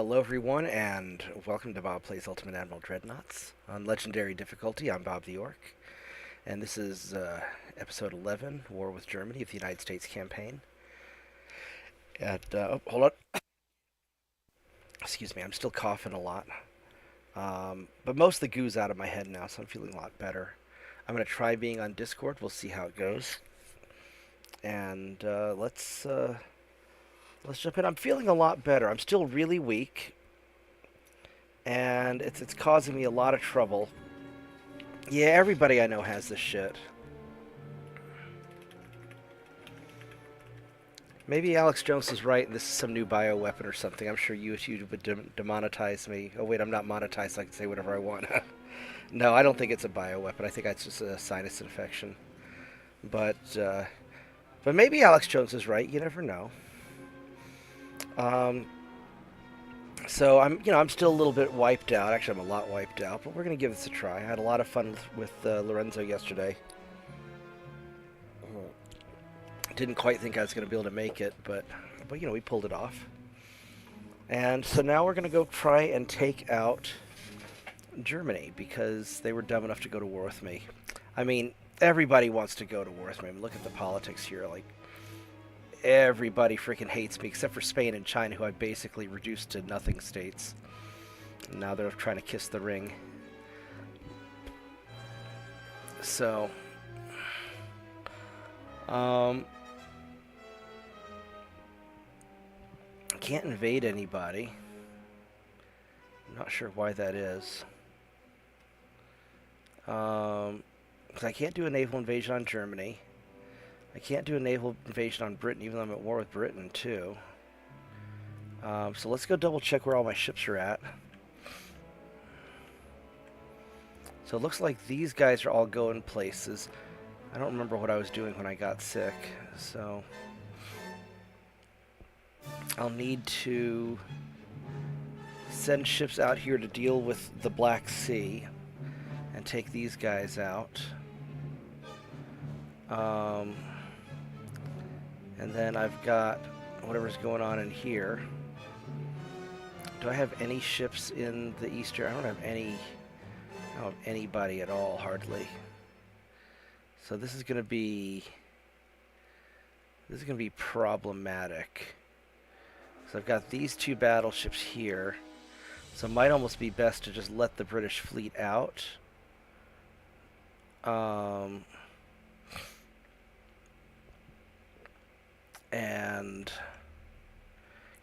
Hello everyone, and welcome to Bob Plays Ultimate Admiral Dreadnoughts. On Legendary difficulty, I'm Bobtheorc, and this is episode 11, War with Germany of the United States Campaign. Hold on. Excuse me, I'm still coughing a lot. But most of the goo's out of my head now, so I'm feeling a lot better. I'm going to try being on Discord. We'll see how it goes. And let's jump in. I'm feeling a lot better. I'm still really weak, and it's causing me a lot of trouble. Yeah, everybody I know has this shit. Maybe Alex Jones is right, and this is some new bioweapon or something. I'm sure YouTube would demonetize me. Oh wait, I'm not monetized, so I can say whatever I want. No, I don't think it's a bioweapon. I think it's just a sinus infection. But maybe Alex Jones is right. You never know. So I'm still a little bit wiped out. Actually, I'm a lot wiped out, but we're gonna give this a try. I had a lot of fun with Lorenzo yesterday. Didn't quite think I was gonna be able to make it, but we pulled it off. And so now we're gonna go try and take out Germany because they were dumb enough to go to war with me. I mean, everybody wants to go to war with me. I mean, look at the politics here. Like, everybody freaking hates me except for Spain and China, who I basically reduced to nothing states. And now they're trying to kiss the ring. So, can't invade anybody. I'm not sure why that is. Because I can't do a naval invasion on Germany. I can't do a naval invasion on Britain, even though I'm at war with Britain, too. So let's go double check where all my ships are at. So it looks like these guys are all going places. I don't remember what I was doing when I got sick, so I'll need to send ships out here to deal with the Black Sea and take these guys out. And then I've got whatever's going on in here. Do I have any ships in the eastern? I don't have anybody at all, hardly. So this is gonna be problematic. So I've got these two battleships here. So it might almost be best to just let the British fleet out. And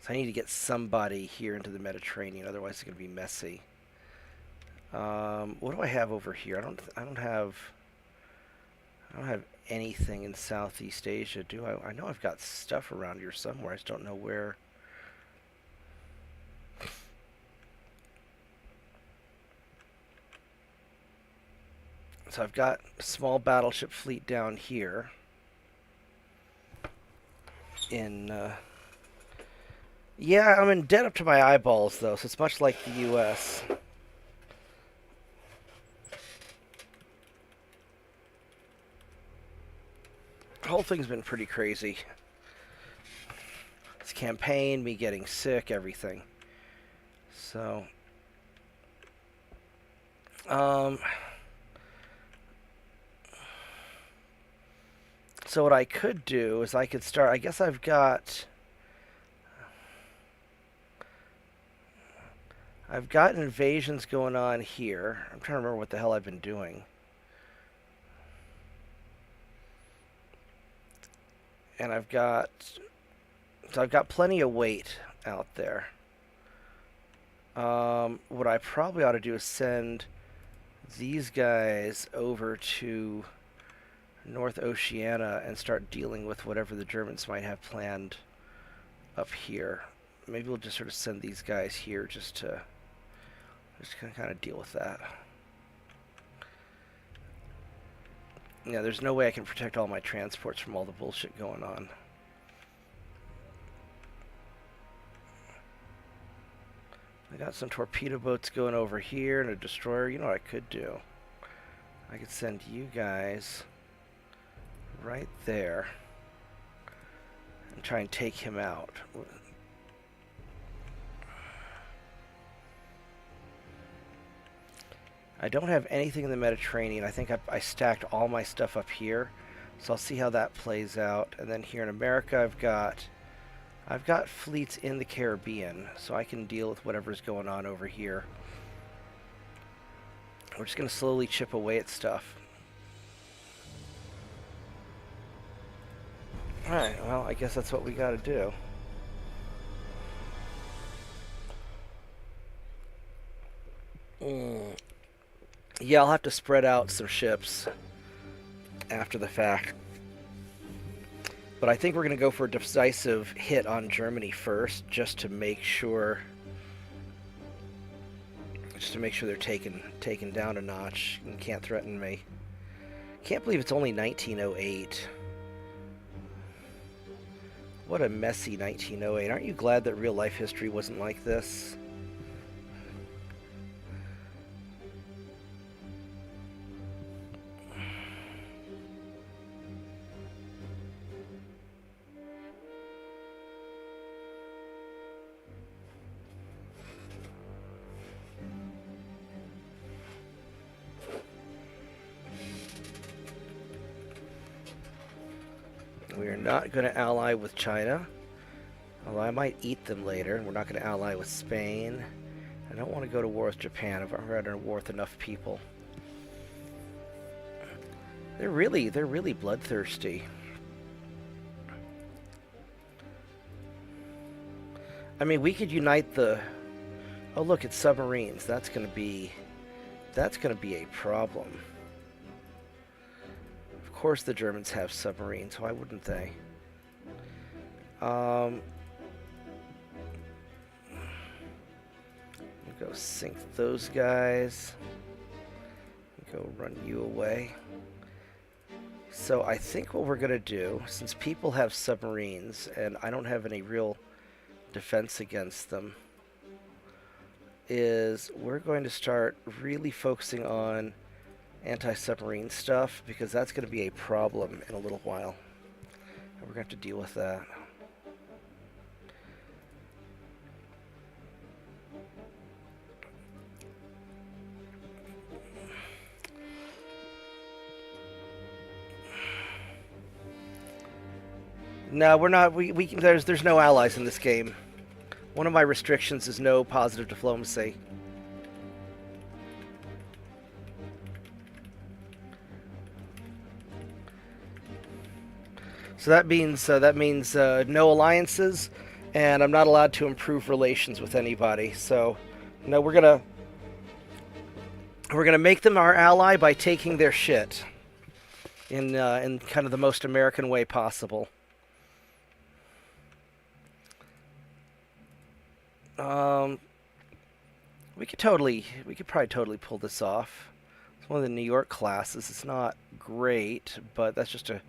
so I need to get somebody here into the Mediterranean, otherwise it's going to be messy. What do I have over here? I don't have anything in Southeast Asia, do I? I know I've got stuff around here somewhere. I just don't know where. So I've got a small battleship fleet down here. Yeah, I'm in debt up to my eyeballs, though, so it's much like the U.S. The whole thing's been pretty crazy. This campaign, me getting sick, everything. So, so what I could do is I could start, I guess I've got invasions going on here. I'm trying to remember what the hell I've been doing. And I've got plenty of weight out there. What I probably ought to do is send these guys over to North Oceania and start dealing with whatever the Germans might have planned up here. Maybe we'll just sort of send these guys here just to kind of deal with that. Yeah, there's no way I can protect all my transports from all the bullshit going on. I got some torpedo boats going over here and a destroyer. You know what I could do? I could send you guys right there and try and take him out. I don't have anything in the Mediterranean. I think I stacked all my stuff up here, so I'll see how that plays out. And then here in America, I've got fleets in the Caribbean, so I can deal with whatever's going on over here. We're just going to slowly chip away at stuff. Alright, well, I guess that's what we got to do. Yeah, I'll have to spread out some ships after the fact. But I think we're going to go for a decisive hit on Germany first, just to make sure they're taken down a notch and can't threaten me. Can't believe it's only 1908. What a messy 1908. Aren't you glad that real life history wasn't like this? We are not going to ally with China, although I might eat them later. We're not going to ally with Spain. I don't want to go to war with Japan. I've already had a war with enough people. They're really bloodthirsty. I mean, we could unite the... Oh, look, it's submarines. That's going to be a problem. Of course the Germans have submarines. Why wouldn't they? We'll go sink those guys. Go run you away. So I think what we're going to do, since people have submarines and I don't have any real defense against them, is we're going to start really focusing on anti-submarine stuff, because that's going to be a problem in a little while. And we're going to have to deal with that. No, we're not. There's no allies in this game. One of my restrictions is no positive diplomacy. So that means no alliances, and I'm not allowed to improve relations with anybody. So, no, we're gonna make them our ally by taking their shit in kind of the most American way possible. We could probably totally pull this off. It's one of the New York classes. It's not great, but that's just a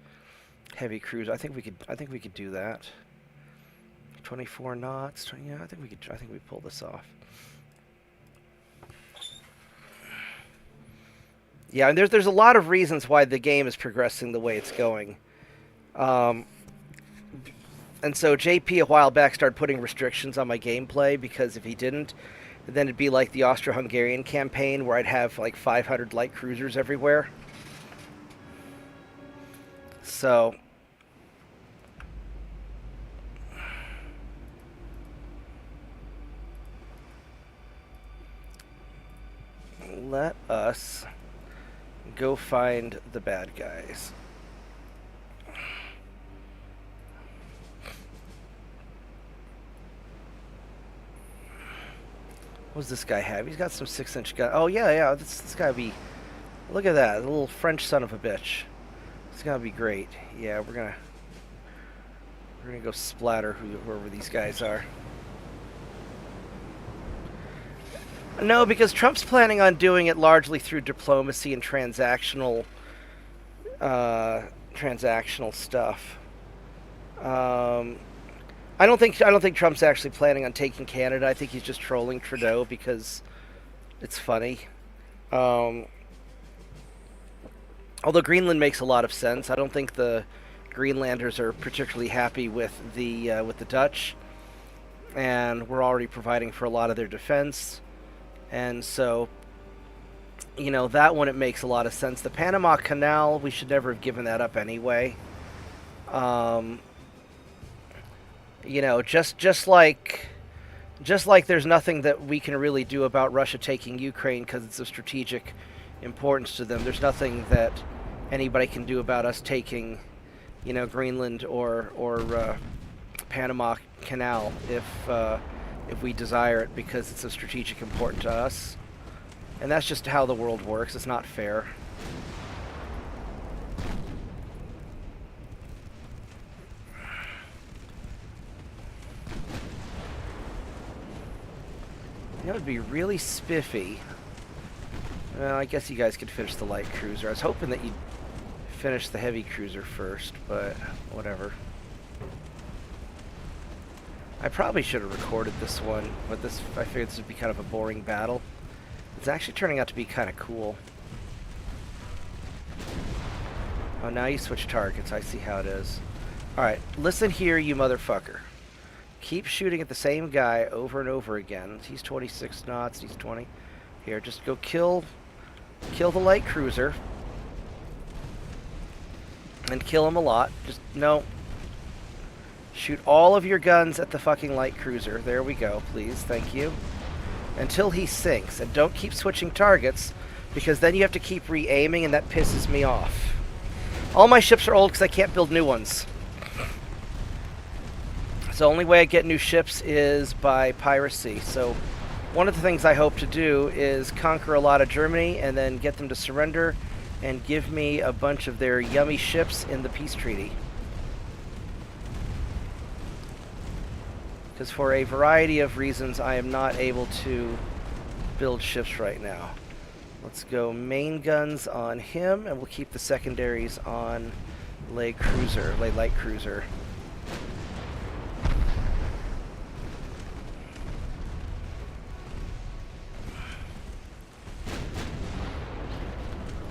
heavy cruiser. I think we could do that. 24 knots. Yeah, I think we pull this off. Yeah, and there's a lot of reasons why the game is progressing the way it's going. And so JP a while back started putting restrictions on my gameplay, because if he didn't, then it'd be like the Austro-Hungarian campaign where I'd have like 500 light cruisers everywhere. So let us go find the bad guys. What does this guy have? He's got some 6-inch gun. Oh yeah, this gotta be. Look at that, the little French son of a bitch. It's gonna be great. Yeah, we're gonna go splatter whoever these guys are. No, because Trump's planning on doing it largely through diplomacy and transactional stuff. I don't think Trump's actually planning on taking Canada. I think he's just trolling Trudeau because it's funny. Although Greenland makes a lot of sense. I don't think the Greenlanders are particularly happy with the Dutch, and we're already providing for a lot of their defense. And so You know, that one, it makes a lot of sense. The Panama Canal, we should never have given that up anyway. Um, you know, just like there's nothing that we can really do about Russia taking Ukraine because it's of strategic importance to them. There's nothing that anybody can do about us taking, you know, Greenland or Panama Canal if we desire it because it's of strategic importance to us. And that's just how the world works. It's not fair. That would be really spiffy. Well, I guess you guys could finish the light cruiser. I was hoping that you'd finish the heavy cruiser first, but whatever. I probably should have recorded this one, but I figured this would be kind of a boring battle. It's actually turning out to be kind of cool. Oh, now you switch targets. I see how it is. Alright, listen here, you motherfucker. Keep shooting at the same guy over and over again. He's 26 knots, he's 20. Here, just go kill the light cruiser. And kill him a lot. Just, no. Shoot all of your guns at the fucking light cruiser. There we go, please. Thank you. Until he sinks. And don't keep switching targets, because then you have to keep re-aiming, and that pisses me off. All my ships are old because I can't build new ones. So the only way I get new ships is by piracy. So one of the things I hope to do is conquer a lot of Germany and then get them to surrender and give me a bunch of their yummy ships in the peace treaty. Because for a variety of reasons, I am not able to build ships right now. Let's go main guns on him, and we'll keep the secondaries on light cruiser.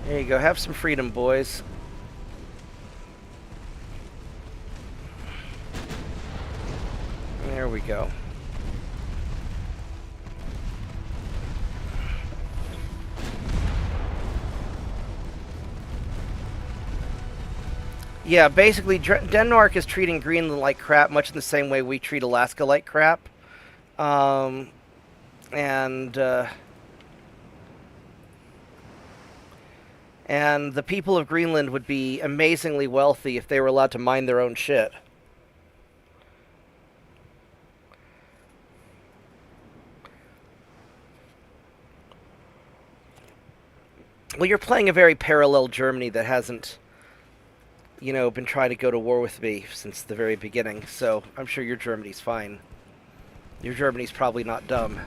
There you go. Have some freedom, boys. There we go. Yeah, basically, Denmark is treating Greenland like crap, much in the same way we treat Alaska like crap. And the people of Greenland would be amazingly wealthy if they were allowed to mine their own shit. Well, you're playing a very parallel Germany that hasn't, you know, been trying to go to war with me since the very beginning, so I'm sure your Germany's fine. Your Germany's probably not dumb.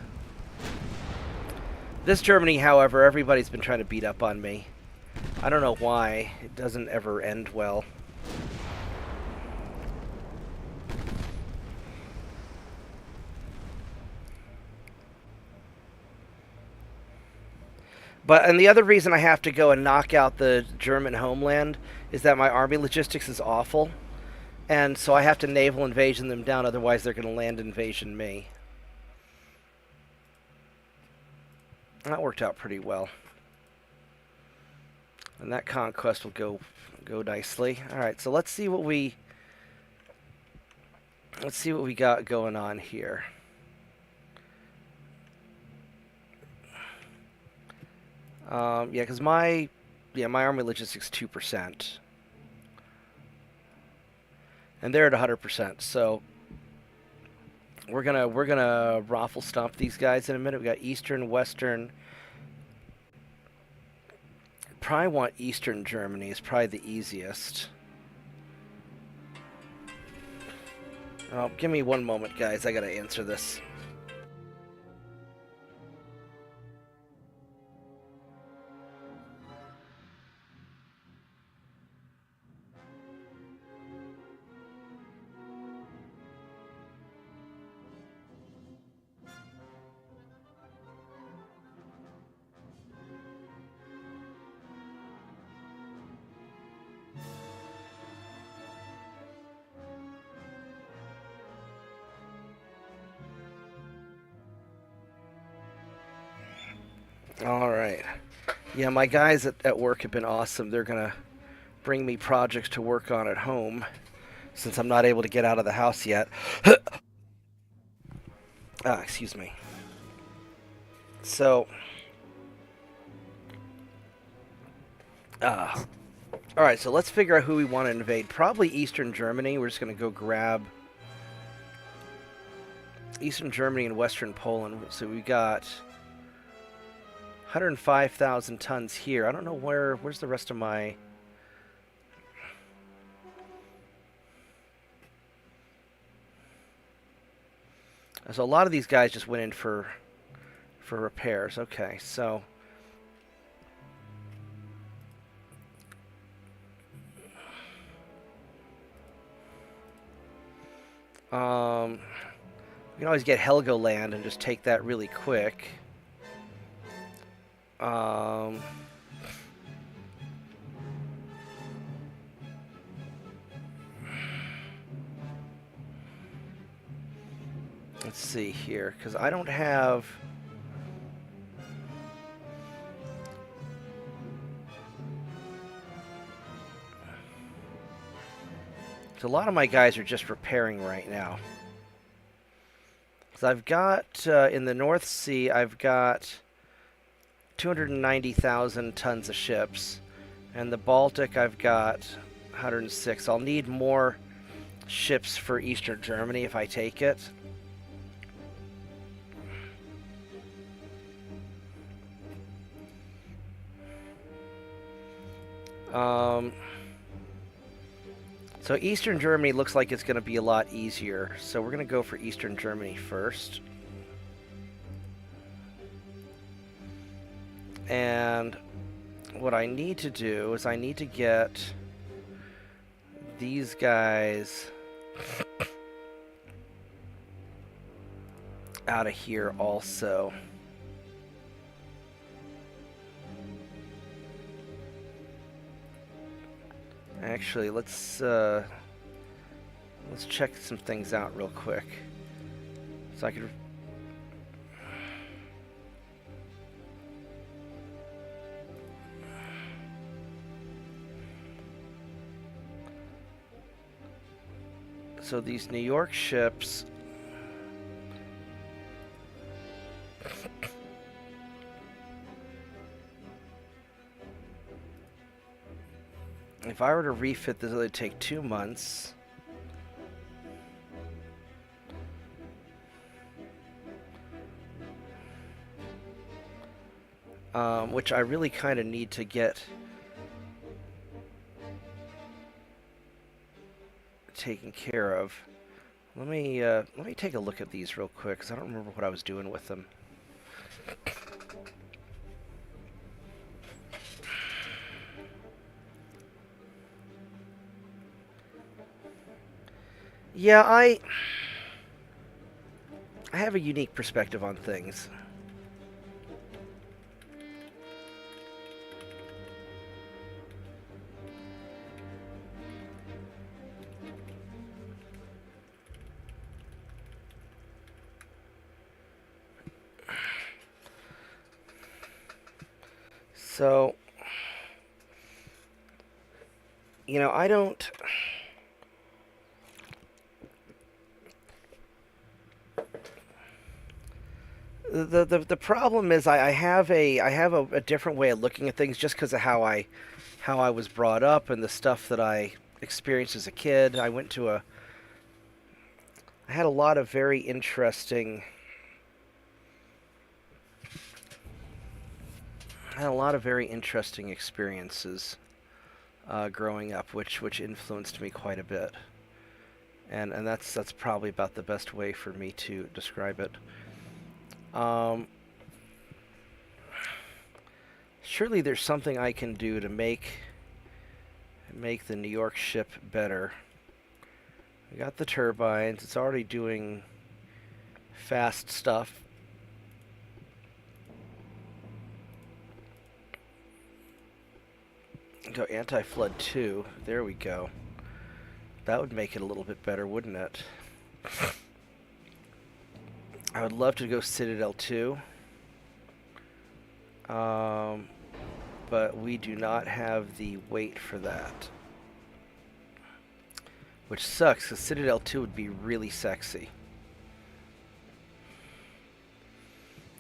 This Germany, however, everybody's been trying to beat up on me. I don't know why. It doesn't ever end well. And the other reason I have to go and knock out the German homeland is that my army logistics is awful. And so I have to naval invasion them down, otherwise they're going to land invasion me. That worked out pretty well. And that conquest will go nicely. Alright, so let's see what we got going on here. Yeah, because my army logistics 2%, and they're at 100%. So we're gonna raffle stomp these guys in a minute. We got Eastern, Western. Probably want Eastern Germany. It's probably the easiest. Oh, give me one moment, guys. I gotta answer this. All right. Yeah, my guys at work have been awesome. They're gonna bring me projects to work on at home since I'm not able to get out of the house yet. Excuse me. So, uh, all right. So let's figure out who we want to invade. Probably Eastern Germany. We're just gonna go grab Eastern Germany and Western Poland. So we got 105,000 tons here. I don't know where's the rest of my. So a lot of these guys just went in for repairs. Okay, so we can always get Helgoland and just take that really quick. Let's see here, because I don't have. So a lot of my guys are just repairing right now. So I've got in the North Sea, I've got 290,000 tons of ships, and the Baltic I've got 106. I'll need more ships for Eastern Germany if I take it. So Eastern Germany looks like it's going to be a lot easier. So we're going to go for Eastern Germany first. And what I need to do is I need to get these guys out of here also. Actually, let's check some things out real quick. So I could. So these New York ships. If I were to refit this, it would take 2 months. Which I really kind of need to get taken care of. Let me take a look at these real quick, because I don't remember what I was doing with them. Yeah, I have a unique perspective on things. So, you know, I don't. The problem is I have a different way of looking at things just because of how I was brought up and the stuff that I experienced as a kid. I had a lot of very interesting experiences growing up, which influenced me quite a bit, and that's probably about the best way for me to describe it. Surely there's something I can do to make the New York ship better. We got the turbines. It's already doing fast stuff. Go anti-flood 2. There we go. That would make it a little bit better, wouldn't it? I would love to go Citadel 2. but we do not have the weight for that. Which sucks, because Citadel 2 would be really sexy.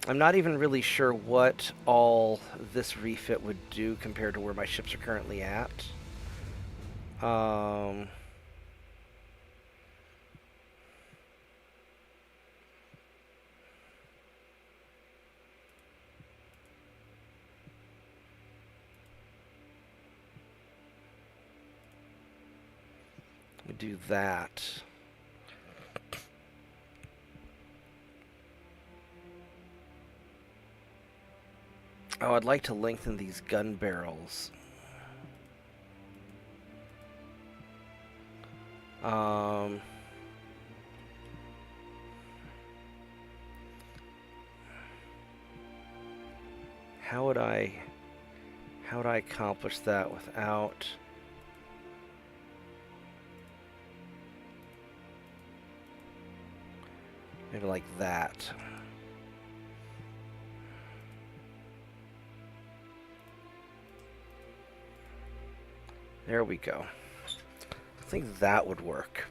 I'm not even really sure what all this refit would do compared to where my ships are currently at. We do that. Oh, I'd like to lengthen these gun barrels. How would I accomplish that without maybe like that? There we go. I think that would work.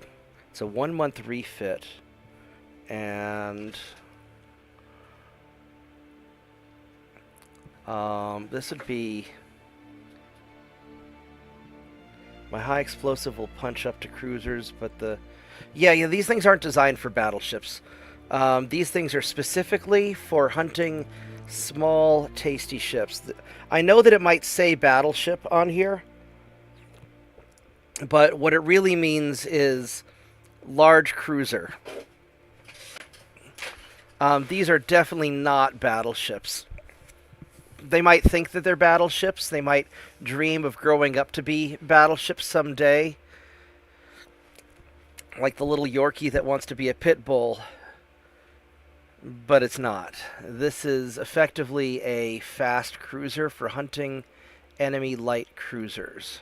It's a 1 month refit, and this would be my high explosive will punch up to cruisers, but yeah, these things aren't designed for battleships. These things are specifically for hunting small, tasty ships. I know that it might say battleship on here, but what it really means is large cruiser. These are definitely not battleships. They might think that they're battleships. They might dream of growing up to be battleships someday. Like the little Yorkie that wants to be a pit bull. But it's not. This is effectively a fast cruiser for hunting enemy light cruisers.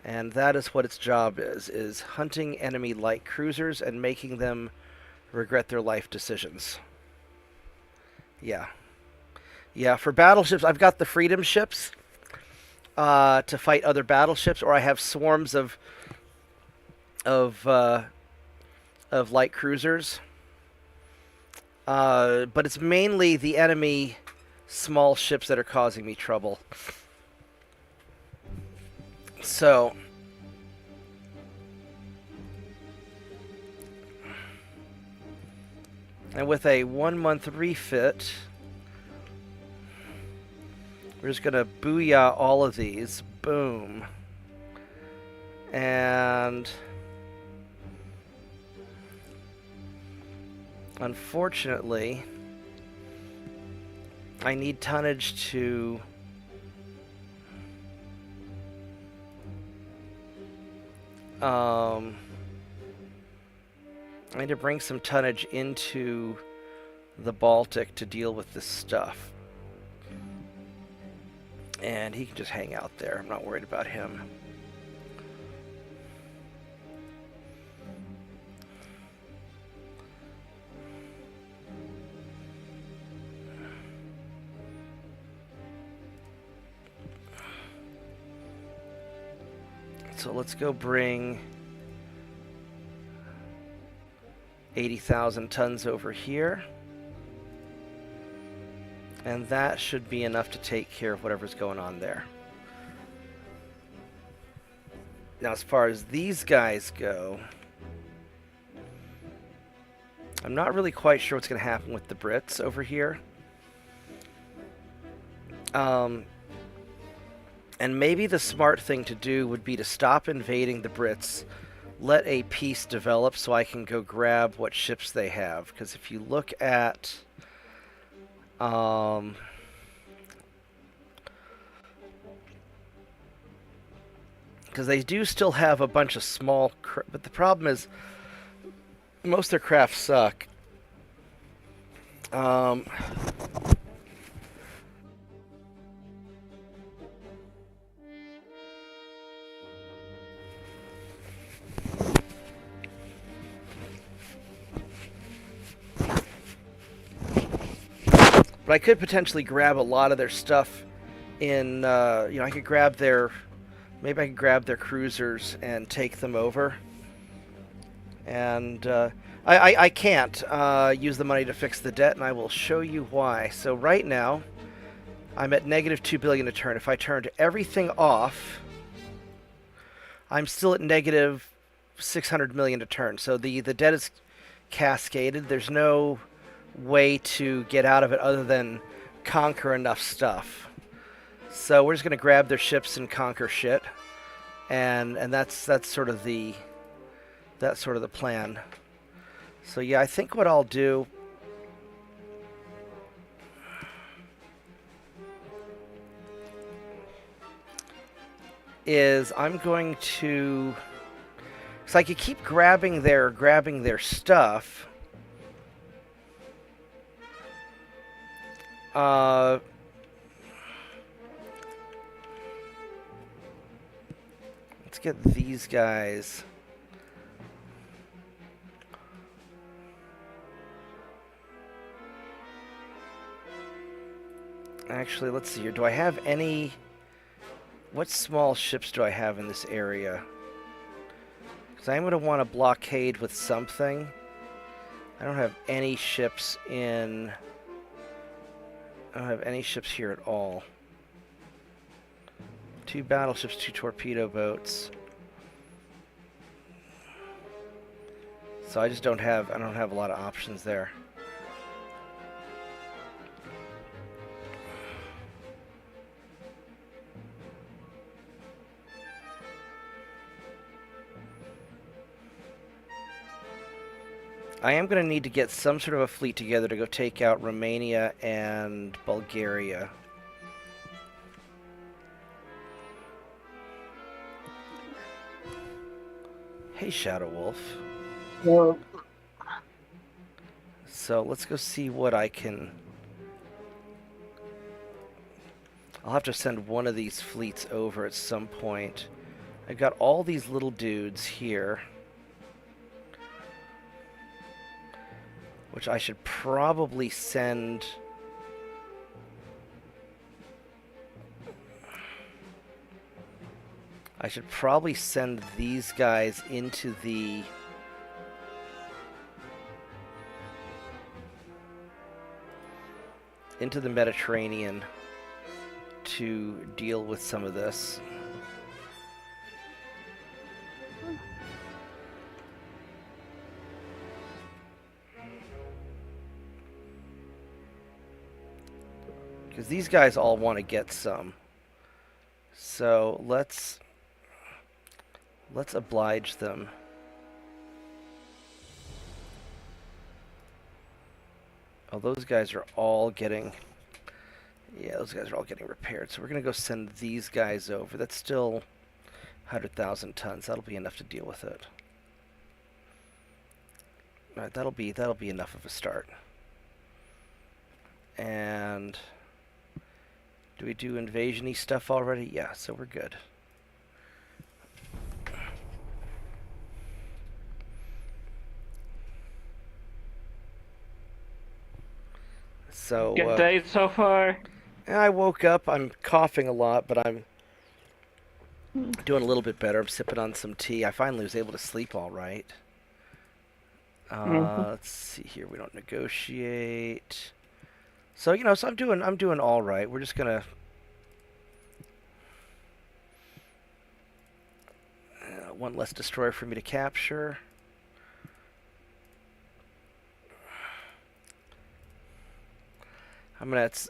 And that is what its job is hunting enemy light cruisers and making them regret their life decisions. Yeah. Yeah, for battleships, I've got the Freedom ships to fight other battleships, or I have swarms of light cruisers. But it's mainly the enemy small ships that are causing me trouble. So, and with a 1 month refit, we're just going to booyah all of these. Boom. And unfortunately, I need tonnage to I need to bring some tonnage into the Baltic to deal with this stuff. And he can just hang out there. I'm not worried about him. So let's go bring 80,000 tons over here. And that should be enough to take care of whatever's going on there. Now, as far as these guys go, I'm not really quite sure what's going to happen with the Brits over here. And maybe the smart thing to do would be to stop invading the Brits, let a peace develop so I can go grab what ships they have. Because if you look at because they do still have a bunch of small but the problem is most of their craft suck. But I could potentially grab a lot of their stuff in I could grab their maybe I could grab their cruisers and take them over. And I can't use the money to fix the debt, and I will show you why. So right now, I'm at negative 2 billion a turn. If I turned everything off, I'm still at negative 600 million a turn. So the debt is cascaded. There's no way to get out of it other than conquer enough stuff. So we're just gonna grab their ships and conquer shit, and that's sort of the plan. So yeah, I think what I'll do is I'm going to, so I could keep grabbing their stuff. Let's get these guys. Actually, let's see here. Do I have any... What small ships do I have in this area? Because I'm going to want to blockade with something. I don't have any ships in... I don't have any ships here at all. 2 battleships, 2 torpedo boats. So I just don't have... I don't have a lot of options there. I am going to need to get some sort of a fleet together to go take out Romania and Bulgaria. Hey, Shadow Wolf. Well, So let's go see what I can... I'll have to send one of these fleets over at some point. I've got all these little dudes here, which I should probably send... I should probably send these guys into the... Mediterranean to deal with some of this. Because these guys all want to get some. So let's oblige them. Oh, those guys are all getting... Yeah, those guys are all getting repaired. So we're going to go send these guys over. That's still 100,000 tons. That'll be enough to deal with it. All right, that'll be enough of a start. And do we do invasion-y stuff already? Yeah, so we're good. So good day so far. I woke up. I'm coughing a lot, but I'm doing a little bit better. I'm sipping on some tea. I finally was able to sleep all right. Let's see here. We don't negotiate. So so I'm doing all right. We're just gonna one less destroyer for me to capture.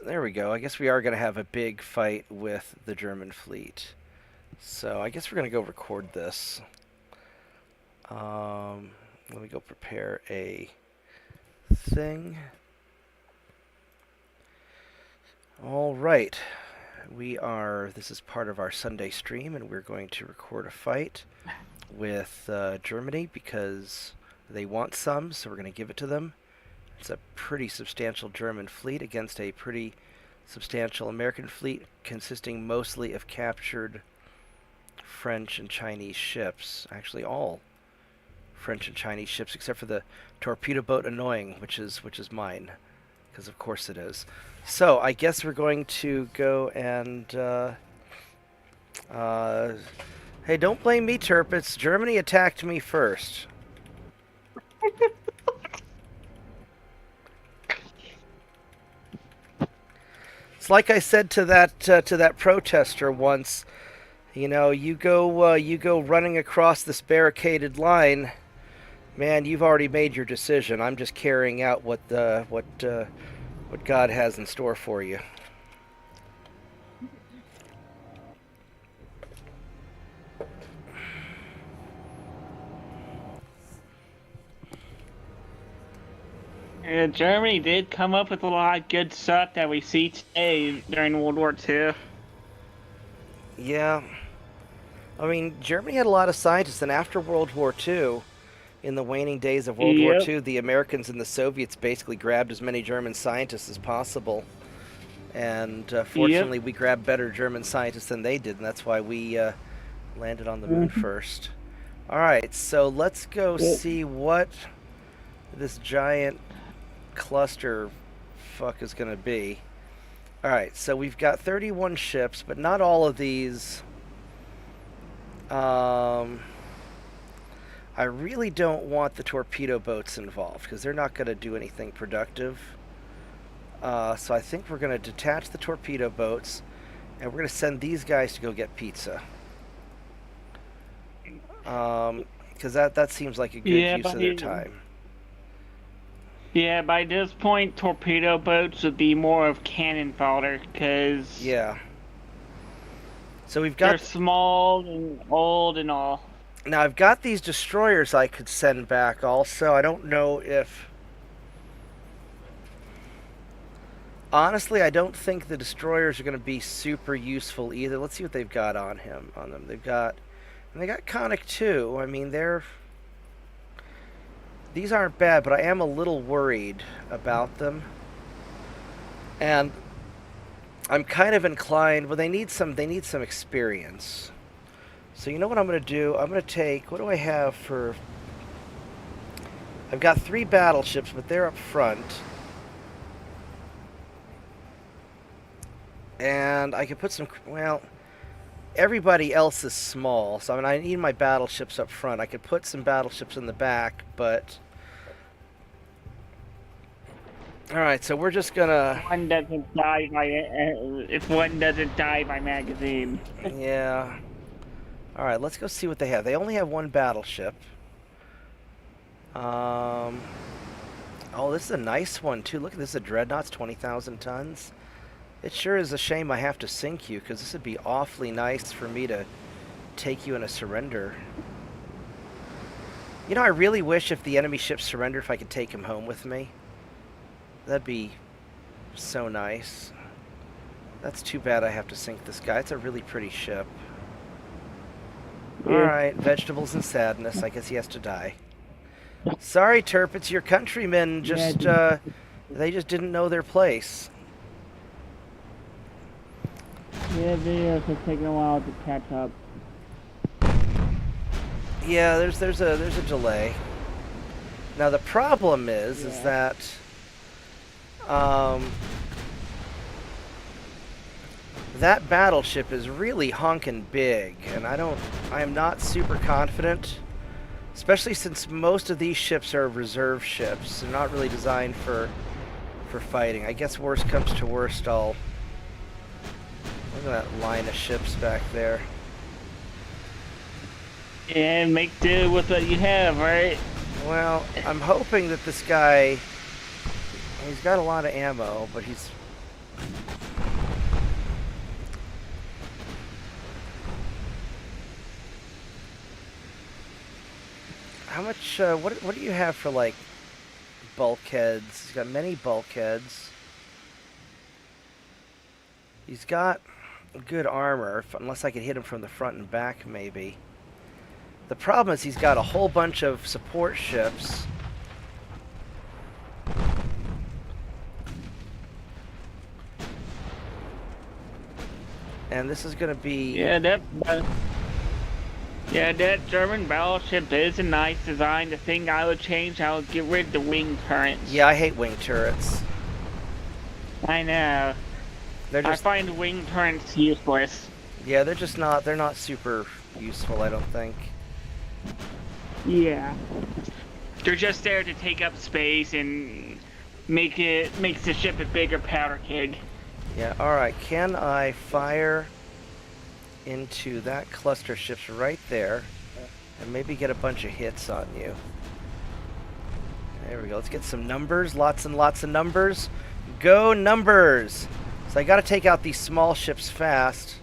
There we go. I guess we are gonna have a big fight with the German fleet. So I guess we're gonna go record this. Let me go prepare a thing. All right. This is part of our Sunday stream, and we're going to record a fight with Germany because they want some, so we're going to give it to them. It's a pretty substantial German fleet against a pretty substantial American fleet consisting mostly of captured French and Chinese ships. Actually, all French and Chinese ships except for the torpedo boat Annoying, which is mine, Because of course it is. So I guess we're going to go and... hey, don't blame me, Turpits. Germany attacked me first. It's like I said to that protester once. You know, you go running across this barricaded line. Man, you've already made your decision. I'm just carrying out what God has in store for you. Germany did come up with a lot of good stuff that we see today during World War II. Yeah. I mean, Germany had a lot of scientists, and after World War II, in the waning days of World War II, the Americans and the Soviets basically grabbed as many German scientists as possible. And fortunately, we grabbed better German scientists than they did, and that's why we landed on the moon first. All right, so let's go see what this giant cluster fuck is going to be. All right, so we've got 31 ships, but not all of these. I really don't want the torpedo boats involved because they're not going to do anything productive. So I think we're going to detach the torpedo boats, and we're going to send these guys to go get pizza. Because that seems like a good use of their time. Yeah, by this point, torpedo boats would be more of cannon fodder, because... Yeah. So we've got... They're small and old and all. Now, I've got these destroyers I could send back also. I don't know if... Honestly, I don't think the destroyers are going to be super useful either. Let's see what they've got on them. They've got... And they got conic too. I mean, they're... These aren't bad, but I am a little worried about them. And I'm kind of inclined... Well, they need some experience. So you know what I'm going to do? I'm going to take... What do I have for... I've got 3 battleships, but they're up front. And I could put some... Well, everybody else is small, so I mean, I need my battleships up front. I could put some battleships in the back, but... Alright, so we're just gonna... One doesn't die by... if one doesn't die by magazine. Yeah. Alright, let's go see what they have. They only have 1 battleship. Oh, this is a nice one, too. Look at this, a Dreadnoughts, 20,000 tons. It sure is a shame I have to sink you, because this would be awfully nice for me to take you in a surrender. You know, I really wish if the enemy ship surrendered, if I could take him home with me. That'd be so nice. That's too bad I have to sink this guy. It's a really pretty ship. Alright, vegetables and sadness. I guess he has to die. Sorry, Turpits, your countrymen just, they just didn't know their place. Yeah, they are taking a while to catch up. Yeah, there's a delay. Now the problem is that that battleship is really honking big, and I am not super confident, especially since most of these ships are reserve ships. They're not really designed for fighting. I guess worst comes to worst, I'll look at that line of ships back there. And make do with what you have, right? Well, I'm hoping that this guy, he's got a lot of ammo, but he's... How much, what do you have for, like, bulkheads? He's got many bulkheads. He's got good armor, unless I could hit him from the front and back, maybe. The problem is he's got a whole bunch of support ships. And this is going to be... Yeah, that German battleship is a nice design. The thing I would change, I would get rid of the wing turrets. Yeah, I hate wing turrets. I know. They're I just find wing turrets useless. yeah, they're not super useful, I don't think. Yeah. They're just there to take up space and makes the ship a bigger powder keg. Yeah, alright, can I fire into that cluster ships right there and maybe get a bunch of hits on you? There we go. Let's get some numbers. Lots and lots of numbers. Go numbers! So I gotta take out these small ships fast.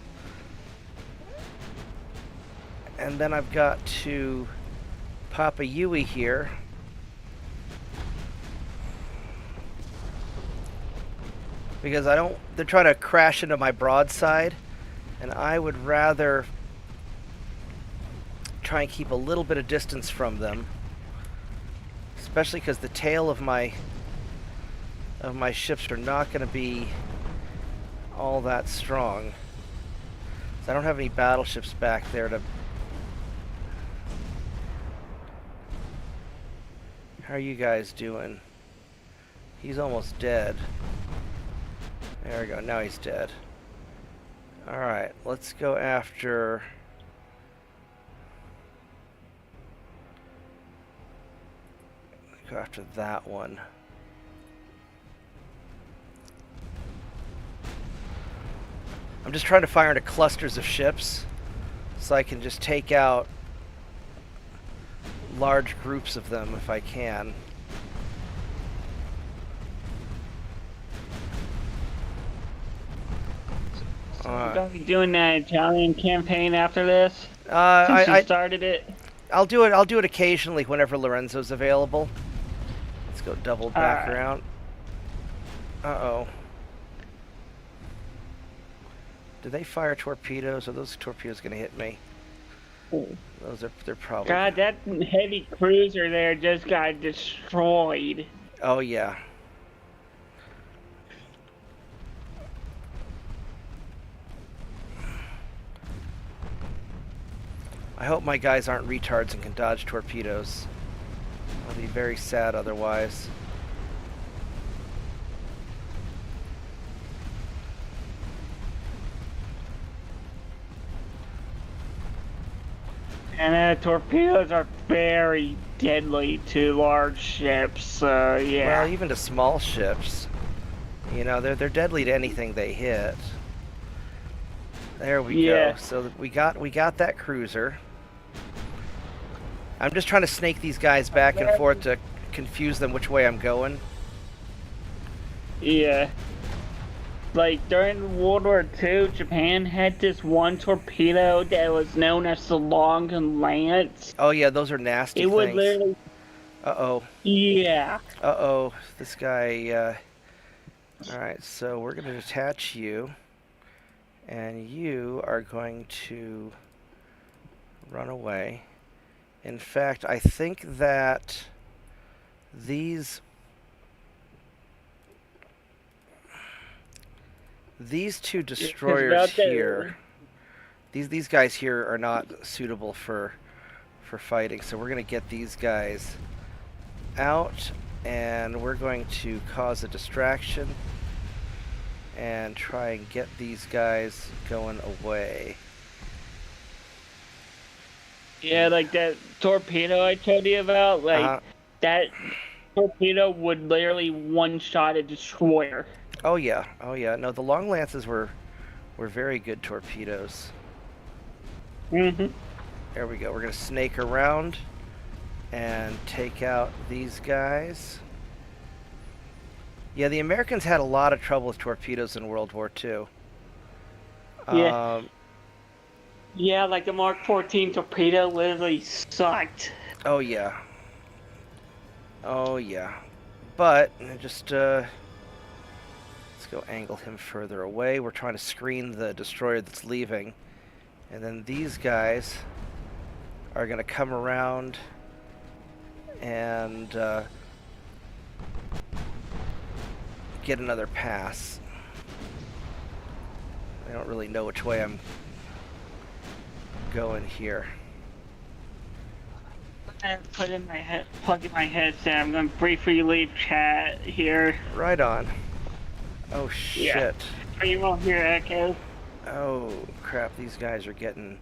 And then I've got to pop a Yui here. Because they're trying to crash into my broadside. And I would rather try and keep a little bit of distance from them. Especially because the tail of my ships are not going to be all that strong. So I don't have any battleships back there to... How are you guys doing? He's almost dead. There we go, now he's dead. Alright, let's go after... that one. I'm just trying to fire into clusters of ships so I can just take out large groups of them if I can. So you're gonna be doing that Italian campaign after this? Since I started it? I'll do it occasionally whenever Lorenzo's available. Let's go double back around. Uh-oh. Do they fire torpedoes? Are those torpedoes gonna hit me? They're probably... God, that heavy cruiser there just got destroyed. Oh, yeah. I hope my guys aren't retards and can dodge torpedoes. I'll be very sad otherwise. And torpedoes are very deadly to large ships, yeah. Well, even to small ships. You know, they're deadly to anything they hit. There we go. So we got that cruiser. I'm just trying to snake these guys back and forth to confuse them which way I'm going. Yeah. Like, during World War II, Japan had this one torpedo that was known as the Long Lance. Oh, yeah, those are nasty things. It would literally... Uh-oh. Yeah. Uh-oh. This guy, Alright, so we're going to detach you. And you are going to run away. In fact, I think that these two destroyers here, these guys here are not suitable for fighting, so we're going to get these guys out, and we're going to cause a distraction and try and get these guys going away. Yeah, like that torpedo I told you about, like, that torpedo would literally one-shot a destroyer. Oh yeah, oh yeah. No, the Long Lances were very good torpedoes. Mm-hmm. There we go. We're gonna snake around and take out these guys. Yeah, the Americans had a lot of trouble with torpedoes in World War II. Yeah. Yeah, like the Mark 14 torpedo literally sucked. Oh yeah. Oh yeah. But just let's go angle him further away. We're trying to screen the destroyer that's leaving. And then these guys are going to come around and get another pass. I don't really know which way I'm going here. I put in my plug in my headset. I'm going to briefly leave chat here. Right on. Oh Yeah. shit. But you won't hear echo. Oh crap, these guys are getting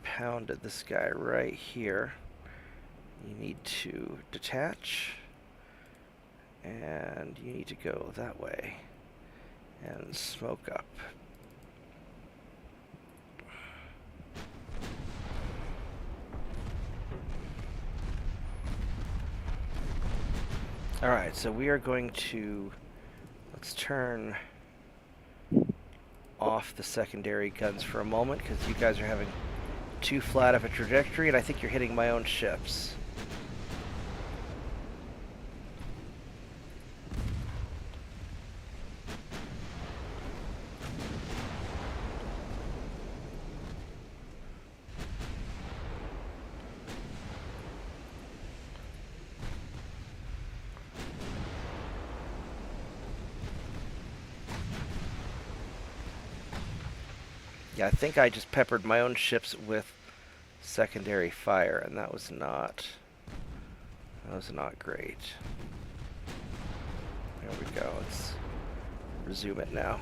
pounded. This guy right here. You need to detach. And you need to go that way. And smoke up. Alright, so we are going to... Let's turn off the secondary guns for a moment, because you guys are having too flat of a trajectory, and I think you're hitting my own ships. Yeah, I think I just peppered my own ships with secondary fire, and that was not great. There we go. Let's resume it now.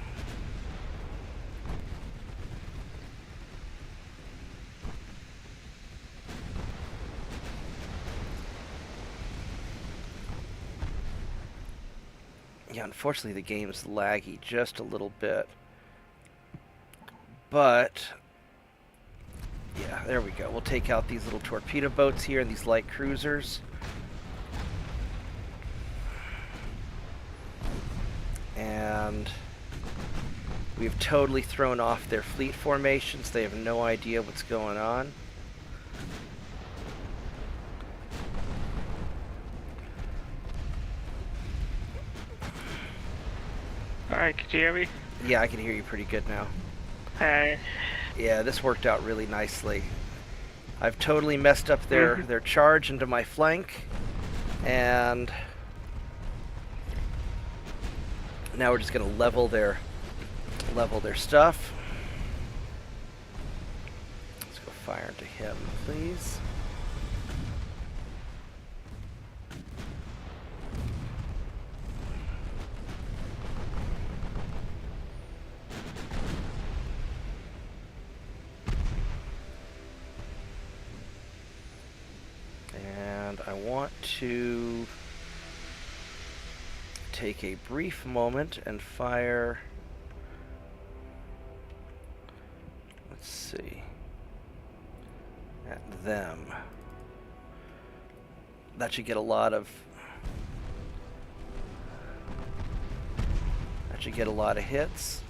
Yeah, unfortunately the game's laggy just a little bit. But, yeah, there we go. We'll take out these little torpedo boats here and these light cruisers. And we've totally thrown off their fleet formations. They have no idea what's going on. Alright, could you hear me? Yeah, I can hear you pretty good now. Alright. Yeah, this worked out really nicely. I've totally messed up their charge into my flank, and now we're just gonna level their stuff. Let's go fire into him, please. And I want to take a brief moment and fire. Let's see. At them. That should get a lot of. That should get a lot of hits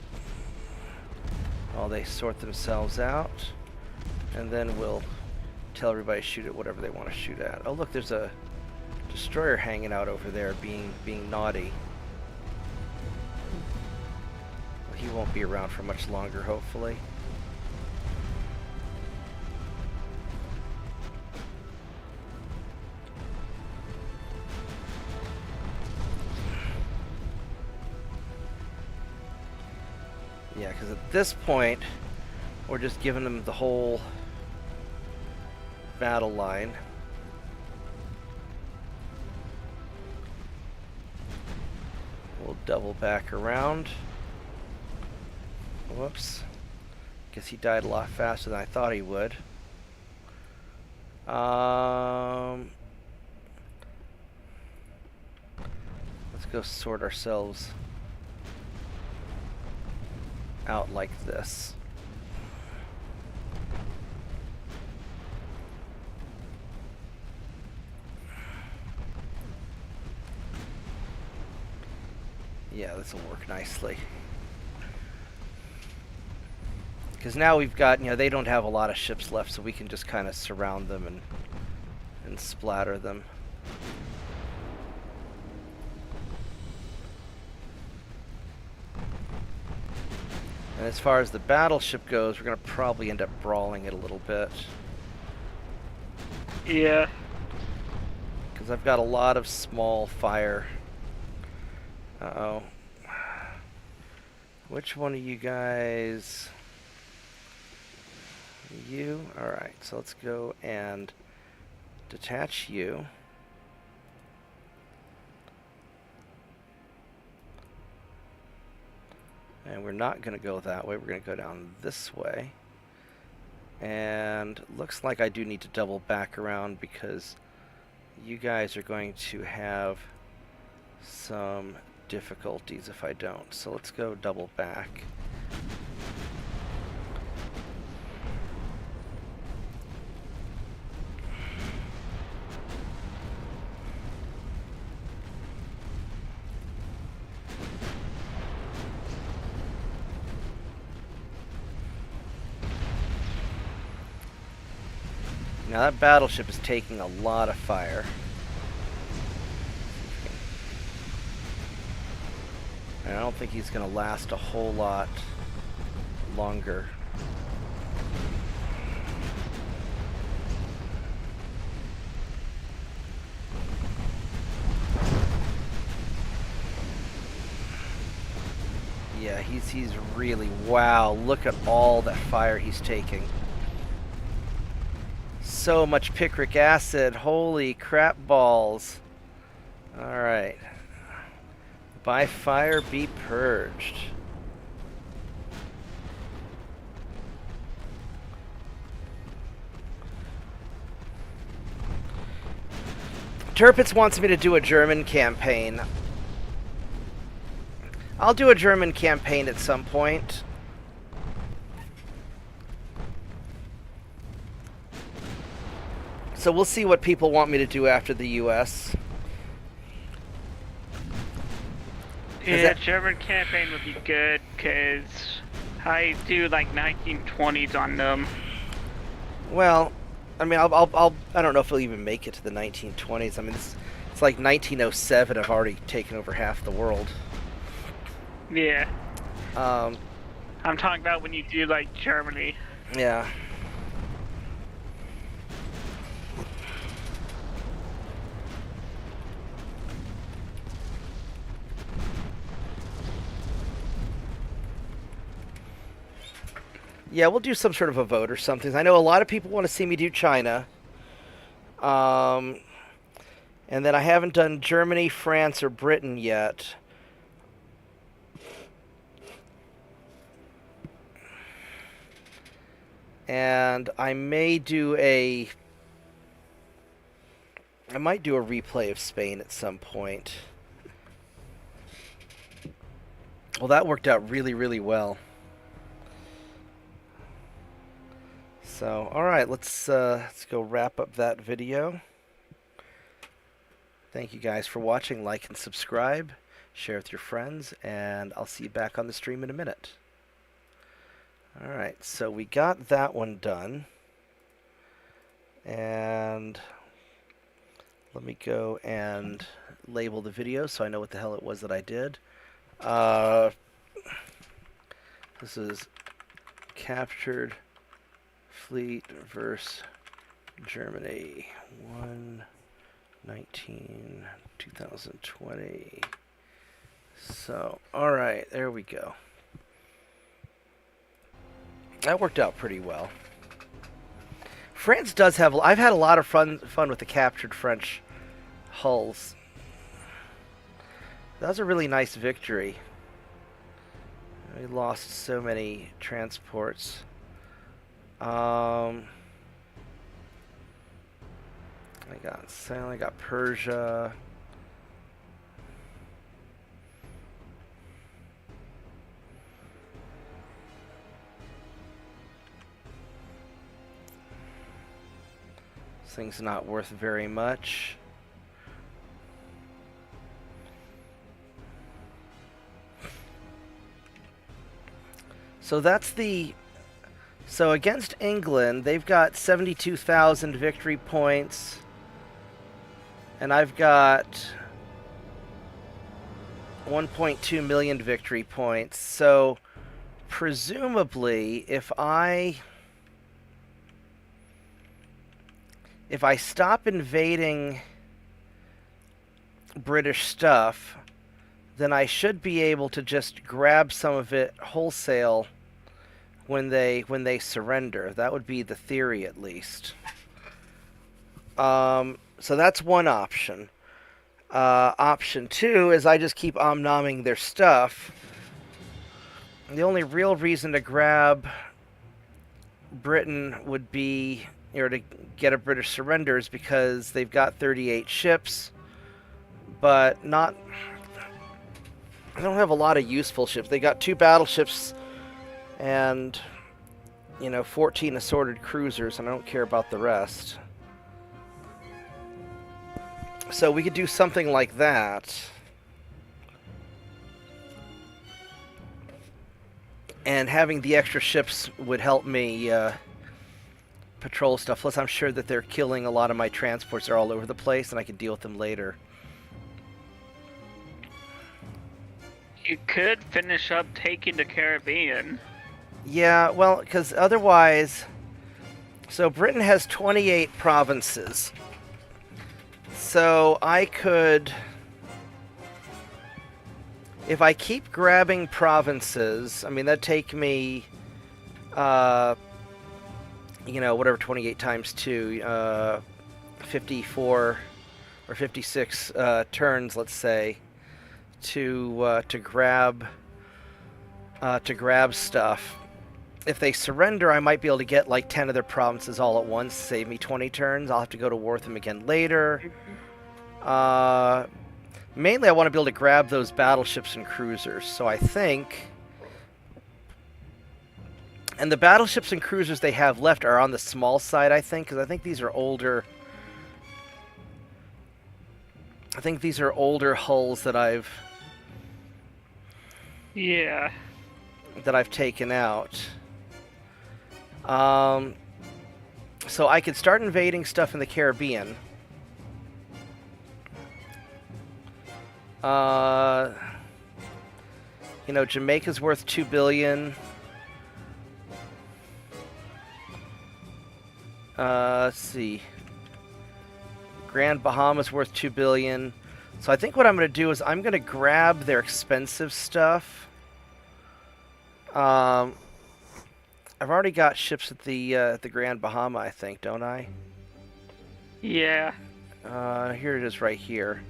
while they sort themselves out, and then we'll tell everybody to shoot at whatever they want to shoot at. Oh look, there's a destroyer hanging out over there being naughty. Well, he won't be around for much longer, hopefully. Yeah, because at this point, we're just giving them the whole battle line. We'll double back around. Whoops. Guess he died a lot faster than I thought he would. Let's go sort ourselves out like this. Yeah, this will work nicely. Because now we've got, they don't have a lot of ships left, so we can just kind of surround them and splatter them. And as far as the battleship goes, we're going to probably end up brawling it a little bit. Yeah. Because I've got a lot of small fire. Uh-oh. Which one of you guys? You? Alright, so let's go and detach you. And we're not going to go that way. We're going to go down this way. And looks like I do need to double back around because you guys are going to have some difficulties if I don't. So let's go double back. Now that battleship is taking a lot of fire. And I don't think he's going to last a whole lot longer. Yeah, he's really, wow, look at all that fire he's taking. So much picric acid, holy crap balls. Alright. By fire be purged. Turpitz wants me to do a German campaign. I'll do a German campaign at some point. So we'll see what people want me to do after the US. Yeah, German campaign would be good, because I do like 1920s on them. Well, I mean, I don't know if we'll even make it to the 1920s. I mean, it's like 1907. I've already taken over half the world. Yeah. I'm talking about when you do like Germany. Yeah. Yeah, we'll do some sort of a vote or something. I know a lot of people want to see me do China. And then I haven't done Germany, France, or Britain yet. And I might do a replay of Spain at some point. Well, that worked out really, really well. So, all right, let's go wrap up that video. Thank you guys for watching. Like and subscribe, share with your friends, and I'll see you back on the stream in a minute. All right, so we got that one done. And let me go and label the video so I know what the hell it was that I did. This is captured fleet versus Germany 1/19/2020. So, all right, there we go. That worked out pretty well. France does have. I've had a lot of fun with the captured French hulls. That was a really nice victory. We lost so many transports. I got Persia. This thing's not worth very much. So that's the... So against England, they've got 72,000 victory points. And I've got 1.2 million victory points. So presumably, if I stop invading British stuff, then I should be able to just grab some of it wholesale when they surrender. That would be the theory, at least. So that's one option. Option two is I just keep omnoming their stuff The only real reason to grab Britain would be, to get a British surrender is because they've got 38 ships, but not. I don't have a lot of useful ships. They got 2 battleships and 14 assorted cruisers, and I don't care about the rest. So we could do something like that. And having the extra ships would help me patrol stuff. Plus, I'm sure that they're killing a lot of my transports. They're all over the place, and I can deal with them later. You could finish up taking the Caribbean. Yeah, well, because otherwise... So Britain has 28 provinces. So I could... If I keep grabbing provinces, I mean, that'd take me, whatever, 28 times 2, 54 or 56 turns, let's say, to grab stuff. If they surrender, I might be able to get like 10 of their provinces all at once, save me 20 turns. I'll have to go to war with them again later. Mainly, I want to be able to grab those battleships and cruisers. So I think... And the battleships and cruisers they have left are on the small side, I think, because I think these are older... I think these are older hulls that I've... Yeah. That I've taken out. So I could start invading stuff in the Caribbean. Jamaica's worth $2 billion. Let's see. Grand Bahama's worth $2 billion. So I think what I'm going to do is I'm going to grab their expensive stuff. I've already got ships at the Grand Bahama, I think, don't I? Yeah. Here it is right here.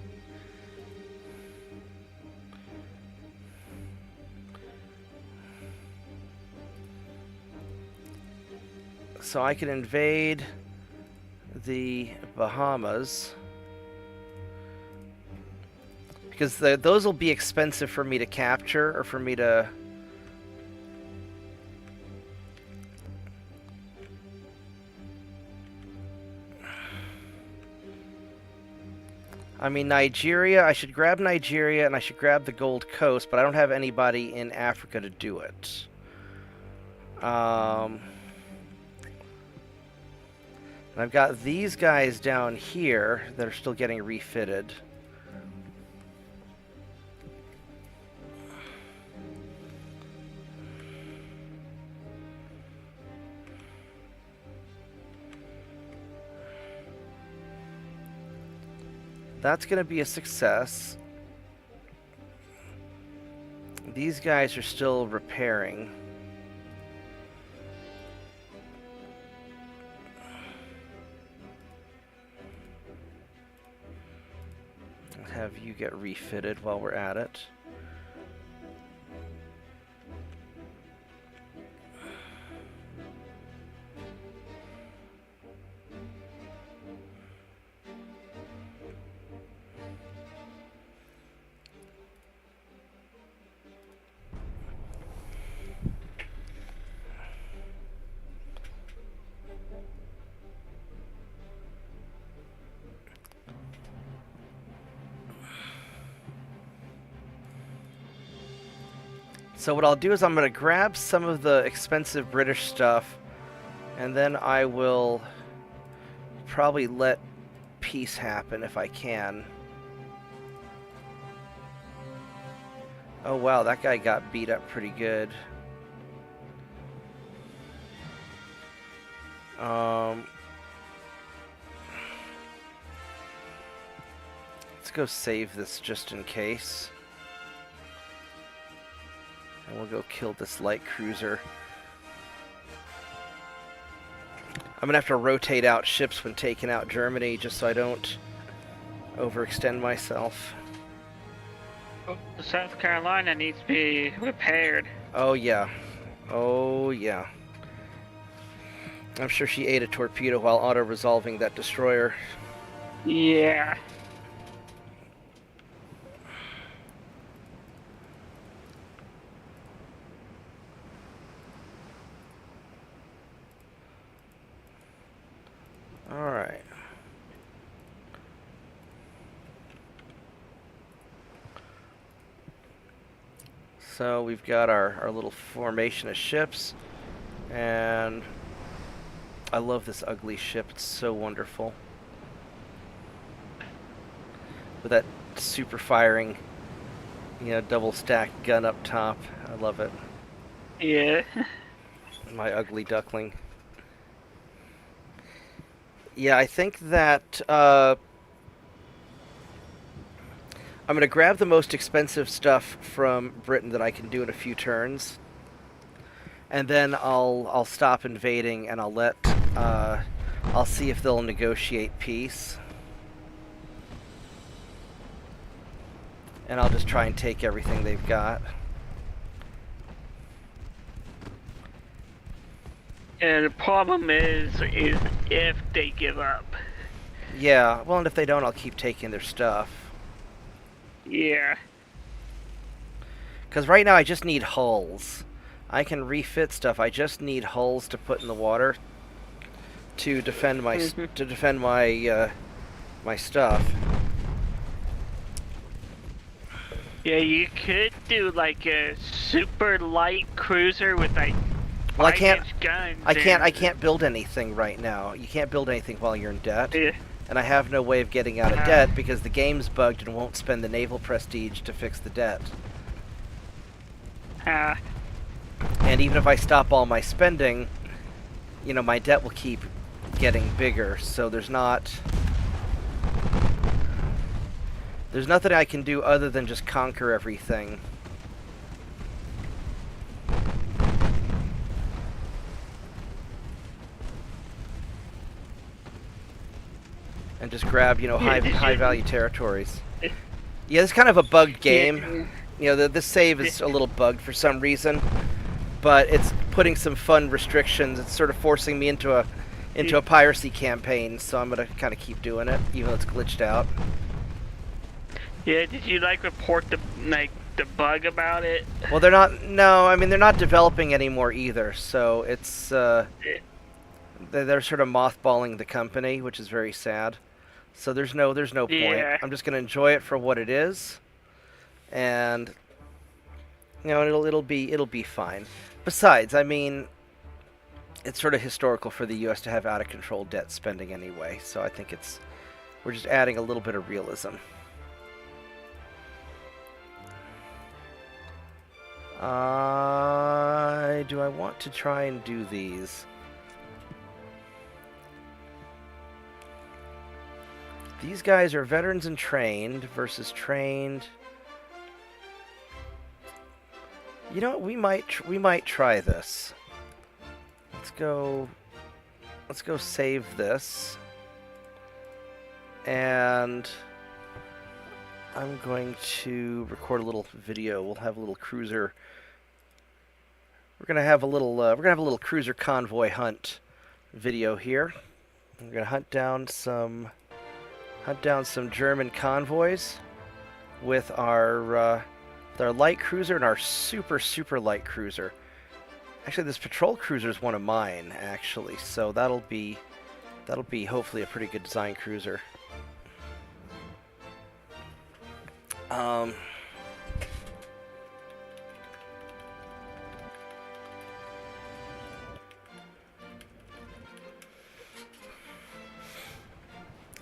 So I can invade the Bahamas. Because those will be expensive for me to capture, or for me to... I mean, Nigeria, I should grab Nigeria, and I should grab the Gold Coast, but I don't have anybody in Africa to do it. And I've got these guys down here that are still getting refitted. That's going to be a success. These guys are still repairing. Have you get refitted while we're at it. So what I'll do is I'm going to grab some of the expensive British stuff, and then I will probably let peace happen if I can. Oh wow, that guy got beat up pretty good. Let's go save this just in case. And we'll go kill this light cruiser. I'm gonna have to rotate out ships when taking out Germany just so I don't overextend myself. South Carolina needs to be repaired. Oh yeah. Oh yeah. I'm sure she ate a torpedo while auto-resolving that destroyer. Yeah. Alright. So we've got our little formation of ships, and I love this ugly ship. It's so wonderful. With that super firing, double stacked gun up top. I love it. Yeah. My ugly duckling. Yeah, I think that I'm going to grab the most expensive stuff from Britain that I can do in a few turns. And then I'll stop invading and I'll see if they'll negotiate peace. And I'll just try and take everything they've got. And the problem is if they give up. Yeah, well, and if they don't, I'll keep taking their stuff. Yeah. Because right now I just need hulls. I can refit stuff. I just need hulls to put in the water to defend my my stuff. Yeah, you could do like a super light cruiser with like Well, I 5-inch guns. I can't build anything right now. You can't build anything while you're in debt. Yeah. And I have no way of getting out of debt because the game's bugged and won't spend the naval prestige to fix the debt. And even if I stop all my spending, my debt will keep getting bigger. So there's nothing I can do other than just conquer everything. And just grab, high value territories. Yeah, it's kind of a bugged game. The save is a little bugged for some reason, but it's putting some fun restrictions. It's sort of forcing me into a piracy campaign, so I'm gonna kind of keep doing it, even though it's glitched out. Yeah, did you report the bug about it? Well, they're not. No, I mean they're not developing anymore either. So it's they're sort of mothballing the company, which is very sad. So there's no point. Yeah. I'm just gonna enjoy it for what it is, and it'll be fine. Besides, I mean, it's sort of historical for the U.S. to have out of control debt spending anyway. So I think we're just adding a little bit of realism. Do I want to try and do these? These guys are veterans and trained versus trained. You know what? We might try this. Let's go save this. And I'm going to record a little video. We'll have a little cruiser. We're gonna have a little cruiser convoy hunt video here. We're gonna hunt down some German convoys with our light cruiser and our super light cruiser. Actually, this patrol cruiser is one of mine, actually. So that'll be hopefully a pretty good design cruiser.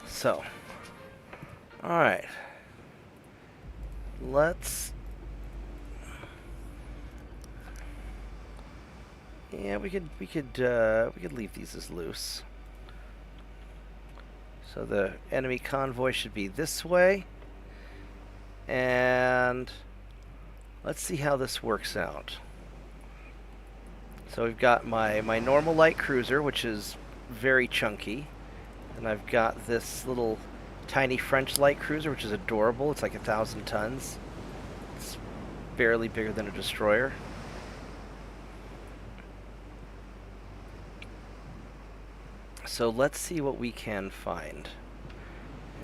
So, all right. Yeah, we could leave these as loose. So the enemy convoy should be this way. And let's see how this works out. So we've got my normal light cruiser, which is very chunky. And I've got this little tiny French light cruiser, which is adorable. It's like 1,000 tons. It's barely bigger than a destroyer. So let's see what we can find.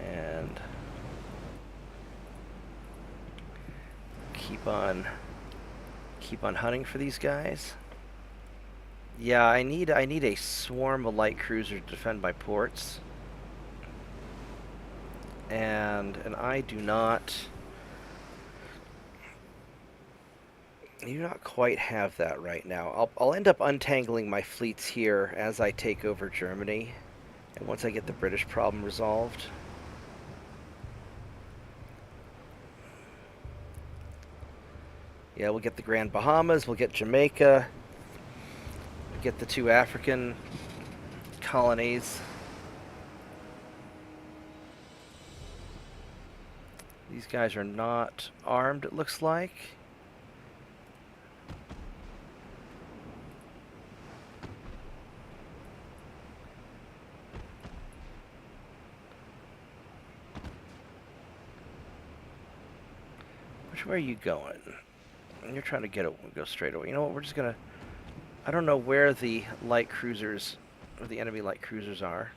And keep on hunting for these guys. Yeah, I need a swarm of light cruisers to defend my ports. And I do not quite have that right now. I'll end up untangling my fleets here as I take over Germany, and once I get the British problem resolved. Yeah, we'll get the Grand Bahamas, we'll get Jamaica, we'll get the 2 African colonies. These guys are not armed, it looks like. Which way are you going? You're trying to go straight away. You know what, we're just gonna... I don't know where the light cruisers, or the enemy light cruisers are.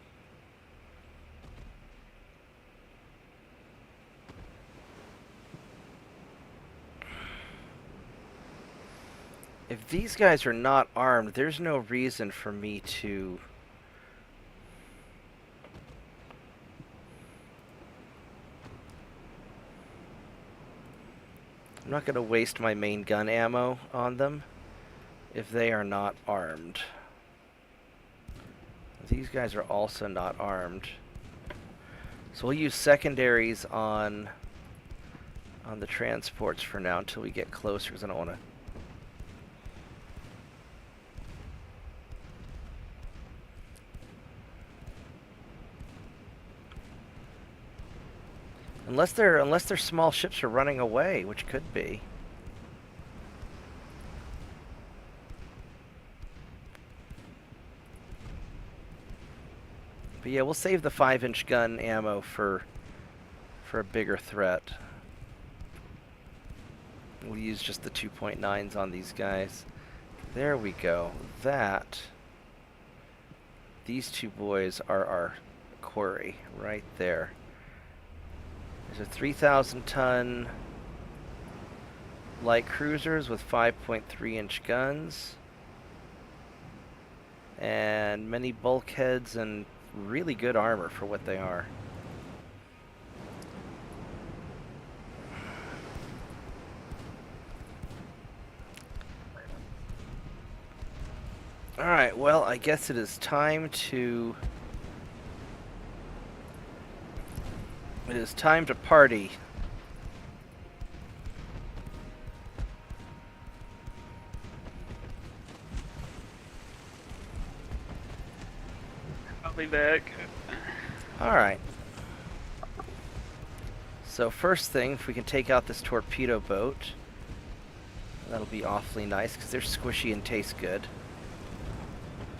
If these guys are not armed, there's no reason for me to... I'm not going to waste my main gun ammo on them if they are not armed. These guys are also not armed. So we'll use secondaries on the transports for now until we get closer, because I don't want to... Unless their small ships are running away, which could be. But yeah, we'll save the 5-inch gun ammo for a bigger threat. We'll use just the 2.9s on these guys. There we go. These 2 boys are our quarry right there. There's a 3,000-ton light cruisers with 5.3-inch guns, and many bulkheads and really good armor for what they are. Alright, well, I guess it is time to... It is time to party. I'll be back. Alright. So first thing, if we can take out this torpedo boat, that'll be awfully nice, because they're squishy and taste good.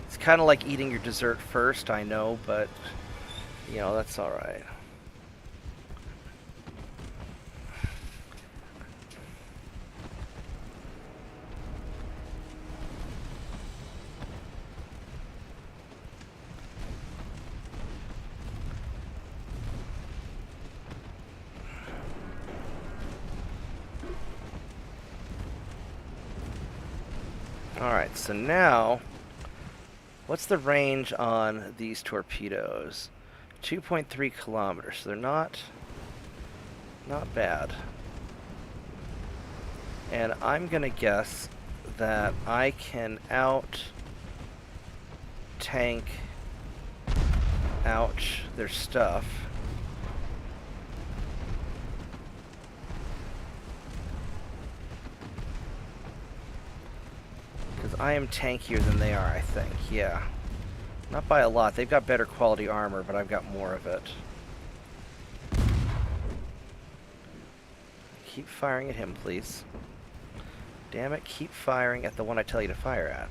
It's kind of like eating your dessert first, I know, but, you know, that's alright. Alright, so now, what's the range on these torpedoes? 2.3 kilometers, so they're not bad. And I'm gonna guess that I can tank their stuff. Because I am tankier than they are, I think. Yeah. Not by a lot. They've got better quality armor, but I've got more of it. Keep firing at him, please. Damn it, keep firing at the one I tell you to fire at.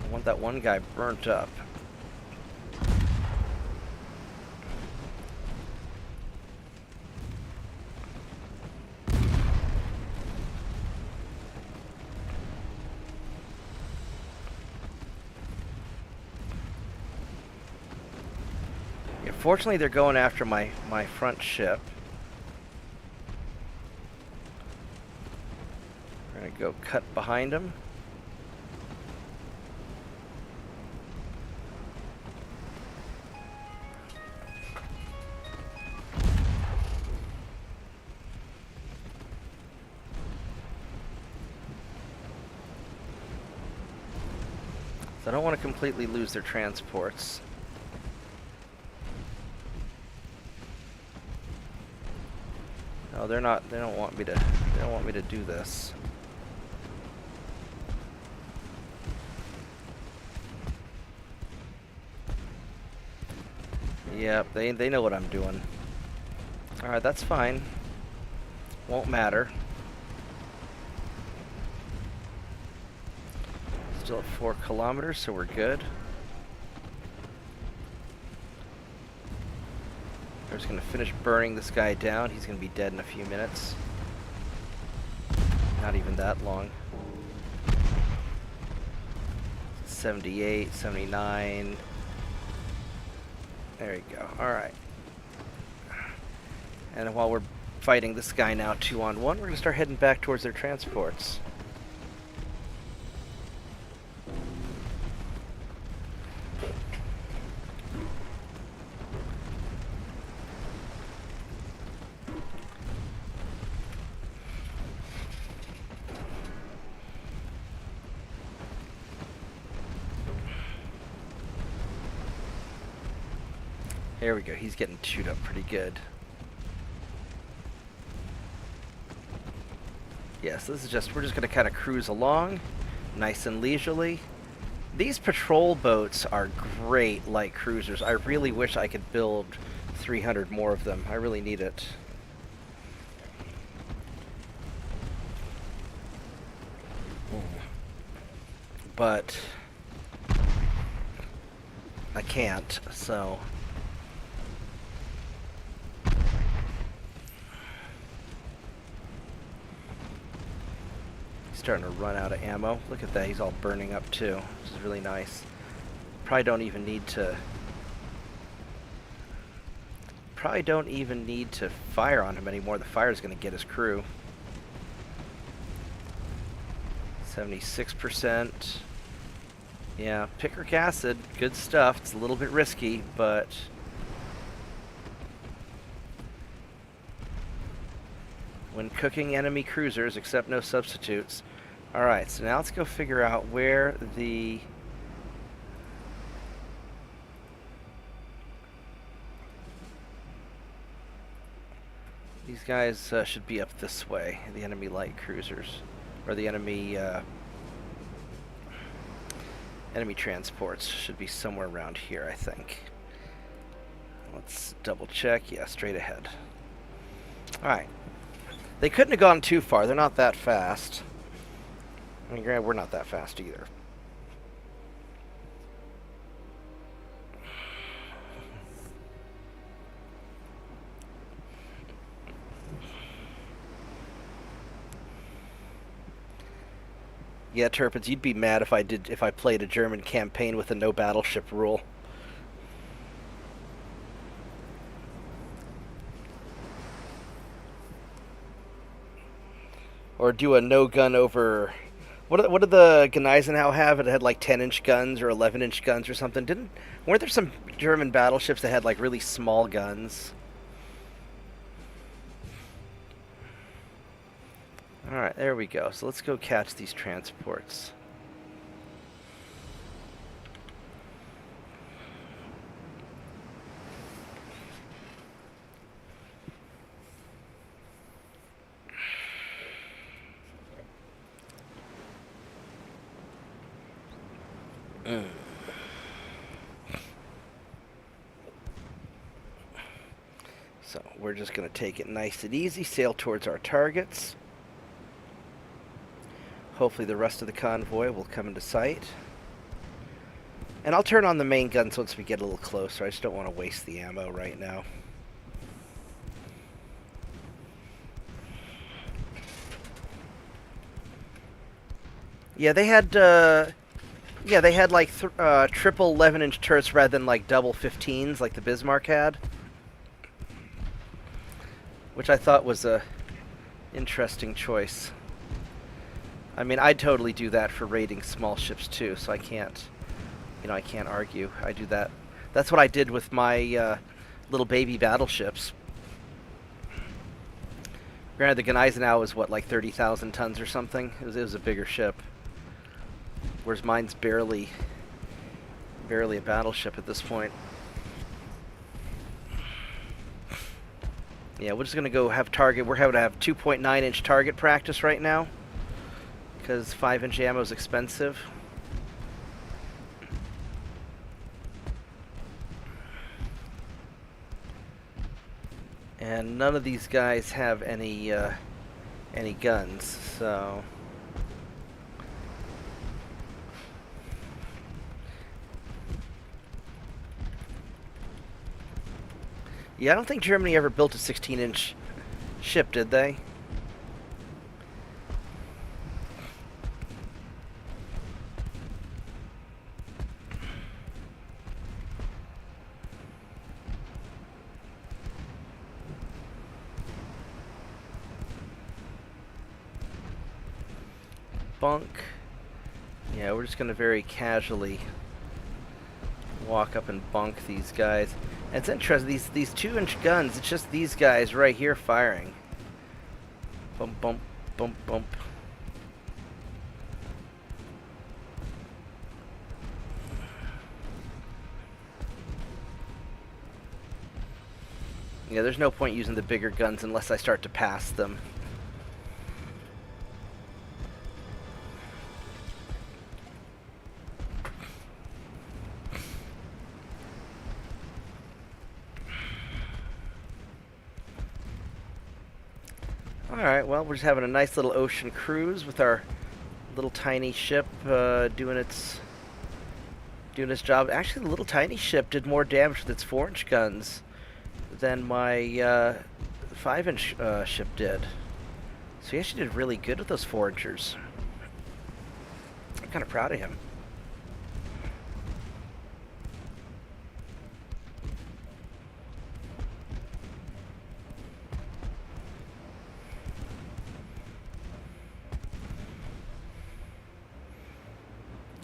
I want that one guy burnt up. Fortunately, they're going after my front ship. We're going to go cut behind them. So I don't want to completely lose their transports. No, they're not. They don't want me to. They don't want me to do this. Yep, they know what I'm doing. All right, that's fine. Won't matter. Still at 4 kilometers, so we're good. We're just gonna finish burning this guy down. He's gonna be dead in a few minutes. Not even that long. 78, 79. There you go. All right. And while we're fighting this guy now 2-on-1, we're gonna start heading back towards their transports. There we go. He's getting chewed up pretty good. Yes, this is just, we're just going to kind of cruise along, nice and leisurely. These patrol boats are great light cruisers. I really wish I could build 300 more of them. I really need it. But I can't, so... Starting to run out of ammo. Look at that, he's all burning up too, which is really nice. Probably don't even need to fire on him anymore. The fire's going to get his crew. 76%. Yeah, picric acid, good stuff. It's a little bit risky, but when cooking enemy cruisers, accept no substitutes. Alright, so now let's go figure out where the... These guys should be up this way, the enemy light cruisers. Or the enemy transports should be somewhere around here, I think. Let's double check. Yeah, straight ahead. Alright. They couldn't have gone too far. They're not that fast. I mean, granted, we're not that fast either. Yeah, Turpins, you'd be mad if I played a German campaign with a no battleship rule. Or do a no gun over... What did the Gneisenau have? It had like 10-inch guns or 11-inch guns or something. Weren't there some German battleships that had like really small guns? Alright, there we go. So let's go catch these transports. So we're just going to take it nice and easy, sail towards our targets. Hopefully the rest of the convoy will come into sight. And I'll turn on the main guns once we get a little closer. I just don't want to waste the ammo right now. Yeah, they had Yeah, they had like triple 11-inch turrets rather than like double 15s like the Bismarck had, which I thought was a interesting choice. I mean, I'd totally do that for raiding small ships too, so I can't, I can't argue. I do that. That's what I did with my little baby battleships. Granted, the Gneisenau was what, like 30,000 tons or something. It was a bigger ship, whereas mine's barely a battleship at this point. Yeah, we're just gonna go have target. We're having to have 2.9-inch target practice right now because 5-inch ammo is expensive. And none of these guys have any guns, so yeah, I don't think Germany ever built a 16-inch ship, did they? Bunk. Yeah, we're just gonna very casually walk up and bunk these guys. And it's interesting, these 2-inch guns, it's just these guys right here firing. Bump, bump, bump, bump. Yeah, there's no point using the bigger guns unless I start to pass them. Alright, well, we're just having a nice little ocean cruise with our little tiny ship doing its job. Actually, the little tiny ship did more damage with its 4-inch guns than my 5-inch ship did. So he actually did really good with those 4-inchers. I'm kind of proud of him.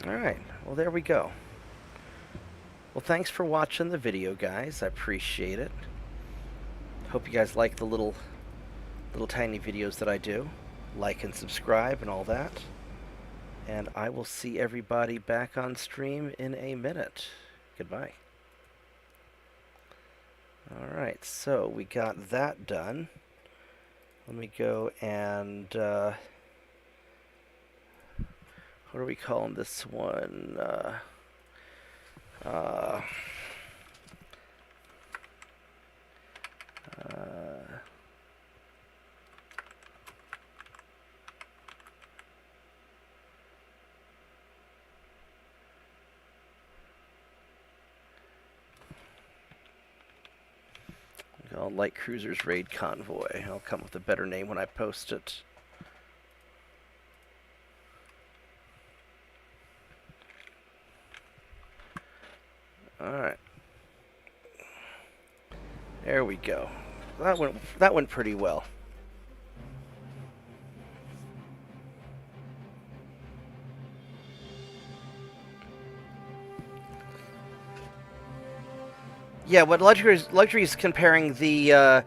Alright, well there we go. Well, thanks for watching the video, guys. I appreciate it. Hope you guys like the little tiny videos that I do. Like and subscribe and all that. And I will see everybody back on stream in a minute. Goodbye. Alright, so we got that done. Let me go and what are we calling this one? Light Cruisers Raid Convoy. I'll come with a better name when I post it. Alright. There we go. That went pretty well. Yeah, what luxury is comparing the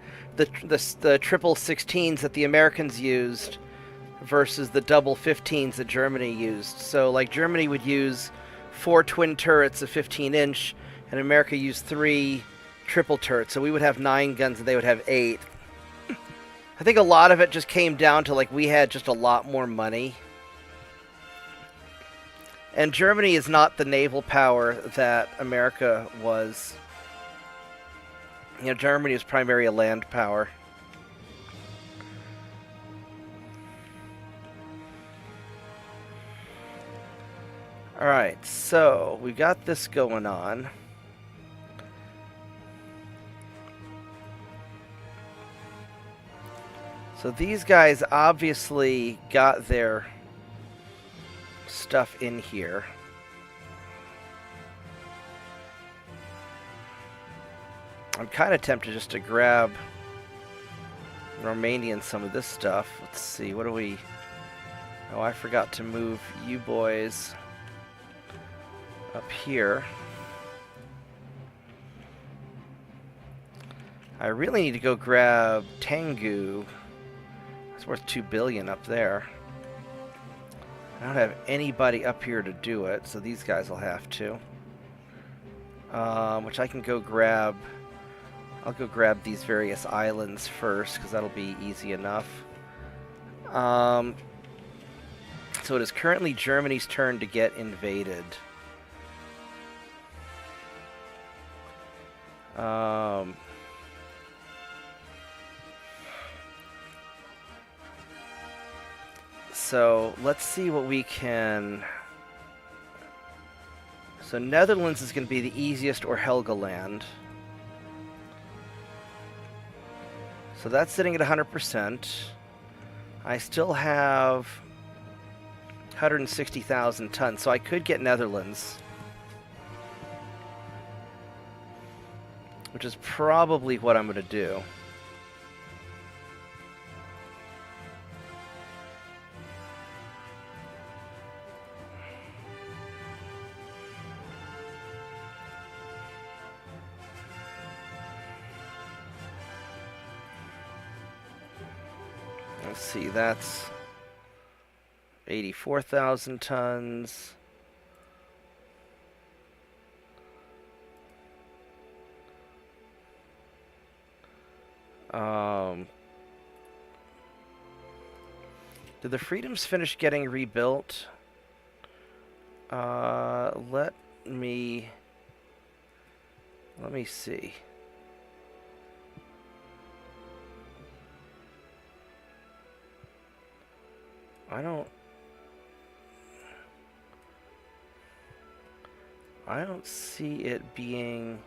triple 16s that the Americans used versus the double 15s that Germany used. So, like, Germany would use 4 twin turrets of 15-inch, and America used 3 triple turrets. So we would have 9 guns, and they would have 8. I think a lot of it just came down to, like, we had just a lot more money. And Germany is not the naval power that America was. You know, Germany is primarily a land power. Alright, so we got this going on. So these guys obviously got their stuff in here. I'm kind of tempted just to grab Romania and some of this stuff. Let's see, what do we... Oh, I forgot to move you boys up here. I really need to go grab Tengu. It's worth 2 billion up there. I don't have anybody up here to do it, so these guys will have to. Which I can go grab. I'll go grab these various islands first, because that'll be easy enough. So it is currently Germany's turn to get invaded. So let's see what we can... So Netherlands is going to be the easiest, or Helgoland. So that's sitting at 100%. I still have 160,000 tons, so I could get Netherlands. Which is probably what I'm going to do. Let's see, that's 84,000 tons. Did the Freedoms finish getting rebuilt? Let me see. I don't see it being...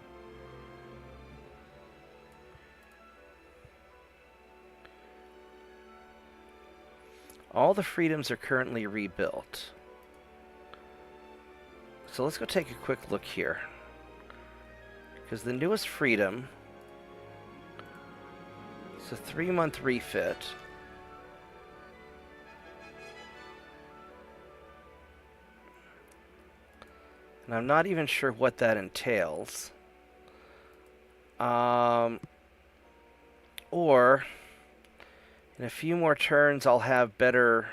All the Freedoms are currently rebuilt. So let's go take a quick look here. Because the newest Freedom... It's a 3-month refit. And I'm not even sure what that entails. Or, in a few more turns, I'll have the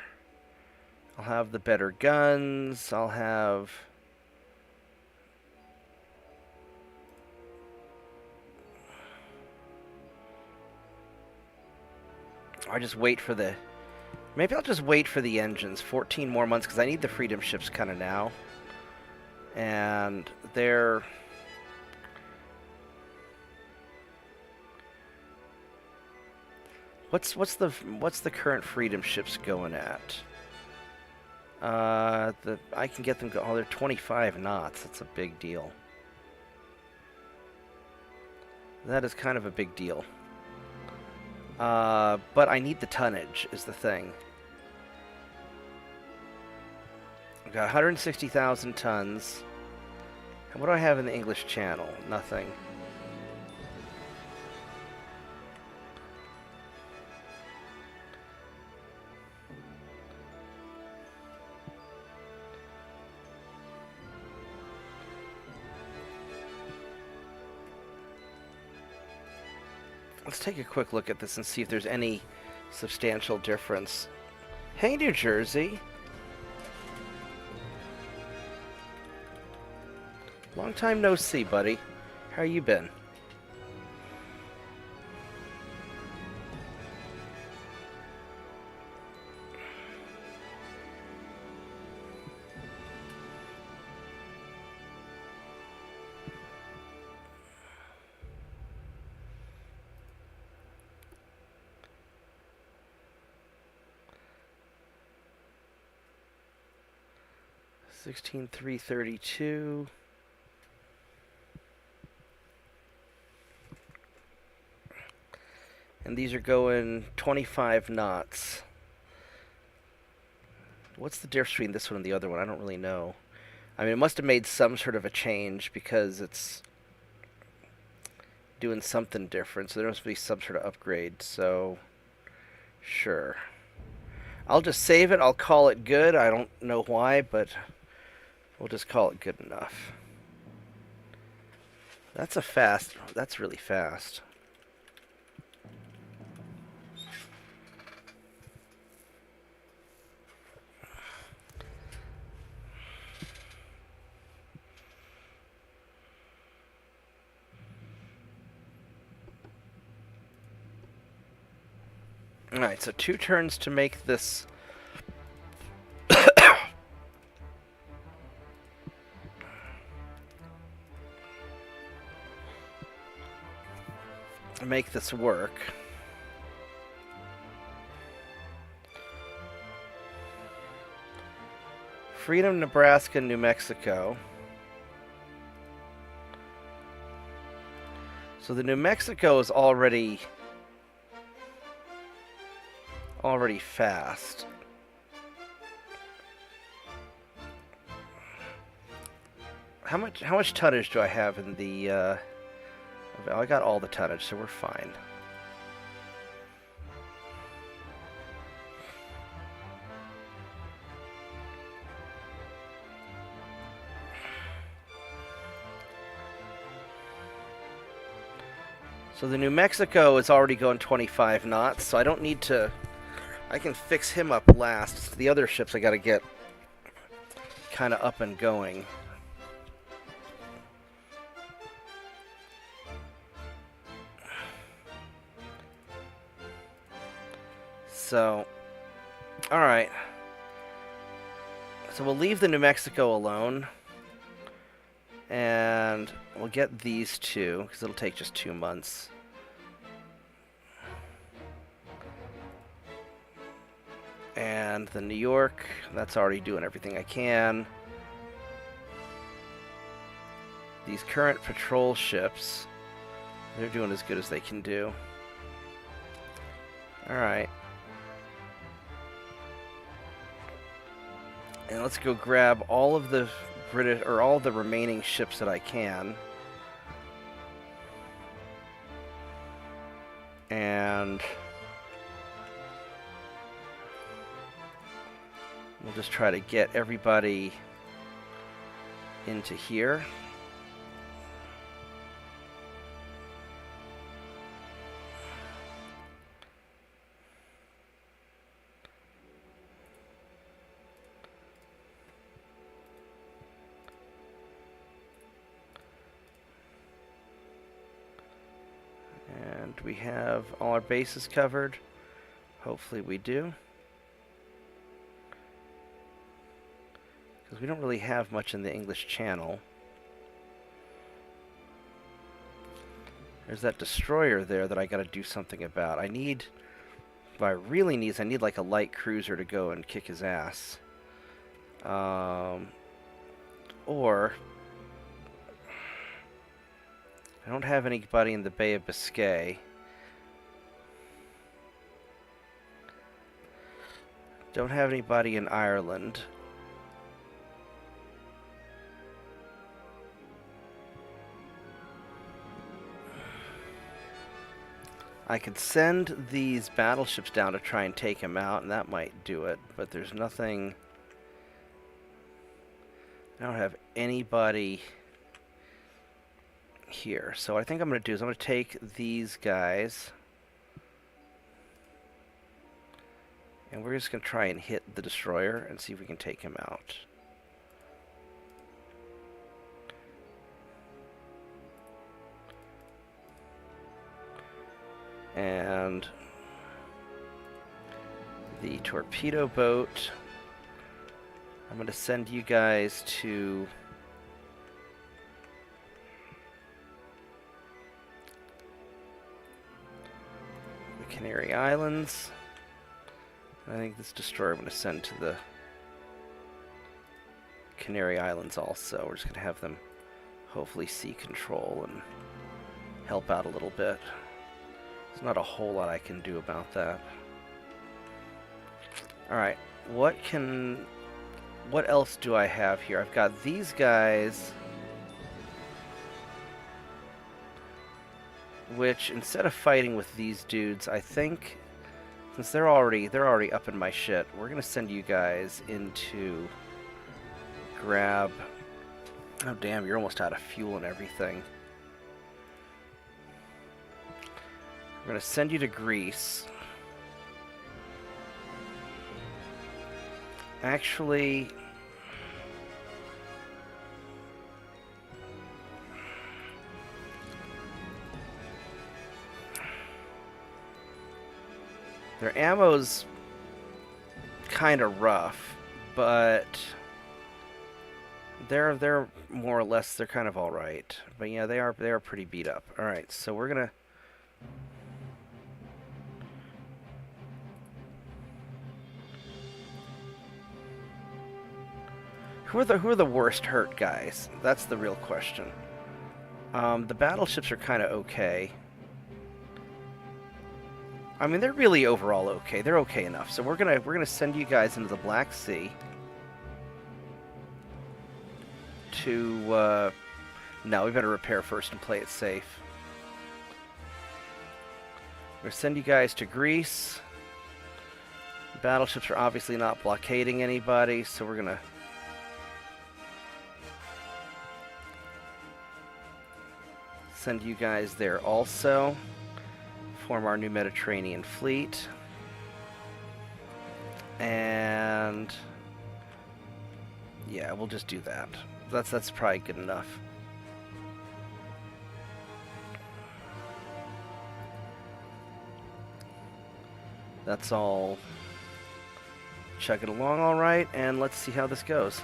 better guns, I'll have... I'll just wait for the... Maybe I'll just wait for the engines. 14 more months, because I need the Freedom ships kind of now. And they're... What's the current Freedom ships going at? I can get them oh, they're 25 knots. That's a big deal. That is kind of a big deal. But I need the tonnage is the thing. I've got 160,000 tons. And what do I have in the English Channel? Nothing. Let's take a quick look at this and see if there's any substantial difference. Hey, New Jersey. Long time no see, buddy. How you been? $16,332. And these are going 25 knots. What's the difference between this one and the other one? I don't really know. I mean, it must have made some sort of a change because it's doing something different, so there must be some sort of upgrade, so sure. I'll just save it, I'll call it good. I don't know why, but we'll just call it good enough. That's really fast. Alright, so 2 turns to make this. Make this work. Freedom, Nebraska, New Mexico. So the New Mexico is already fast. How much tonnage do I have in the I got all the tonnage, so we're fine. So the New Mexico is already going 25 knots, so I don't need to. I can fix him up last. The other ships I got to get kind of up and going. So, alright. So we'll leave the New Mexico alone. And we'll get these 2, because it'll take just 2 months. And the New York, that's already doing everything I can. These current patrol ships, they're doing as good as they can do. Alright. And let's go grab all of the British, or all the remaining ships that I can. And we'll just try to get everybody into here. We have all our bases covered. Hopefully we do. Because we don't really have much in the English Channel. There's that destroyer there that I gotta do something about. I need, what I really need is I need like a light cruiser to go and kick his ass. Or I don't have anybody in the Bay of Biscay. Don't have anybody in Ireland. I could send these battleships down to try and take him out, and that might do it, but there's nothing. I don't have anybody here. So what I think I'm going to do is I'm going to take these guys, and we're just going to try and hit the destroyer and see if we can take him out. And the torpedo boat, I'm going to send you guys to the Canary Islands. I think this destroyer I'm going to send to the Canary Islands also. We're just going to have them hopefully see control and help out a little bit. There's not a whole lot I can do about that. Alright, what else do I have here? I've got these guys. Which, instead of fighting with these dudes, I think, since they're already up in my shit, we're gonna send you guys into grab. Oh damn, you're almost out of fuel and everything. We're gonna send you to Greece. Actually, their ammo's kind of rough, but they're more or less, they're kind of all right. But yeah, they are pretty beat up. All right, so we're gonna. Who are the worst hurt guys? That's the real question. The battleships are kind of okay. I mean, they're really overall okay. They're okay enough. So we're gonna send you guys into the Black Sea to. No, we better repair first and play it safe. We're gonna send you guys to Greece. Battleships are obviously not blockading anybody, so we're gonna. Send you guys there also. Form our new Mediterranean fleet. And yeah, we'll just do that. That's probably good enough. That's all chugging along all right, and let's see how this goes.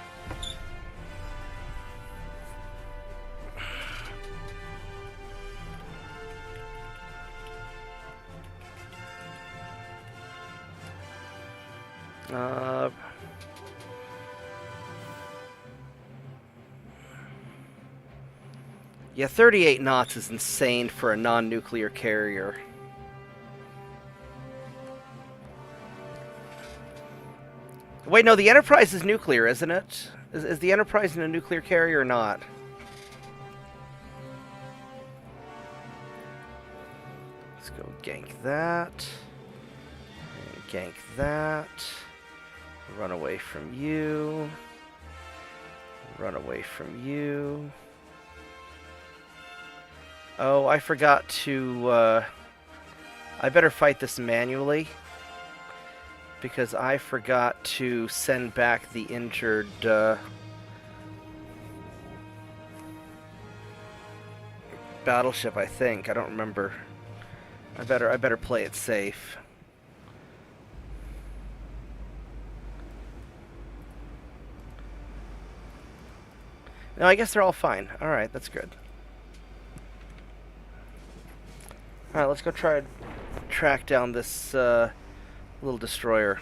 Yeah, 38 knots is insane for a non-nuclear carrier. Wait, no, the Enterprise is nuclear, isn't it? Is the Enterprise in a nuclear carrier or not? Let's go gank that. And gank that. Run away from you. Run away from you. Oh, I forgot to, I better fight this manually, because I forgot to send back the injured, battleship, I think. I don't remember. I better play it safe. No, I guess they're all fine. Alright, that's good. Alright, let's go try and track down this little destroyer.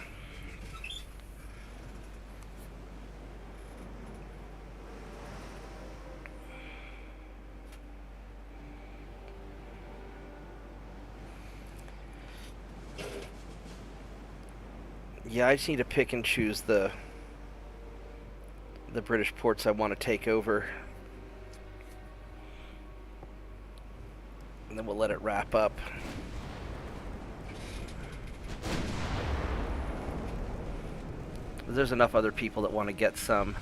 Yeah, I just need to pick and choose the British ports I want to take over. And then we'll let it wrap up. There's enough other people that want to get some.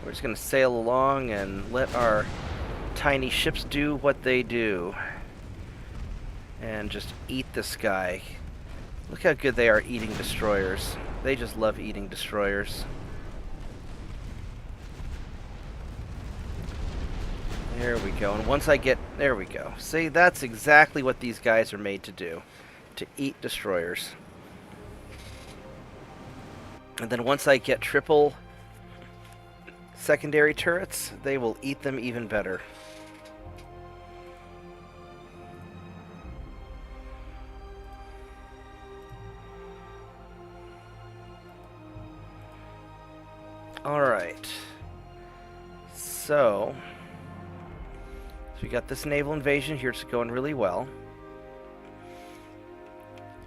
We're just going to sail along and let our tiny ships do what they do. And just eat this guy. Look how good they are eating destroyers. They just love eating destroyers. There we go. And once I get... There we go. See, that's exactly what these guys are made to do. To eat destroyers. And then once I get triple secondary turrets, they will eat them even better. Alright. So we got this naval invasion here. It's going really well.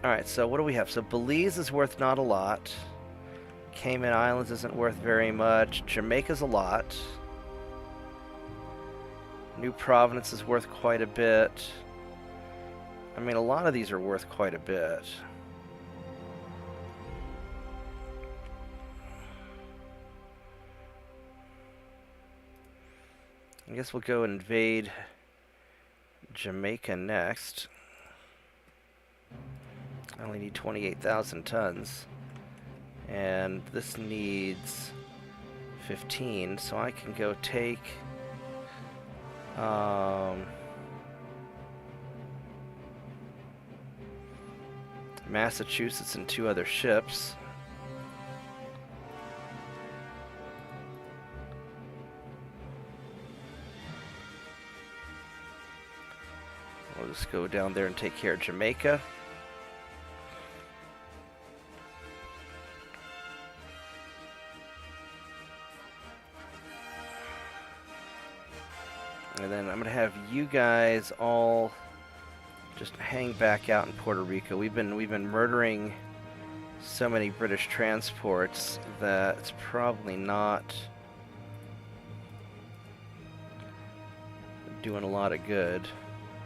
Alright, so what do we have? So Belize is worth not a lot. Cayman Islands isn't worth very much. Jamaica's a lot. New Providence is worth quite a bit. I mean, a lot of these are worth quite a bit. I guess we'll go invade Jamaica next. I only need 28,000 tons. And this needs 15, so I can go take Massachusetts and 2 other ships. We'll just go down there and take care of Jamaica. And then I'm gonna have you guys all just hang back out in Puerto Rico. We've been murdering so many British transports that it's probably not doing a lot of good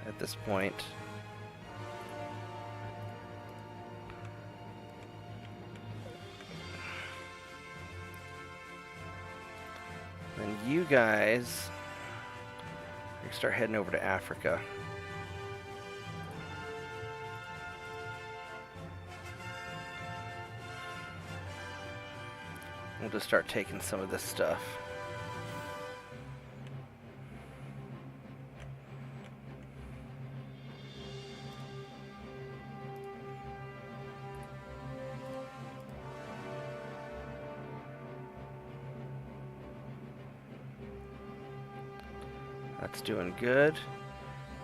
at this point. And you guys start heading over to Africa. We'll just start taking some of this stuff. That's doing good.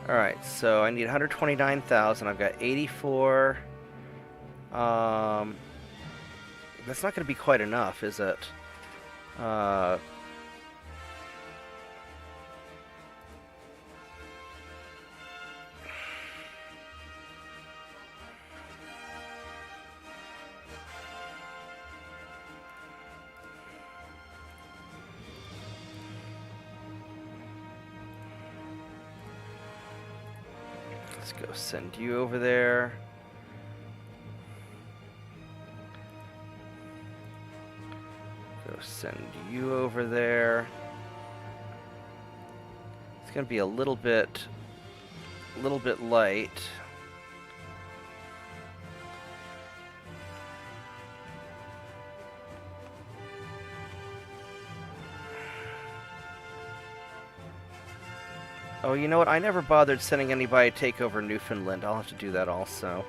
Alright, so I need 129,000. I've got 84. That's not going to be quite enough, is it? Let's go send you over there. Go send you over there. It's going to be a little bit light. Oh, you know what? I never bothered sending anybody to take over Newfoundland. I'll have to do that also.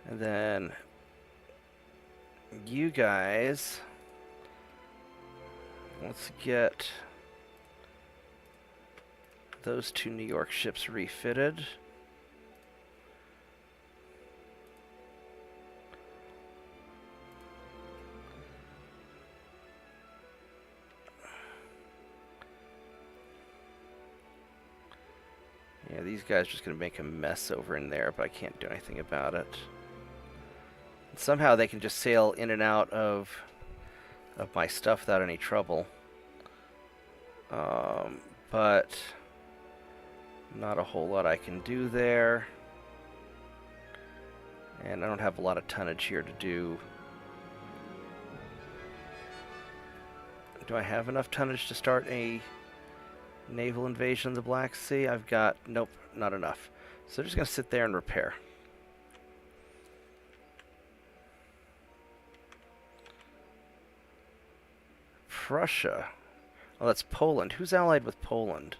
And then you guys, let's get those 2 New York ships refitted. Yeah, these guys are just going to make a mess over in there, but I can't do anything about it. And somehow they can just sail in and out of my stuff without any trouble. But not a whole lot I can do there. And I don't have a lot of tonnage here to do. Do I have enough tonnage to start a naval invasion of the Black Sea? I've got, nope, not enough. So I'm just going to sit there and repair. Prussia. Oh, that's Poland. Who's allied with Poland?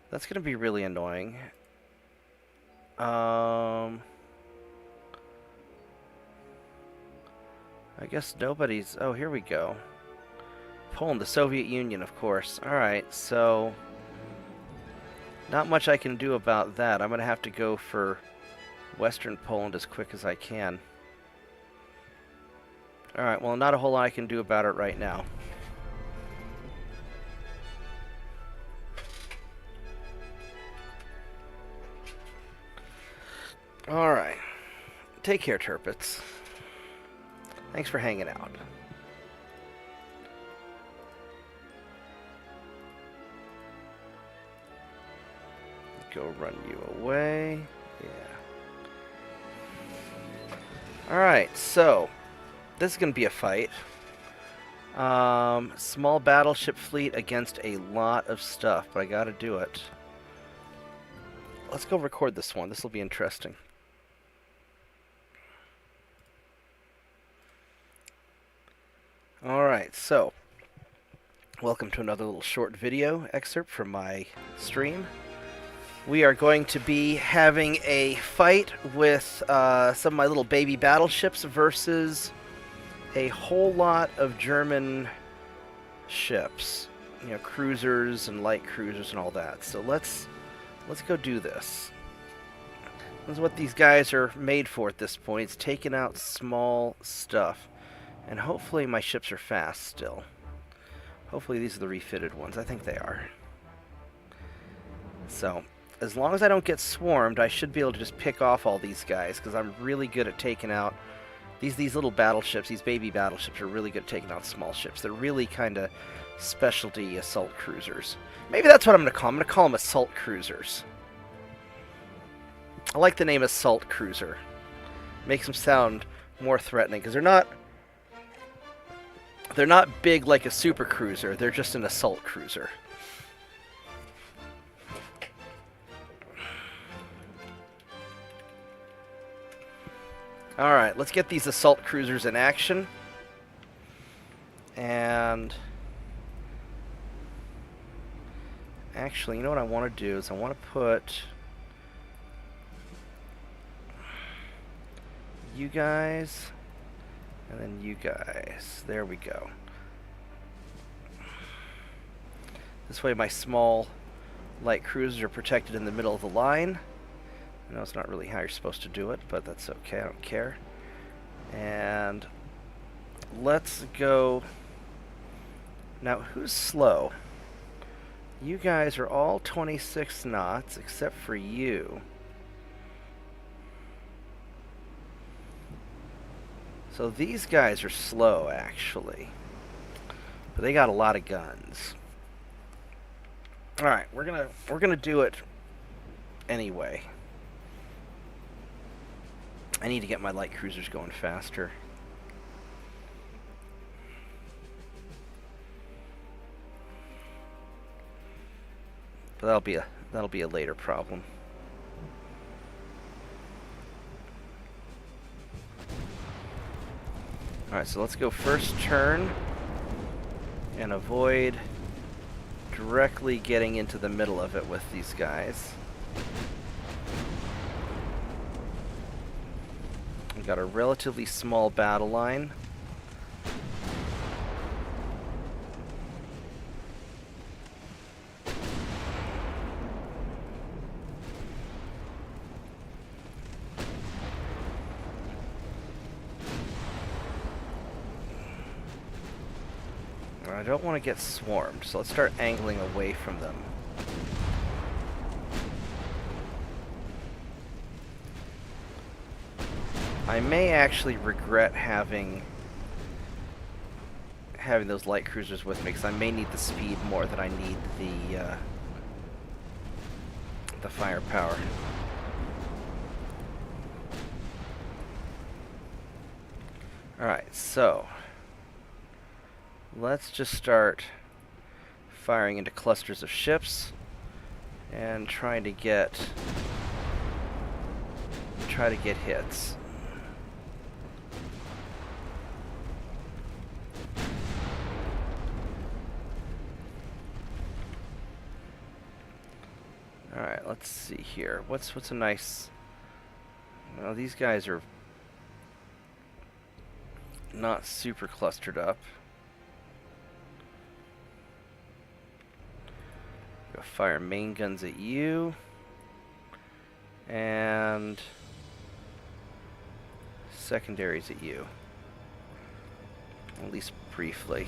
That's going to be really annoying. I guess nobody's... Oh, here we go. Poland, the Soviet Union, of course. Alright, so... not much I can do about that. I'm going to have to go for Western Poland as quick as I can. Alright, well, not a whole lot I can do about it right now. Alright. Take care, Turpits. Thanks for hanging out. go run you away. Yeah. Alright, so this is going to be a fight. Small battleship fleet against a lot of stuff, but I gotta do it. Let's go record this one. This will be interesting. Alright, so welcome to another little short video excerpt from my stream. We are going to be having a fight with some of my little baby battleships versus a whole lot of German ships. You know, cruisers and light cruisers and all that. So let's go do this. This is what these guys are made for at this point. It's taking out small stuff. And hopefully my ships are fast still. Hopefully these are the refitted ones. I think they are. So, as long as I don't get swarmed, I should be able to just pick off all these guys, because I'm really good at taking out these little battleships. These baby battleships are really good at taking out small ships. They're really kind of specialty assault cruisers. Maybe that's what I'm going to call them. I'm going to call them assault cruisers. I like the name assault cruiser. Makes them sound more threatening, because they're not big like a super cruiser. They're just an assault cruiser. Alright, let's get these assault cruisers in action. And actually, you know what I want to do is I want to put you guys and then you guys. There we go. This way my small light cruisers are protected in the middle of the line. I know it's not really how you're supposed to do it, but that's okay. I don't care. And let's go. Now, who's slow? You guys are all 26 knots, except for you. So these guys are slow, actually. But they got a lot of guns. Alright, we're gonna do it anyway. I need to get my light cruisers going faster. But that'll be a later problem. Alright, so let's go first turn and avoid directly getting into the middle of it with these guys. We've got a relatively small battle line. I don't want to get swarmed, so let's start angling away from them. I may actually regret having those light cruisers with me, because I may need the speed more than I need the firepower. Alright, so let's just start firing into clusters of ships and try to get hits. Alright, let's see here. What's a nice... Well, these guys are not super clustered up. Go fire main guns at you. And secondaries at you. At least briefly.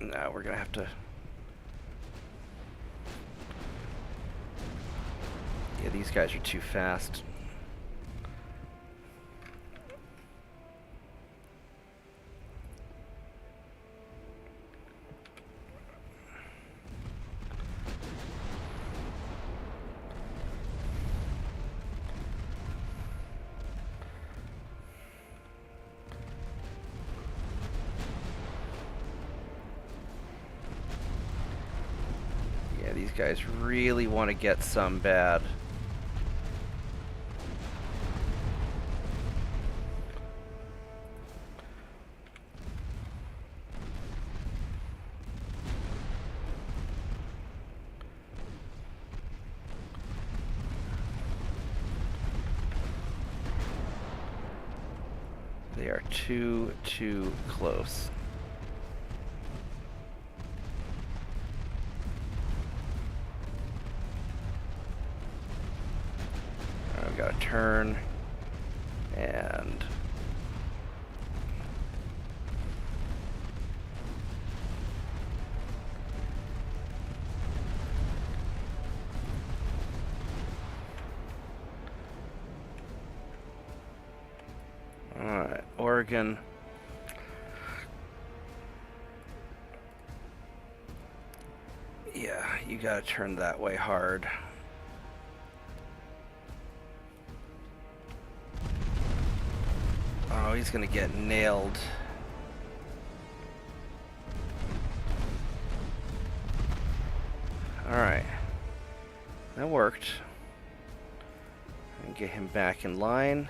Now we're gonna have to Yeah, these guys are too fast. Yeah, these guys really want to get some bad. They are too close. I've got to turn and alright, Oregon. Yeah, you gotta turn that way hard. Oh, he's gonna get nailed. Alright. That worked. And get him back in line.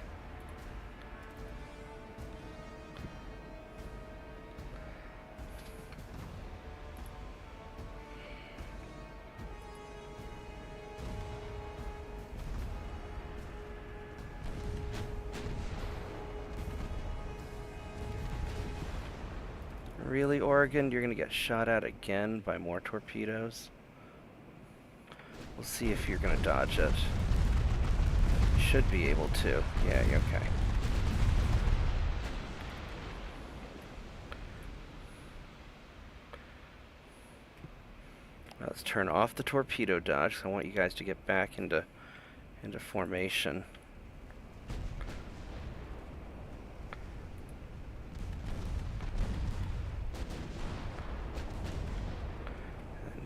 Really, Oregon? You're gonna get shot at again by more torpedoes? We'll see if you're gonna dodge it. You should be able to. Yeah, you're okay. Let's turn off the torpedo dodge, 'cause I want you guys to get back into formation.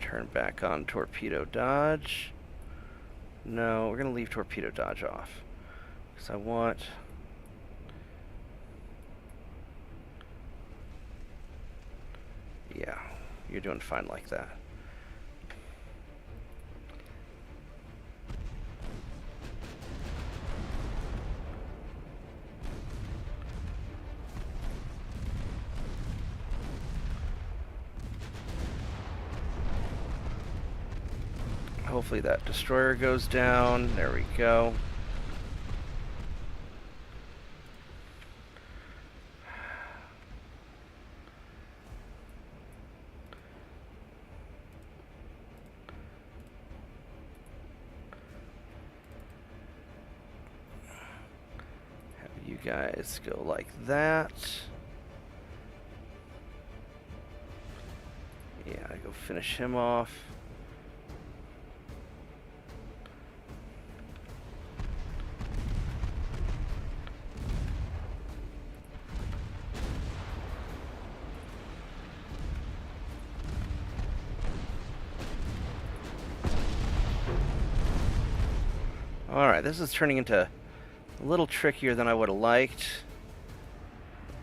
Turn back on torpedo dodge. No, we're going to leave torpedo dodge off. Because I want... Yeah, you're doing fine like that. Hopefully that destroyer goes down. There we go. Have you guys go like that. Yeah, I go finish him off. Alright, this is turning into a little trickier than I would have liked,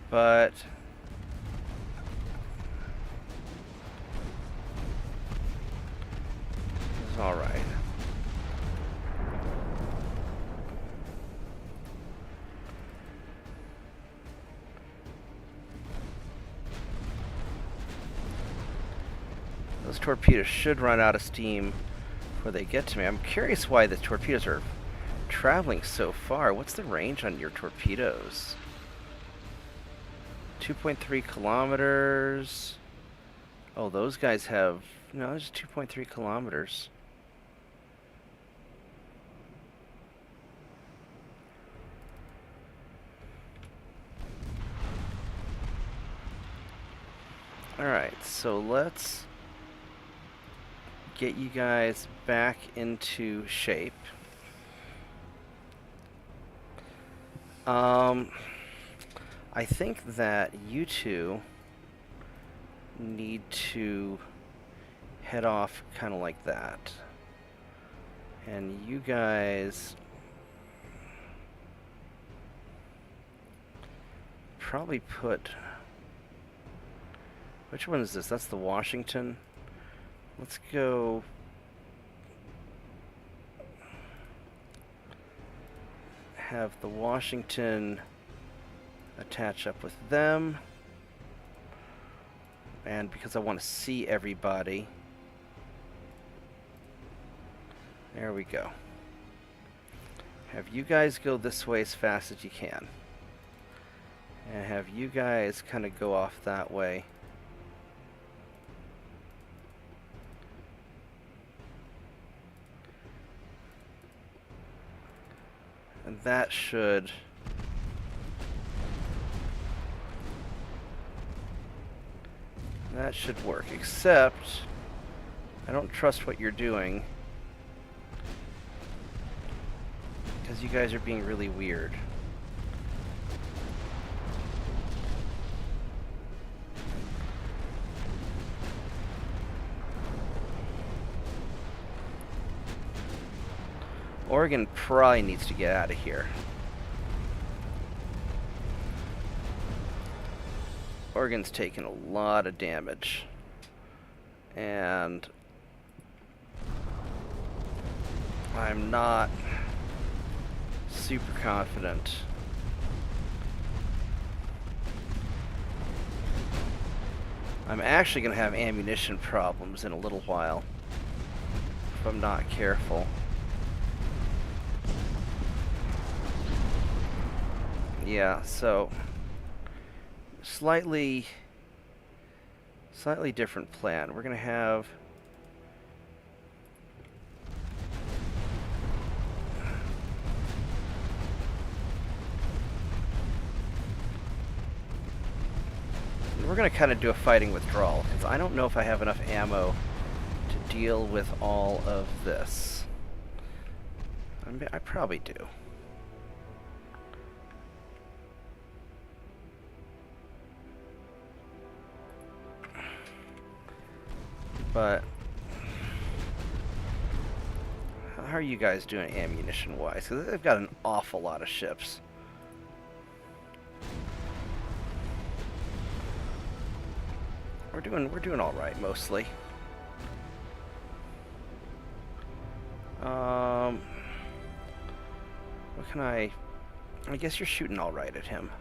but it's alright. Those torpedoes should run out of steam before they get to me. I'm curious why the torpedoes are traveling so far. What's the range on your torpedoes? 2.3 kilometers. Oh, those guys have... No, it's 2.3 kilometers. Alright, so let's get you guys back into shape. I think that you two need to head off kind of like that. And you guys probably put... Which one is this? That's the Washington. Let's go... have the Washington attach up with them. And because I want to see everybody... There we go. Have you guys go this way as fast as you can. And have you guys kind of go off that way. And that should... That should work, except I don't trust what you're doing. Because you guys are being really weird. Oregon probably needs to get out of here. Oregon's taken a lot of damage. And I'm not super confident. I'm actually going to have ammunition problems in a little while if I'm not careful. Yeah, so slightly different plan. We're going to have to kind of do a fighting withdrawal because I don't know if I have enough ammo to deal with all of this. I probably do. But how are you guys doing ammunition-wise? Because they've got an awful lot of ships. We're doing all right mostly. What can I guess you're shooting all right at him.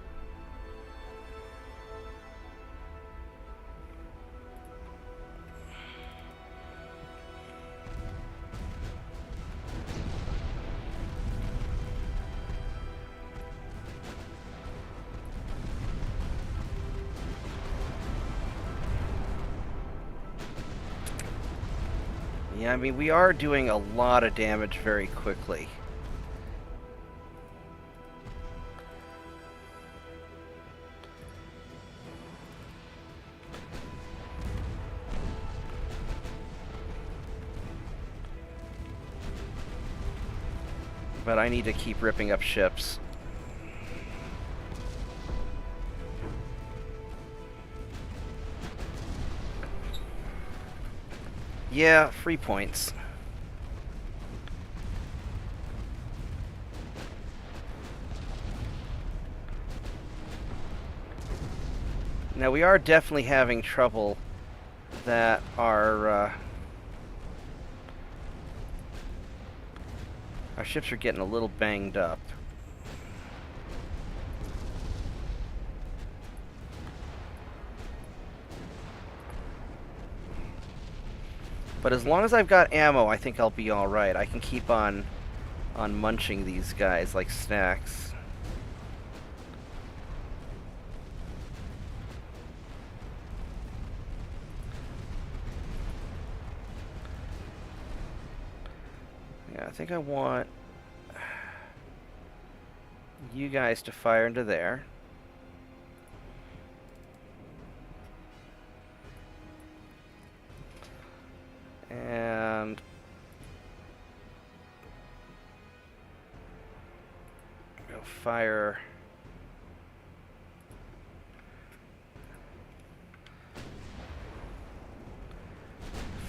Yeah, I mean, we are doing a lot of damage very quickly. But I need to keep ripping up ships. Yeah, free points. Now we are definitely having trouble that our ships are getting a little banged up. But as long as I've got ammo, I think I'll be alright. I can keep on munching these guys like snacks. Yeah, I think I want you guys to fire into there. And go fire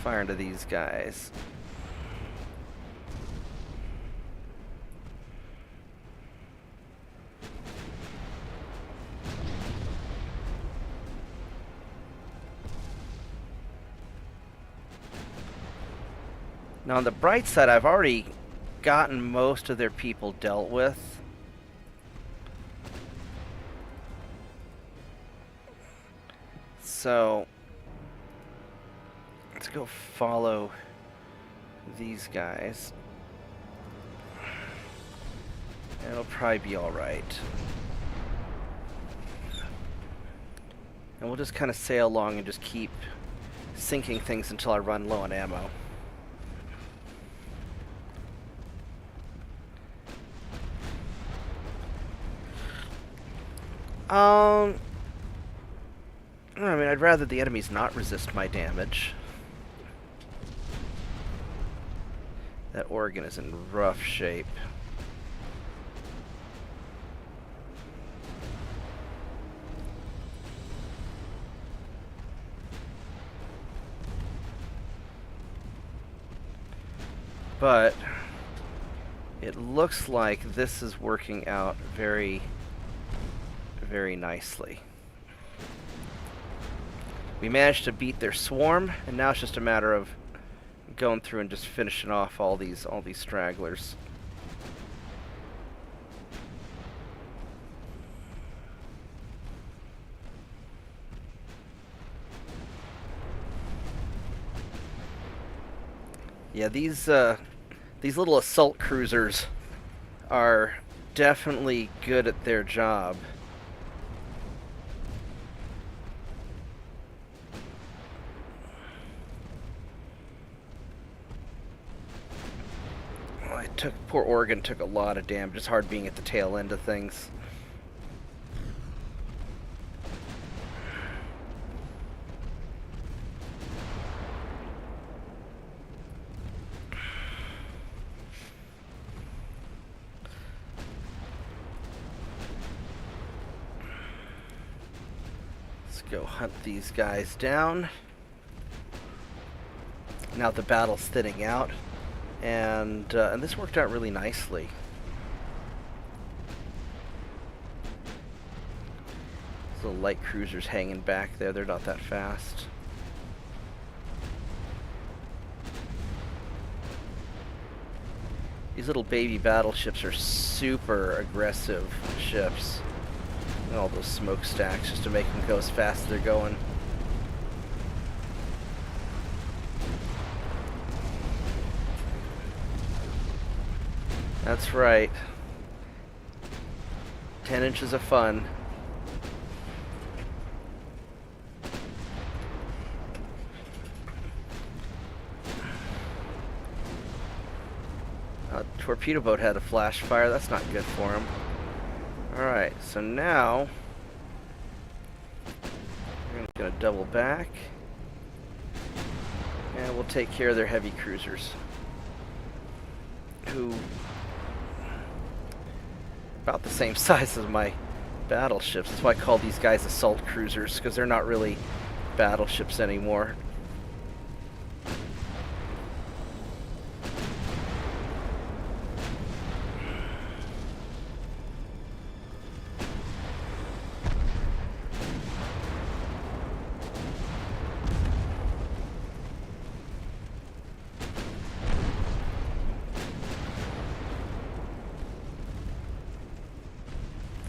Fire into these guys. Now on the bright side, I've already gotten most of their people dealt with. So let's go follow these guys. And it'll probably be alright. And we'll just kind of sail along and just keep sinking things until I run low on ammo. I mean, I'd rather the enemies not resist my damage. That Oregon is in rough shape. But it looks like this is working out very, very nicely. We managed to beat their swarm, and now it's just a matter of going through and just finishing off all these stragglers. Yeah, these little assault cruisers are definitely good at their job. Poor Oregon took a lot of damage. It's hard being at the tail end of things. Let's go hunt these guys down. Now the battle's thinning out. And this worked out really nicely. These little light cruisers hanging back there, they're not that fast. These little baby battleships are super aggressive ships. And all those smokestacks just to make them go as fast as they're going. That's right. 10 inches of fun. Torpedo boat had a flash fire. That's not good for him. Alright, so now we're going to double back. And we'll take care of their heavy cruisers. Who about the same size as my battleships. That's why I call these guys assault cruisers, because they're not really battleships anymore.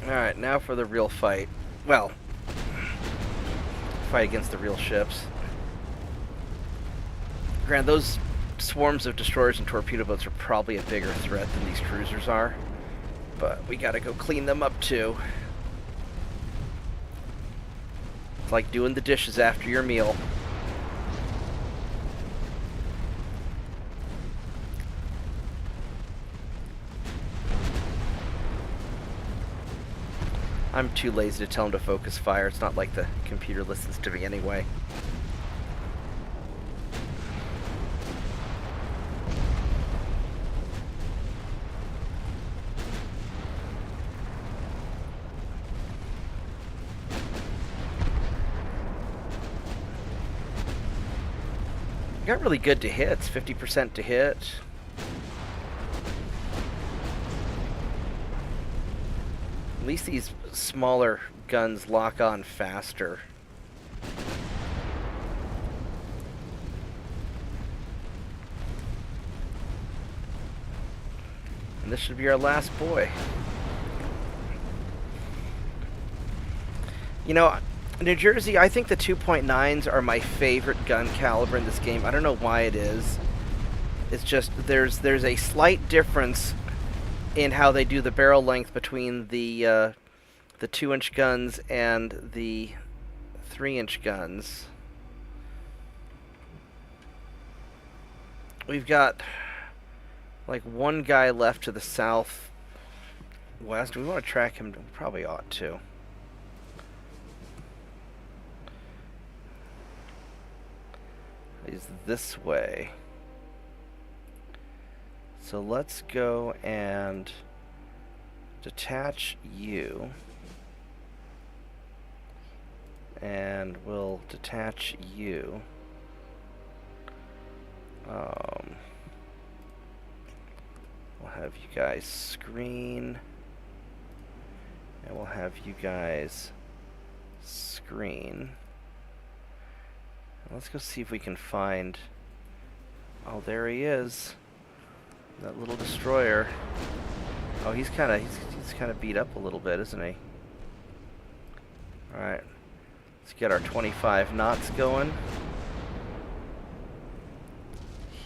Alright, now for the real fight. Well, fight against the real ships. Granted, those swarms of destroyers and torpedo boats are probably a bigger threat than these cruisers are. But we gotta go clean them up too. It's like doing the dishes after your meal. I'm too lazy to tell him to focus fire. It's not like the computer listens to me anyway. got really good to hits, 50% to hit. At least these smaller guns lock on faster. And this should be our last boy. You know, New Jersey, I think the 2.9s are my favorite gun caliber in this game. I don't know why it is. It's just there's a slight difference in how they do the barrel length between the 2-inch guns and the 3-inch guns. We've got like one guy left to the southwest. Do we want to track him? We probably ought to. He's this way. So let's go and detach you. And we'll detach you. We'll have you guys screen. And we'll have you guys screen. Let's go see if we can find... Oh, there he is. That little destroyer. Oh, he's kind of beat up a little bit, isn't he? All right. Let's get our 25 knots going.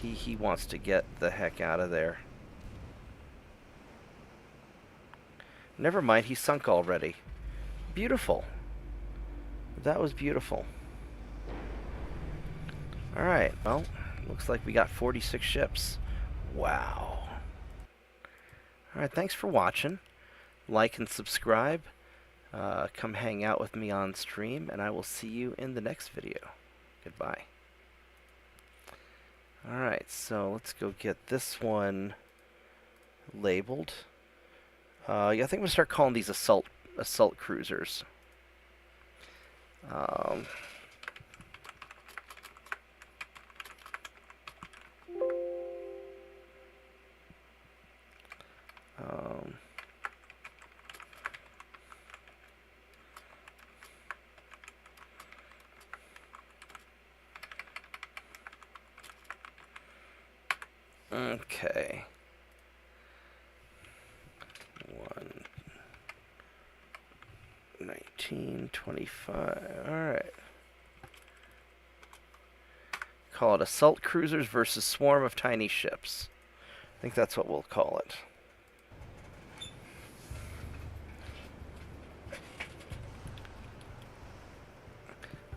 He wants to get the heck out of there. Never mind, he sunk already. Beautiful. That was beautiful. Alright, well, looks like we got 46 ships. Wow. Alright, thanks for watching. Like and subscribe. Come hang out with me on stream, and I will see you in the next video. Goodbye. Alright, so let's go get this one labeled. Yeah, I think I'm going to start calling these assault cruisers. Okay. 1925. Alright. Call it assault cruisers versus swarm of tiny ships. I think that's what we'll call it.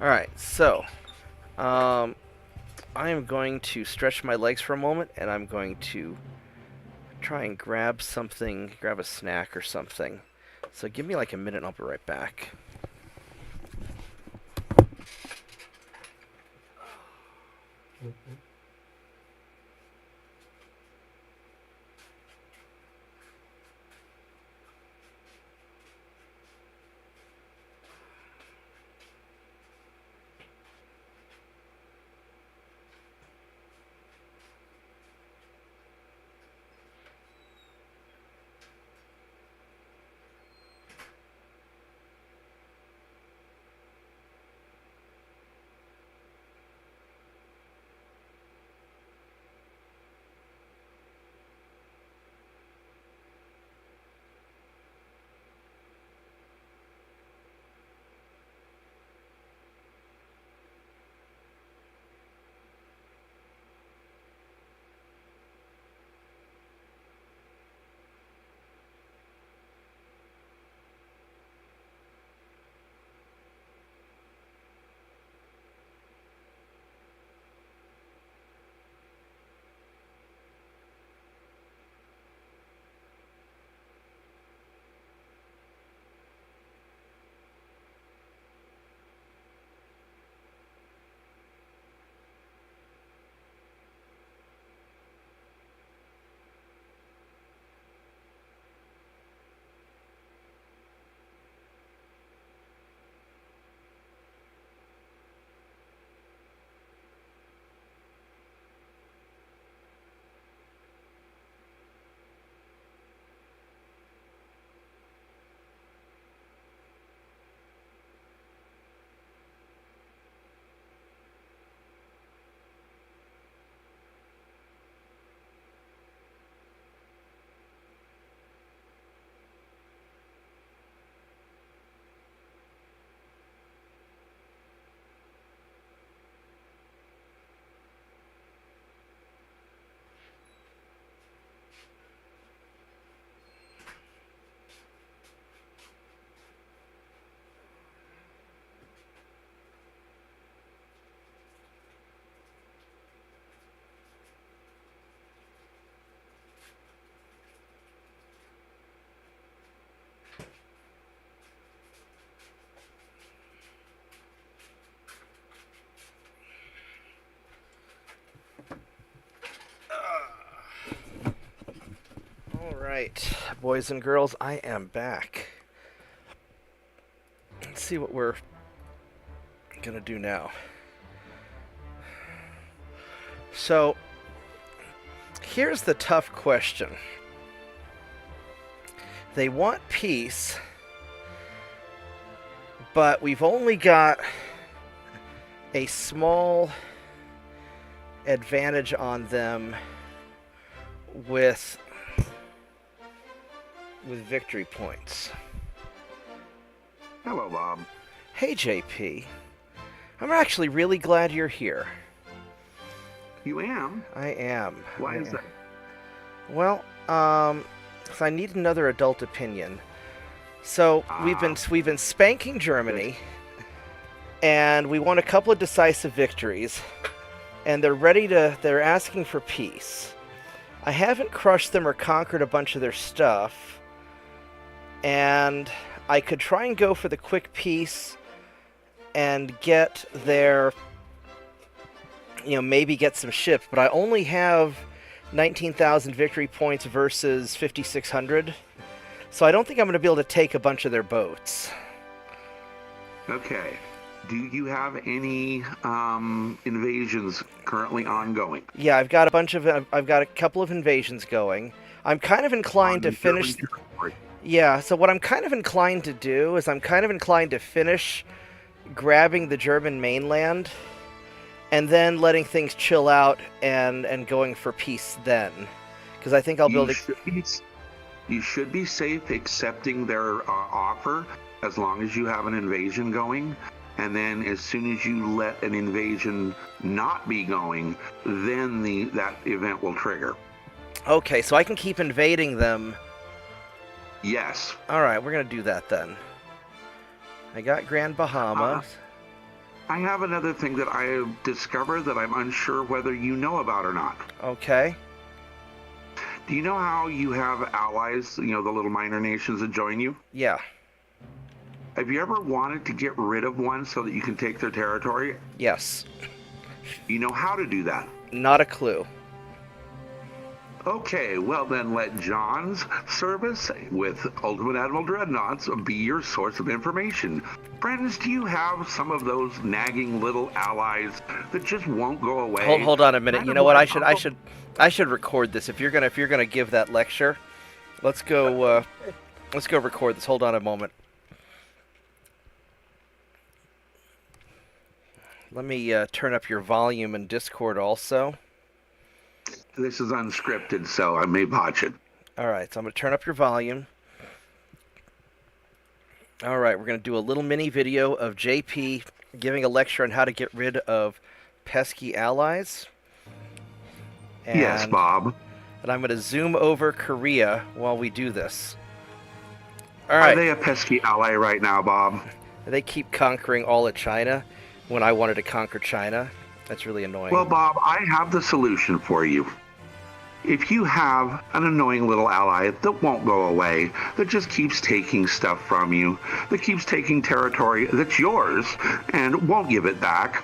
Alright, so I am going to stretch my legs for a moment, and I'm going to try and grab something, grab a snack or something. So give me like a minute and I'll be right back. Alright, boys and girls, I am back. Let's see what we're gonna do now. So, here's the tough question. They want peace, but we've only got a small advantage on them with victory points. Hello, Bob. Hey, JP. I'm actually really glad you're here. You am? I am. Why is that? Well, 'cause I need another adult opinion. So we've been spanking Germany, and we won a couple of decisive victories, and they're asking for peace. I haven't crushed them or conquered a bunch of their stuff, and I could try and go for the quick peace and get their, maybe get some ships, but I only have 19,000 victory points versus 5,600, so I don't think I'm going to be able to take a bunch of their boats. Okay. Do you have any invasions currently ongoing? Yeah, I've got a couple of invasions going. I'm kind of inclined to finish. Yeah, so what I'm kind of inclined to do is I'm kind of inclined to finish grabbing the German mainland and then letting things chill out and going for peace then. Because I think I'll build You should be safe accepting their offer as long as you have an invasion going. And then as soon as you let an invasion not be going, then that event will trigger. Okay, so I can keep invading them. Yes. Alright, we're going to do that then. I got Grand Bahamas. I have another thing that I have discovered that I'm unsure whether you know about or not. Okay. Do you know how you have allies, the little minor nations that join you? Yeah. Have you ever wanted to get rid of one so that you can take their territory? Yes. You know how to do that? Not a clue. Okay, well then let John's service with Ultimate Admiral Dreadnoughts be your source of information. Friends, do you have some of those nagging little allies that just won't go away? Hold on a minute. You know what? I should record this. If you're gonna give that lecture, let's go record this. Hold on a moment. Let me turn up your volume in Discord also. This is unscripted, so I may botch it. Alright, so I'm going to turn up your volume. Alright, we're going to do a little mini video of JP giving a lecture on how to get rid of pesky allies. Yes, Bob. And I'm going to zoom over Korea while we do this. Alright. Are they a pesky ally right now, Bob? They keep conquering all of China when I wanted to conquer China. That's really annoying. Well, Bob, I have the solution for you. If you have an annoying little ally that won't go away, that just keeps taking stuff from you, that keeps taking territory that's yours and won't give it back,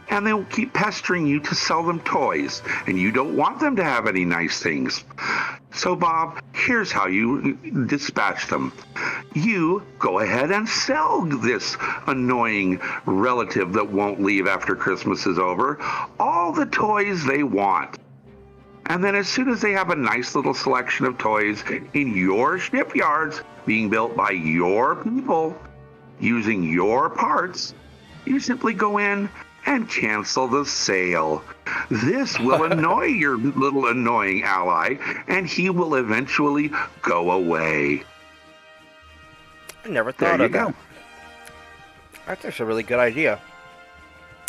and they'll keep pestering you to sell them toys, and you don't want them to have any nice things. So, Bob, here's how you dispatch them. You go ahead and sell this annoying relative that won't leave after Christmas is over all the toys they want. And then as soon as they have a nice little selection of toys in your shipyards being built by your people using your parts, you simply go in and cancel the sale. This will annoy your little annoying ally, and he will eventually go away. I never thought of that. That's actually a really good idea.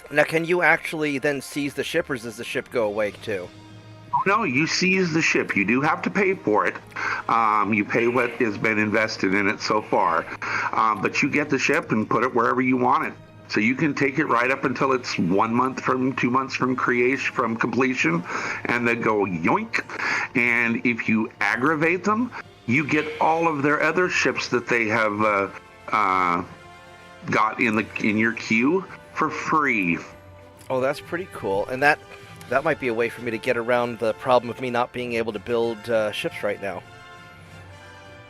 Now, can you actually then seize the ship, or does the ship go away too? No, you seize the ship. You do have to pay for it. You pay what has been invested in it so far. But you get the ship and put it wherever you want it. So you can take it right up until it's 1 month from 2 months from completion, and then go yoink. And if you aggravate them, you get all of their other ships that they have got in your queue for free. Oh, that's pretty cool. And that might be a way for me to get around the problem of me not being able to build ships right now.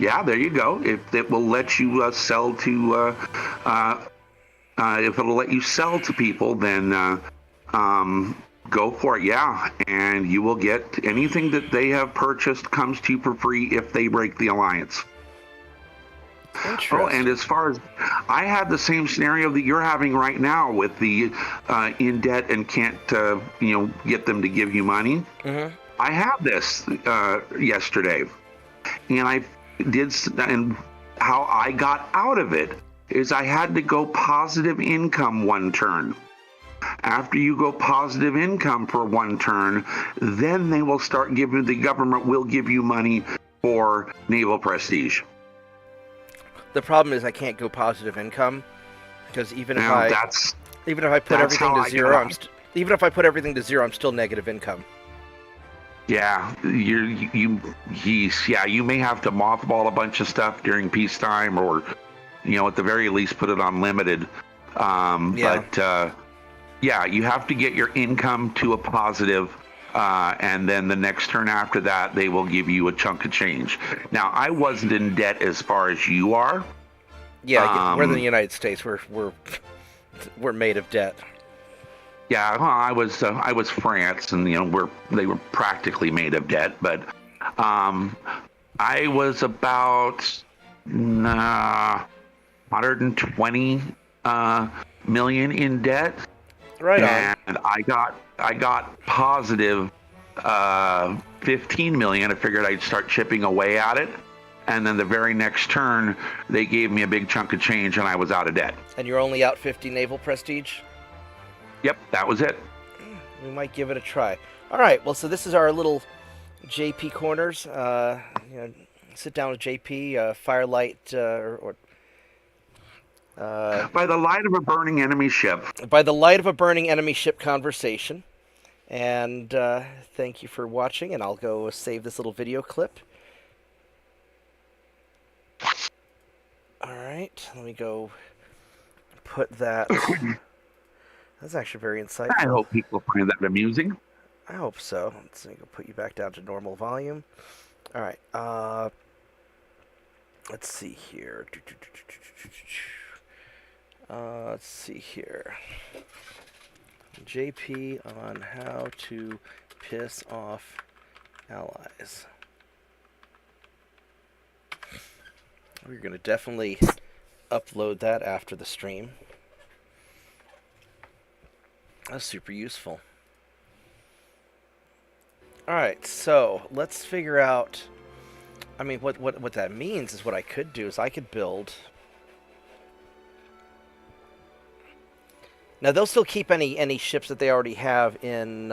Yeah, there you go. If it will let you sell to, if it'll let you sell to people, then go for it. Yeah, and you will get anything that they have purchased comes to you for free if they break the alliance. Oh, and Interesting. as far as I had the same scenario that you're having right now with the in debt and can't, get them to give you money. Mm-hmm. I had this yesterday, and and how I got out of it is I had to go positive income one turn. After you go positive income for one turn, then they will start giving, the government will give you money for naval prestige. The problem is I can't go positive income because Now even if I put that's everything how to I zero, got out. even if I put everything to zero, I'm still negative income. Yeah, you may have to mothball a bunch of stuff during peacetime, or at the very least put it on limited. Yeah. But yeah, you have to get your income to a positive, and then the next turn after that, they will give you a chunk of change. Now, I wasn't in debt as far as you are. Yeah, we're in the United States. We're made of debt. Yeah, well, I was France, and they were practically made of debt, but I was about 120 million in debt, Right on. and I got positive 15 million. I figured I'd start chipping away at it, and then the very next turn they gave me a big chunk of change, and I was out of debt. And you're only out 50 naval prestige? Yep, that was it. We might give it a try. All right. Well, so this is our little JP corners. Sit down with JP, firelight, By the light of a burning enemy ship. by the light of a burning enemy ship conversation. And thank you for watching. And I'll go save this little video clip. All right. Let me go put that. That's actually very insightful. I hope people find that amusing. I hope so. Let's go put you back down to normal volume. All right. Let's see here. Let's see here. JP on how to piss off allies. We're going to definitely upload that after the stream. That's super useful. Alright, so let's figure out... I mean, what that means is what I could do is I could build... Now, they'll still keep any ships that they already have in...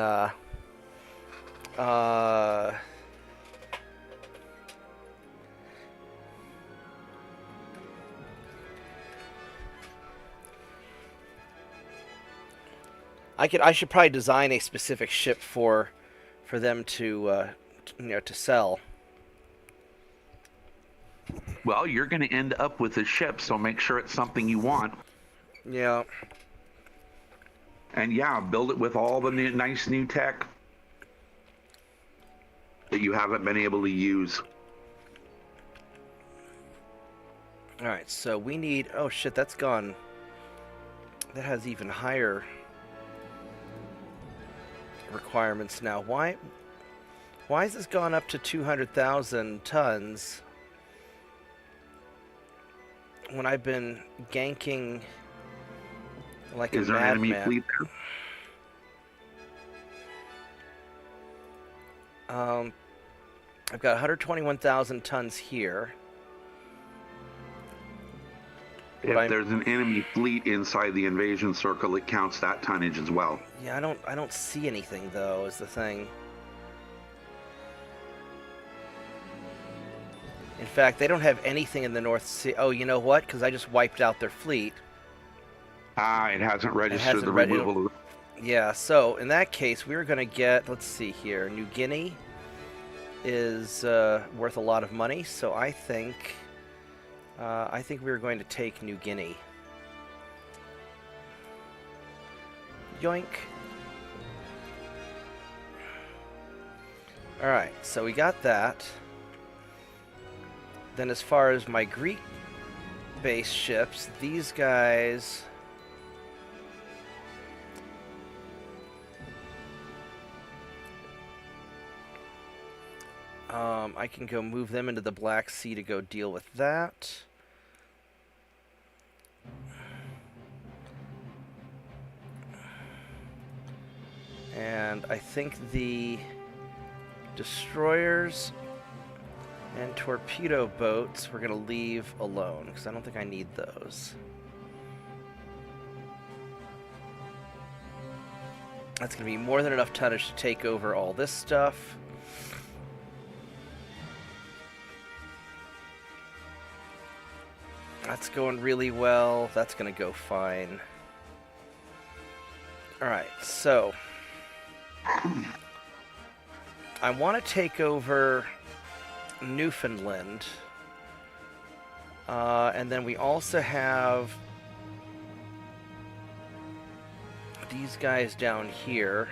I should probably design a specific ship for them to sell. Well, you're going to end up with a ship, so make sure it's something you want. Yeah. And yeah, build it with all the nice new tech that you haven't been able to use. All right, so we need... Oh, shit, that's gone. That has even higher requirements now. Why has this gone up to 200,000 tons when I've been ganking like a madman? Is there an enemy fleet there? I've got 121,000 tons here. If there's an enemy fleet inside the invasion circle, it counts that tonnage as well. Yeah, I don't see anything though, is the thing. In fact, they don't have anything in the North Sea. Oh, you know what? Because I just wiped out their fleet. It hasn't registered the removal of... Yeah, so in that case, we're going to get, let's see here, New Guinea is worth a lot of money, so I think we're going to take New Guinea. Yoink. Alright, so we got that. Then as far as my Greek-based ships, these guys... I can go move them into the Black Sea to go deal with that. And I think the destroyers and torpedo boats we're going to leave alone, because I don't think I need those. That's going to be more than enough tonnage to take over all this stuff. That's going really well. That's going to go fine. Alright, so... I want to take over Newfoundland. And then we also have these guys down here.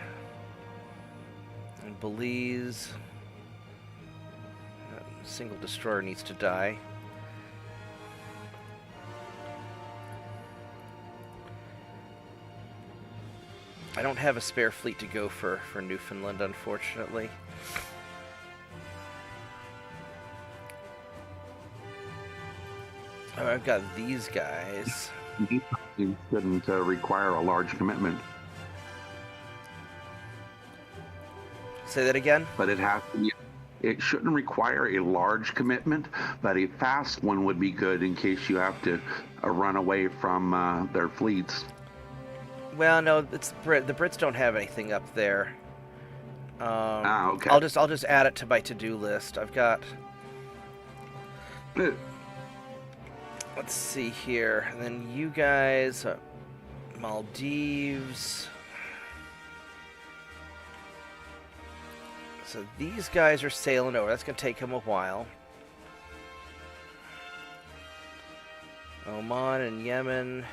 And Belize. A single destroyer needs to die. I don't have a spare fleet to go for Newfoundland, unfortunately. Oh, I've got these guys. You shouldn't require a large commitment. Say that again? But it has to be. It shouldn't require a large commitment, but a fast one would be good in case you have to run away from their fleets. Well, no, it's the Brits don't have anything up there. Okay. I'll just add it to my to-do list. I've got. Let's see here, and then you guys, Maldives. So these guys are sailing over. That's gonna take them a while. Oman and Yemen.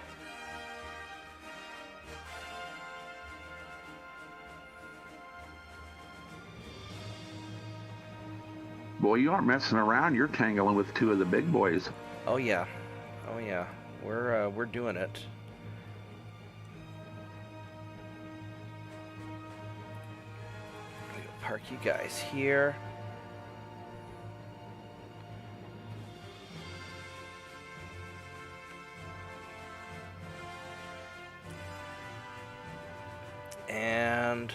Boy, you aren't messing around. You're tangling with two of the big boys. Oh yeah, oh yeah. We're doing it. Park you guys here. And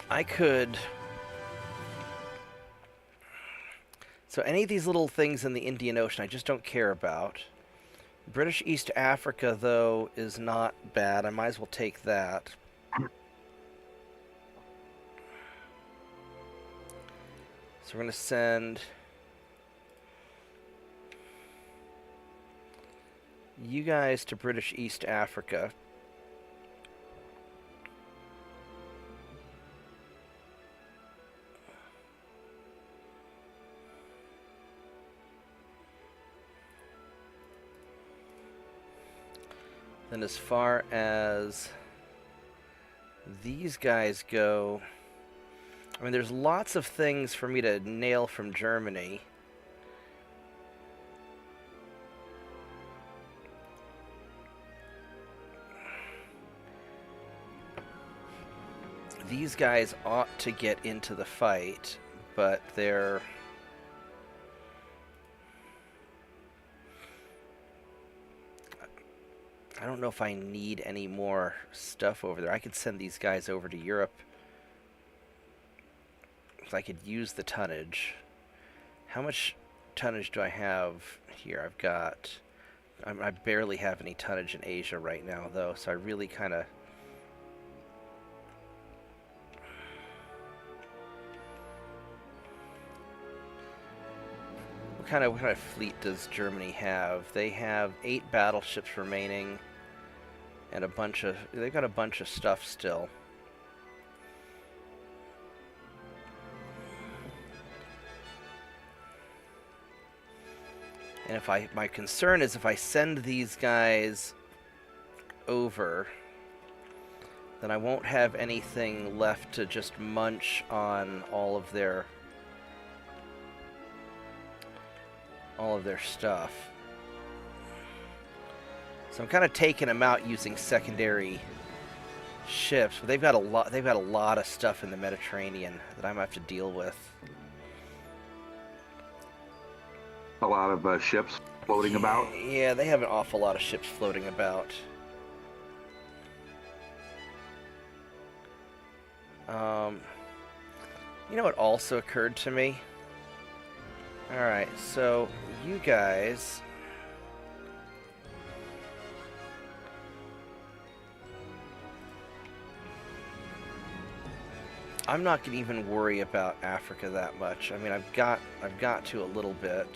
I could... So any of these little things in the Indian Ocean I just don't care about. British East Africa, though, is not bad. I might as well take that. So we're going to send you guys to British East Africa. Then as far as these guys go, I mean, there's lots of things for me to nail from Germany. These guys ought to get into the fight, but they're... I don't know if I need any more stuff over there. I could send these guys over to Europe. If I could use the tonnage. How much tonnage do I have here? I've got... I barely have any tonnage in Asia right now, though, so I really kind of... What kind of fleet does Germany have? They have 8 battleships remaining, and a bunch of... They've got a bunch of stuff still. And if my concern is if I send these guys over, then I won't have anything left to just munch on all of their stuff. So I'm kind of taking them out using secondary ships, but they've got a lot of stuff in the Mediterranean that I'm gonna have to deal with. A lot of ships floating about. Yeah, they have an awful lot of ships floating about. You know what also occurred to me? Alright, so you guys... I'm not gonna even worry about Africa that much. I mean, I've got to a little bit.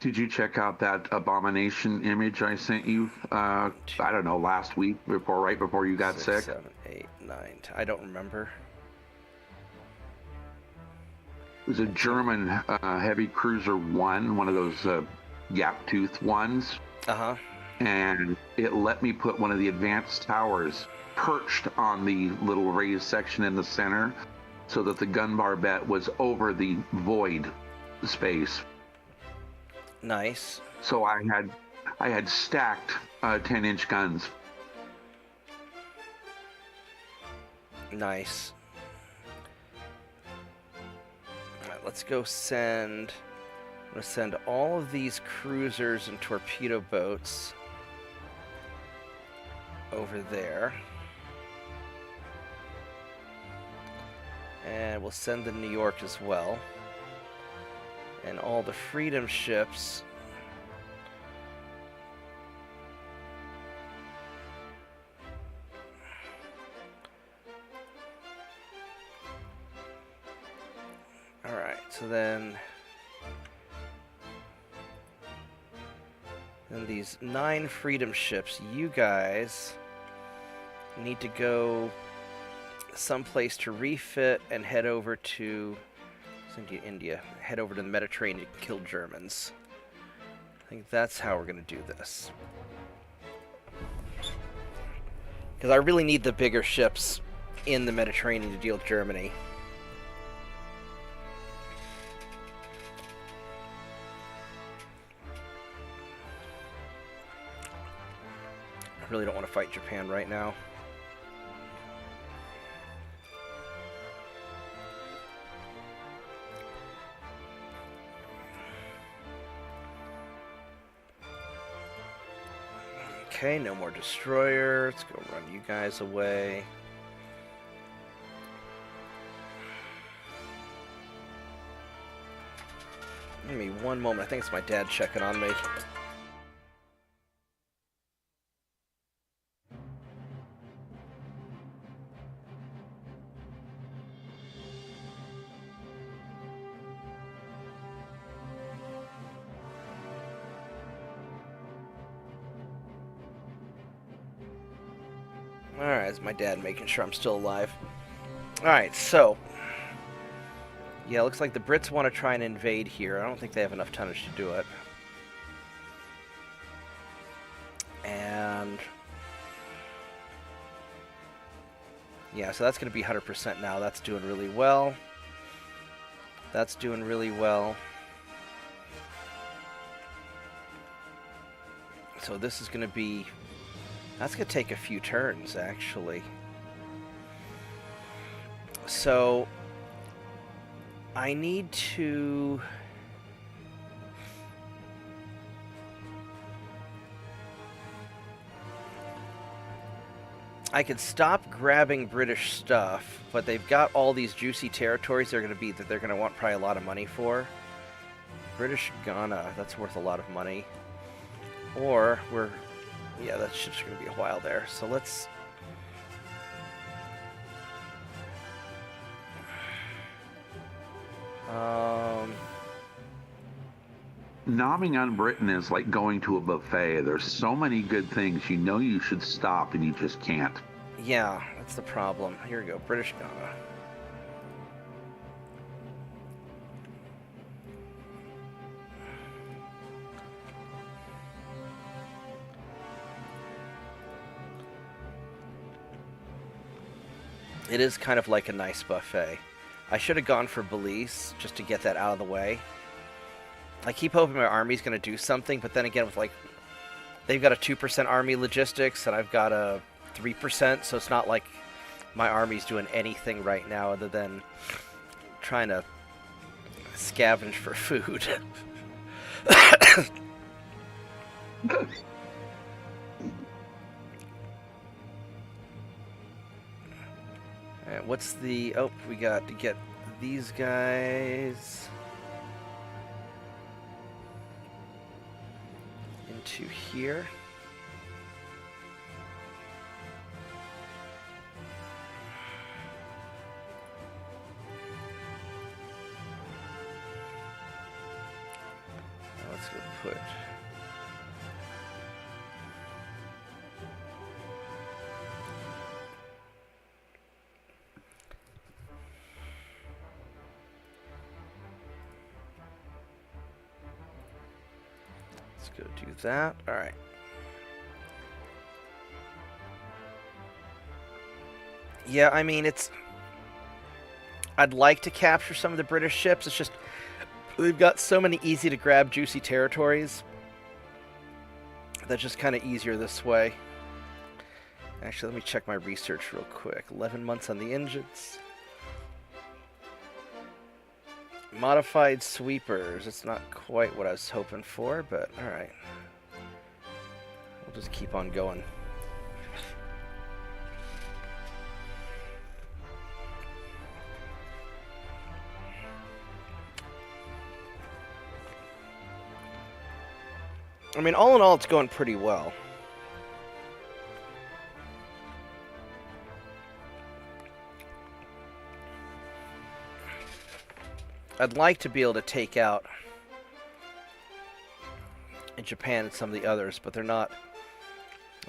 Did you check out that abomination image I sent you? I don't know, last week, right before you got 6, sick. 7, 8, 9, 10. I don't remember. It was a German heavy cruiser one of those gap-toothed ones. Uh-huh. And it let me put one of the advanced towers perched on the little raised section in the center so that the gun barbette was over the void space. Nice. So I had stacked 10-inch guns. Nice. Alright, let's go send... I'm going to send all of these cruisers and torpedo boats over there. And we'll send the New York as well. And all the Freedom ships. Alright, so then these 9 Freedom ships, you guys need to go someplace to refit and head over to India. Head over to the Mediterranean to kill Germans. I think that's how we're going to do this. Because I really need the bigger ships in the Mediterranean to deal with Germany. I really don't want to fight Japan right now. Okay, no more destroyer. Let's go run you guys away. Give me one moment. I think it's my dad checking on me. Alright, it's my dad making sure I'm still alive. Alright, so... yeah, looks like the Brits want to try and invade here. I don't think they have enough tonnage to do it. And... yeah, so that's going to be 100% now. That's doing really well. That's doing really well. So this is going to be... that's going to take a few turns, actually. So, I need to... I could stop grabbing British stuff, but they've got all these juicy territories they're going to want probably a lot of money for. British Ghana, that's worth a lot of money. Or we're... yeah, that ship's going to be a while there. So let's... Nomming on Britain is like going to a buffet. There's so many good things you know you should stop and you just can't. yeah, that's the problem. Here we go, British Ghana. It is kind of like a nice buffet. I should have gone for Belize just to get that out of the way. I keep hoping my army's going to do something, but then again, with like, they've got a 2% army logistics, and I've got a 3%, so it's not like my army's doing anything right now other than trying to scavenge for food. Alright, what's the... Oh, we got to get these guys into here. Let's go put... Let's go do that. All right. Yeah, I mean, it's... I'd like to capture some of the British ships. It's just... They've got so many easy-to-grab, juicy territories. That's just kind of easier this way. Actually, let me check my research real quick. 11 months on the engines. Modified sweepers. It's not quite what I was hoping for, but alright. We'll just keep on going. I mean, all in all, it's going pretty well. I'd like to be able to take out in Japan and some of the others, but they're not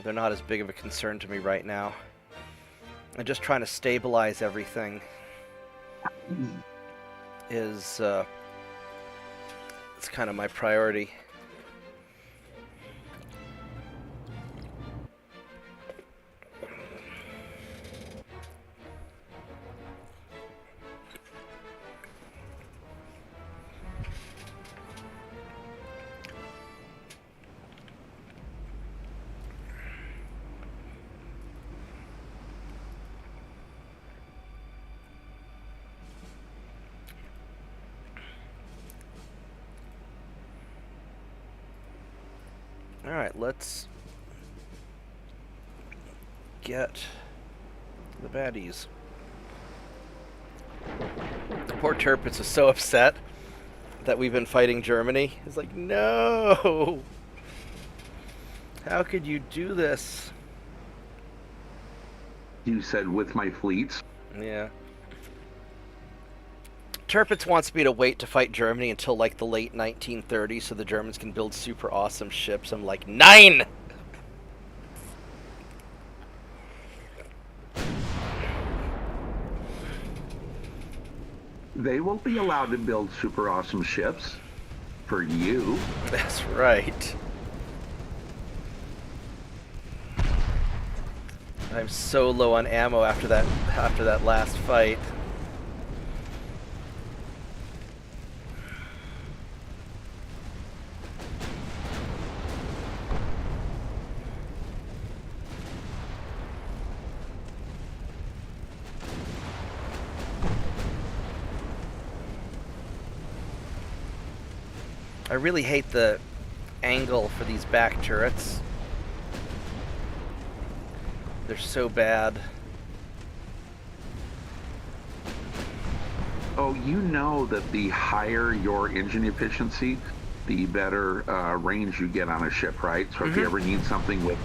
as big of a concern to me right now. I'm just trying to stabilize everything is it's kind of my priority. Alright, let's get the baddies. Poor Tirpitz is so upset that we've been fighting Germany. He's like, no! How could you do this? You said with my fleets. Yeah. Tirpitz wants me to wait to fight Germany until like the late 1930s so the Germans can build super awesome ships. I'm like, 9! They will be allowed to build super awesome ships for you. That's right. I'm so low on ammo after that last fight. I really hate the angle for these back turrets. They're so bad. Oh, you know that the higher your engine efficiency, the better range you get on a ship, right? So if you ever need something with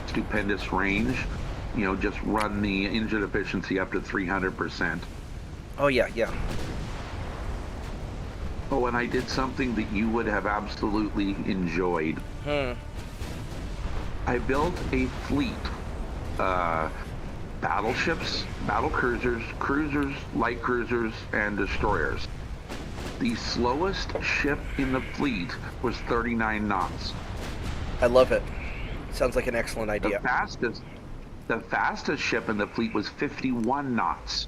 stupendous range, you know, just run the engine efficiency up to 300%. Oh yeah, yeah. Oh, and I did something that you would have absolutely enjoyed. I built a fleet. Battleships, battle cruisers, light cruisers, and destroyers. The slowest ship in the fleet was 39 knots. I love it. Sounds like an excellent idea. The fastest ship in the fleet was 51 knots.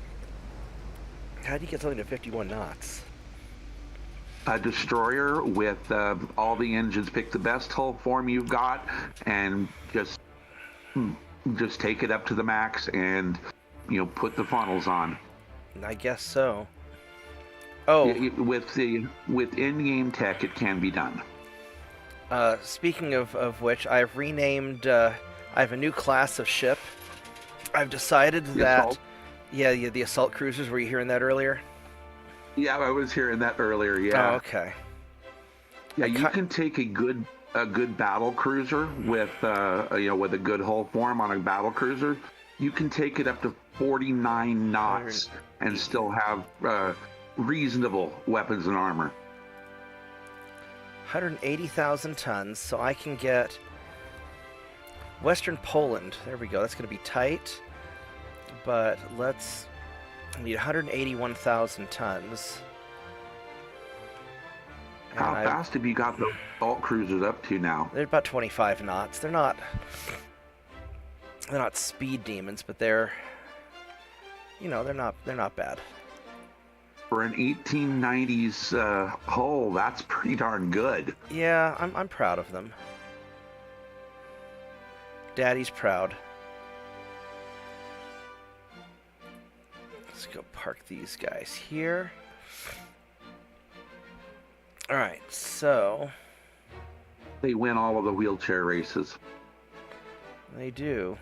How do you get something to 51 knots? A destroyer with all the engines. Pick the best hull form you've got, and just take it up to the max, and put the funnels on. I guess so. Oh, With in-game tech, it can be done. speaking of which, I've renamed. I have a new class of ship. I've decided that. Assault? Yeah, the assault cruisers. Were you hearing that earlier? Yeah, I was hearing that earlier. Yeah. Oh, okay. Yeah, you can take a good battle cruiser with with a good hull form on a battle cruiser. You can take it up to 49 knots and still have reasonable weapons and armor. 180,000 tons, so I can get Western Poland. There we go. That's going to be tight, but I need 181,000 tons. How fast have you got the assault cruisers up to now? They're about 25 knots. They're not speed demons, but they're not bad. For an 1890s hull, that's pretty darn good. Yeah, I'm proud of them. Daddy's proud. Let's go park these guys here. Alright, so They win all of the wheelchair races. they do.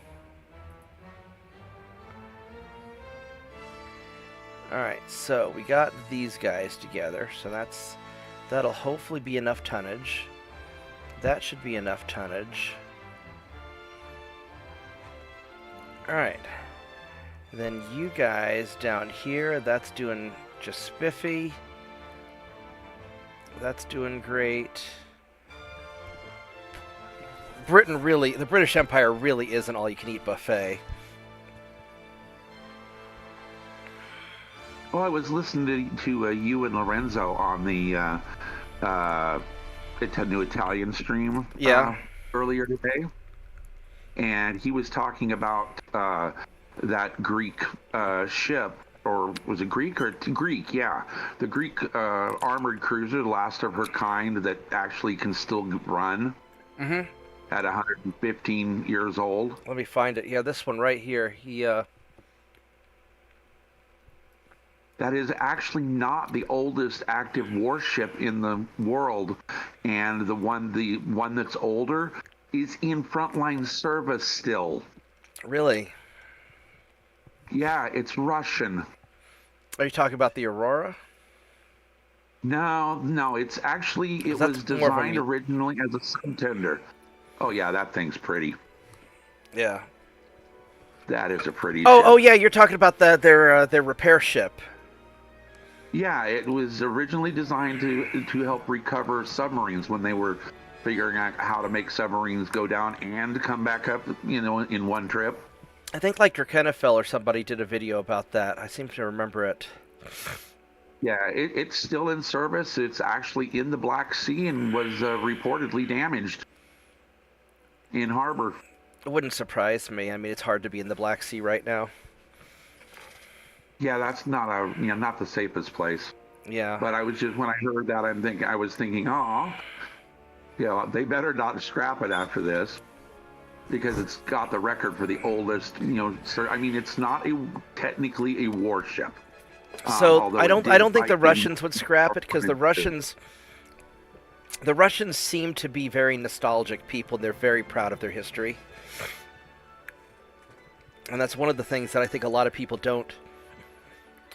Alright, so we got these guys together, so that'll hopefully be enough tonnage. That should be enough tonnage. Alright. Then you guys down here, that's doing just spiffy. That's doing great. The British Empire really is an all-you-can-eat buffet. Well, I was listening to you and Lorenzo on the new Italian stream earlier today, and he was talking about that Greek ship, or was it Greek or Greek? Yeah, the Greek armored cruiser, the last of her kind, that actually can still run at 115 years old. Let me find it. Yeah, this one right here. That is actually not the oldest active warship in the world, and the one that's older is in frontline service still. Really? Yeah, it's Russian. Are you talking about the Aurora? No, it's actually, it was designed originally as a subtender. Oh yeah, that thing's pretty. Yeah. That is a pretty ship. Oh yeah, you're talking about their repair ship. Yeah, it was originally designed to help recover submarines when they were figuring out how to make submarines go down and come back up, in one trip. I think like Drakenfell or somebody did a video about that. I seem to remember it. Yeah, it's still in service. It's actually in the Black Sea and was reportedly damaged in harbor. It wouldn't surprise me. I mean, it's hard to be in the Black Sea right now. Yeah, that's not not the safest place. Yeah. But I was just, when I heard that, I was thinking, oh, they better not scrap it after this, because it's got the record for the oldest. I mean, it's not technically a warship. So I don't think the Russians would scrap it, because the Russians seem to be very nostalgic people. They're very proud of their history, and that's one of the things that I think a lot of people don't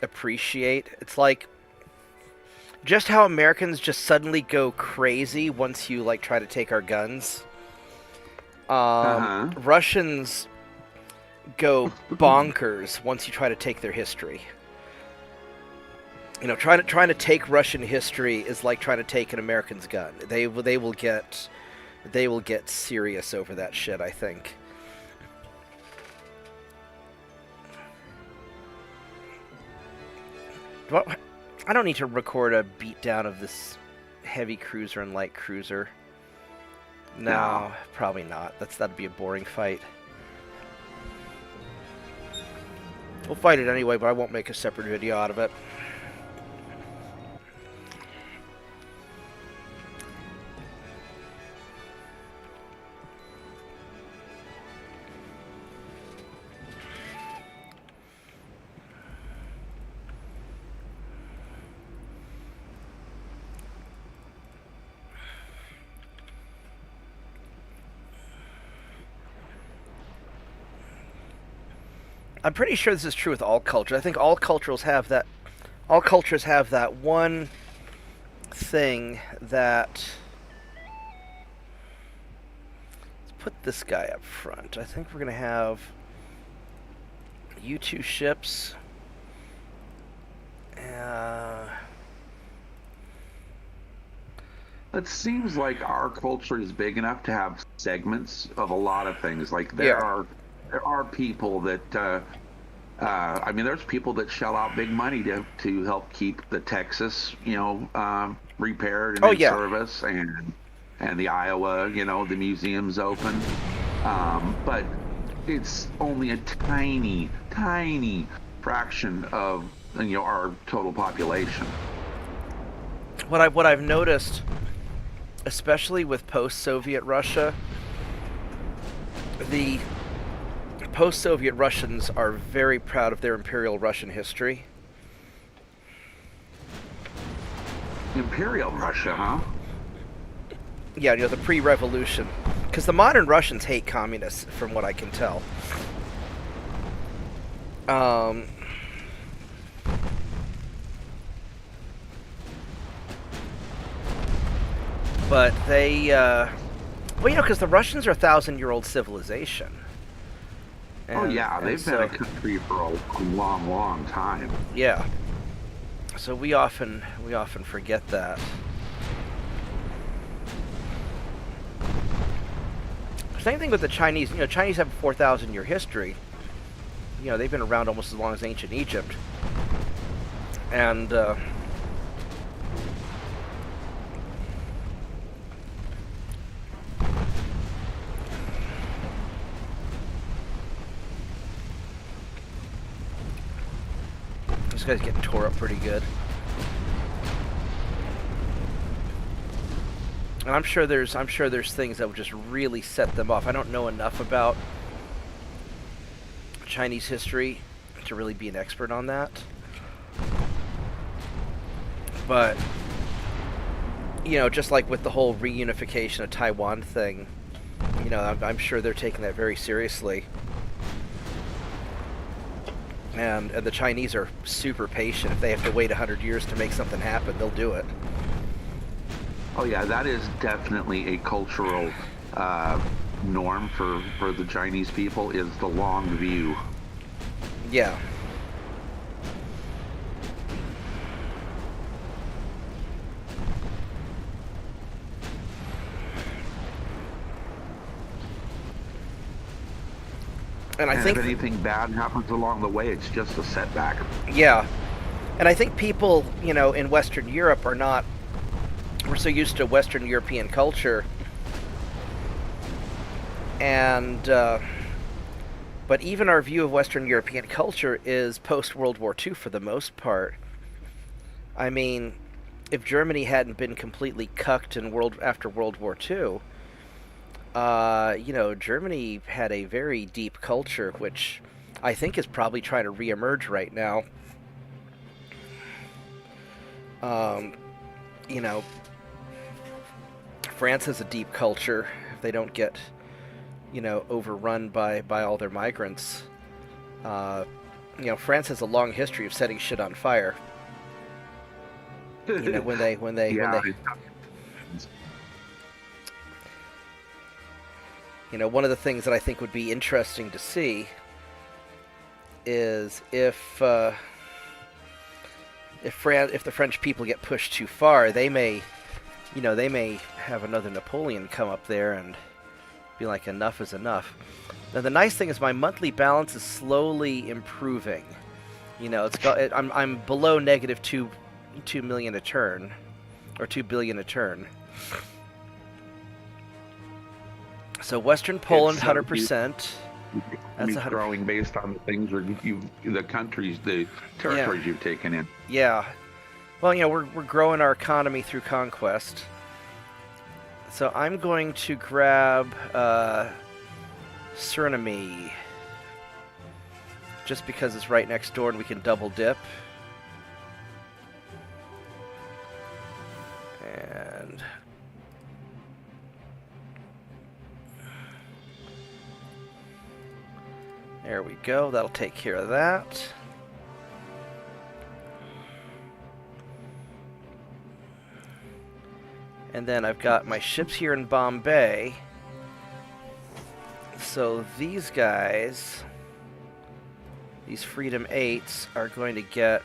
appreciate. It's like just how Americans just suddenly go crazy once you try to take our guns. Russians go bonkers once you try to take their history. Trying to take Russian history is like trying to take an American's gun. They will get serious over that shit, I think. Well, I don't need to record a beatdown of this heavy cruiser and light cruiser. No, probably not. That'd be a boring fight. We'll fight it anyway, but I won't make a separate video out of it. I'm pretty sure this is true with all cultures. I think all cultures have that. All cultures have that one thing that. Let's put this guy up front. I think we're gonna have U2 ships. It seems like our culture is big enough to have segments of a lot of things. Like there are people that I mean, there's people that shell out big money to help keep the Texas, repaired and in service, and the Iowa, the museums open. But it's only a tiny fraction of our total population. What I've noticed, especially with post-Soviet Russia, the post-Soviet Russians are very proud of their Imperial Russian history. Imperial Russia, huh? Yeah, the pre-revolution. Because the modern Russians hate communists, from what I can tell. But they, because the Russians are a 1,000-year-old civilization. And, they've been a country for a long time. Yeah. So we often forget that. Same thing with the Chinese. Chinese have a 4,000-year history. They've been around almost as long as ancient Egypt. And this guy's getting tore up pretty good. And I'm sure there's things that would just really set them off. I don't know enough about Chinese history to really be an expert on that. But just like with the whole reunification of Taiwan thing, I'm sure they're taking that very seriously. And the Chinese are super patient. If they have to wait 100 years to make something happen, they'll do it. Oh yeah, that is definitely a cultural norm for the Chinese people, is the long view. Yeah. And I think if anything bad happens along the way, it's just a setback. Yeah. And I think people, in Western Europe we're so used to Western European culture. And, but even our view of Western European culture is post-World War II for the most part. I mean, if Germany hadn't been completely cucked after World War II, Germany had a very deep culture, which I think is probably trying to reemerge right now. France has a deep culture. If they don't get, overrun by all their migrants. France has a long history of setting shit on fire. When they one of the things that I think would be interesting to see is if the French people get pushed too far, they may have another Napoleon come up there and be like, enough is enough. Now the nice thing is my monthly balance is slowly improving. I'm below negative 2 million a turn, or 2 billion a turn. So Western Poland, 100%. That's It's growing based on the things the countries, the territories you've taken in. Yeah. Well, we're growing our economy through conquest. So I'm going to grab Suriname, just because it's right next door and we can double dip. And there we go. That'll take care of that. And then I've got my ships here in Bombay. So these guys, these Freedom 8s, are going to get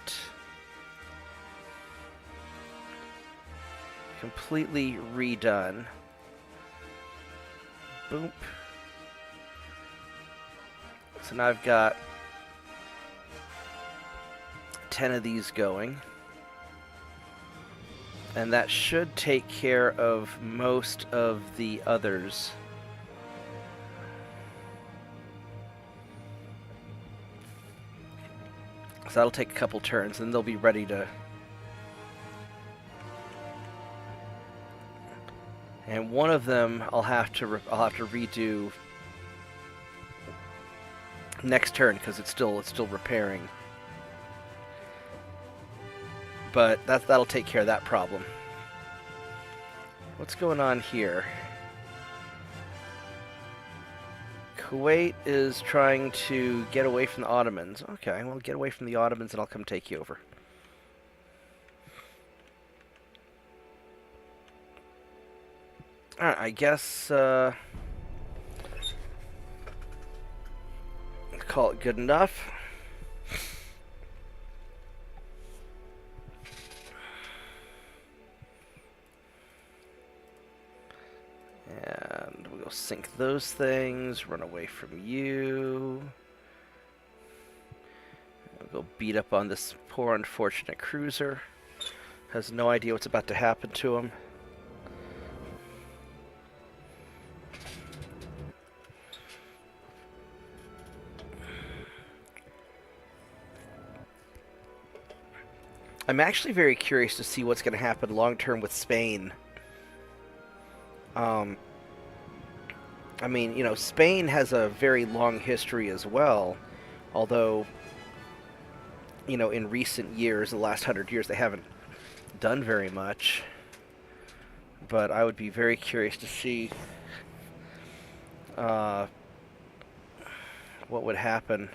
completely redone. Boop. So now I've got 10 of these going. And that should take care of most of the others. So that'll take a couple turns, and they'll be ready to... And one of them I'll have to redo next turn because it's still repairing. But that'll take care of that problem. What's going on here? Kuwait is trying to get away from the Ottomans. Okay, well, get away from the Ottomans and I'll come take you over. Alright, I guess call it good enough. And we'll sink those things, run away from you. We'll go beat up on this poor unfortunate cruiser. Has no idea what's about to happen to him. I'm actually very curious to see what's going to happen long term with Spain. I mean, Spain has a very long history as well, although, in recent years, the last 100 years, they haven't done very much. But I would be very curious to see what would happen.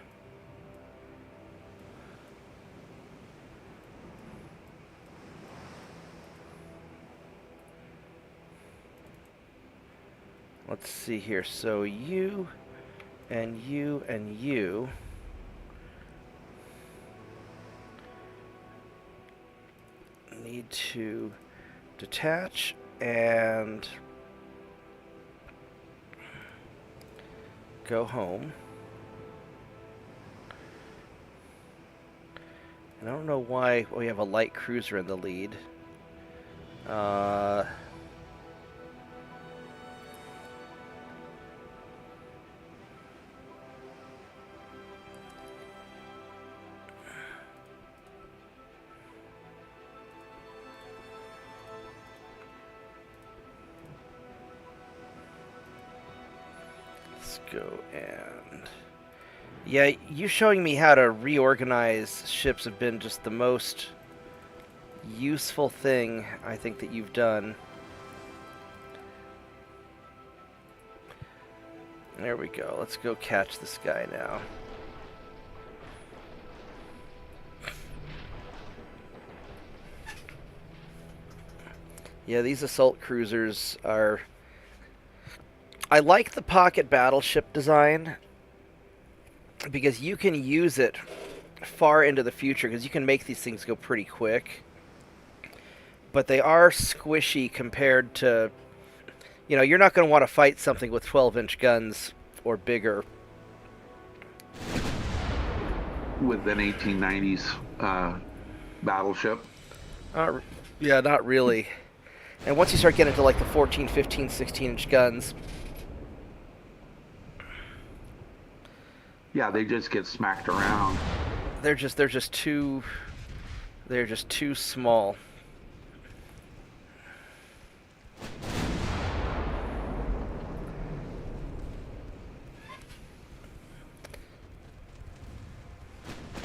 Let's see here. So you and you and you need to detach and go home. And I don't know why we have a light cruiser in the lead. Go and... Yeah, you showing me how to reorganize ships have been just the most useful thing I think that you've done. There we go. Let's go catch this guy now. Yeah, these assault cruisers are... I like the pocket battleship design because you can use it far into the future because you can make these things go pretty quick. But they are squishy compared to, you're not going to want to fight something with 12-inch guns or bigger. With an 1890s battleship? Yeah, not really. And once you start getting into like the 14, 15, 16-inch guns... Yeah, they just get smacked around. They're just too small.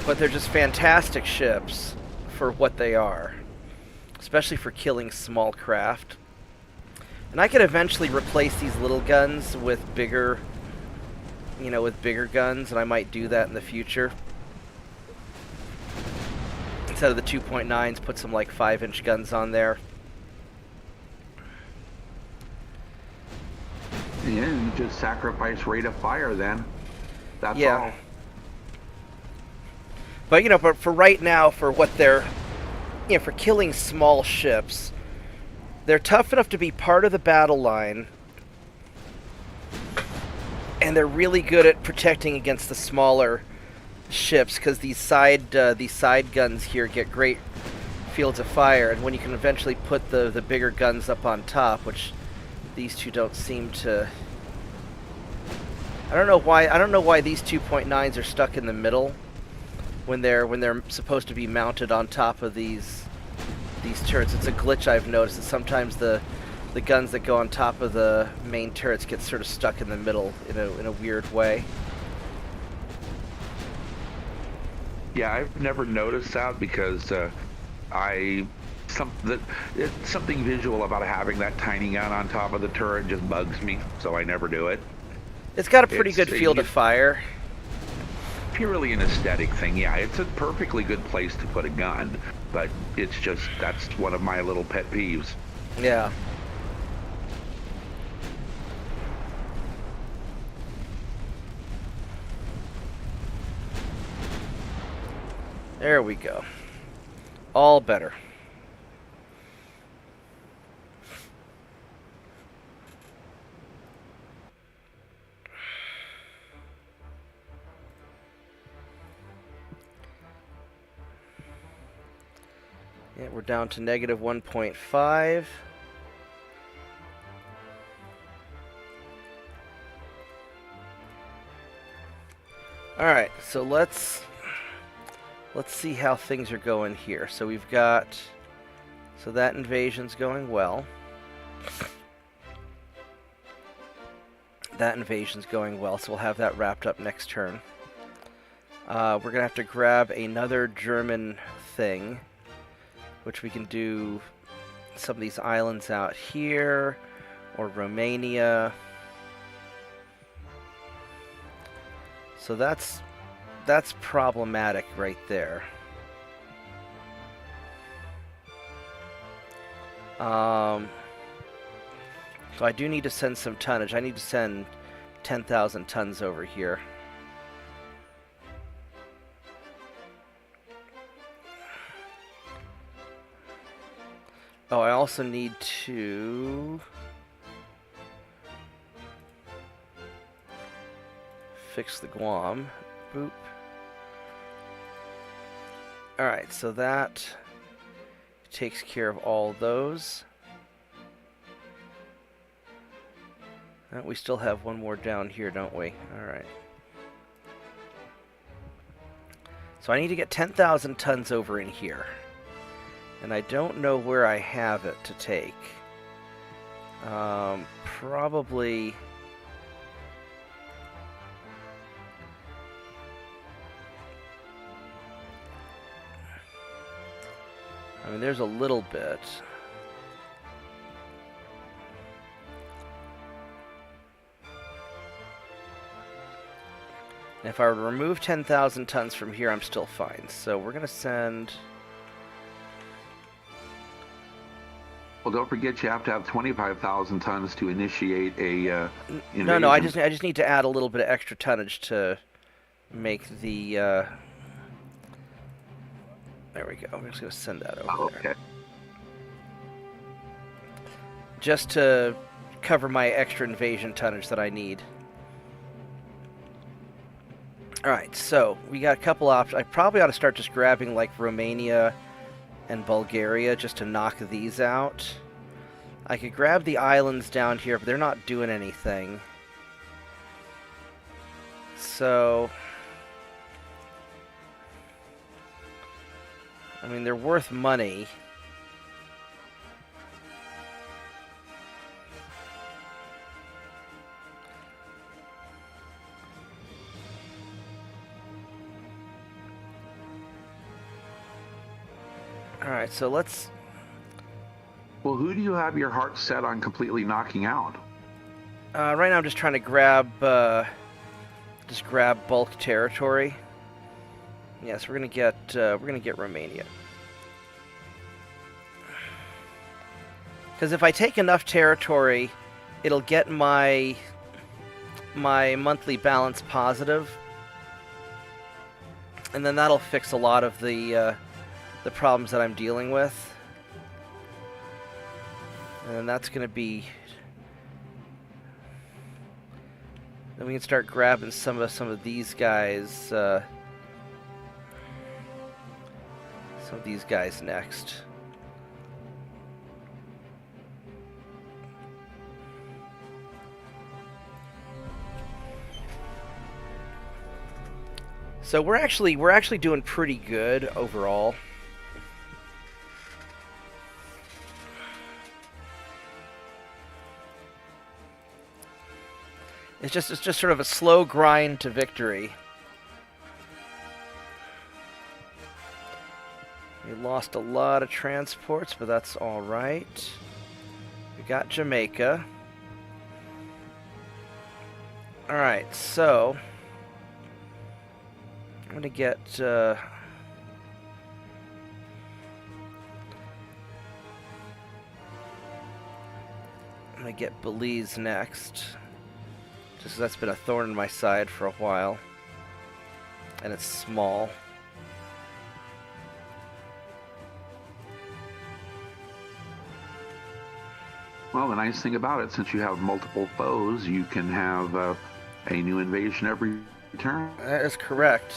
But they're just fantastic ships for what they are, especially for killing small craft. And I could eventually replace these little guns with bigger, with bigger guns, and I might do that in the future. Instead of the 2.9s, put some like 5-inch guns on there. Yeah, you just sacrifice rate of fire then. That's Yeah. all. But but for right now, for what they're, for killing small ships, they're tough enough to be part of the battle line, and they're really good at protecting against the smaller ships because these side guns here get great fields of fire, and when you can eventually put the bigger guns up on top, which these two don't seem to. I don't know why these 2.9s are stuck in the middle when they're supposed to be mounted on top of these turrets. It's a glitch I've noticed that sometimes the guns that go on top of the main turrets get sort of stuck in the middle in a weird way. Yeah, I've never noticed that because it's something visual about having that tiny gun on top of the turret just bugs me, so I never do it. It's got a pretty good field of fire. Purely an aesthetic thing, yeah. It's a perfectly good place to put a gun, but it's just, that's one of my little pet peeves. Yeah. There we go. All better. Yeah, we're down to negative 1.5. All right, so let's see how things are going here. So we've got, so that invasion's going well. That invasion's going well, so we'll have that wrapped up next turn. We're gonna have to grab another German thing, which we can do some of these islands out here, or Romania. So that's problematic right there. So I do need to send some tonnage. I need to send 10,000 tons over here. Oh, I also need to fix the Guam. Boop. Alright, so that takes care of all those. We still have one more down here, don't we? Alright. So I need to get 10,000 tons over in here. And I don't know where I have it to take. Probably... I mean, there's a little bit. And if I were to remove 10,000 tons from here, I'm still fine. So we're going to send... Well, don't forget you have to have 25,000 tons to initiate a invasion. No, I just need to add a little bit of extra tonnage to make the... There we go. I'm just going to send that over there. Just to cover my extra invasion tonnage that I need. Alright, so we got a couple options. I probably ought to start just grabbing like Romania and Bulgaria just to knock these out. I could grab the islands down here, but they're not doing anything. So... I mean, they're worth money. Alright, so let's... Well, who do you have your heart set on completely knocking out? right now I'm just trying to grab... just grab bulk territory. Yes, we're gonna get Romania. Because if I take enough territory, it'll get my monthly balance positive, and then that'll fix a lot of the problems that I'm dealing with. And that's gonna be. Then we can start grabbing some of these guys. Some of these guys next. So we're actually doing pretty good overall. It's just sort of a slow grind to victory. We lost a lot of transports, but that's all right. We got Jamaica. All right, so I'm gonna get. I'm gonna get Belize next. Just 'cause that's been a thorn in my side for a while. And it's small. Well, the nice thing about it, since you have multiple foes, you can have a new invasion every turn. That is correct.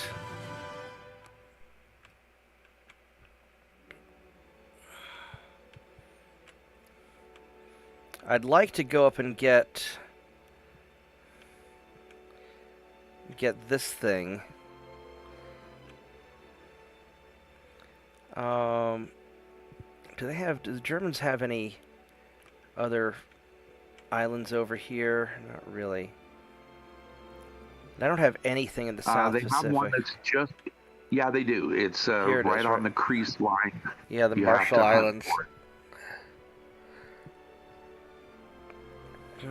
I'd like to go up and get this thing. Do the Germans have any other islands over here? Not really. I don't have anything in the South they Pacific. have one that's just, yeah, they do. It's Here it right is, on right. the crease line. Yeah, the You have Marshall to hunt Islands. for it.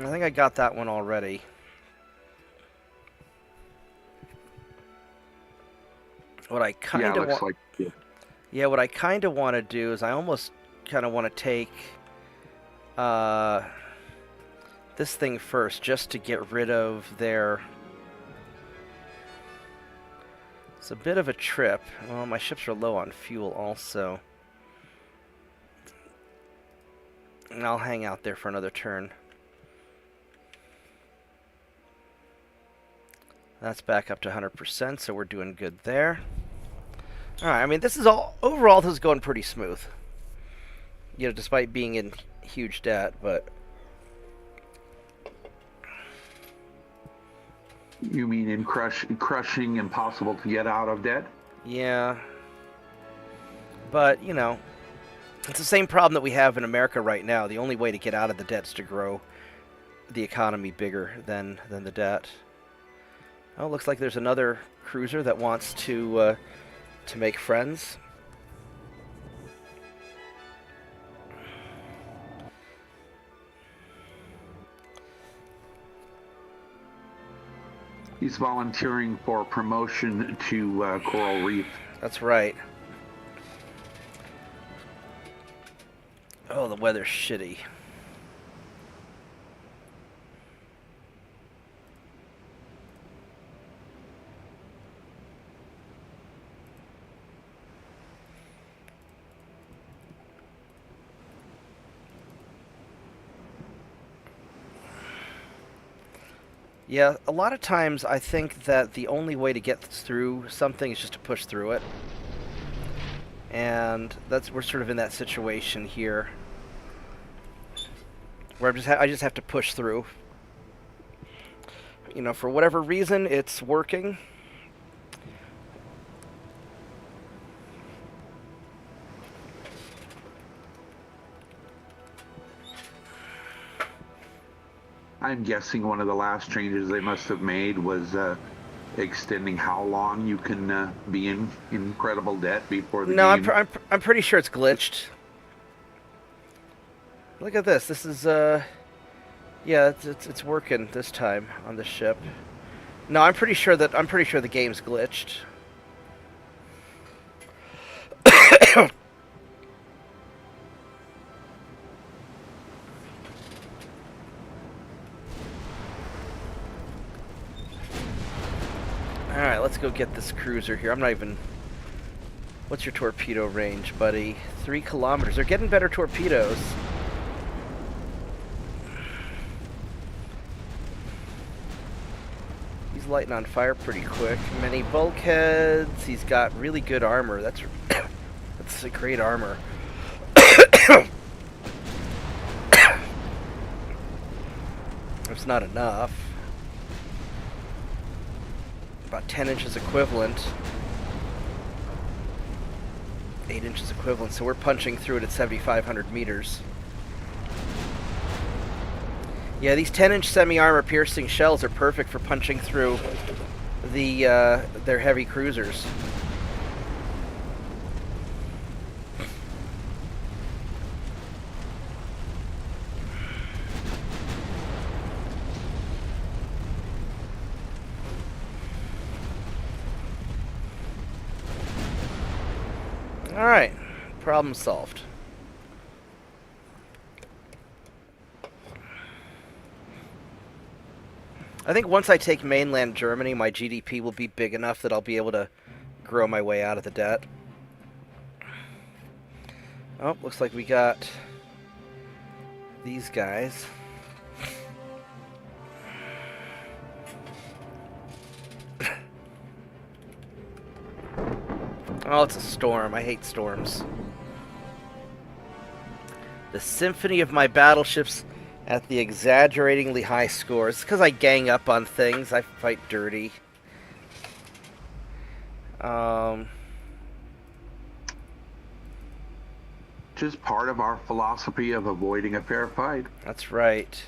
I think I got that one already. What I kind Yeah, of looks want, like it. yeah, what I kind of want to do is I almost kind of want to take this thing first, just to get rid of their. It's a bit of a trip. Well, my ships are low on fuel also, and I'll hang out there for another turn. That's back up to 100%, so we're doing good there. Alright, I mean, this is all... Overall, this is going pretty smooth. You know, despite being in huge debt, but... You mean in crushing, impossible to get out of debt? Yeah. But, you know, it's the same problem that we have in America right now. The only way to get out of the debt is to grow the economy bigger than the debt. Oh, looks like there's another cruiser that wants to make friends. He's volunteering for promotion to Coral Reef. That's right. Oh, the weather's shitty. Yeah, a lot of times I think that the only way to get through something is just to push through it. And we're sort of in that situation here, where I just have to push through. You know, for whatever reason, it's working. I'm guessing one of the last changes they must have made was extending how long you can be in incredible debt before the No, game. I'm pretty sure it's glitched. Look at this. This is yeah, it's working this time on the ship. No, I'm pretty sure the game's glitched. Alright, let's go get this cruiser here. I'm not even... What's your torpedo range, buddy? 3 kilometers. They're getting better torpedoes. He's lighting on fire pretty quick. Many bulkheads. He's got really good armor. That's a great armor. It's not enough. About 10 inches equivalent. 8 inches equivalent, so we're punching through it at 7,500 meters. Yeah, these 10-inch semi-armor piercing shells are perfect for punching through their heavy cruisers. Alright, problem solved. I think once I take mainland Germany, my GDP will be big enough that I'll be able to grow my way out of the debt. Oh, looks like we got these guys. Oh, it's a storm. I hate storms. The symphony of my battleships at the exaggeratingly high scores. It's because I gang up on things. I fight dirty. Just part of our philosophy of avoiding a fair fight. That's right.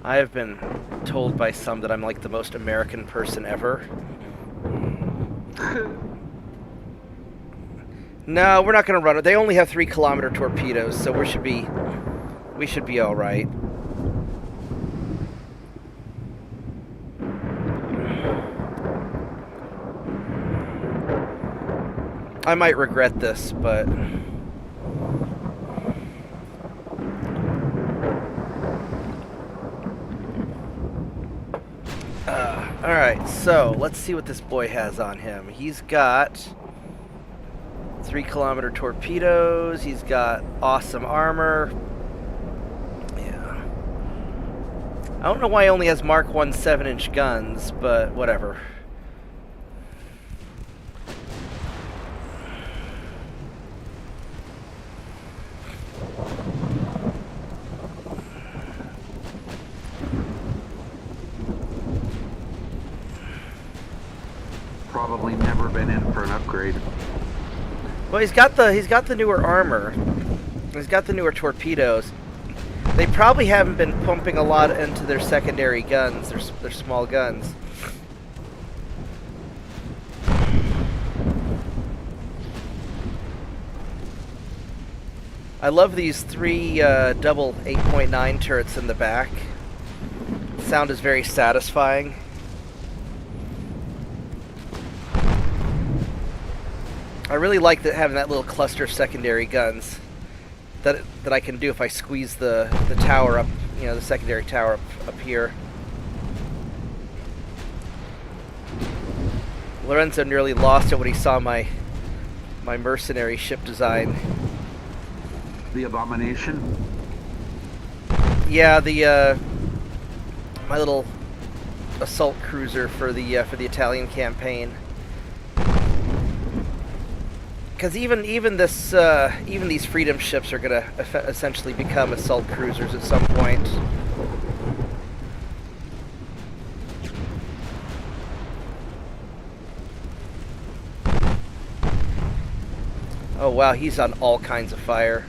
I have been told by some that I'm like the most American person ever. No, we're not going to run it. They only have 3-kilometer torpedoes, so we should be all right. I might regret this, but alright, so let's see what this boy has on him. He's got 3-kilometer torpedoes. He's got awesome armor. Yeah. I don't know why he only has Mark 1 7-inch guns, but whatever. Probably never been in for an upgrade. Well, he's got the newer armor. He's got the newer torpedoes. They probably haven't been pumping a lot into their secondary guns, their small guns. I love these 3 double 8.9 turrets in the back. Sound is very satisfying. I really like having that little cluster of secondary guns that I can do if I squeeze the tower up, you know, the secondary tower up here. Lorenzo nearly lost it when he saw my mercenary ship design. The Abomination? Yeah, my little assault cruiser for the Italian campaign. Because even these freedom ships are gonna essentially become assault cruisers at some point. Oh wow, he's on all kinds of fire.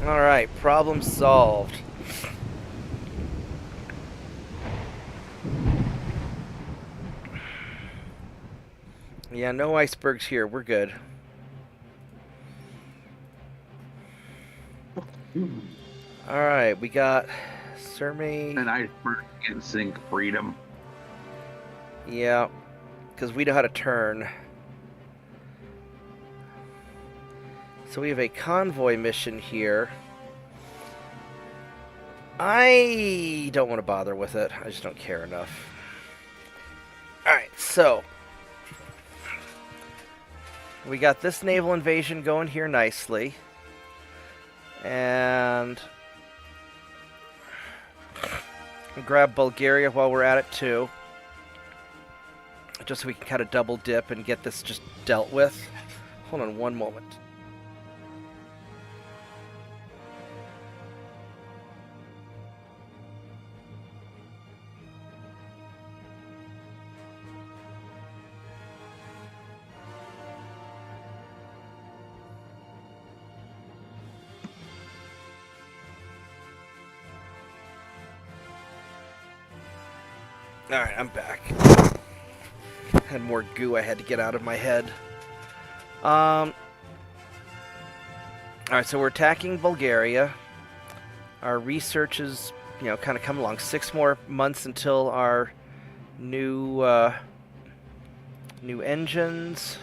Alright, problem solved. Yeah, no icebergs here. We're good. Alright, we got Sermi. An iceberg can sink freedom. Yeah, because we know how to turn. So we have a convoy mission here. I don't want to bother with it. I just don't care enough. Alright, so we got this naval invasion going here nicely. And grab Bulgaria while we're at it too. Just so we can kind of double dip and get this just dealt with. Hold on one moment. Alright, I'm back. Had more goo I had to get out of my head. Alright, so we're attacking Bulgaria. Our research is, kind of come along. 6 more months until our new engines.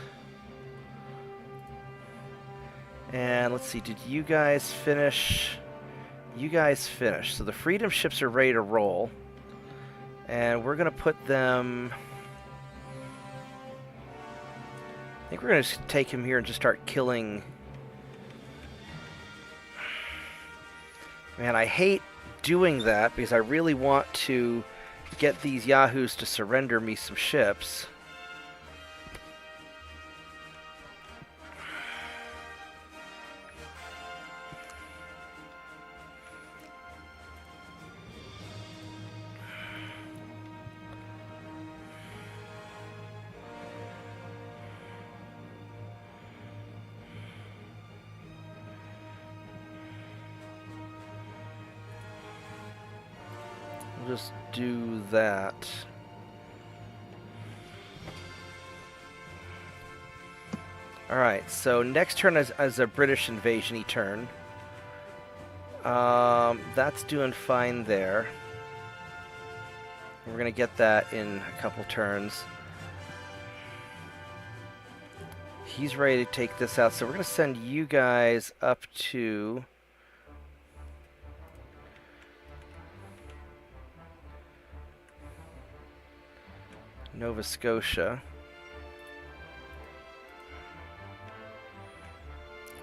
And let's see, did you guys finish? You guys finished. So the Freedom ships are ready to roll. And we're going to put them... I think we're going to just take him here and just start killing... Man, I hate doing that because I really want to get these yahoos to surrender me some ships. Just do that. Alright, so next turn is a British invasion-y turn. That's doing fine there. We're going to get that in a couple turns. He's ready to take this out, so we're going to send you guys up to... Nova Scotia.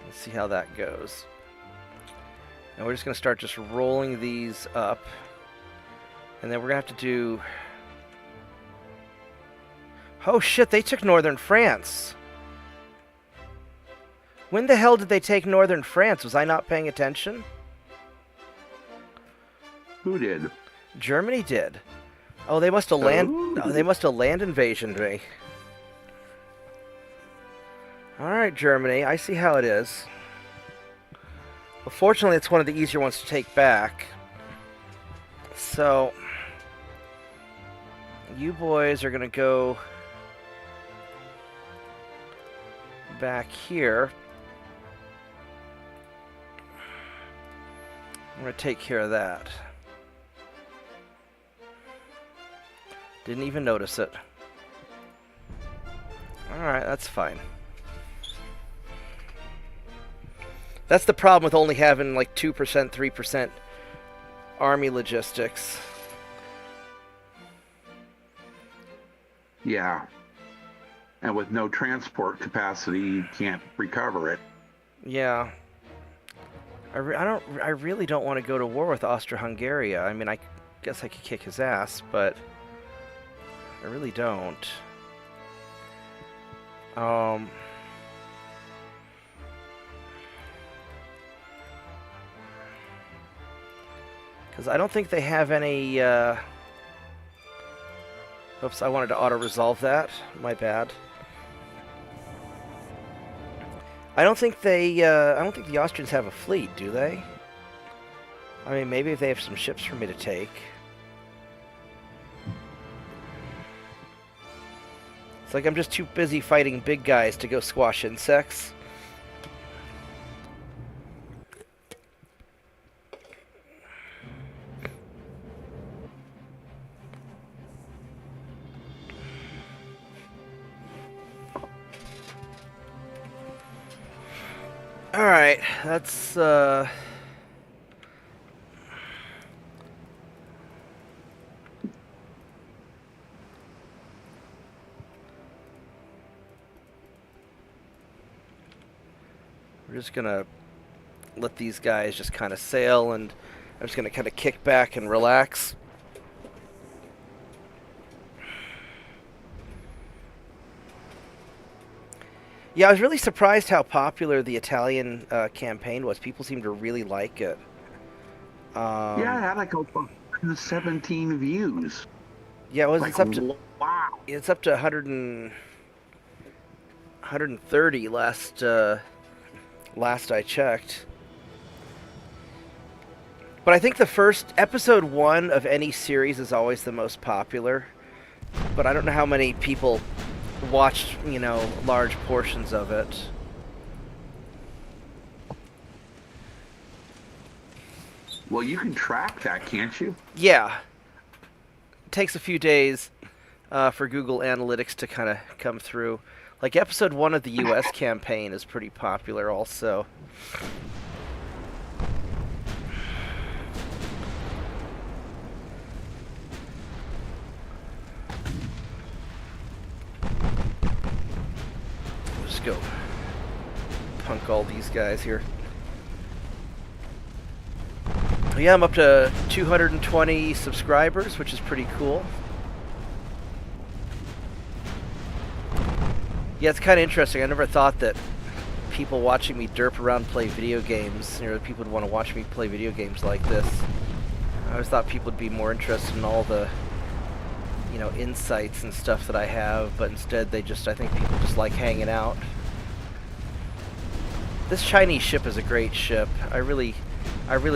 Let's see how that goes. And we're just going to start just rolling these up. And then we're going to have to do... Oh shit, they took northern France. When the hell did they take northern France? Was I not paying attention? Who did? Germany did. Oh, they must have they must have land invasioned me. All right, Germany. I see how it is. Well, fortunately, it's one of the easier ones to take back. So, you boys are gonna go back here. I'm gonna take care of that. Didn't even notice it. Alright, that's fine. That's the problem with only having like 2%, 3% army logistics. Yeah. And with no transport capacity, you can't recover it. Yeah. I really don't want to go to war with Austro-Hungary. I mean, I guess I could kick his ass, but... I really don't. Because I don't think they have any, Oops, I wanted to auto-resolve that. My bad. I don't think they. I don't think the Austrians have a fleet, do they? I mean, maybe if they have some ships for me to take. It's like I'm just too busy fighting big guys to go squash insects. Alright, that's, we're just gonna let these guys just kind of sail, and I'm just gonna kind of kick back and relax. Yeah, I was really surprised how popular the Italian campaign was. People seem to really like it. Yeah, it had like 17 views. Yeah, it was. Like, It's up to wow. it's up to 130 last I checked. But I think the first episode 1 of any series is always the most popular. But I don't know how many people watched, you know, large portions of it. Well, you can track that, can't you? Yeah. It takes a few days for Google Analytics to kind of come through. Like, episode 1 of the US campaign is pretty popular also. Let's go punk all these guys here. Yeah, I'm up to 220 subscribers, which is pretty cool. Yeah, it's kind of interesting. I never thought that people watching me derp around play video games, you know, people would want to watch me play video games like this. I always thought people would be more interested in all the, you know, insights and stuff that I have, but instead I think people just like hanging out. This Chinese ship is a great ship. I really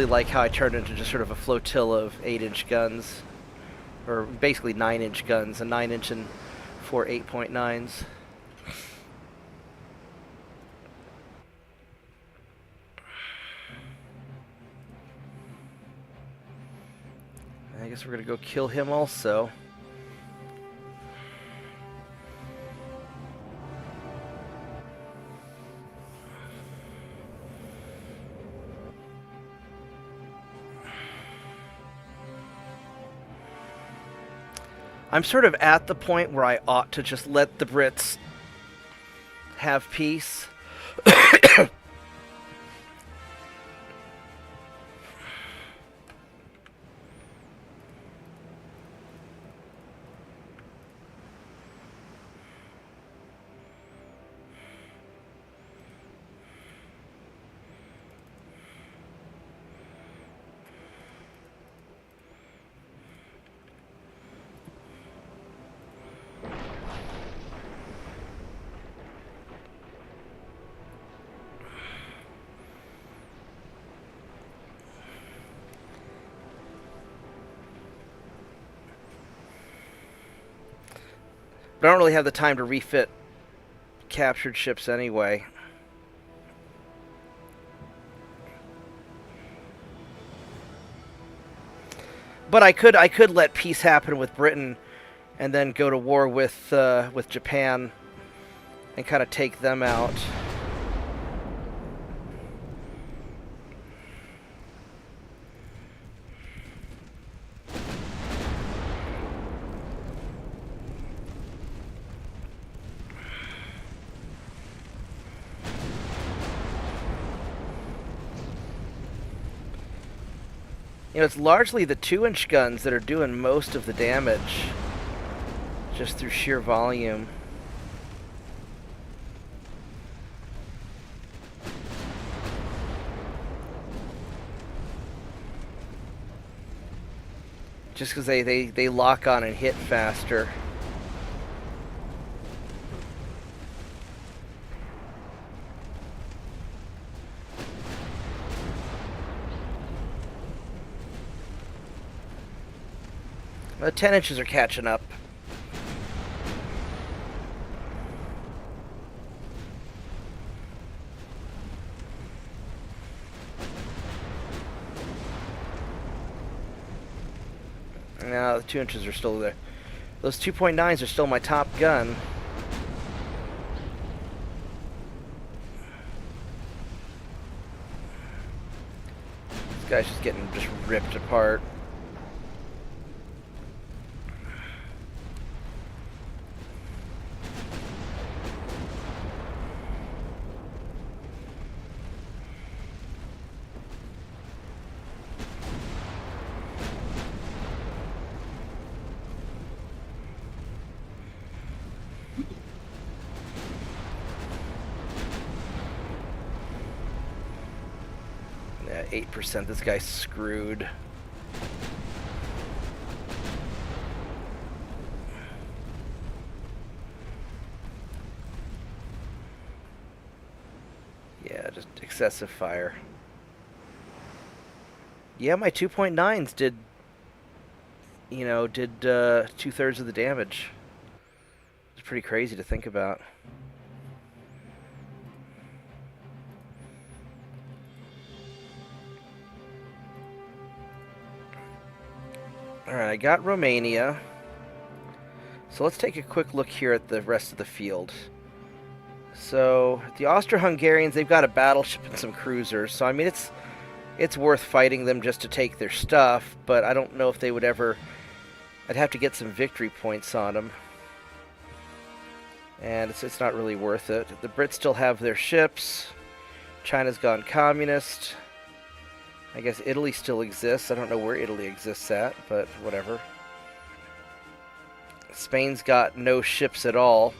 like how I turned into just sort of a flotilla of 8-inch guns, or basically 9-inch guns, a 9-inch and 4 8.9s. I guess we're gonna go kill him also. I'm sort of at the point where I ought to just let the Brits have peace. But I don't really have the time to refit captured ships anyway. But I could let peace happen with Britain, and then go to war with Japan, and kind of take them out. You know, it's largely the 2-inch guns that are doing most of the damage, just through sheer volume. Just because they lock on and hit faster. The 10 inches are catching up. Now the 2 inches are still there. Those 2.9s are still my top gun. This guy's just getting ripped apart. Yeah, 8%. This guy's screwed. Yeah, just excessive fire. Yeah, my 2.9s did, you know, did 2/3 of the damage. It's pretty crazy to think about. Alright, I got Romania. So let's take a quick look here at the rest of the field. So, the Austro-Hungarians, they've got a battleship and some cruisers. So, I mean, it's worth fighting them just to take their stuff, but I don't know if they would ever... I'd have to get some victory points on them. And it's not really worth it. The Brits still have their ships. China's gone communist. I guess Italy still exists. I don't know where Italy exists at, but whatever. Spain's got no ships at all.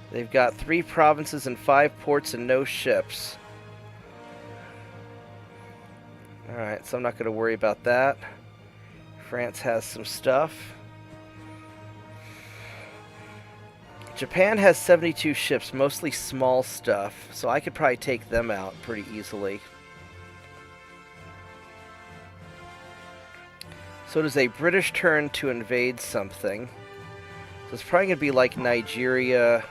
They've got 3 provinces and 5 ports and no ships. Alright, so I'm not going to worry about that. France has some stuff. Japan has 72 ships, mostly small stuff, so I could probably take them out pretty easily. So it is a British turn to invade something. So it's probably going to be like Nigeria.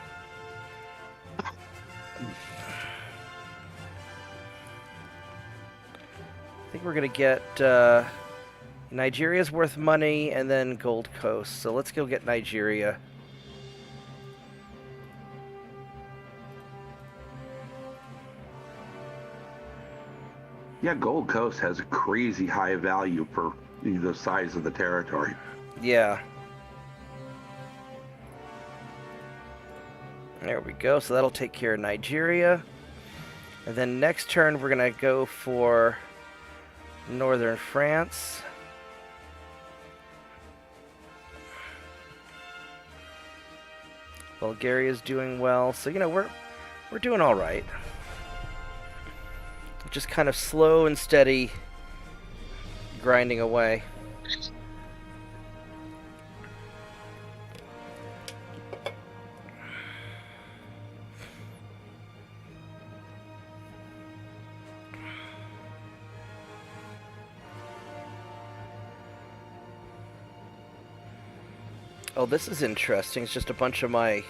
I think we're going to get... Nigeria's worth money, and then Gold Coast. So let's go get Nigeria. Yeah, Gold Coast has a crazy high value for the size of the territory. Yeah. There we go. So that'll take care of Nigeria. And then next turn, we're going to go for northern France. Bulgaria's doing well. So, you know, we're doing all right. Just kind of slow and steady grinding away. Oh, this is interesting. It's just a bunch of my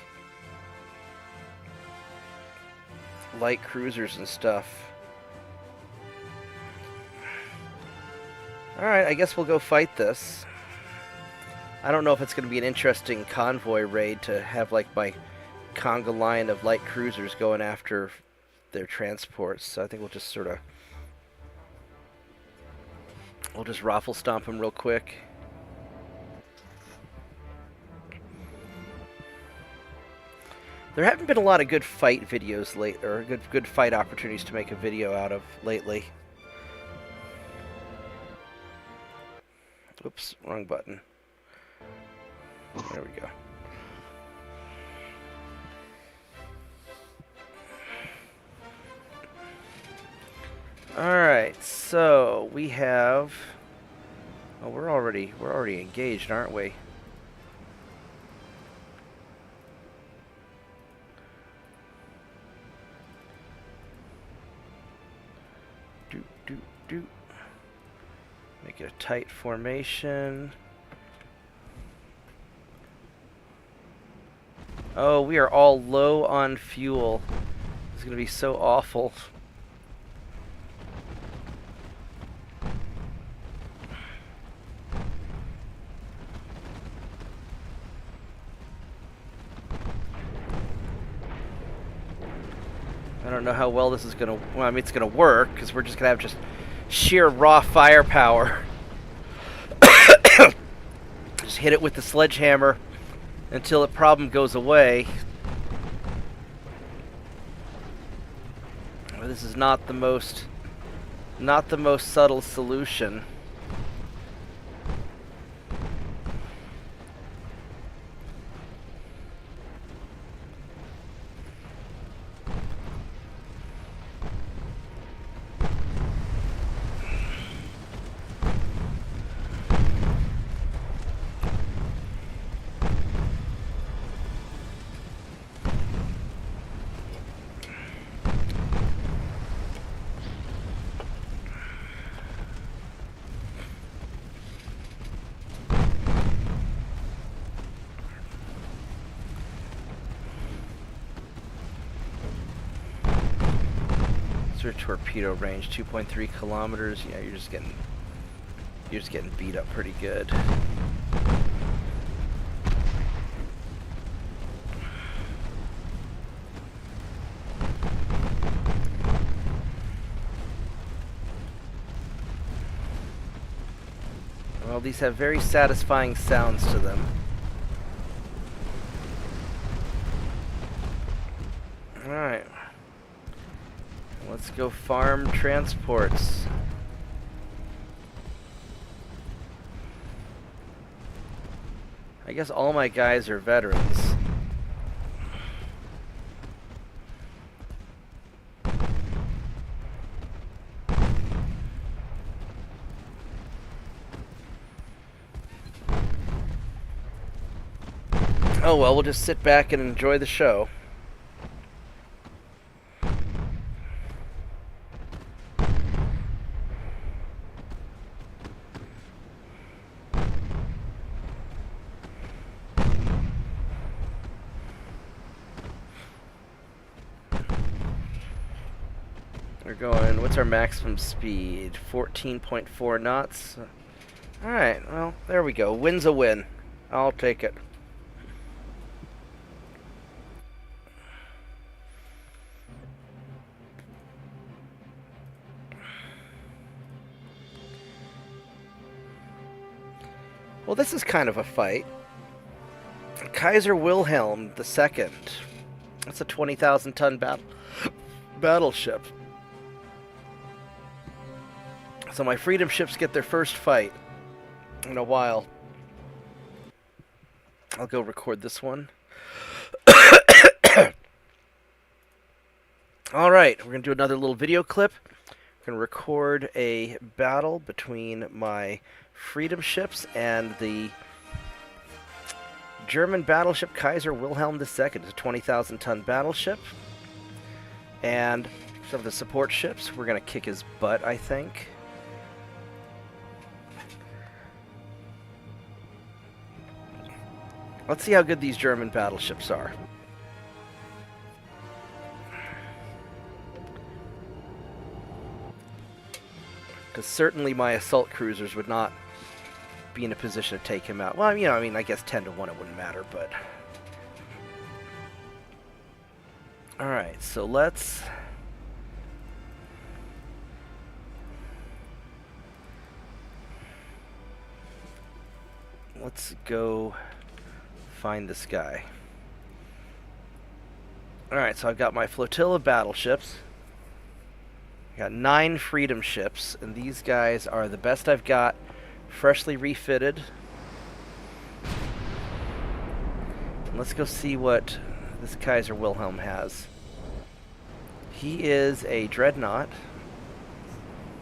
light cruisers and stuff. Alright, I guess we'll go fight this. I don't know if it's going to be an interesting convoy raid to have like my conga line of light cruisers going after their transports. So I think we'll just sort of... We'll just raffle stomp them real quick. There haven't been a lot of good fight videos lately, or good fight opportunities to make a video out of lately. Oops, wrong button. There we go. Alright, so we have... Oh, we're already engaged, aren't we? Make it a tight formation. Oh, we are all low on fuel. It's going to be so awful. I don't know how well this is going to... Well, I mean, it's going to work, because we're just going to have just sheer raw firepower. Just hit it with the sledgehammer until the problem goes away. Well, this is not the most subtle solution. Your torpedo range 2.3 kilometers. Yeah, you're just getting beat up pretty good. Well, these have very satisfying sounds to them. All right. Let's go farm transports. I guess all my guys are veterans. Oh well, we'll just sit back and enjoy the show. We're going, what's our maximum speed? 14.4 knots. Alright, well, there we go. Win's a win. I'll take it. Well, this is kind of a fight. Kaiser Wilhelm II. That's a 20,000 ton battleship. So my freedom ships get their first fight in a while. I'll go record this one. Alright, we're going to do another little video clip. We're going to record a battle between my freedom ships and the German battleship Kaiser Wilhelm II. It's a 20,000 ton battleship. And some of the support ships, we're going to kick his butt, I think. Let's see how good these German battleships are. Because certainly my assault cruisers would not be in a position to take him out. Well, you know, I mean, I guess 10 to 1 it wouldn't matter, but... Alright, so let's go find this guy. Alright, so I've got my flotilla of battleships. I got 9 freedom ships, and these guys are the best I've got, freshly refitted. And let's go see what this Kaiser Wilhelm has. He is a dreadnought,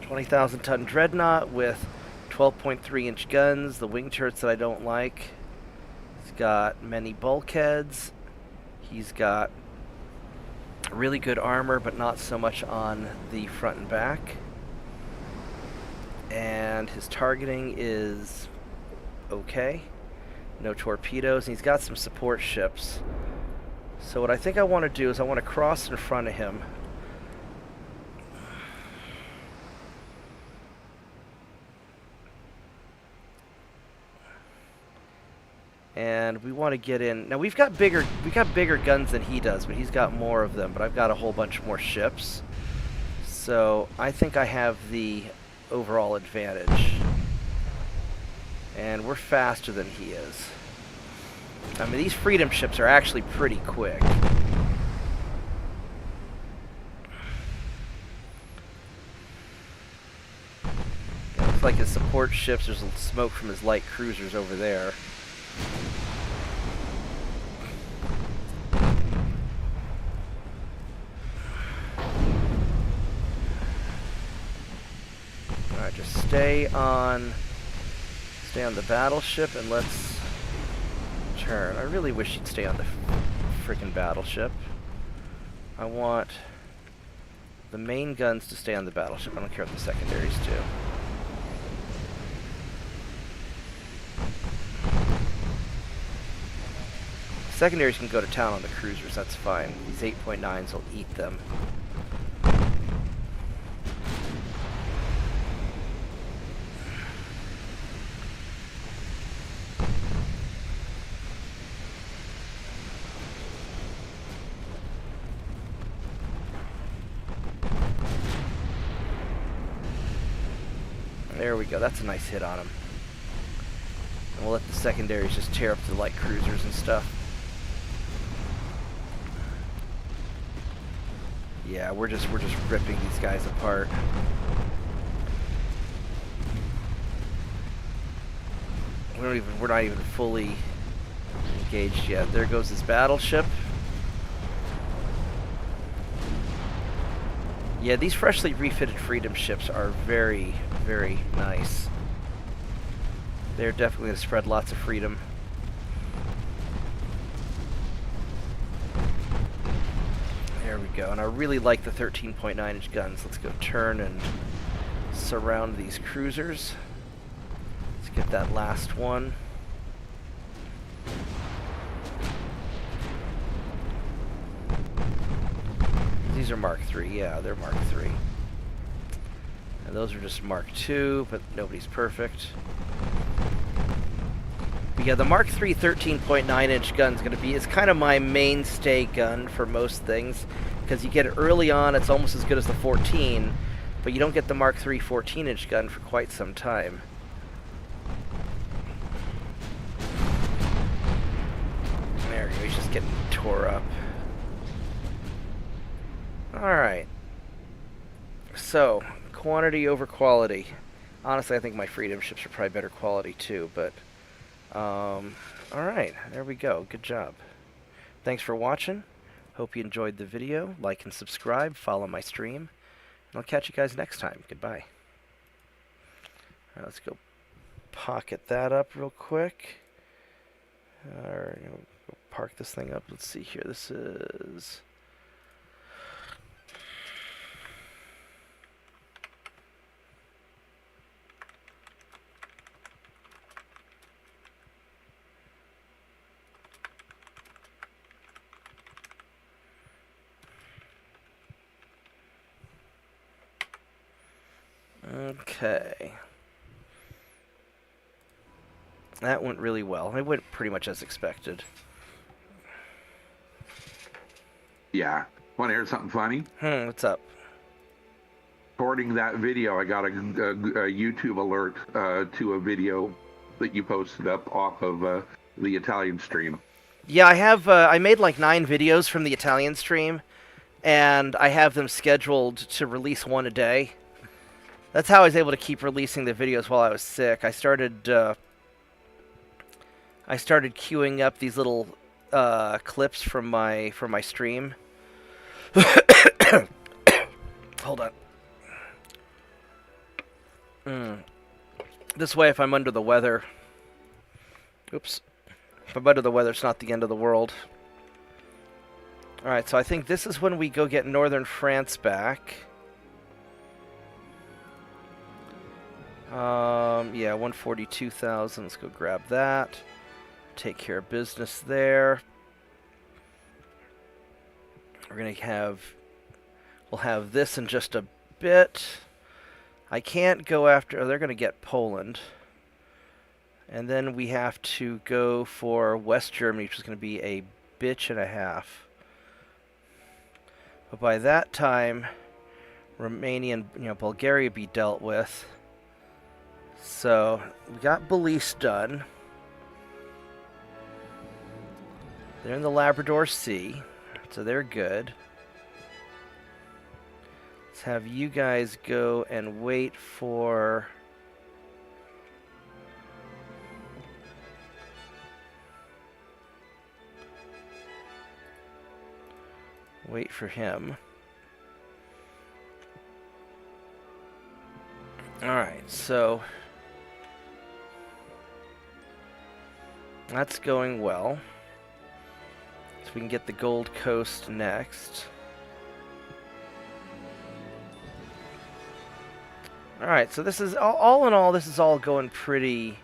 20,000 ton dreadnought with 12.3 inch guns, the wing turrets that I don't like. He's got many bulkheads. He's got really good armor, but not so much on the front and back. And his targeting is okay. No torpedoes. And he's got some support ships. So what I think I want to do is I want to cross in front of him. And we want to get in. Now we've got bigger guns than he does, but he's got more of them. But I've got a whole bunch more ships. So I think I have the overall advantage. And we're faster than he is. I mean, these freedom ships are actually pretty quick. Yeah, looks like his support ships, there's smoke from his light cruisers over there. Alright, just stay on the battleship and let's turn. I really wish he'd stay on the freaking battleship. I want the main guns to stay on the battleship. I don't care what the secondaries do. Secondaries can go to town on the cruisers, that's fine. These 8.9s will eat them. There we go, that's a nice hit on him. And we'll let the secondaries just tear up the light cruisers and stuff. Yeah, we're just ripping these guys apart. We're not even fully engaged yet. There goes his battleship. Yeah, these freshly refitted Freedom ships are very, very nice. They're definitely going to spread lots of freedom. There we go. And I really like the 13.9-inch guns. Let's go turn and surround these cruisers. Let's get that last one. These are Mark III. Yeah, they're Mark III. And those are just Mark II, but nobody's perfect. But yeah, the Mark III 13.9-inch gun is going to be, it's kind of my mainstay gun for most things, because you get it early on, it's almost as good as the 14, but you don't get the Mark III 14-inch gun for quite some time. There we go, he's just getting tore up. Alright. So, quantity over quality. Honestly, I think my Freedom ships are probably better quality too, but alright, there we go. Good job. Thanks for watching. Hope you enjoyed the video. Like and subscribe. Follow my stream. And I'll catch you guys next time. Goodbye. Alright, let's go pocket that up real quick. Alright, we'll park this thing up. Let's see here. This is... Okay. That went really well. It went pretty much as expected. Yeah. Want to hear something funny? What's up? Recording that video, I got a YouTube alert to a video that you posted up off of the Italian stream. Yeah, I have. I made like 9 videos from the Italian stream, and I have them scheduled to release one a day. That's how I was able to keep releasing the videos while I was sick. I started queuing up these little clips from my stream. Hold on. This way, if I'm under the weather, oops, if I'm under the weather, it's not the end of the world. All right, so I think this is when we go get northern France back. Yeah, 142,000. Let's go grab that. Take care of business there. we'll have this in just a bit. I can't go after, they're going to get Poland. And then we have to go for West Germany, which is going to be a bitch and a half. But by that time, Romania and Bulgaria be dealt with. So we got Belize done. They're in the Labrador Sea, so they're good. Let's have you guys go and wait for... Wait for him. Alright, so... that's going well. So we can get the Gold Coast next. Alright, so this is, all in all, this is all going pretty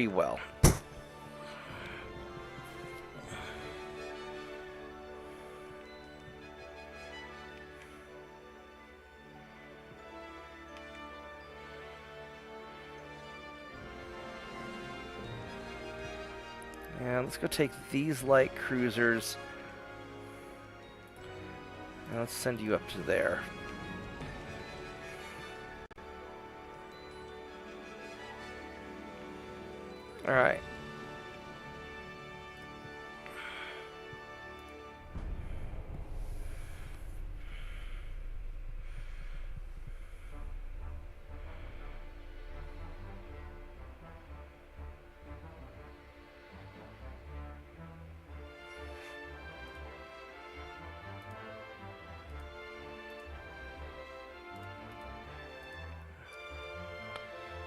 well. And let's go take these light cruisers. And let's send you up to there. Alright.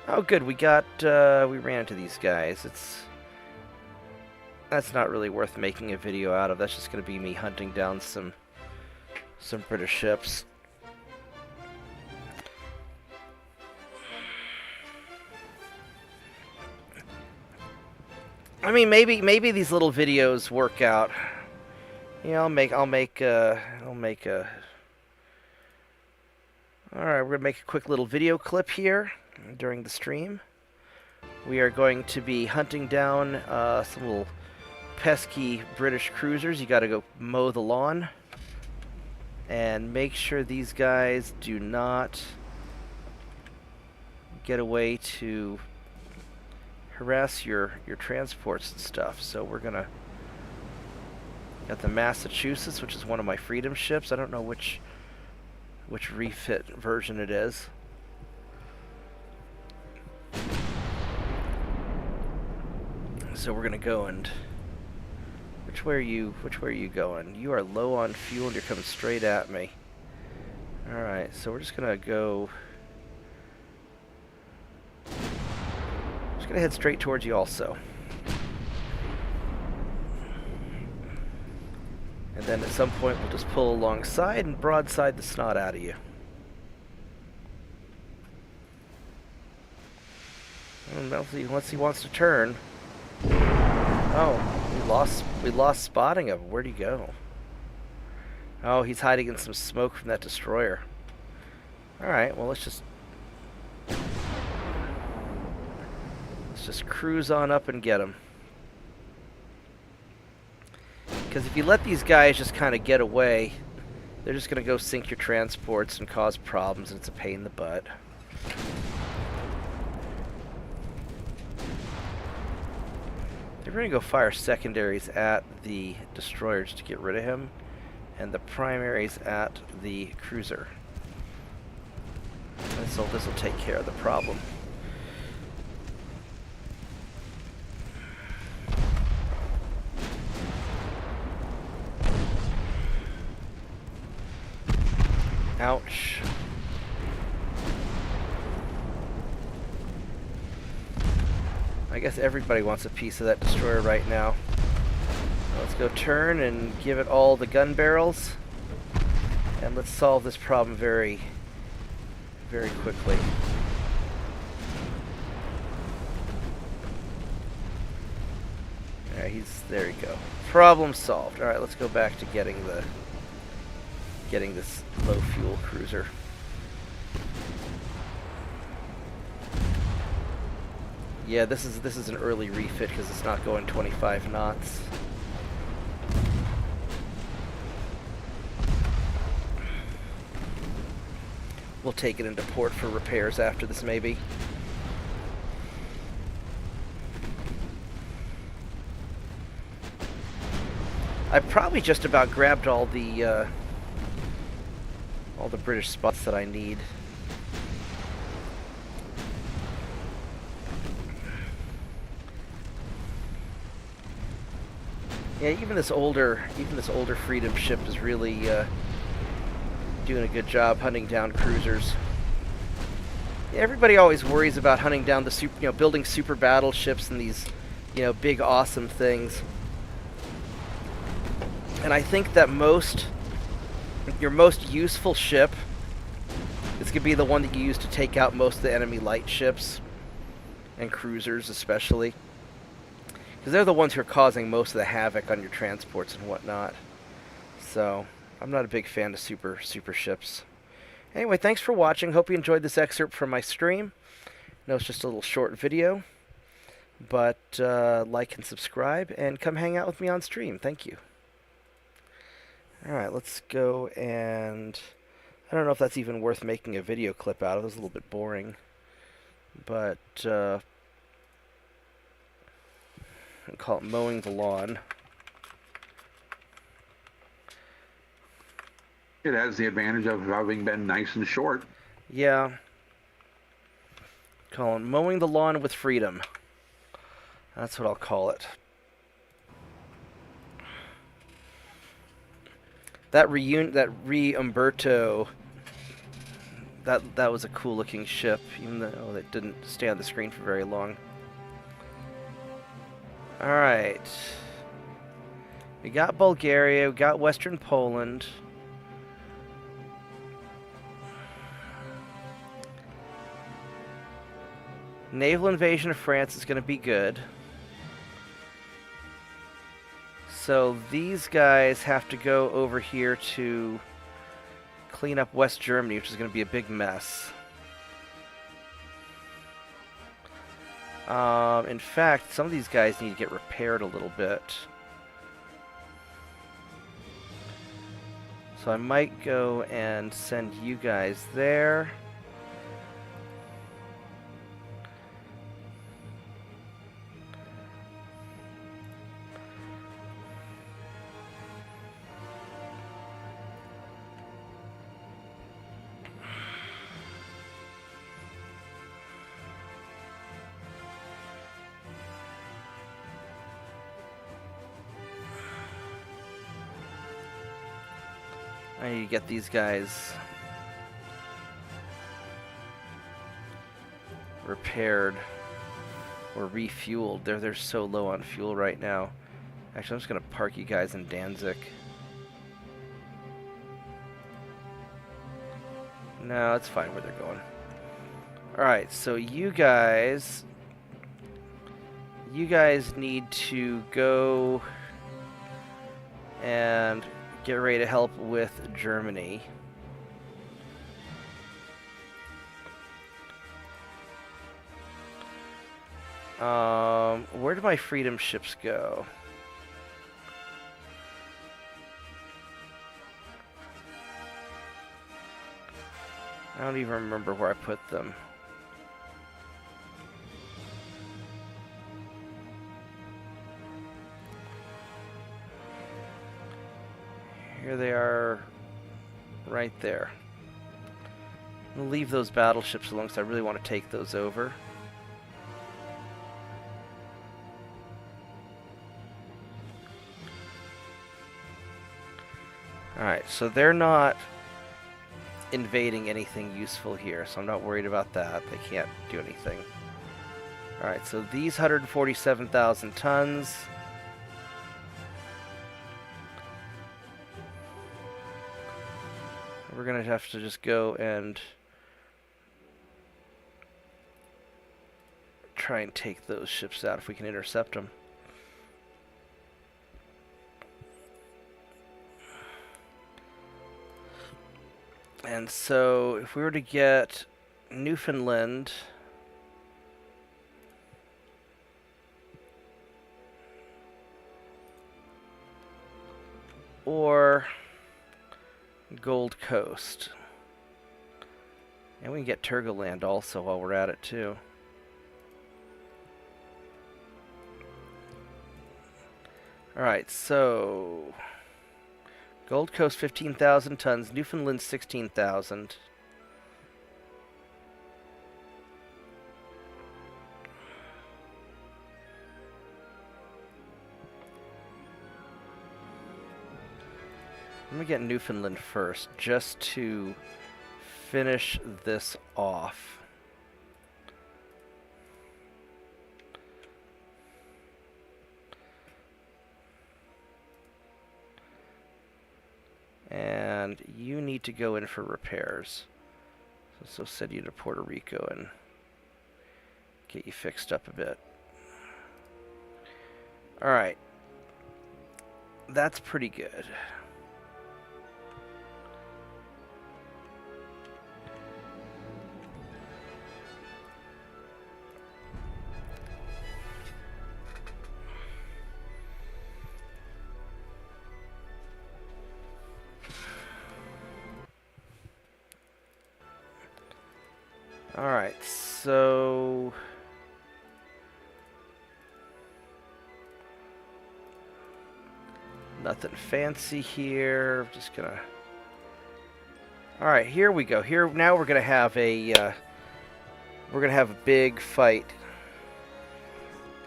Oh, good. We ran into these guys. That's not really worth making a video out of. That's just going to be me hunting down some British ships. I mean, maybe these little videos work out. Yeah, I'll make a. Alright, we're going to make a quick little video clip here during the stream. We are going to be hunting down some little pesky British cruisers. You got to go mow the lawn. And make sure these guys do not get away to harass your transports and stuff. So we're going to... got the Massachusetts, which is one of my Freedom ships. I don't know which refit version it is. So we're gonna go and which way are you going? You are low on fuel and you're coming straight at me. Alright, so we're just gonna go head straight towards you also. And then at some point we'll just pull alongside and broadside the snot out of you. Unless he wants to turn. Oh, we lost spotting of him. Where'd he go? Oh, he's hiding in some smoke from that destroyer. Alright, well let's just cruise on up and get him. Because if you let these guys just kind of get away, they're just going to go sink your transports and cause problems, and it's a pain in the butt. They're going to go fire secondaries at the destroyers to get rid of him, and the primaries at the cruiser. And so this will take care of the problem. Ouch. I guess everybody wants a piece of that destroyer right now. Let's go turn and give it all the gun barrels. And let's solve this problem very, very quickly. Alright, there you go. Problem solved. Alright, let's go back to getting this low fuel cruiser. Yeah, this is an early refit because it's not going 25 knots. We'll take it into port for repairs after this, maybe. I probably just about grabbed all the British spots that I need. Yeah, even this older Freedom ship is really doing a good job hunting down cruisers. Yeah, everybody always worries about hunting down the building super battleships and these, big awesome things. And I think that your most useful ship is gonna be the one that you use to take out most of the enemy light ships and cruisers, especially. Because they're the ones who are causing most of the havoc on your transports and whatnot. So, I'm not a big fan of super ships. Anyway, thanks for watching. Hope you enjoyed this excerpt from my stream. I know it's just a little short video. But, like and subscribe, and come hang out with me on stream. Thank you. Alright, let's go and... I don't know if that's even worth making a video clip out of. It was a little bit boring. But, I'll call it mowing the lawn. It has the advantage of having been nice and short. Yeah. Call it mowing the lawn with freedom. That's what I'll call it. That Umberto, that was a cool looking ship, even though it didn't stay on the screen for very long. Alright. We got Bulgaria, we got Western Poland. Naval invasion of France is going to be good. So these guys have to go over here to clean up West Germany, which is going to be a big mess. In fact, some of these guys need to get repaired a little bit. So I might go and send you guys there. I need to get these guys repaired or refueled. They're so low on fuel right now. Actually, I'm just gonna park you guys in Danzig. No, it's fine where they're going. Alright, so you guys need to go and get ready to help with Germany. Where do my freedom ships go? I don't even remember where I put them. Here they are, right there. We'll leave those battleships alone because I really want to take those over. Alright, so they're not invading anything useful here, so I'm not worried about that. They can't do anything. Alright, so these 147,000 tons. We're going to have to just go and try and take those ships out if we can intercept them. And so if we were to get Newfoundland, or Gold Coast, and we can get Turgoland also while we're at it too. Alright, so Gold Coast 15,000 tons, Newfoundland 16,000. Let me get Newfoundland first, just to finish this off. And you need to go in for repairs. So send you to Puerto Rico and get you fixed up a bit. Alright. That's pretty good. Alright, so nothing fancy here. Just gonna. Alright, here we go. Here now we're gonna have a big fight.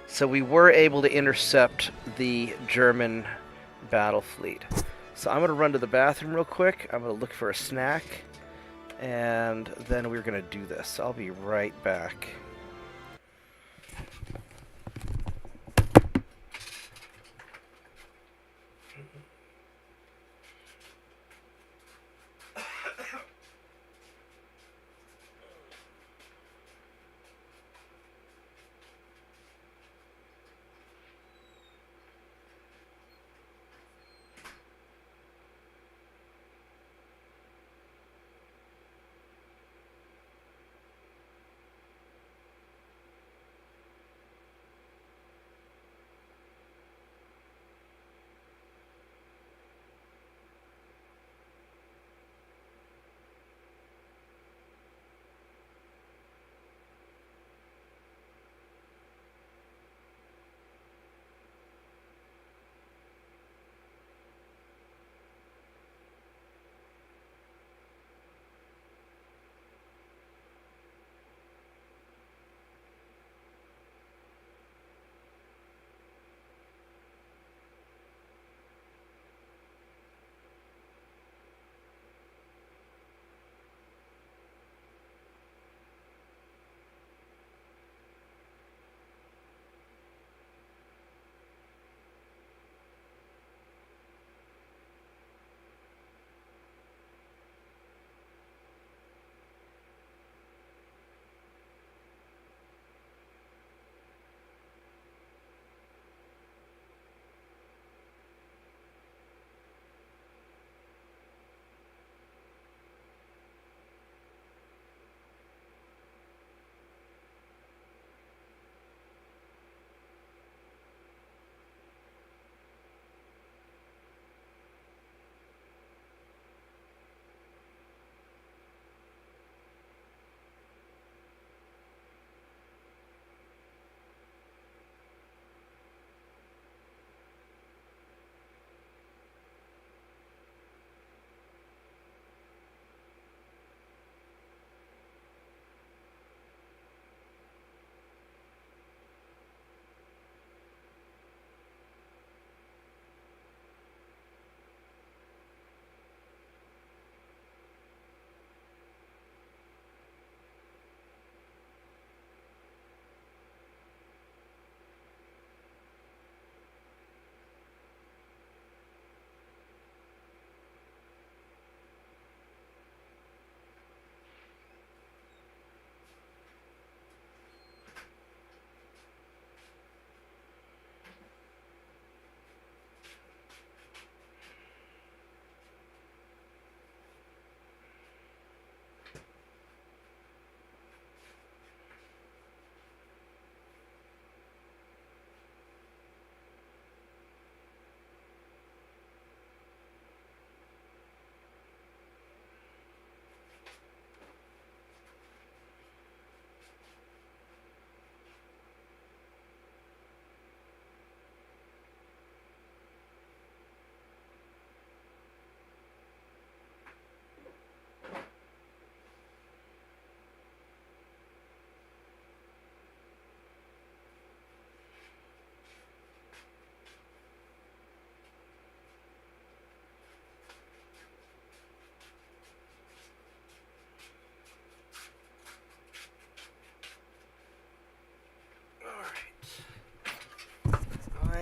So we were able to intercept the German battle fleet. So I'm gonna run to the bathroom real quick. I'm gonna look for a snack. And then we're going to do this. I'll be right back.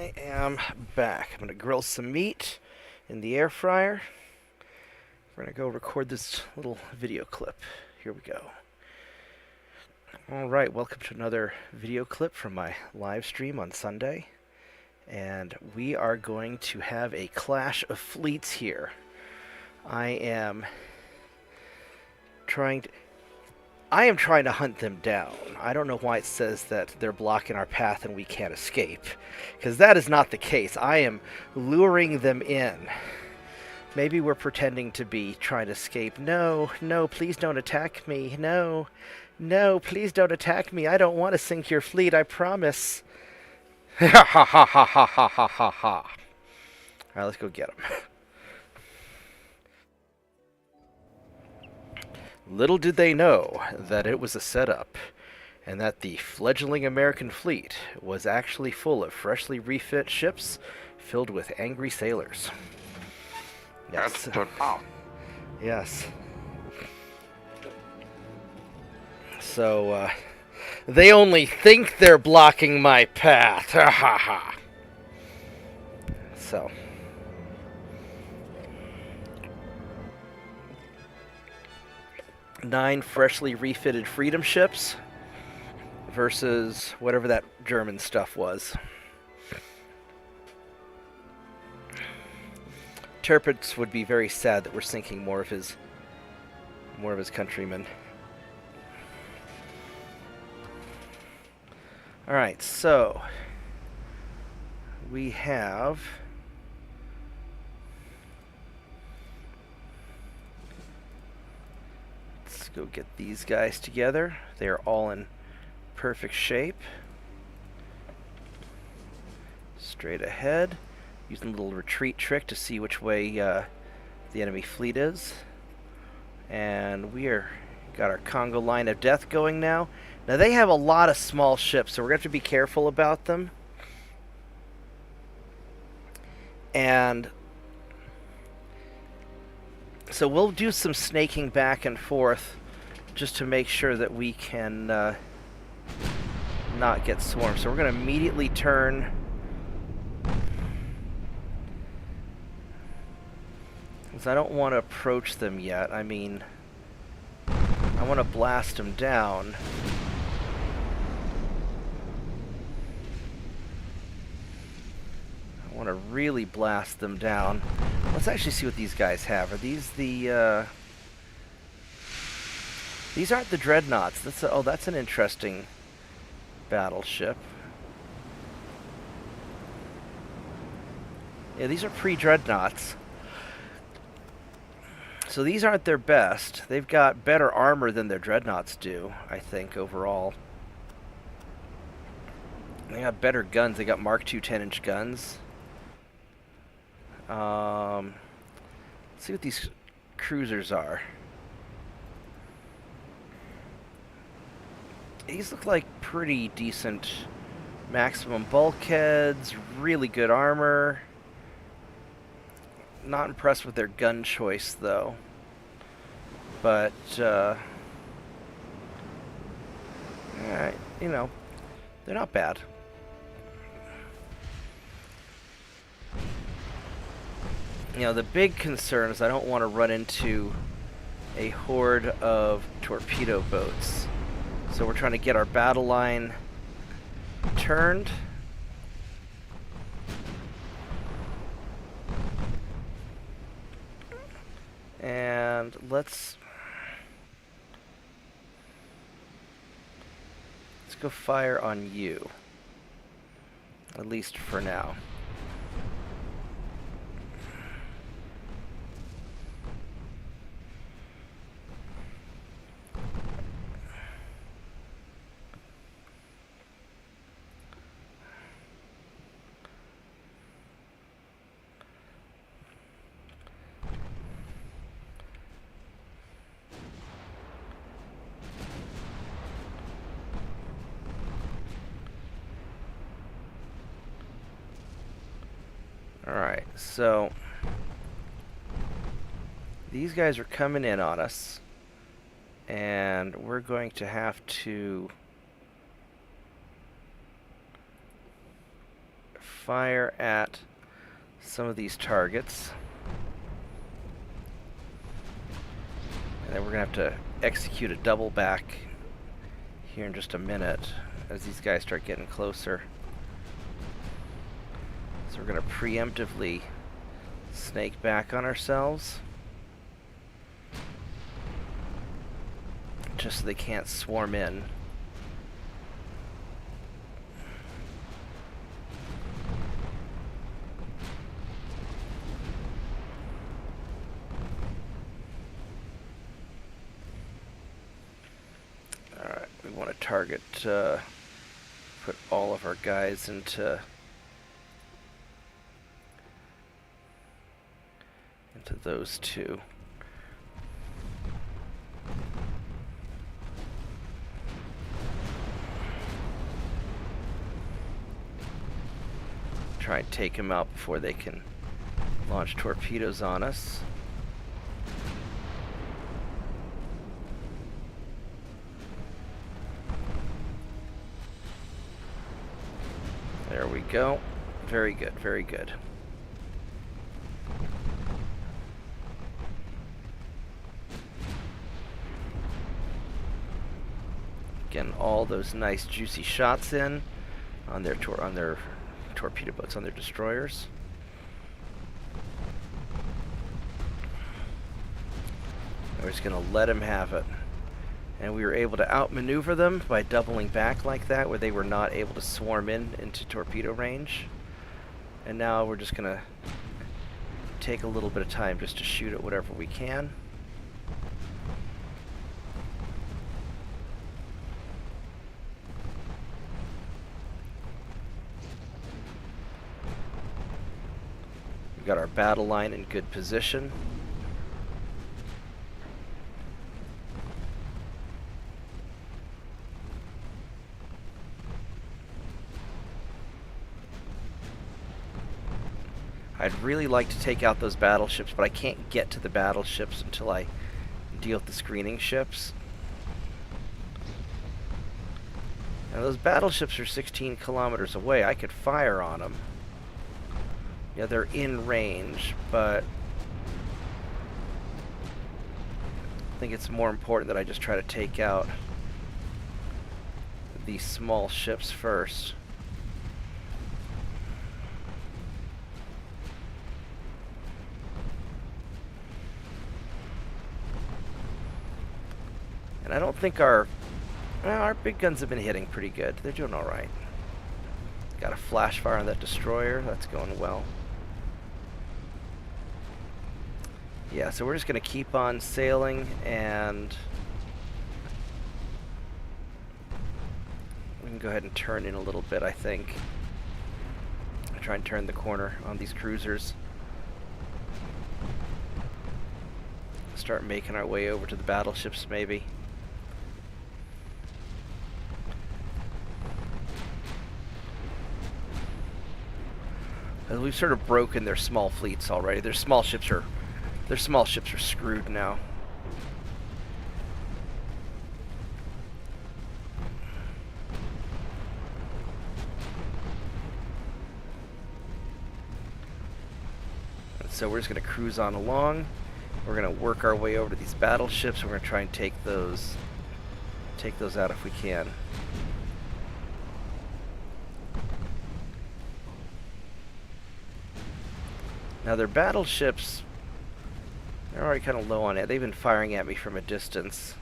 I am back. I'm going to grill some meat in the air fryer. We're going to go record this little video clip. Here we go. Alright, welcome to another video clip from my live stream on Sunday. And we are going to have a clash of fleets here. I am trying to hunt them down. I don't know why it says that they're blocking our path and we can't escape, because that is not the case. I am luring them in. Maybe we're pretending to be trying to escape. No, no, please don't attack me. No, no, please don't attack me. I don't want to sink your fleet, I promise. Ha ha ha ha ha ha ha ha ha. Alright, let's go get them. Little did they know that it was a setup, and that the fledgling American fleet was actually full of freshly refit ships filled with angry sailors. Yes. Yes. So, they only think they're blocking my path. Ha ha ha. So. 9 freshly refitted Freedom ships versus whatever that German stuff was. Tirpitz would be very sad that we're sinking more of his countrymen. Alright, so we have go get these guys together. They are all in perfect shape. Straight ahead. Using a little retreat trick to see which way the enemy fleet is. And we got our Congo line of death going now. Now they have a lot of small ships, so we're going to have to be careful about them. And so we'll do some snaking back and forth just to make sure that we can not get swarmed. So we're going to immediately turn. Because I don't want to approach them yet. I mean, I want to blast them down. I want to really blast them down. Let's actually see what these guys have. Are these the... These aren't the Dreadnoughts. That's an interesting battleship. Yeah, these are pre-Dreadnoughts. So these aren't their best. They've got better armor than their Dreadnoughts do, I think, overall. They got better guns. They got Mark II 10-inch guns. Let's see what these cruisers are. These look like pretty decent maximum bulkheads, really good armor. Not impressed with their gun choice, though. But, you know, they're not bad. You know, the big concern is I don't want to run into a horde of torpedo boats. So we're trying to get our battle line turned. And let's go fire on you. At least for now. Alright, so these guys are coming in on us, and we're going to have to fire at some of these targets. And then we're going to have to execute a double back here in just a minute as these guys start getting closer. So we're going to preemptively snake back on ourselves, just so they can't swarm in. Alright, we want to target, put all of our guys into those two. Try and take them out before they can launch torpedoes on us. There we go. Very good, very good. Getting all those nice juicy shots in on their torpedo boats, on their destroyers. We're just going to let them have it. And we were able to outmaneuver them by doubling back like that, where they were not able to swarm into torpedo range. And now we're just going to take a little bit of time just to shoot at whatever we can. We've got our battle line in good position. I'd really like to take out those battleships, but I can't get to the battleships until I deal with the screening ships. Now those battleships are 16 kilometers away. I could fire on them. Yeah, they're in range, but I think it's more important that I just try to take out these small ships first. And I don't think our big guns have been hitting pretty good. They're doing all right. Got a flash fire on that destroyer. That's going well. Yeah, so we're just going to keep on sailing, and we can go ahead and turn in a little bit, I think. I'll try and turn the corner on these cruisers. Start making our way over to the battleships, maybe. We've sort of broken their small fleets already. Their small ships are screwed now. And so we're just going to cruise on along. We're going to work our way over to these battleships. We're going to try and take those out if we can. Now their battleships, they're already kind of low on it. They've been firing at me from a distance.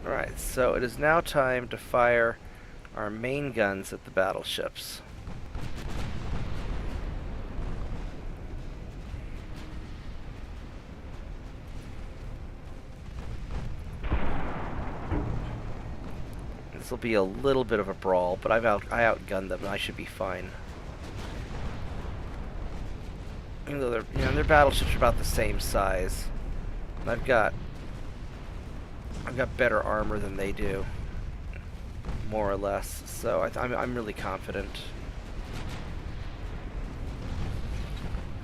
Alright, so it is now time to fire our main guns at the battleships. This will be a little bit of a brawl, but I outgunned them, and I should be fine. Even though their battleships are about the same size, and I've got better armor than they do, more or less. So I'm really confident.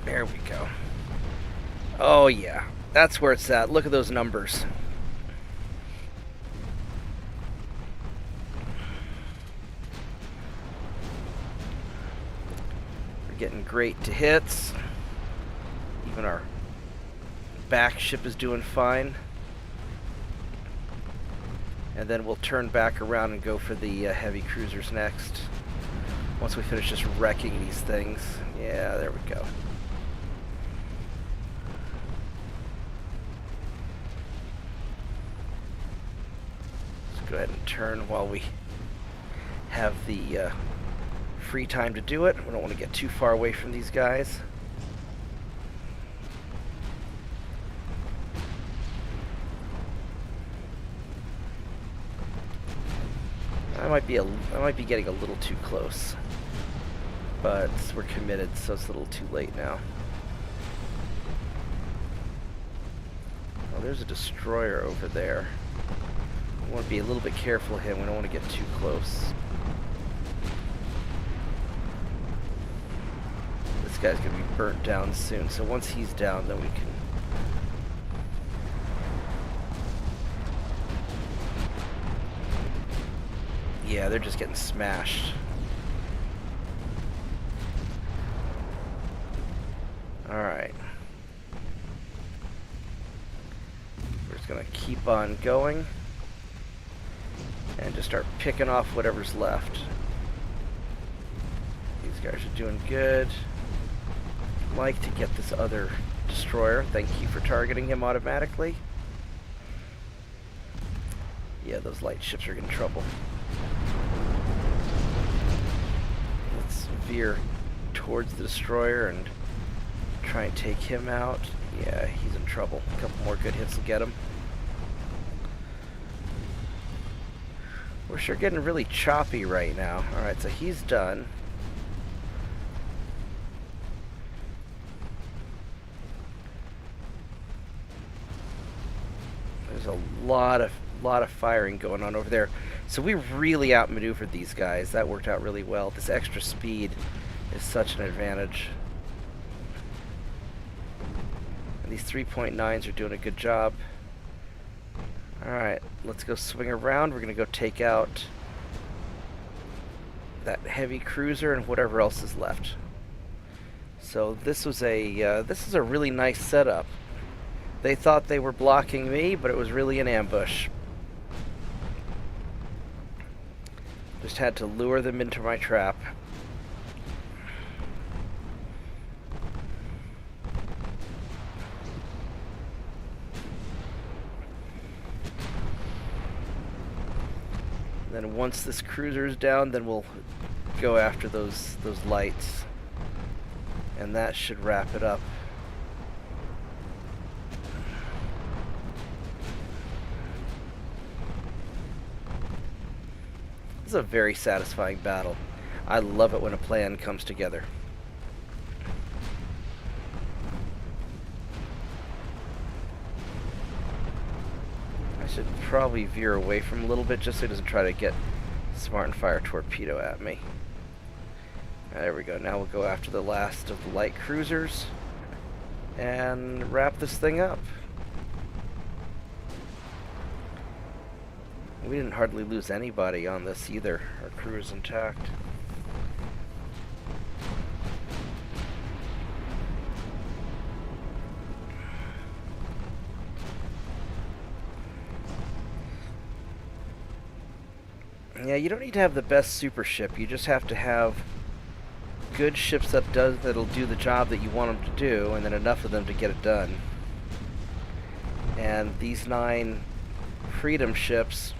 There we go. Oh yeah, that's where it's at. Look at those numbers. We're getting great to hits. Even our back ship is doing fine. And then we'll turn back around and go for the heavy cruisers next. Once we finish just wrecking these things. Yeah, there we go. Let's go ahead and turn while we have the free time to do it. We don't want to get too far away from these guys. I might be getting a little too close, but we're committed, so it's a little too late now. Oh, there's a destroyer over there. We want to be a little bit careful of him. We don't want to get too close. This guy's going to be burnt down soon, so once he's down, then we can... Yeah, they're just getting smashed. Alright. We're just gonna keep on going and just start picking off whatever's left. These guys are doing good. I'd like to get this other destroyer. Thank you for targeting him automatically. Yeah, those light ships are in trouble. Let's veer towards the destroyer and try and take him out. Yeah, he's in trouble. A couple more good hits will get him. We're sure getting really choppy right now. Alright, so he's done. There's a lot of firing going on over there. So we really outmaneuvered these guys. That worked out really well. This extra speed is such an advantage. And these 3.9s are doing a good job. Alright, let's go swing around. We're going to go take out that heavy cruiser and whatever else is left. So this is a really nice setup. They thought they were blocking me, but it was really an ambush. Just had to lure them into my trap. Then once this cruiser is down, then we'll go after those lights. And that should wrap it up. This is a very satisfying battle. I love it when a plan comes together. I should probably veer away from him a little bit just so he doesn't try to get smart and fire a torpedo at me. There we go. Now we'll go after the last of the light cruisers and wrap this thing up. We didn't hardly lose anybody on this either. Our crew is intact. Yeah, you don't need to have the best super ship. You just have to have good ships that'll do the job that you want them to do, and then enough of them to get it done. And these 9 Freedom ships,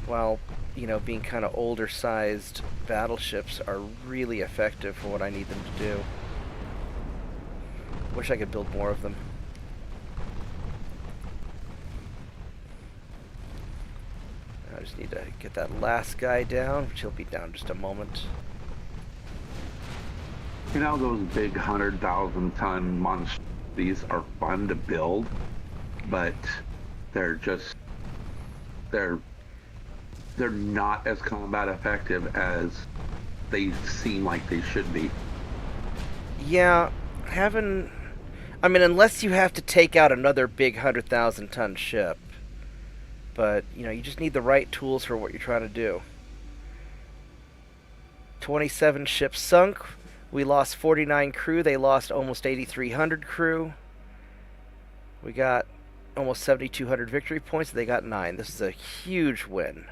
while, you know, being kind of older sized battleships, are really effective for what I need them to do. Wish I could build more of them. I just need to get that last guy down, which he'll be down in just a moment. You know, those big 100,000-ton monstrosities are fun to build, but they're not as combat effective as they seem like they should be. Yeah, I mean, unless you have to take out another big 100,000-ton ship. But, you know, you just need the right tools for what you're trying to do. 27 ships sunk. We lost 49 crew. They lost almost 8,300 crew. We got almost 7,200 victory points. They got 9. This is a huge win.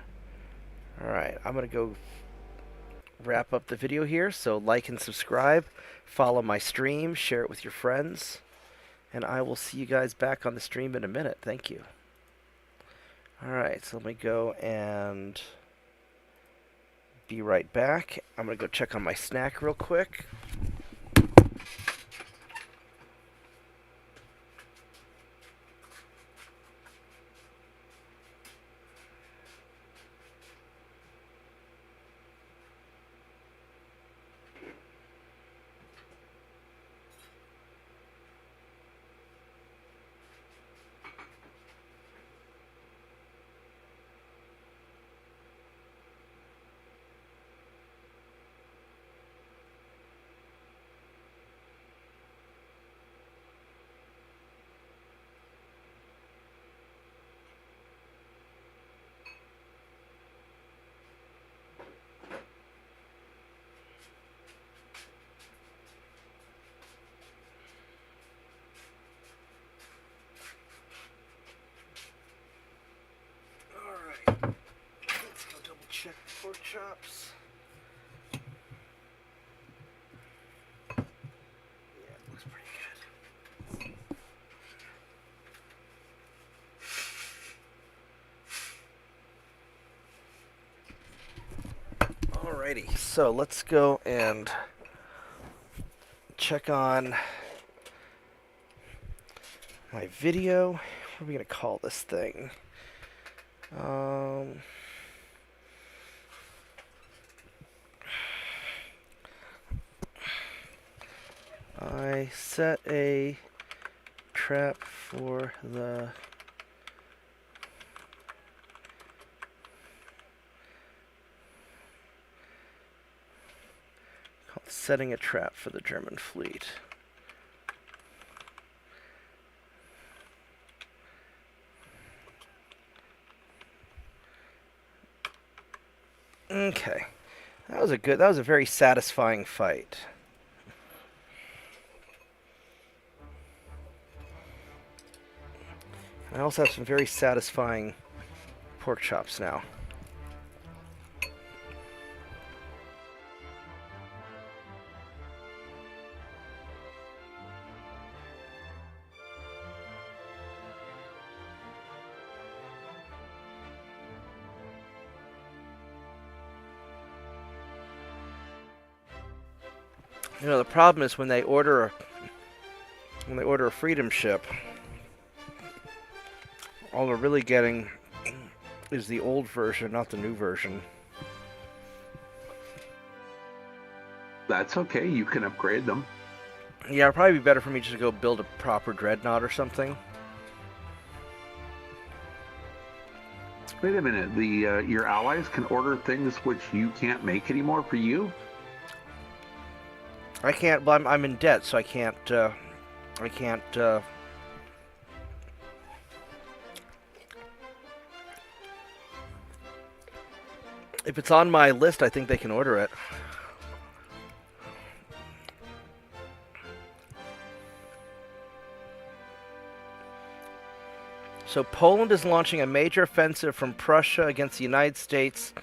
Alright, I'm going to go wrap up the video here. So like and subscribe. Follow my stream. Share it with your friends. And I will see you guys back on the stream in a minute. Thank you. Alright, so let me go and be right back. I'm going to go check on my snack real quick. Check the pork chops. Yeah, it looks pretty good. Alrighty, so let's go and check on my video. What are we gonna call this thing? I set a trap for the setting a trap for the German fleet. Okay. That was a very satisfying fight. I also have some very satisfying pork chops now. You know, the problem is when they order a freedom ship, all they're really getting is the old version, not the new version. That's okay. You can upgrade them. Yeah, it'd probably be better for me just to go build a proper dreadnought or something. Wait a minute. Your allies can order things which you can't make anymore for you? I can't. Well, I'm in debt, so I can't. If it's on my list, I think they can order it. So Poland is launching a major offensive from Prussia against the United States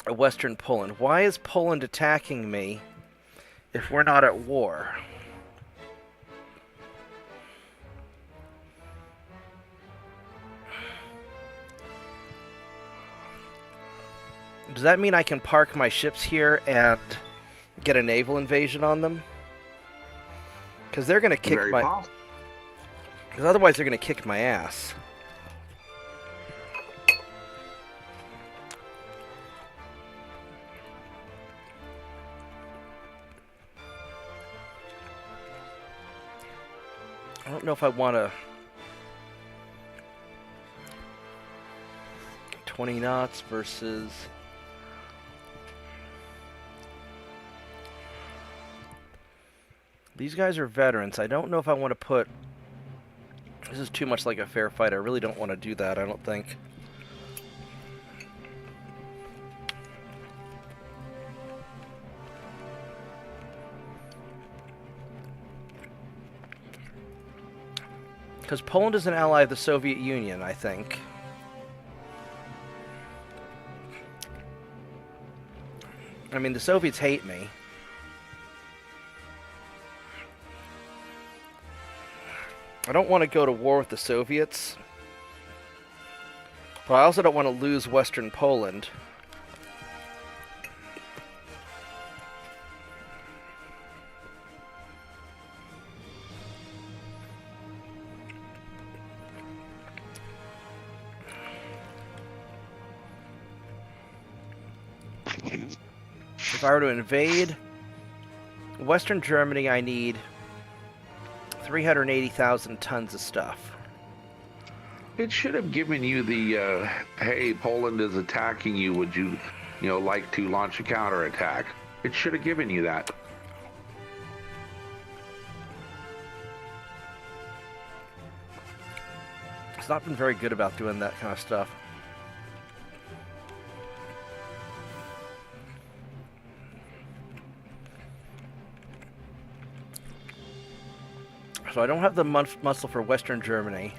of Western Poland. Why is Poland attacking me if we're not at war? Does that mean I can park my ships here and get a naval invasion on them? Because they're going to kick my... Because otherwise they're going to kick my ass. I don't know if I want to... 20 knots versus... These guys are veterans. I don't know if I want to put... This is too much like a fair fight. I really don't want to do that, I don't think. Because Poland is an ally of the Soviet Union, I think. I mean, the Soviets hate me. I don't want to go to war with the Soviets. But I also don't want to lose Western Poland. If I were to invade Western Germany, I need 380,000 tons of stuff. It should have given you the, hey, Poland is attacking you. Would you like to launch a counterattack? It should have given you that. It's not been very good about doing that kind of stuff. So I don't have the muscle for Western Germany.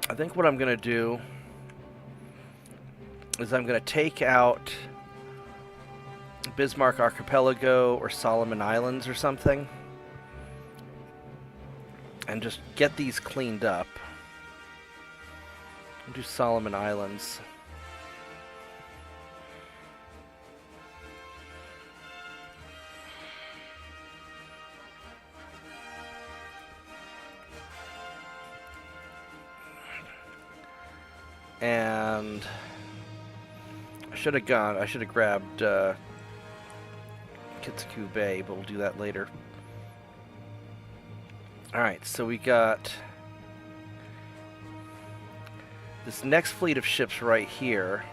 I think what I'm going to do is I'm going to take out Bismarck Archipelago or Solomon Islands or something and just get these cleaned up. I'll do Solomon Islands. And I should have grabbed Kitsuku Bay, but we'll do that later. Alright, so we got this next fleet of ships right here.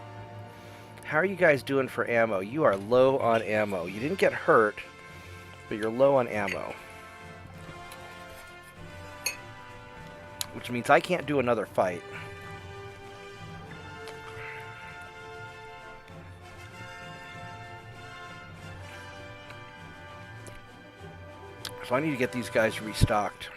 How are you guys doing for ammo? You are low on ammo. You didn't get hurt, but you're low on ammo. Which means I can't do another fight. So I need to get these guys restocked.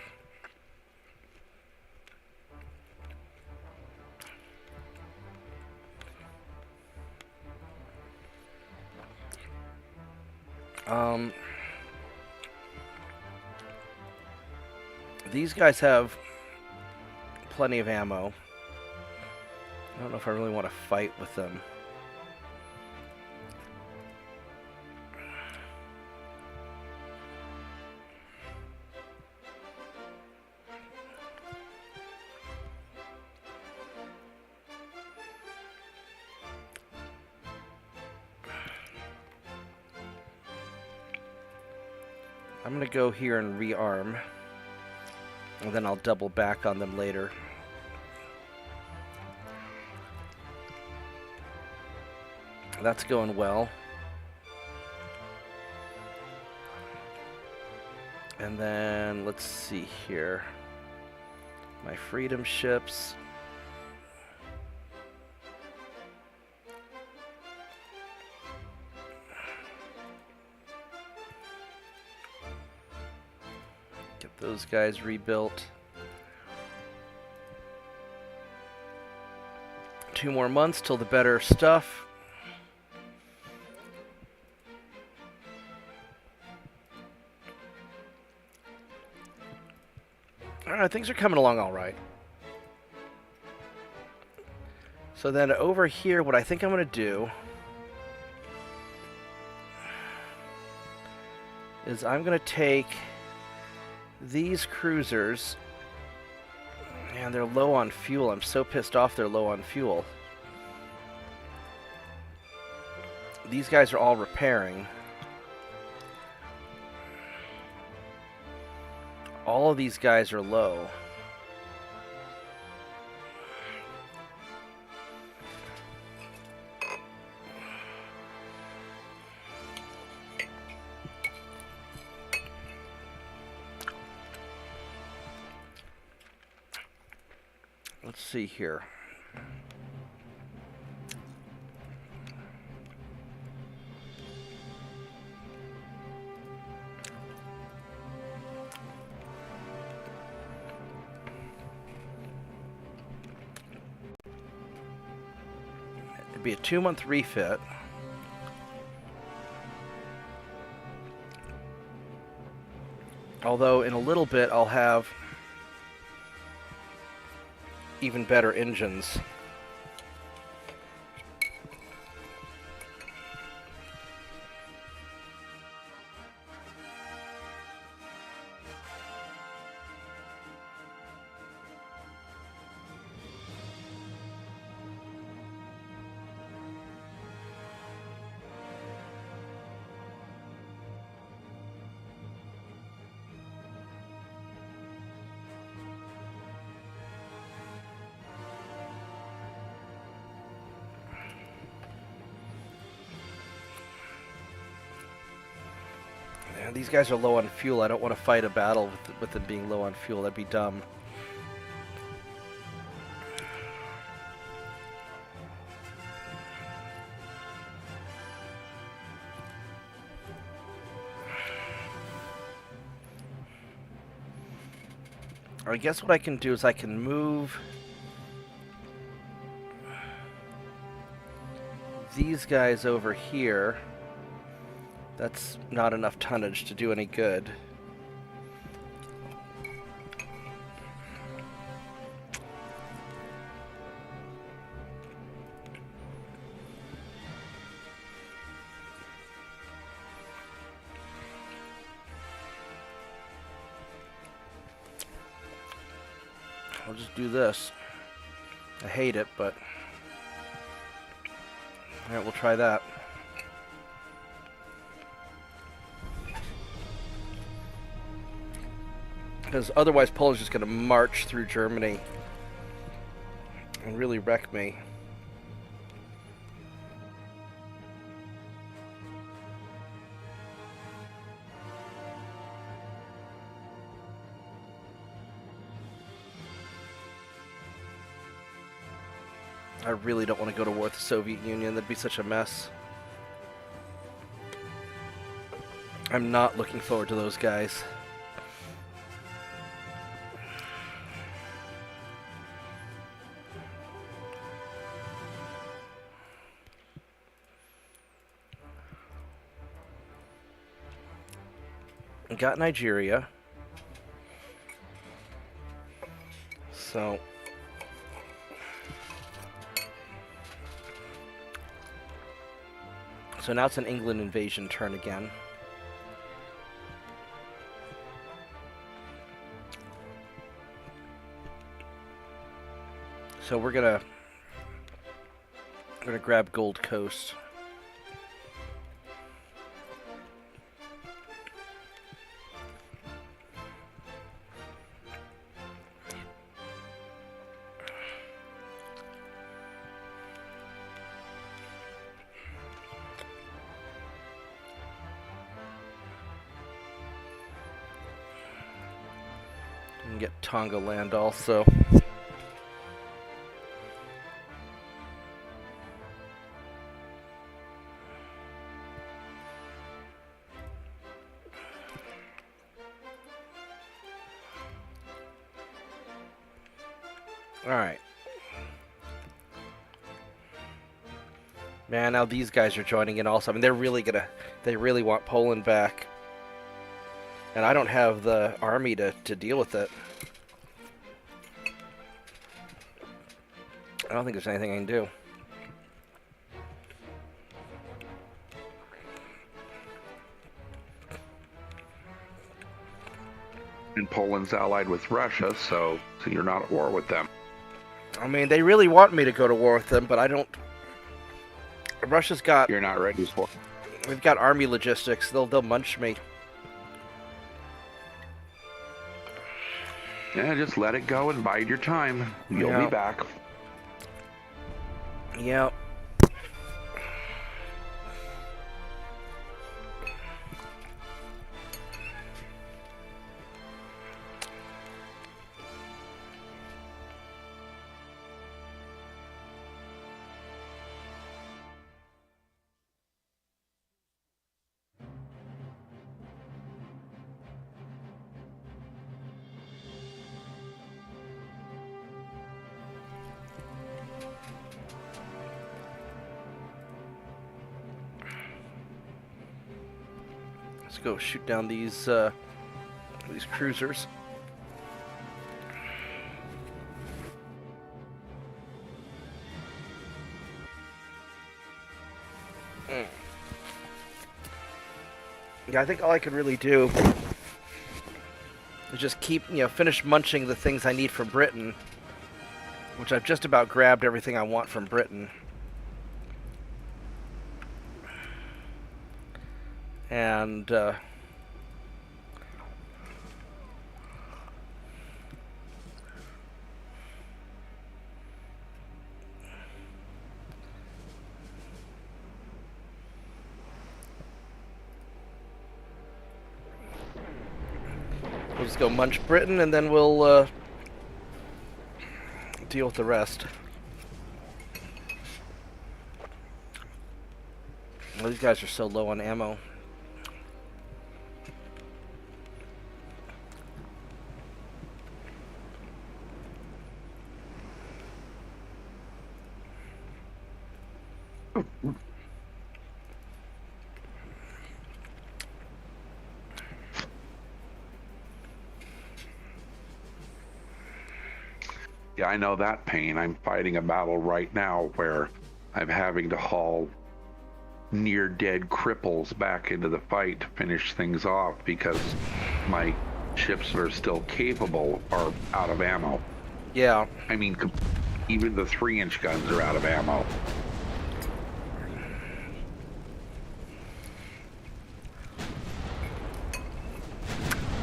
These guys have plenty of ammo. I don't know if I really want to fight with them. I'm going to go here and rearm, and then I'll double back on them later. That's going well. And then, let's see here. My freedom ships. Get those guys rebuilt. 2 more months till the better stuff. Alright, things are coming along all right. So then over here, what I think I'm going to do is I'm going to take these cruisers, and they're low on fuel. I'm so pissed off they're low on fuel. These guys are all repairing. All of these guys are low. Let's see here. be a 2-month refit. Although in a little bit I'll have even better engines. Yeah, these guys are low on fuel. I don't want to fight a battle with them being low on fuel. That'd be dumb. I guess what I can do is I can move these guys over here. That's not enough tonnage to do any good. I'll just do this. I hate it, but alright, we'll try that. Because otherwise Poland's just going to march through Germany and really wreck me. I really don't want to go to war with the Soviet Union. That'd be such a mess. I'm not looking forward to those guys. Got Nigeria. So now it's an England invasion turn again. So we're gonna grab Gold Coast. And get Tonga land also. Alright. Man, now these guys are joining in also. I mean, they really want Poland back. And I don't have the army to deal with it. I don't think there's anything I can do. And Poland's allied with Russia, so you're not at war with them. I mean, they really want me to go to war with them, but I don't... Russia's got... You're not ready for it. We've got army logistics. They'll munch me. Yeah, just let it go and bide your time. You'll be back. Yep. Let's go shoot down these cruisers. Yeah, I think all I could really do is just keep, finish munching the things I need from Britain, which I've just about grabbed everything I want from Britain. And, we'll just go munch Britain, and then we'll deal with the rest. Well, these guys are so low on ammo. Yeah, I know that pain. I'm fighting a battle right now where I'm having to haul near-dead cripples back into the fight to finish things off because my ships that are still capable are out of ammo. Yeah. I mean, even the 3-inch guns are out of ammo.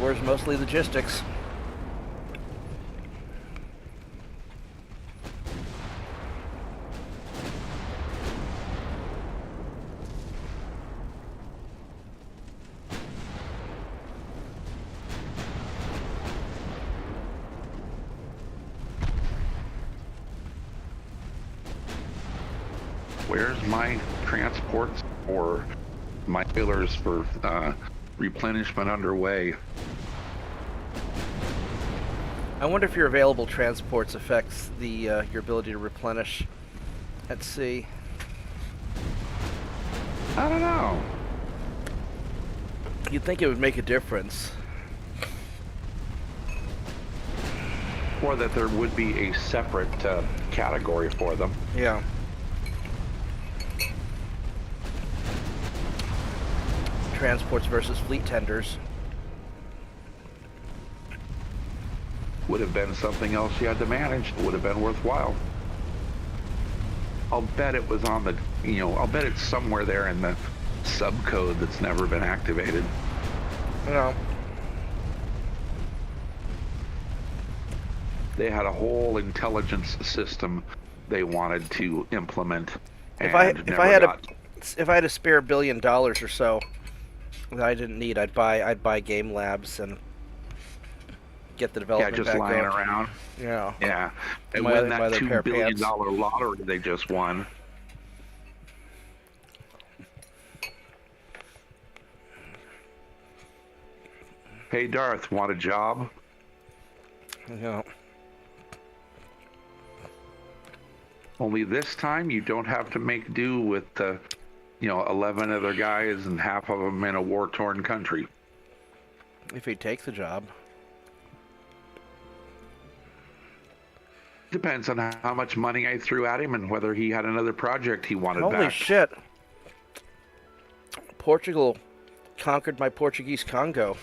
War's mostly logistics. Where's my transports or my fillers for replenishment underway? I wonder if your available transports affects the your ability to replenish at sea. I don't know. You'd think it would make a difference. Or that there would be a separate category for them. Yeah. Transports versus fleet tenders. Would have been something else you had to manage. It would have been worthwhile. I'll bet it was on the, I'll bet it's somewhere there in the subcode that's never been activated. No. They had a whole intelligence system they wanted to implement. If I had a spare $1 billion or so that I didn't need, I'd buy Game Labs and get the development just back lying up. around. Yeah. Yeah. And Buy win that $2 billion pants. lottery they just won. Hey Darth, want a job? Yeah. Only this time you don't have to make do with 11 other guys and half of them in a war-torn country. If he takes the job. Depends on how much money I threw at him and whether he had another project he wanted back. Holy shit. Portugal conquered my Portuguese Congo.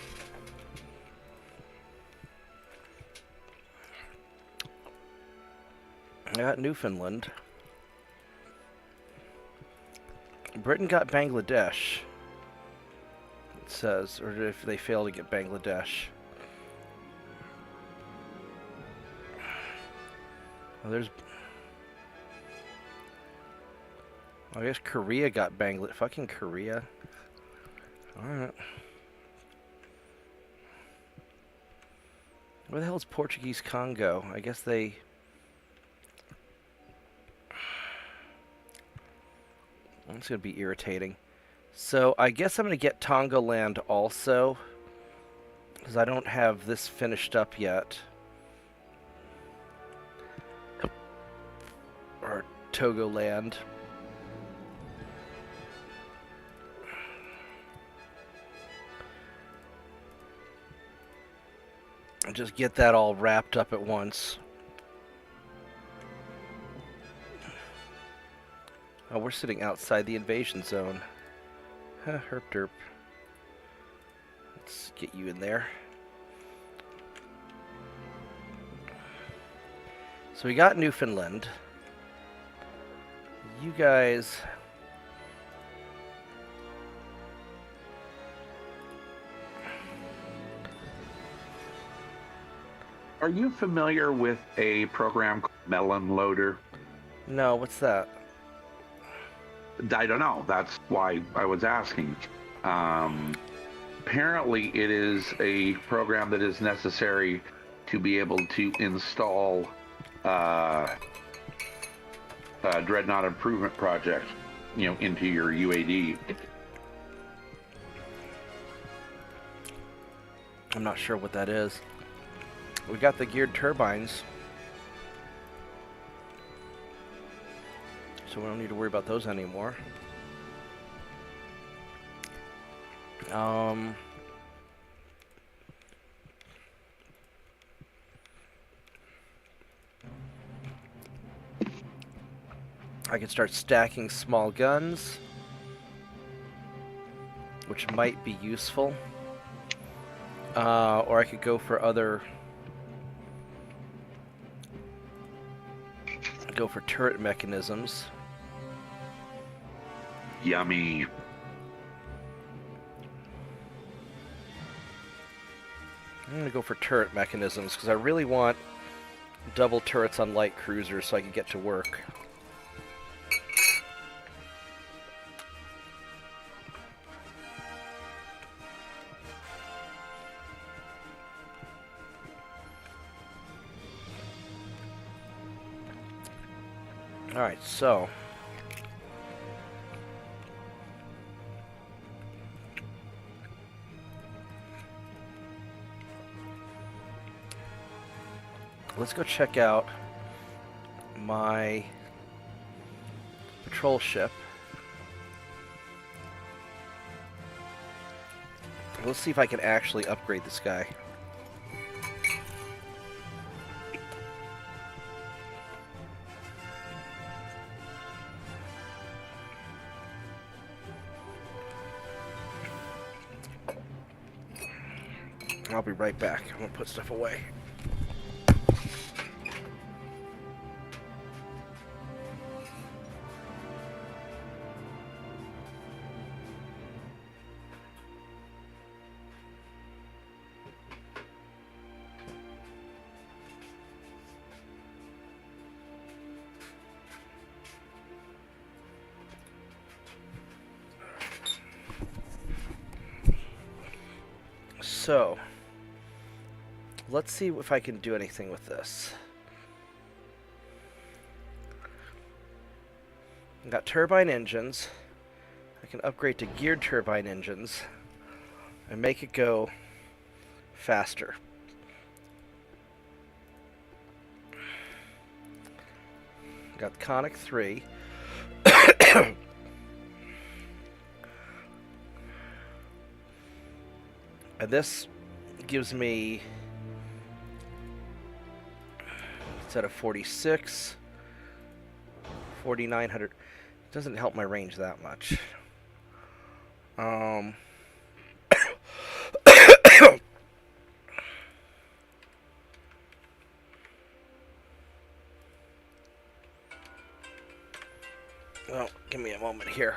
I got Newfoundland. Britain got Bangladesh. It says, or if they fail to get Bangladesh. Well, there's... I guess Korea got Bangladesh. Fucking Korea. Alright. Where the hell is Portuguese Congo? I guess they... That's going to be irritating. So I guess I'm going to get Tonga land also, because I don't have this finished up yet. Or Togo land. just get that all wrapped up at once. Oh, we're sitting outside the invasion zone. Huh, herp derp. Let's get you in there. So we got Newfoundland. You guys... Are you familiar with a program called Melon Loader? No, what's that? I don't know. That's why I was asking. Apparently, it is a program that is necessary to be able to install Dreadnought improvement projects, into your UAD. I'm not sure what that is. We got the geared turbines, so we don't need to worry about those anymore. I can start stacking small guns, which might be useful. Or I could go for turret mechanisms. Yummy. I'm going to go for turret mechanisms because I really want double turrets on light cruisers so I can get to work. Alright, so let's go check out my patrol ship. Let's see if I can actually upgrade this guy. I'll be right back. I'm gonna put stuff away. So, let's see if I can do anything with this. I've got turbine engines. I can upgrade to geared turbine engines and make it go faster. Got Conic 3. And this gives me, instead of 46, 4,900. Doesn't help my range that much. Well, give me a moment here.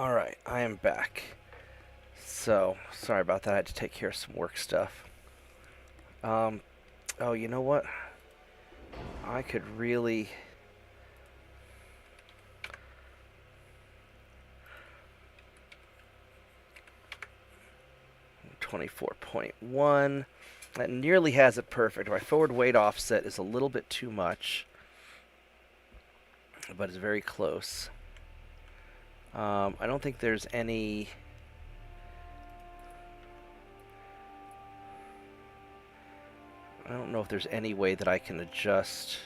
Alright, I am back. So, sorry about that. I had to take care of some work stuff. Oh, you know what? I could really... 24.1. That nearly has it perfect. My forward weight offset is a little bit too much, but it's very close. I don't think there's any... I don't know if there's any way that I can adjust...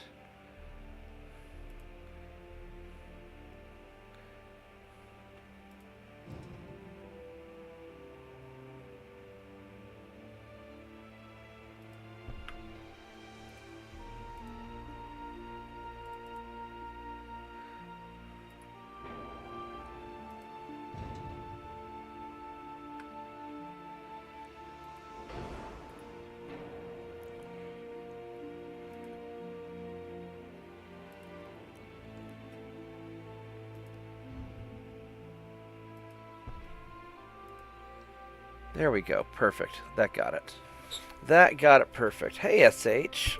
There we go. Perfect. That got it. That got it perfect. Hey, SH.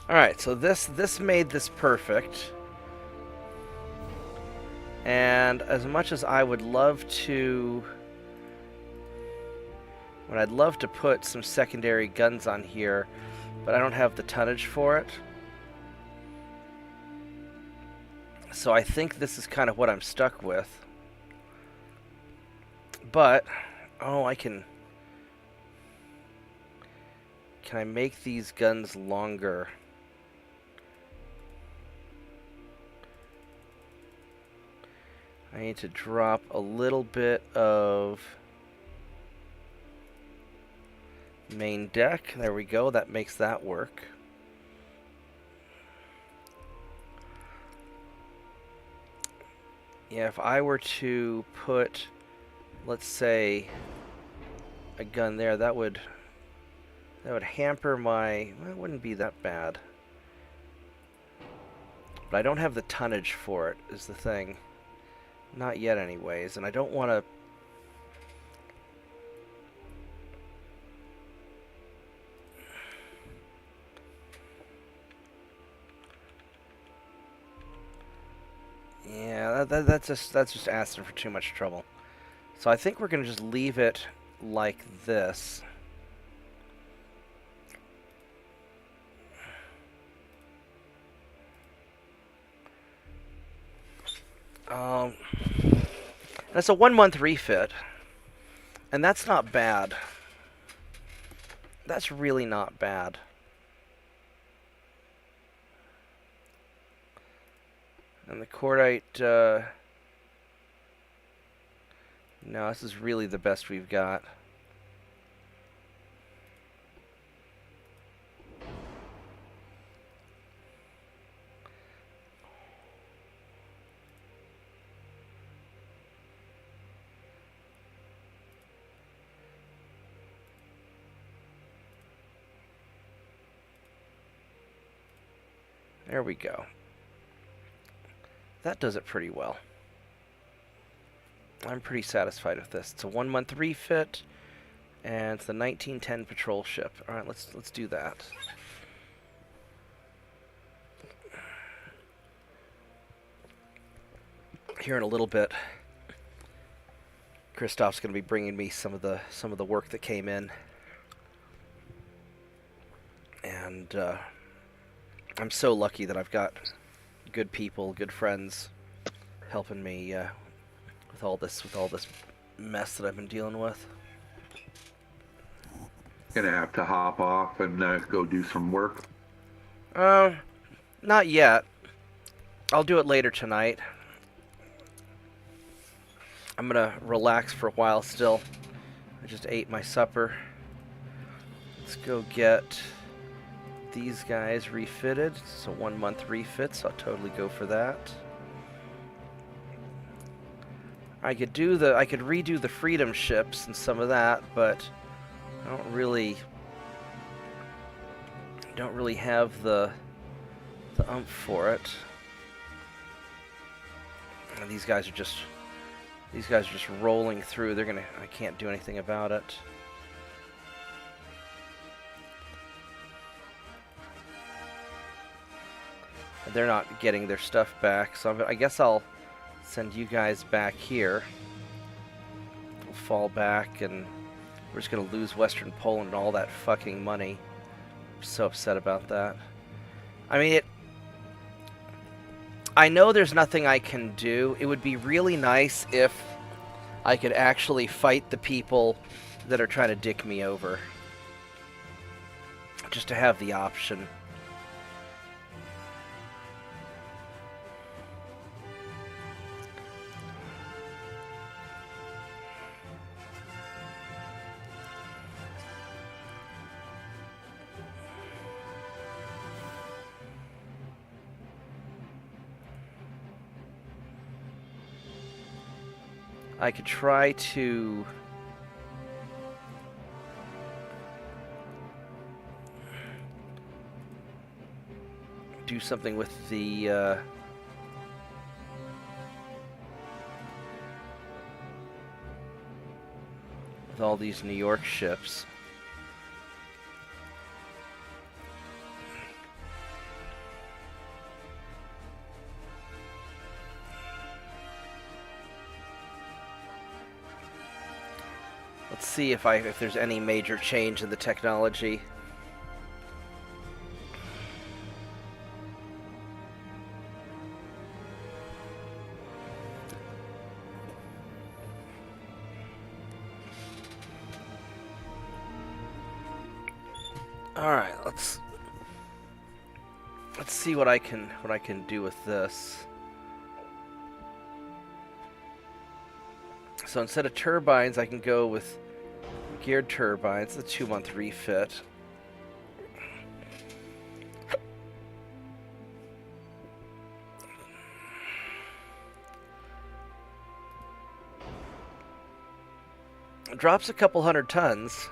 Alright, so this made this perfect. And as much as I would love to... I'd love to put some secondary guns on here, but I don't have the tonnage for it. So I think this is kind of what I'm stuck with. But, oh, I can... Can I make these guns longer? I need to drop a little bit of main deck. There we go. That makes that work. Yeah, if I were to put, let's say, a gun there, that would hamper my... Well, it wouldn't be that bad. But I don't have the tonnage for it, is the thing. Not yet, anyways, and I don't want to... Yeah, that's just asking for too much trouble. So I think we're going to just leave it like this. That's a 1-month refit, and that's not bad. That's really not bad. And the cordite, no, this is really the best we've got. There we go. That does it pretty well. I'm pretty satisfied with this. It's a 1-month refit, and it's the 1910 patrol ship. All right, let's do that. Here in a little bit, Christoph's going to be bringing me some of the work that came in, and I'm so lucky that I've got good people, good friends, helping me with all this mess that I've been dealing with. Gonna have to hop off and go do some work. Not yet. I'll do it later tonight. I'm gonna relax for a while still. I just ate my supper. Let's go get these guys refitted. It's a 1-month refit, so I'll totally go for that. I could redo the Freedom ships and some of that, but I don't really have the the oomph for it. And these guys are just rolling through. I can't do anything about it. They're not getting their stuff back, so I guess I'll send you guys back here. We'll fall back, and we're just gonna lose Western Poland and all that fucking money. I'm so upset about that. I mean, I know there's nothing I can do. It would be really nice if I could actually fight the people that are trying to dick me over. Just to have the option. I could try to do something with the with all these New York ships. Let's see if there's any major change in the technology. All right, let's see what I can do with this. So instead of turbines, I can go with geared turbines. It's a 2-month refit. It drops a couple hundred tons.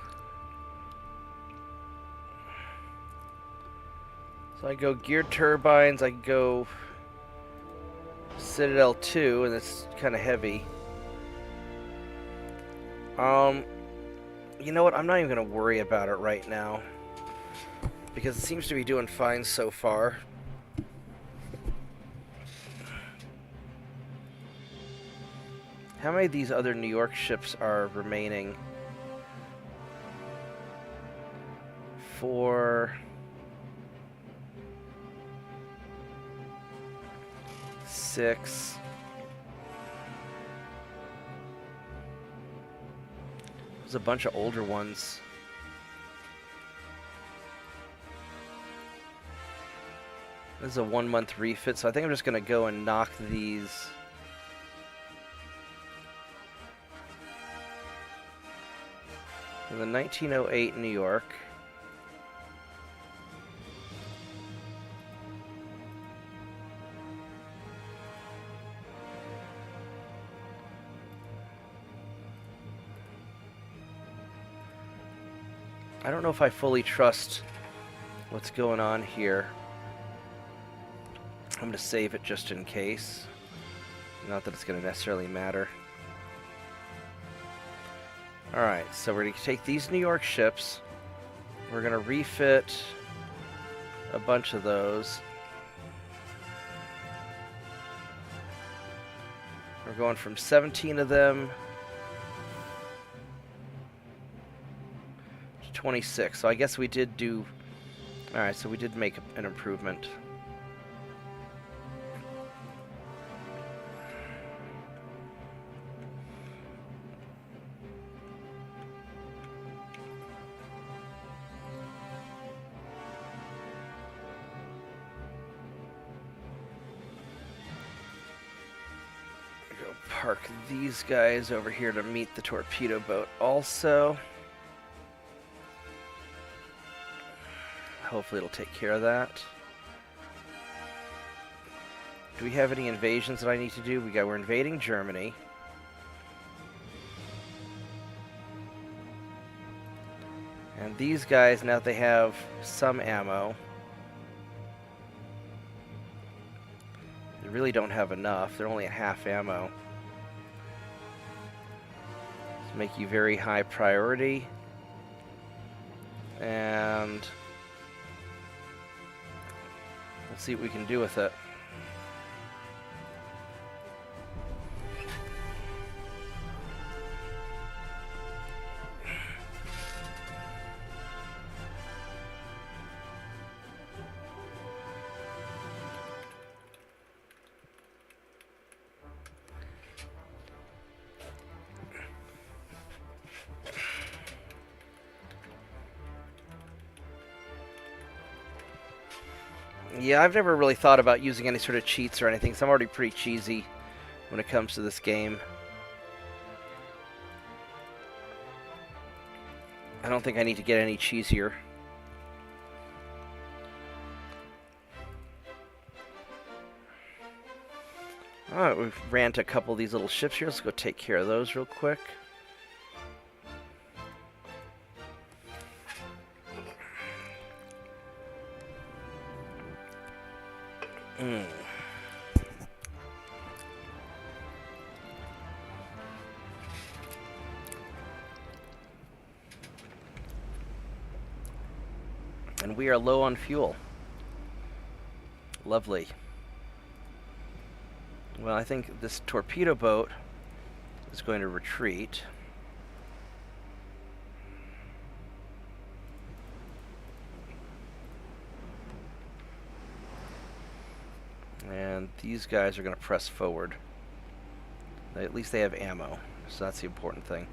So I go geared turbines, I can go Citadel 2, and it's kind of heavy. You know what? I'm not even going to worry about it right now, because it seems to be doing fine so far. How many of these other New York ships are remaining? 4... 6... There's a bunch of older ones. This is a 1-month refit, so I think I'm just going to go and knock these. In the 1908 New York. I don't know if I fully trust what's going on here. I'm going to save it just in case. Not that it's going to necessarily matter. Alright, so we're going to take these New York ships. We're going to refit a bunch of those. We're going from 17 of them 26, so I guess we did do... Alright, so we did make an improvement. Go park these guys over here to meet the torpedo boat also. Hopefully it'll take care of that. Do we have any invasions that I need to do? We're invading Germany. And these guys, now that they have some ammo, really don't have enough. They're only at half ammo. Let's make you very high priority. And we'll see what we can do with it. Yeah, I've never really thought about using any sort of cheats or anything, so I'm already pretty cheesy when it comes to this game. I don't think I need to get any cheesier. Alright, we've ran to a couple of these little ships here. Let's go take care of those real quick. And we are low on fuel. Lovely. Well, I think this torpedo boat is going to retreat. And these guys are going to press forward. At least they have ammo, so that's the important thing.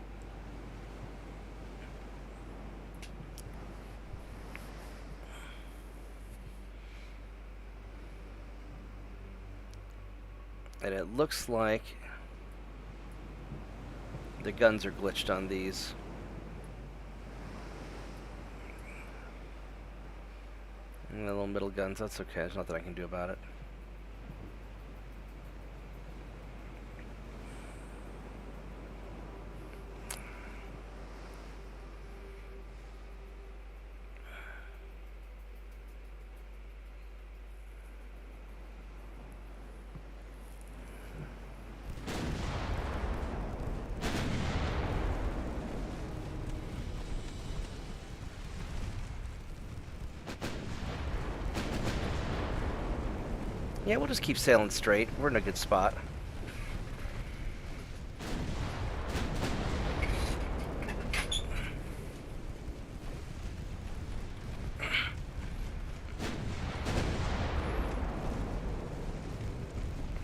And it looks like the guns are glitched on these. And the little middle guns, that's okay. There's nothing I can do about it. Yeah, we'll just keep sailing straight. We're in a good spot.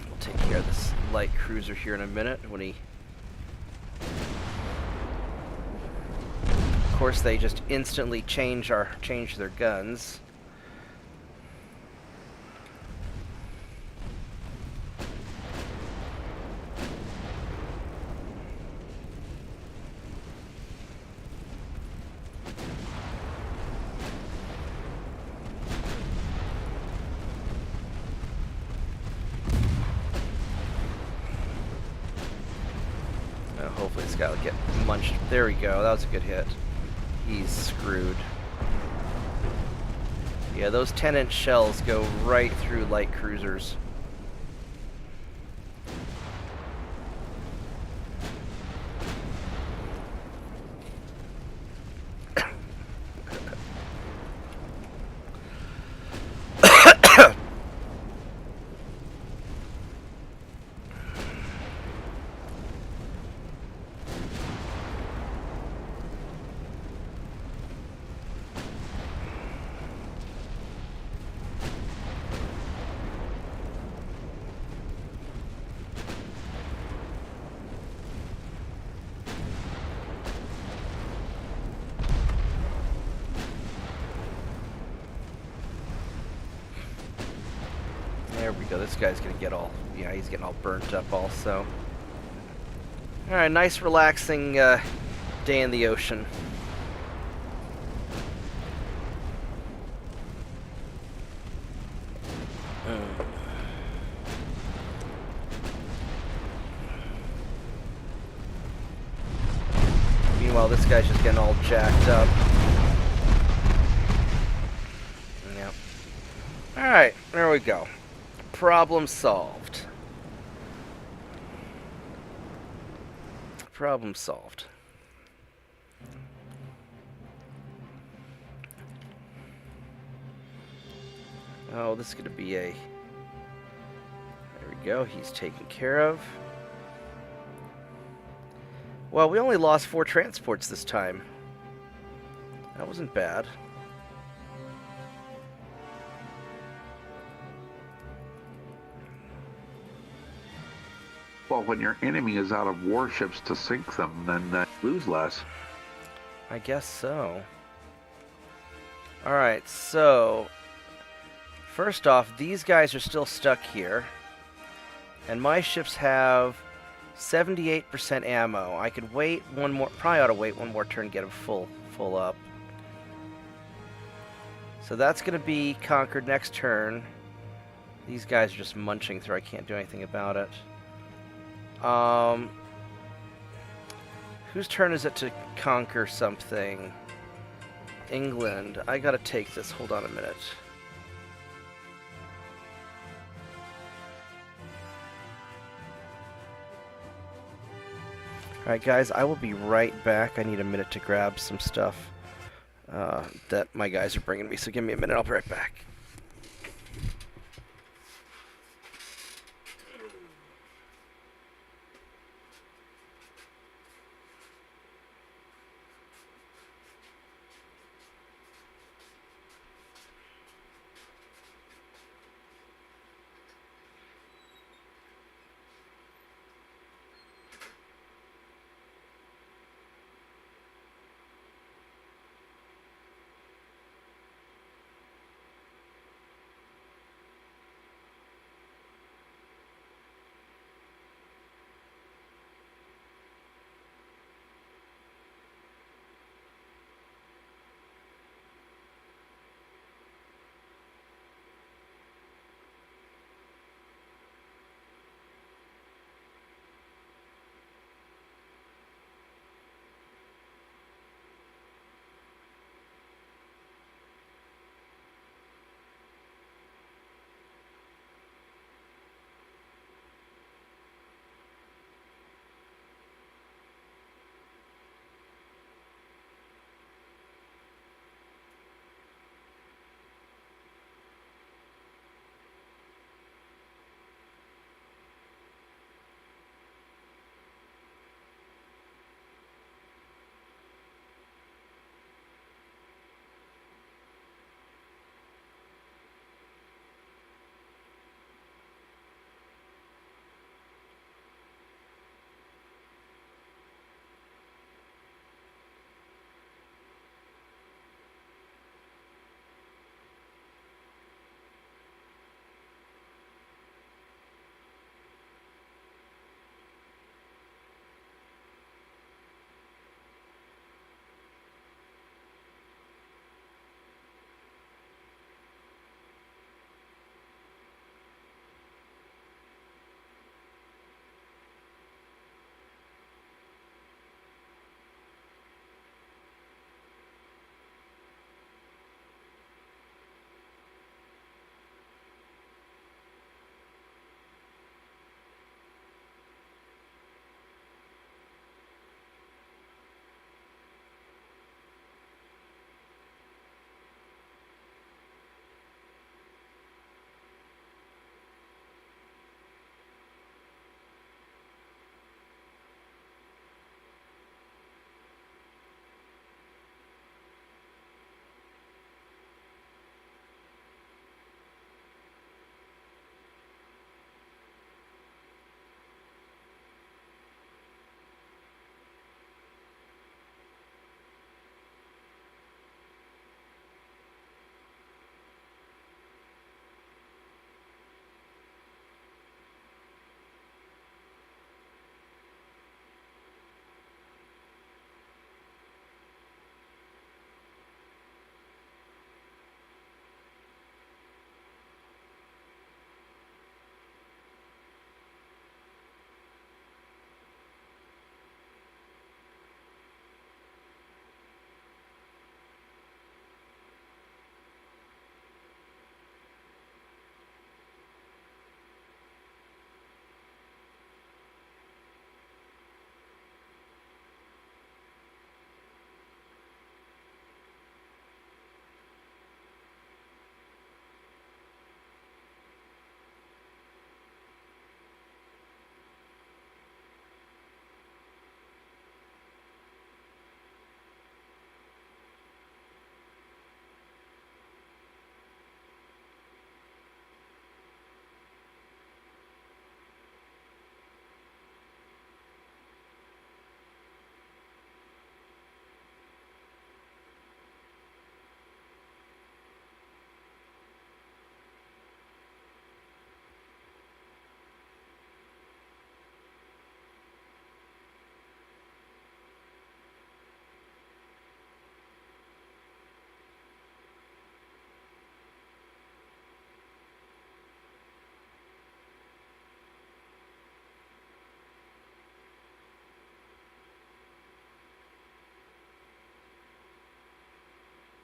We'll take care of this light cruiser here in a minute when he... Of course, they just instantly change their guns. Hopefully this guy will get munched. There we go. That was a good hit. He's screwed. Yeah, those 10-inch shells go right through light cruisers. There we go. This guy's gonna get all, yeah, he's getting all burnt up also. Alright, nice relaxing day in the ocean. Meanwhile, this guy's just getting all jacked up. Yep. Alright, there we go. Problem solved. Problem solved. Oh, this is going to be a... There we go, he's taken care of. Well, we only lost 4 transports this time. That wasn't bad. Well, when your enemy is out of warships to sink them, then lose less. I guess so. Alright, so... First off, these guys are still stuck here. And my ships have 78% ammo. I could wait one more... Probably ought to wait one more turn, get them full up. So that's going to be conquered next turn. These guys are just munching through. I can't do anything about it. Whose turn is it to conquer something? England. I gotta take this. Hold on a minute. Alright guys, I will be right back. I need a minute to grab some stuff that my guys are bringing me, so give me a minute, I'll be right back.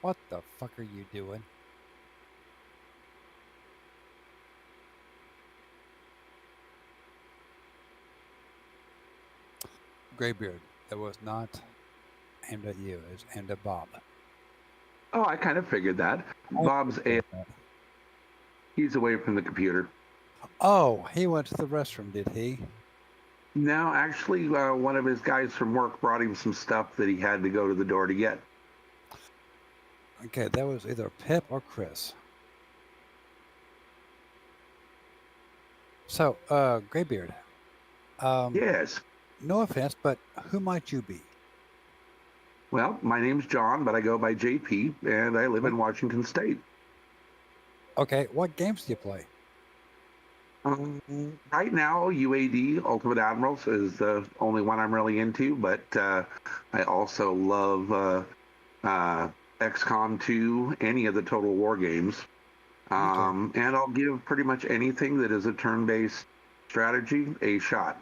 What the fuck are you doing? Graybeard, that was not aimed at you. It's aimed at Bob. Oh, I kind of figured that. He's away from the computer. Oh, he went to the restroom, did he? No, actually, one of his guys from work brought him some stuff that he had to go to the door to get. Okay, that was either Pip or Chris. So, Graybeard. Yes. No offense, but who might you be? Well, my name's John, but I go by JP, and I live in Washington State. Okay, what games do you play? Right now, UAD, Ultimate Admirals, is the only one I'm really into, but I also love XCOM 2, any of the Total War games. And I'll give pretty much anything that is a turn-based strategy a shot.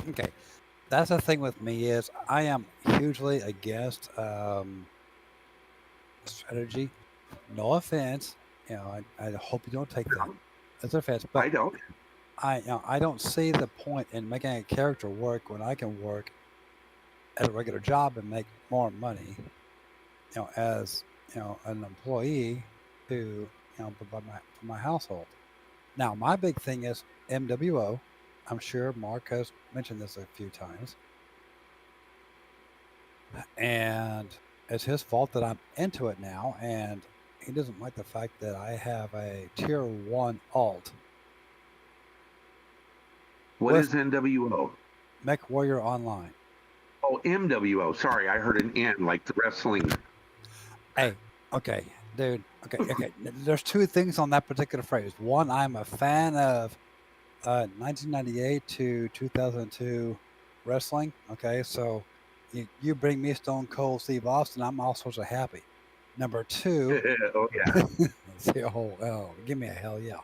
Okay, that's the thing with me is I am hugely against strategy. No offense, I hope you don't take that as offense, but I don't. I don't see the point in making a character work when I can work at a regular job and make more money, as an employee to provide for my household. Now, my big thing is MWO. I'm sure Mark has mentioned this a few times. And it's his fault that I'm into it now, and he doesn't like the fact that I have a tier 1 alt. What is NWO? Mech Warrior Online. Oh, MWO. Sorry, I heard an N like the wrestling. Hey, okay, dude. Okay. There's two things on that particular phrase. One, I'm a fan of 1998 to 2002 wrestling. Okay, so you bring me Stone Cold Steve Austin, I'm all sorts of happy. Number two, Oh yeah. oh, give me a hell yeah.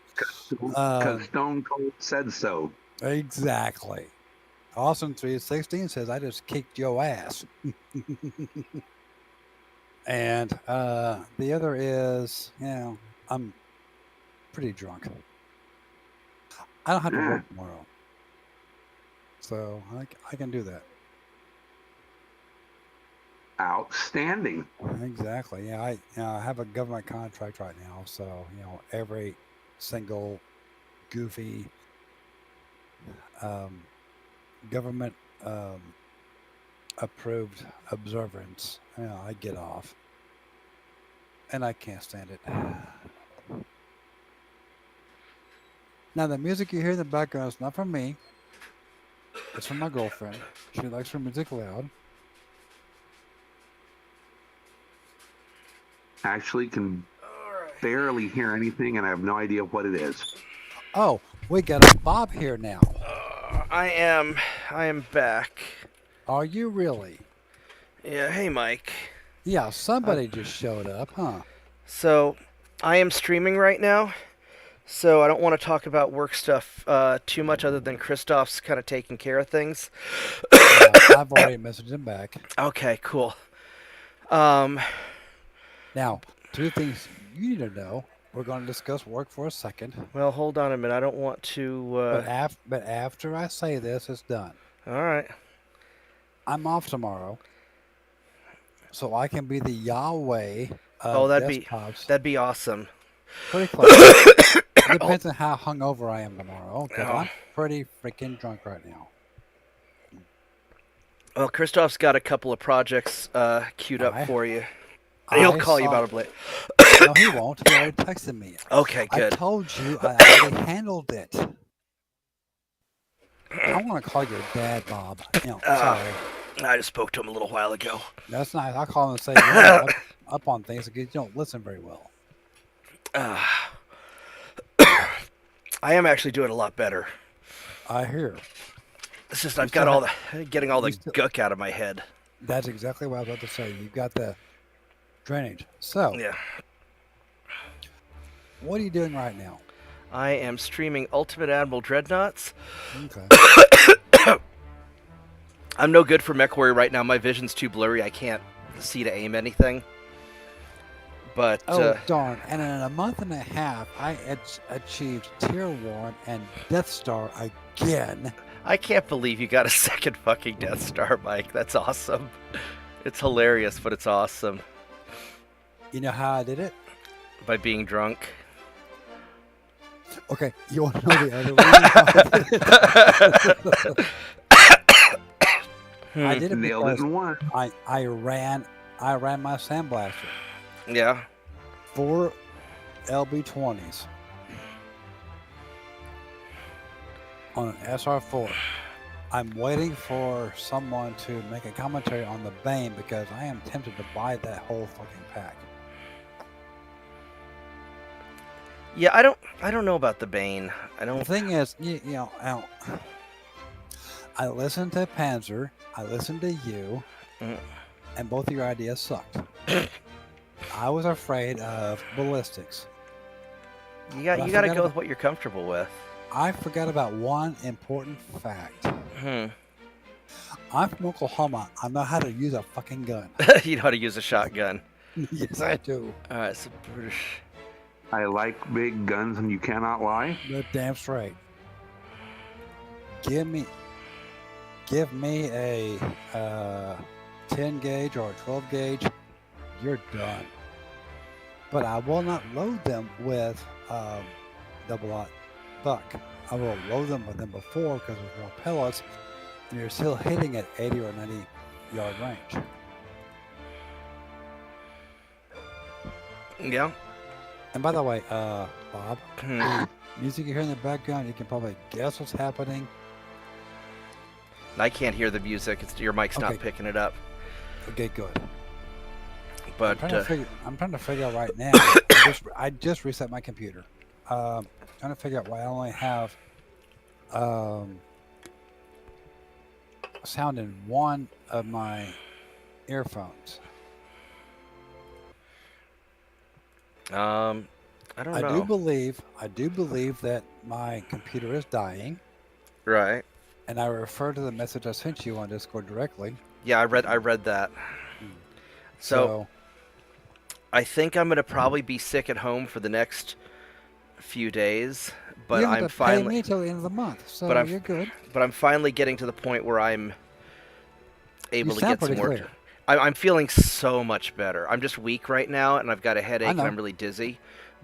Because Stone Cold said so. Exactly. Austin 316 says, I just kicked your ass. And the other is, I'm pretty drunk. I don't have to work tomorrow. So I can do that. Outstanding. Exactly. Yeah, I have a government contract right now, so every single goofy government approved observance, I get off, and I can't stand it. Now the music you hear in the background is not from me. It's from my girlfriend. She likes her music loud. Actually can barely hear anything, and I have no idea what it is. Oh, we got a Bob here now. I am back. Are you really? Yeah, hey Mike. Yeah, somebody just showed up, huh? So, I am streaming right now, so I don't want to talk about work stuff too much other than Christoph's kind of taking care of things. I've already messaged him back. Okay, cool. Now, two things you need to know. We're going to discuss work for a second. Well, hold on a minute. I don't want to... But after I say this, it's done. All right. I'm off tomorrow, so I can be the Yahweh of Oh, that'd be awesome. Pretty close. It depends on how hungover I am tomorrow, because I'm pretty freaking drunk right now. Well, Christoph's got a couple of projects queued up for you. He'll call you about it later. No, he won't. He already texted me. Okay, good. I told you I already handled it. I want to call your dad, Bob. Sorry. I just spoke to him a little while ago. That's nice. I'll call him and say you're up on things because you don't listen very well. I am actually doing a lot better. I hear. It's just I've got getting all the guck out of my head. That's exactly what I was about to say. You've got the drainage. So, yeah. What are you doing right now? I am streaming Ultimate Admiral Dreadnoughts. Okay. I'm no good for MechWarrior right now. My vision's too blurry. I can't C to aim anything. But Oh, darn. And in a month and a half, I achieved Tier 1 and Death Star again. I can't believe you got a second fucking Death Star, Mike. That's awesome. It's hilarious, but it's awesome. You know how I did it? By being drunk. Okay, you want to know the other reason how I did it? I did it Nailed it because in one. I ran my sandblaster. Yeah. 4 LB20s on an SR4. I'm waiting for someone to make a commentary on the Bane because I am tempted to buy that whole fucking pack. Yeah, I don't know about the Bane. I The don't. thing is, you know, I listened to Panzer, I listened to you, Mm. and both of your ideas sucked. I was afraid of ballistics. You But I got to forgot go about- with what you're comfortable with. I forgot about one important fact. Hmm. I'm from Oklahoma. I know how to use a fucking gun. You know how to use a shotgun. Yes, I do. All right, so British. I like big guns, and you cannot lie. You're damn straight. Give me a 10 gauge or a 12 gauge. You're done. But I will not load them with double-aught buck. I will load them with them before because there's more pellets, and you're still hitting at 80 or 90 yard range. Yeah. And by the way, Bob, Hmm. the music you hear in the background, you can probably guess what's happening. I can't hear the music. It's your mic's not Okay. picking it up. Okay, good. But I'm trying to figure out right now. I just reset my computer. Trying to figure out why I only have sound in one of my earphones. I don't I know. do believe that my computer is dying, Right. and I refer to the message I sent you on Discord directly. Yeah, I read that. So I think I'm gonna probably be sick at home for the next few days, but you have I'm to pay finally me till the end of the month, so But I'm- you're good. but I'm finally getting to the point where I'm able to sound get some pretty work. clear. I'm feeling so much better. I'm just weak right now, and I've got a headache, and know. I'm really dizzy.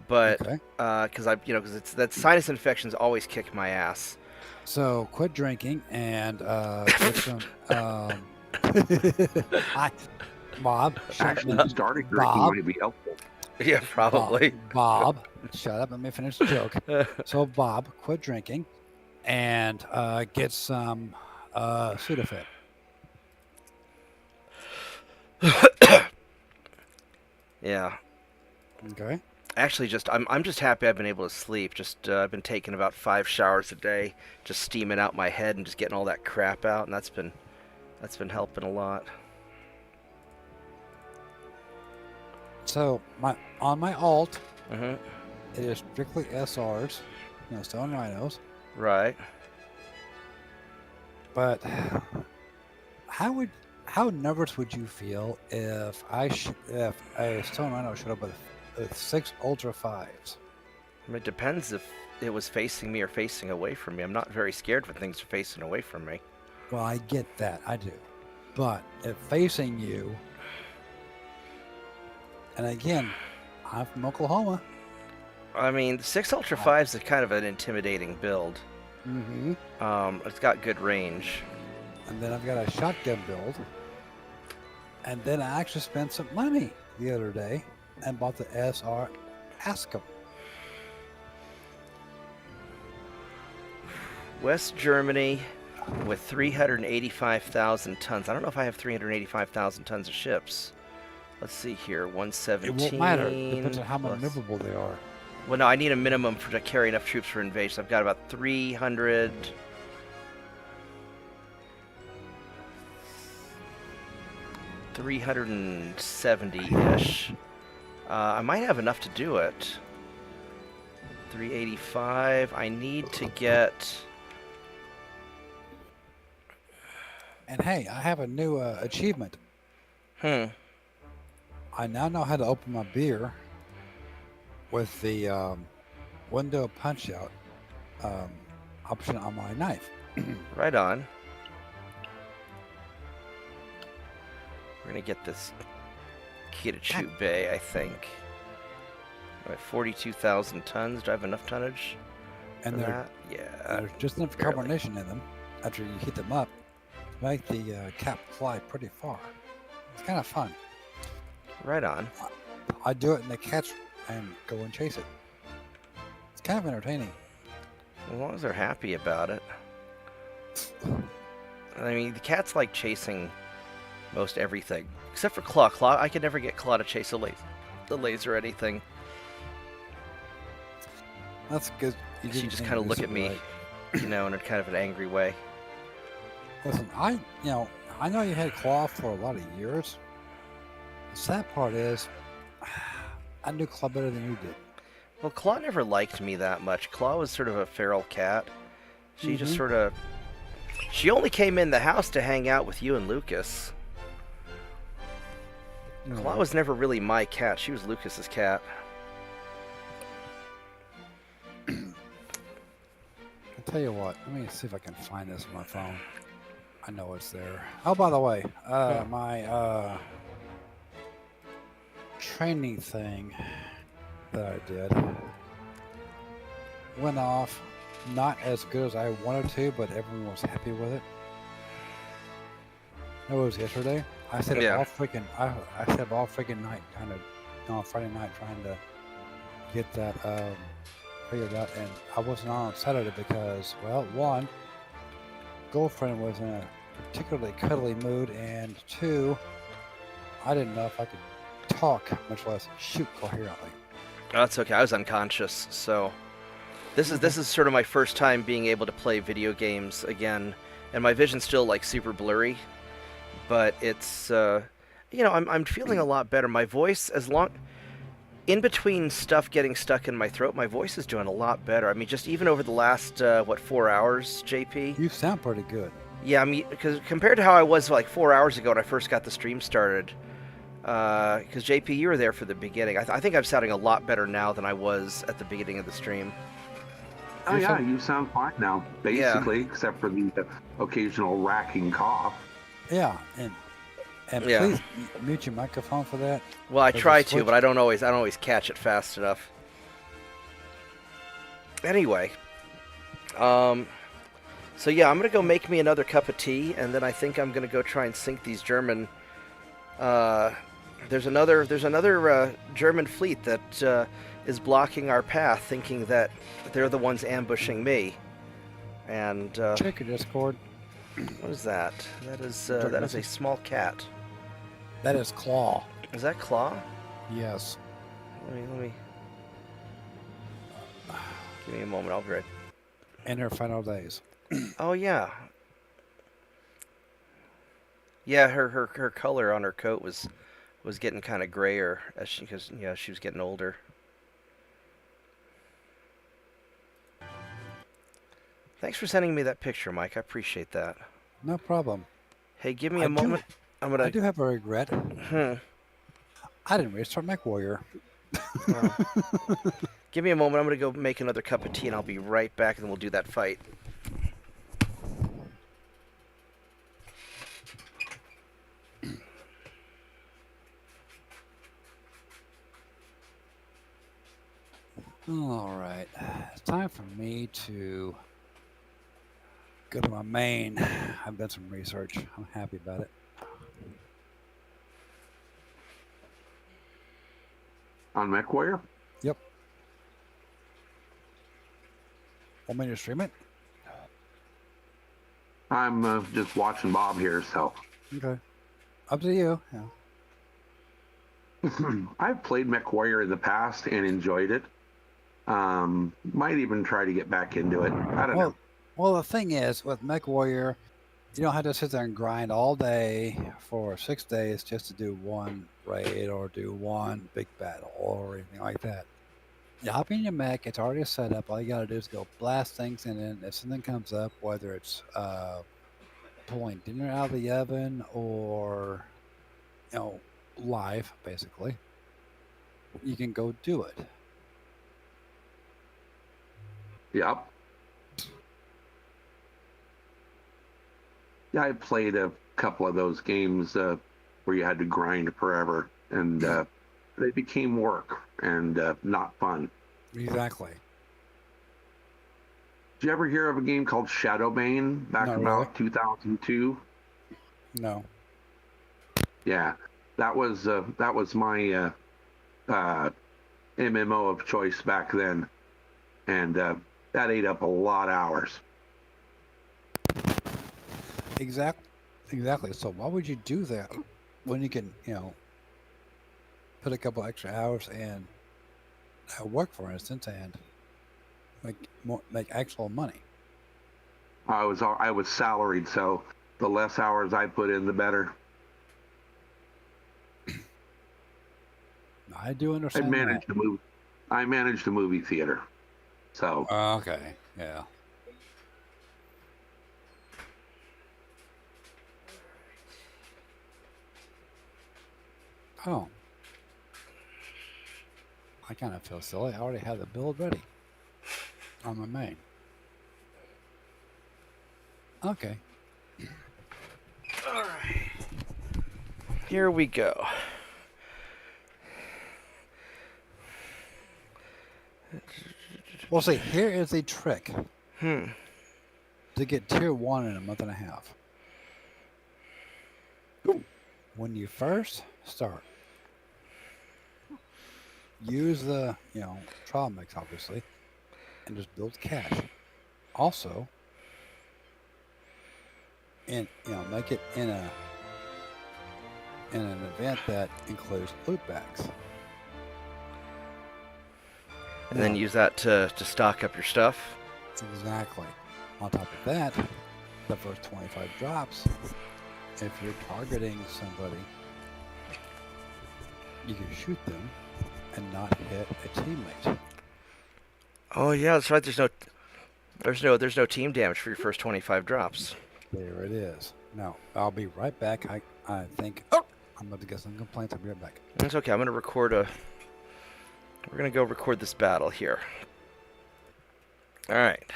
But Okay. because it's that sinus infections always kick my ass. So quit drinking and get some. Bob, Actually, starting drinking Bob. might be helpful. Yeah, probably. Bob, shut up. Let me finish the joke. So Bob, quit drinking and get some Sudafed. Yeah. Okay. Actually, I'm just happy I've been able to sleep. Just I've been taking about 5 showers a day, just steaming out my head and just getting all that crap out, and that's been helping a lot. So on my alt, Mhm. it is strictly SRs, stone rhinos. Right. But how nervous would you feel if if a stone rhino showed up with 6 Ultra 5s? I mean, it depends if it was facing me or facing away from me. I'm not very scared when things are facing away from me. Well, I get that, I do. But if facing you, and again, I'm from Oklahoma. I mean, the 6 Ultra 5s is kind of an intimidating build. Mm-hmm. It's got good range. And then I've got a shotgun build. And then I actually spent some money the other day and bought the SR Ascom. West Germany with 385,000 tons. I don't know if I have 385,000 tons of ships. Let's see here. It 117. won't matter. Depends on how plus- maneuverable they are. Well, no, I need a minimum to carry enough troops for invasion. I've got about 300. 370-ish. I might have enough to do it. 385. I need to get. And hey, I have a new achievement. Hmm. I now know how to open my beer with the window punch out option on my knife. Right on. We're gonna get this Kitachu Bay, I think. Right, 42,000 tons. Do I have enough tonnage And for they're, that? Yeah. there's just enough barely. carbonation in them after you heat them up to make the cap fly pretty far. It's kind of fun. Right on. I do it in the catch and go and chase it. It's kind of entertaining. As long as they're happy about it. I mean, the cats like chasing most everything. Except for Claw. Claw, I could never get Claw to chase the laser or anything. That's good. You She didn't just think kind of it look was at me, right. you know, in a kind of an angry way. Listen, I know you had Claw for a lot of years. The sad part is, I knew Claw better than you did. Well, Claw never liked me that much. Claw was sort of a feral cat. She just sort of... She only came in the house to hang out with you and Lucas. Claw was never really my cat. She was Lucas's cat. I'll tell you what. Let me see if I can find this on my phone. I know it's there. Oh, by the way, my training thing that I did went off not as good as I wanted to, but everyone was happy with it. It was yesterday. I said it all freaking. I said it all freaking night, on Friday night, trying to get that figured out, and I wasn't on Saturday because, well, one, girlfriend was in a particularly cuddly mood, and two, I didn't know if I could talk, much less shoot coherently. Oh, that's okay. I was unconscious, so this is sort of my first time being able to play video games again, and my vision's still like super blurry, but it's you know, I'm feeling a lot better. My voice, in between stuff getting stuck in my throat, my voice is doing a lot better. I mean, just even over the last 4 hours, JP. You sound pretty good. Yeah, I mean, because compared to how I was like 4 hours ago when I first got the stream started. Because JP, you were there for the beginning. I think I'm sounding a lot better now than I was at the beginning of the stream. Oh yeah, you sound fine now, basically, except for the occasional racking cough. Yeah, and please mute your microphone for that. Well, I try to, but I don't always catch it fast enough. Anyway, so yeah, I'm gonna go make me another cup of tea, and then I think I'm gonna go try and sink these German. There's another German fleet that is blocking our path, thinking that they're the ones ambushing me. And check your Discord. what is that? That is a small cat. That is Claw. Is that Claw? Yes. Let me. Give me a moment. I'll be right. In her final days. Oh yeah. Yeah, her color on her coat was getting kind of grayer because she was getting older. Thanks for sending me that picture, Mike. I appreciate that. No problem. Hey, give me a moment. I do have a regret. Hmm. I didn't restart MechWarrior. Well, give me a moment. I'm gonna go make another cup of tea, and I'll be right back, and we'll do that fight. All right. It's time for me to go to my main. I've done some research. I'm happy about it. On MechWarrior? Yep. Want me to stream it? I'm just watching Bob here, so. Okay. Up to you. Yeah. I've played MechWarrior in the past and enjoyed it. Might even try to get back into it. I don't know. Well, the thing is, with MechWarrior, you don't have to sit there and grind all day for 6 days just to do one raid or do one big battle or anything like that. You hop in your mech, it's already set up. All you gotta do is go blast things, and then if something comes up, whether it's pulling dinner out of the oven or live, basically, you can go do it. Yep. Yeah, I played a couple of those games where you had to grind forever, and they became work and not fun. Exactly. Did you ever hear of a game called Shadowbane back Not about 2002? No. Yeah, that was my MMO of choice back then, and that ate up a lot of hours. Exactly. So why would you do that when you can, put a couple extra hours and work, for instance, and make actual money? I was salaried, so the less hours I put in, the better. I do understand that. I managed a movie theater, so. Okay. Yeah. Oh. I kind of feel silly. I already have the build ready on my main. Okay. All right. Here we go. Well, see, here is the trick Hmm. to get tier 1 in a month and a half. When you first start, use the, trial mix, obviously, and just build cash. Also, and make it in an event that includes loot bags. And then use that to stock up your stuff. Exactly. On top of that, the first 25 drops, if you're targeting somebody, you can shoot them and not hit a teammate. Oh yeah, that's right. There's no team damage for your first 25 drops. There it is. Now, I'll be right back. I think I'm about to get some complaints. I'll be right back. It's okay. We're gonna go record this battle here. All right.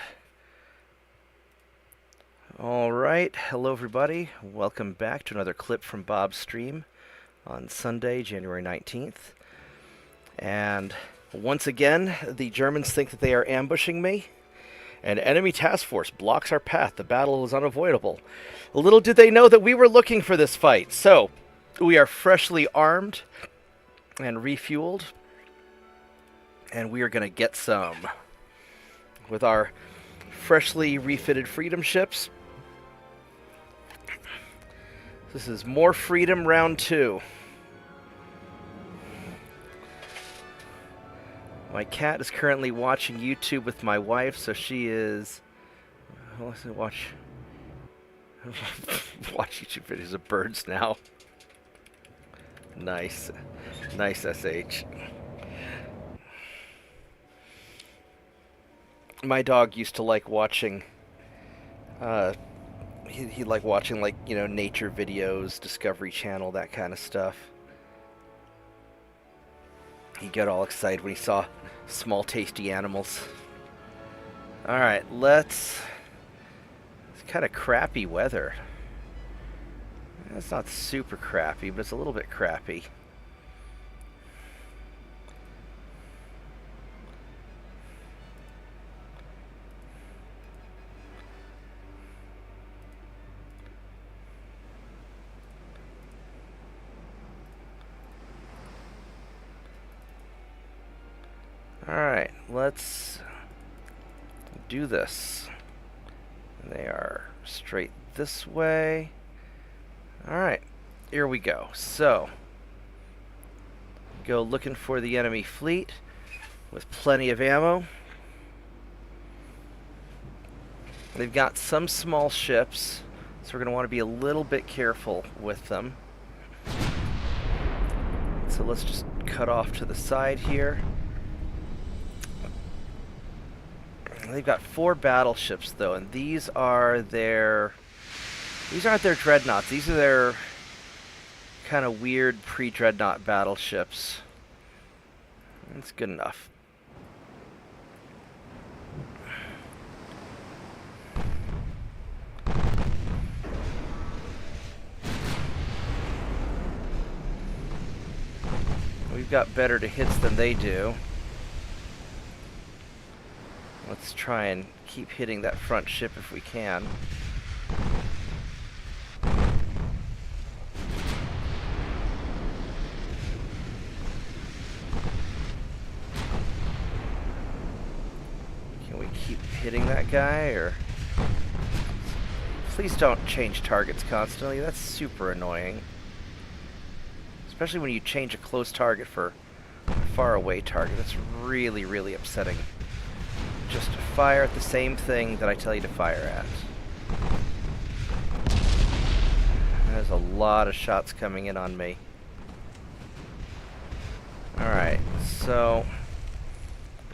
Hello, everybody. Welcome back to another clip from Bob's stream on Sunday, January 19th. And once again, the Germans think that they are ambushing me. An enemy task force blocks our path. The battle is unavoidable. Little did they know that we were looking for this fight. So, we are freshly armed and refueled. And we are going to get some with our freshly refitted freedom ships. This is more freedom round 2. My cat is currently watching YouTube with my wife, so she is... watch YouTube videos of birds now. Nice. Nice, SH. My dog used to like watching... he liked watching, nature videos, Discovery Channel, that kind of stuff. He'd get all excited when he saw small, tasty animals. Alright, it's kind of crappy weather. It's not super crappy, but it's a little bit crappy. Alright, let's do this. They are straight this way. Alright, here we go. So, go looking for the enemy fleet with plenty of ammo. They've got some small ships, so we're going to want to be a little bit careful with them. So let's just cut off to the side here. They've got 4 battleships though, and these aren't their dreadnoughts. These are their kind of weird pre-dreadnought battleships. That's good enough. We've got better to hits than they do. Let's try and keep hitting that front ship if we can. Can we keep hitting that guy, or... Please don't change targets constantly. That's super annoying. Especially when you change a close target for a far away target. That's really, really upsetting. Just fire at the same thing that I tell you to fire at. There's a lot of shots coming in on me. Alright, so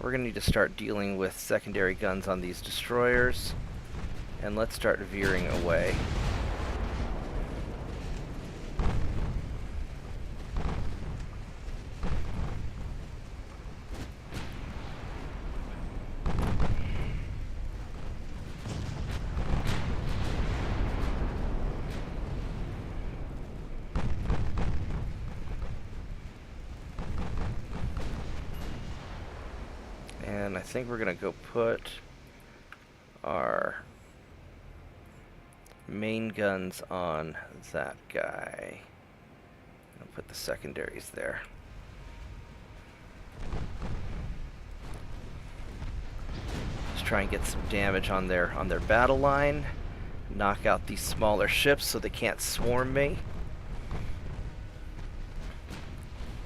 we're going to need to start dealing with secondary guns on these destroyers. And let's start veering away. And I think we're going to go put our main guns on that guy. I'll put the secondaries there. Just try and get some damage on their battle line. Knock out these smaller ships so they can't swarm me.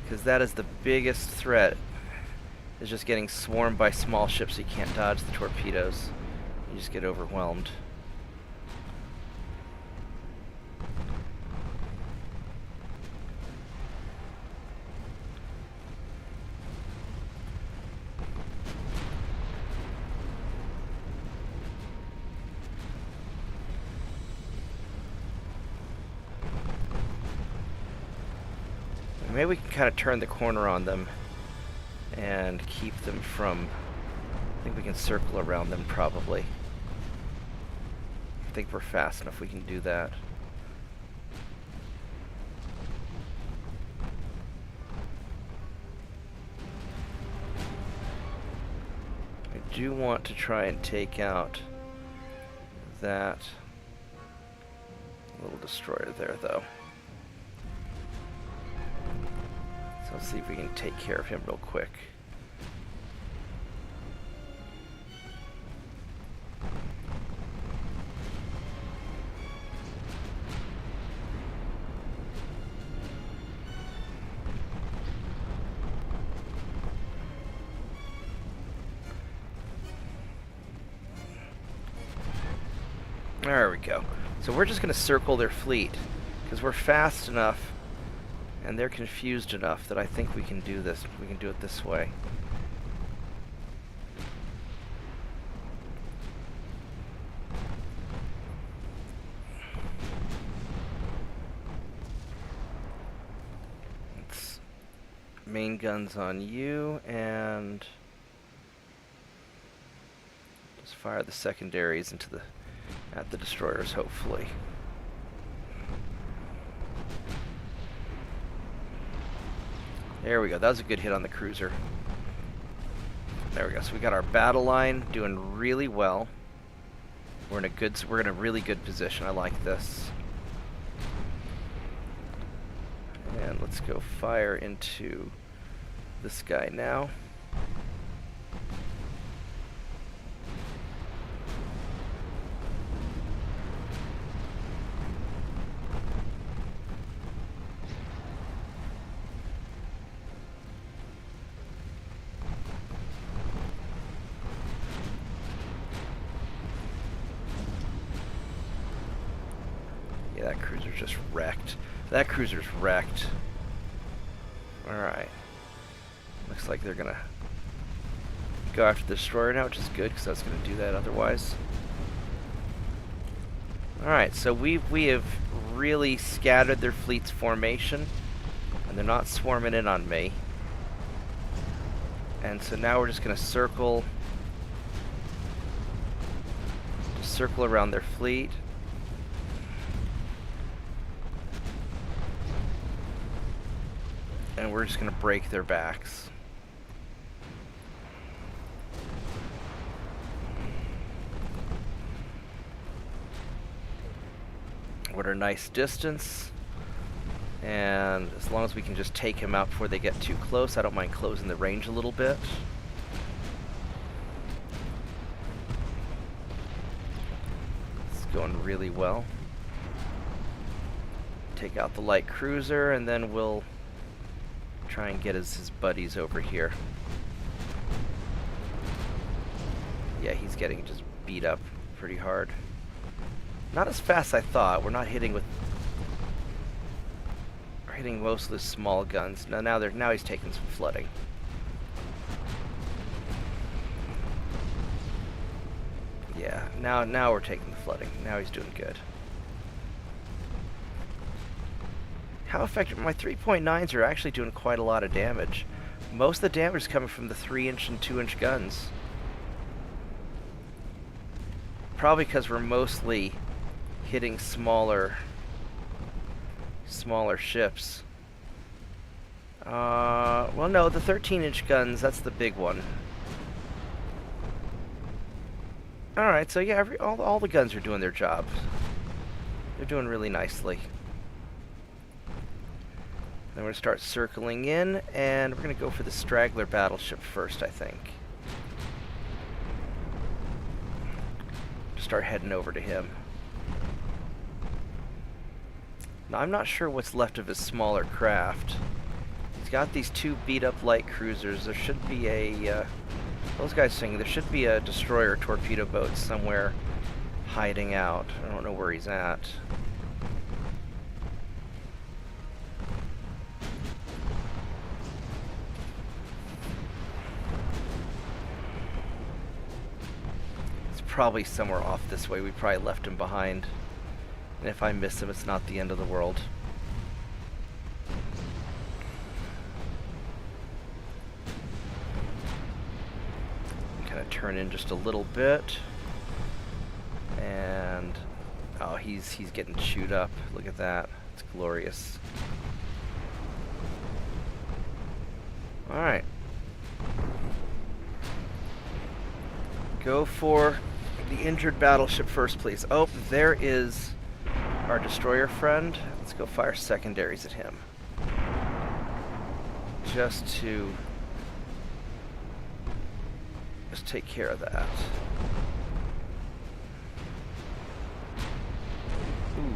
Because that is the biggest threat, is just getting swarmed by small ships so you can't dodge the torpedoes. You just get overwhelmed. Maybe we can kind of turn the corner on them and keep them from... I think we can circle around them probably. I think we're fast enough we can do that. I do want to try and take out that little destroyer there, though. So let's see if we can take care of him real quick. There we go. So we're just going to circle their fleet because we're fast enough and they're confused enough that I think we can do this. We can do it this way. Let's main guns on you and just fire the secondaries into at the destroyers, hopefully. There we go. That was a good hit on the cruiser. There we go. So we got our battle line doing really well. We're in a really good position. I like this. And let's go fire into this guy now. Yeah, that cruiser's just wrecked. That cruiser's wrecked. Alright. Looks like they're gonna go after the destroyer now, which is good, because I was gonna do that otherwise. Alright, so we have really scattered their fleet's formation, and they're not swarming in on me. And so now we're just going to circle around their fleet. And we're just going to break their backs. What a nice distance. And as long as we can just take him out before they get too close, I don't mind closing the range a little bit. It's going really well. Take out the light cruiser, and then we'll try and get his buddies over here. Yeah, he's getting just beat up pretty hard. Not as fast as I thought. We're not hitting with... We're hitting most of the small guns. Now he's taking some flooding. Yeah, now we're taking the flooding. Now he's doing good. How effective? My 3.9s are actually doing quite a lot of damage. Most of the damage is coming from the 3-inch and 2-inch guns. Probably because we're mostly hitting smaller ships. Well, no, the 13-inch guns, that's the big one. Alright, so yeah, all the guns are doing their job. They're doing really nicely. Then we're going to start circling in, and we're going to go for the straggler battleship first, I think. Start heading over to him. Now, I'm not sure what's left of his smaller craft. He's got these 2 beat-up light cruisers. There should be a... those guys saying there should be a destroyer torpedo boat somewhere hiding out. I don't know where he's at. Probably somewhere off this way. We probably left him behind. And if I miss him, it's not the end of the world. Kind of turn in just a little bit. And oh, he's getting chewed up. Look at that. It's glorious. All right. Go for the injured battleship first, please. Oh, there is our destroyer friend. Let's go fire secondaries at him. Just take care of that. Ooh.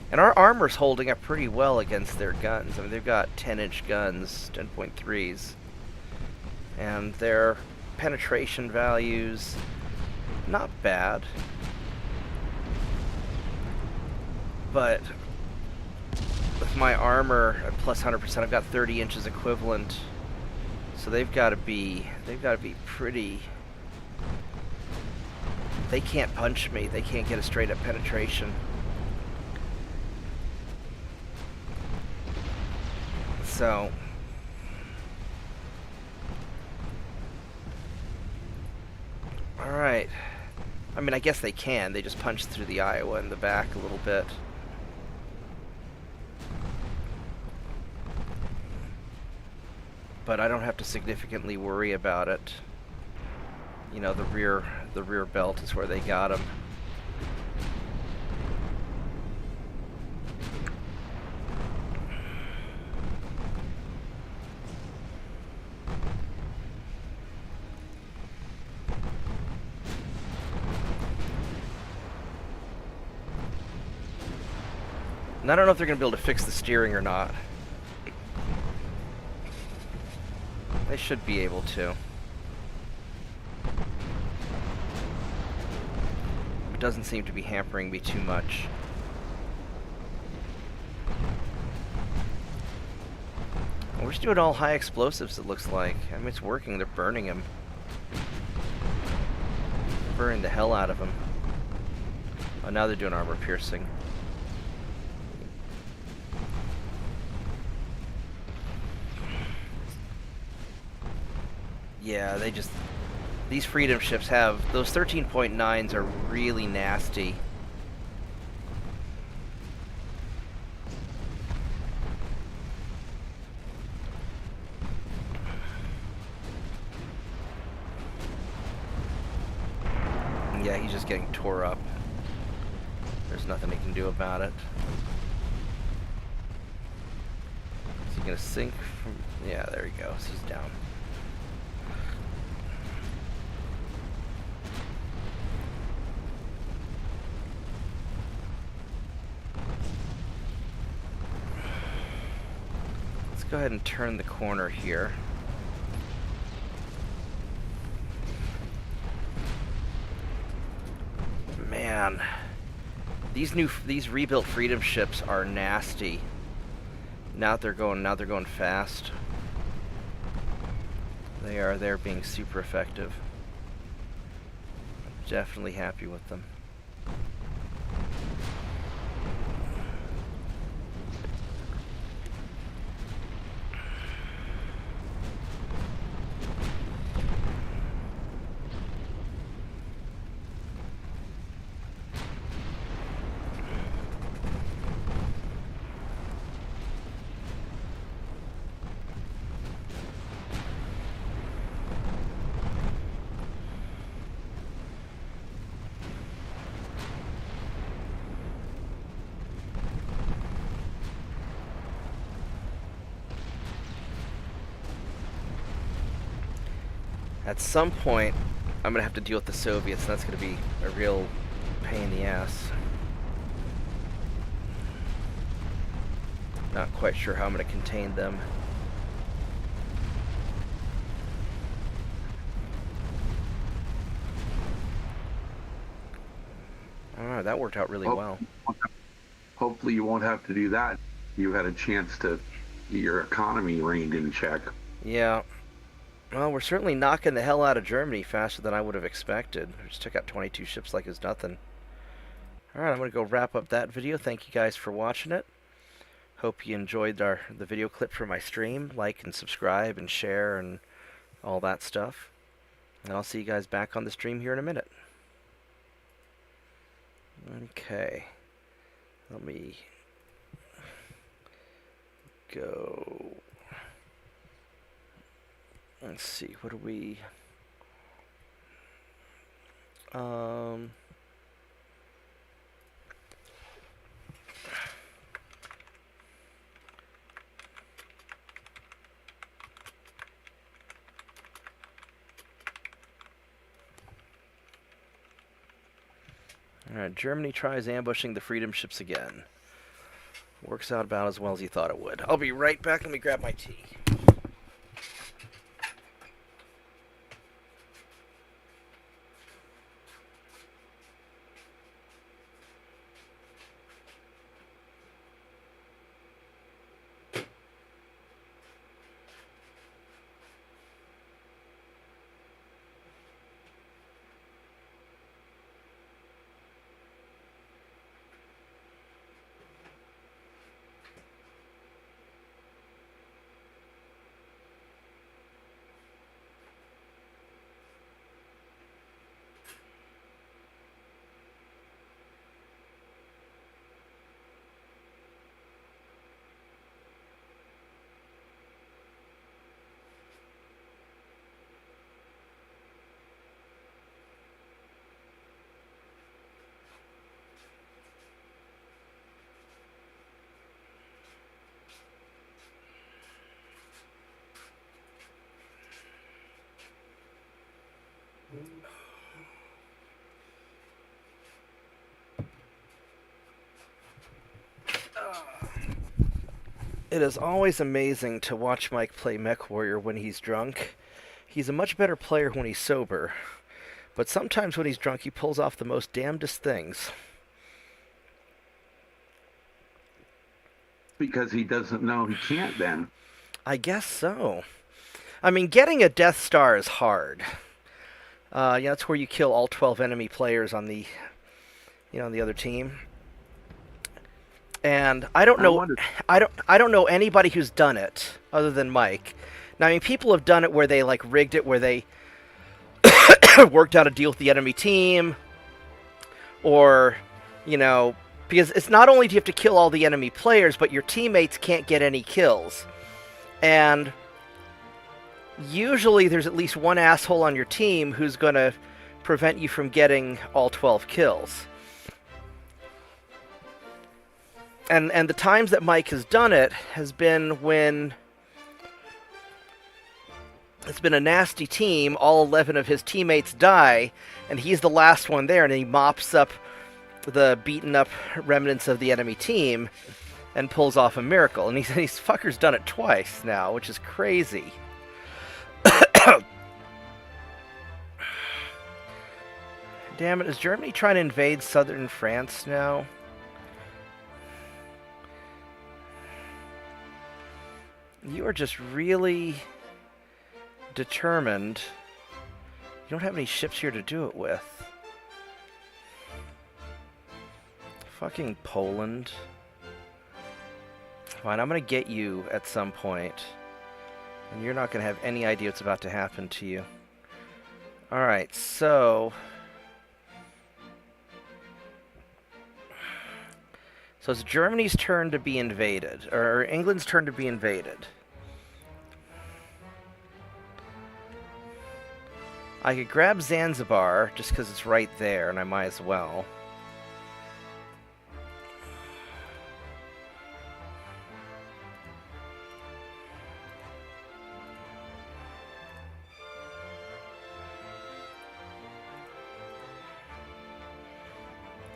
And our armor's holding up pretty well against their guns. I mean, they've got 10-inch guns, 10.3s. And their penetration values, not bad. But with my armor at plus 100%, I've got 30 inches equivalent. So they've got to be pretty... They can't punch me. They can't get a straight up penetration. So alright. I mean, I guess they can. They just punch through the Iowa in the back a little bit. But I don't have to significantly worry about it. You know, the rear belt is where they got him. And I don't know if they're going to be able to fix the steering or not. They should be able to. It doesn't seem to be hampering me too much. We're just doing all high explosives, it looks like. I mean, it's working. They're burning him. Burning the hell out of him. Oh, now they're doing armor piercing. Yeah, they just... These freedom ships have... Those 13.9s are really nasty. Yeah, he's just getting tore up. There's nothing he can do about it. Is he gonna sink from... Yeah, there he goes. He's down. Let's go ahead and turn the corner here. Man, these rebuilt freedom ships are nasty. Now they're going fast. They're being super effective. I'm definitely happy with them. At some point, I'm going to have to deal with the Soviets, and that's going to be a real pain in the ass. Not quite sure how I'm going to contain them. I don't know, that worked out really well. Hopefully you won't have to do that. You had a chance to get your economy reined in check. Yeah. Well, we're certainly knocking the hell out of Germany faster than I would have expected. We just took out 22 ships like it's nothing. Alright, I'm going to go wrap up that video. Thank you guys for watching it. Hope you enjoyed the video clip for my stream. Like and subscribe and share and all that stuff. And I'll see you guys back on the stream here in a minute. Okay. Let me go... Let's see, what do we... Alright, Germany tries ambushing the freedom ships again. Works out about as well as he thought it would. I'll be right back. Let me grab my tea. It is always amazing to watch Mike play MechWarrior when he's drunk. He's a much better player when he's sober, but sometimes when he's drunk he pulls off the most damnedest things. Because he doesn't know he can't then. I guess so. I mean, getting a Death Star is hard. Yeah, that's where you kill all 12 enemy players on the on the other team. And I don't know, wonder- I don't know anybody who's done it other than Mike. Now, I mean, people have done it where they like rigged it, where they worked out a deal with the enemy team, or, because it's not only do you have to kill all the enemy players, but your teammates can't get any kills. And usually there's at least one asshole on your team who's going to prevent you from getting all 12 kills. And the times that Mike has done it has been when it's been a nasty team, all 11 of his teammates die, and he's the last one there, and he mops up the beaten up remnants of the enemy team and pulls off a miracle. And he's fucker's done it twice now, which is crazy. Damn it, is Germany trying to invade southern France now? You are just really determined. You don't have any ships here to do it with. Fucking Poland. Fine, I'm gonna get you at some point, and you're not gonna have any idea what's about to happen to you. Alright, so it's Germany's turn to be invaded, or England's turn to be invaded. I could grab Zanzibar, just because it's right there, and I might as well.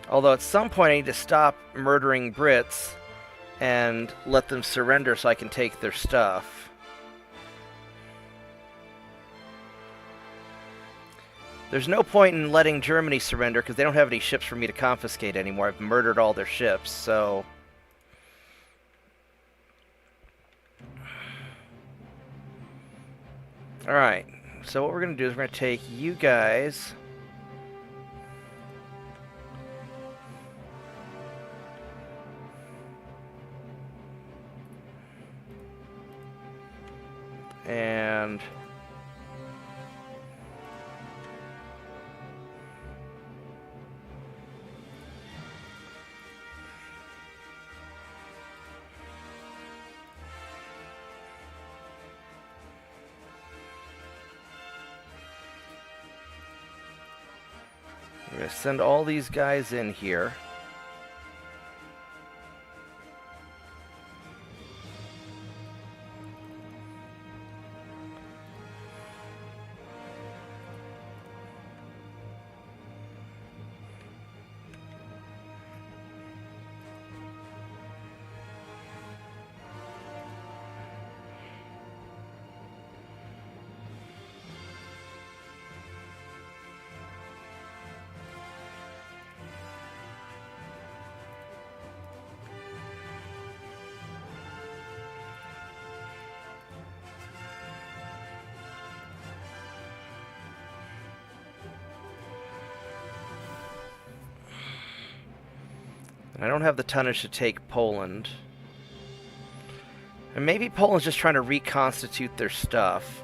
Although at some point I need to stop murdering Brits and let them surrender so I can take their stuff. There's no point in letting Germany surrender because they don't have any ships for me to confiscate anymore. I've murdered all their ships, so... Alright, so what we're going to do is we're going to take you guys... and we're going to send all these guys in here. I don't have the tonnage to take Poland. And maybe Poland's just trying to reconstitute their stuff.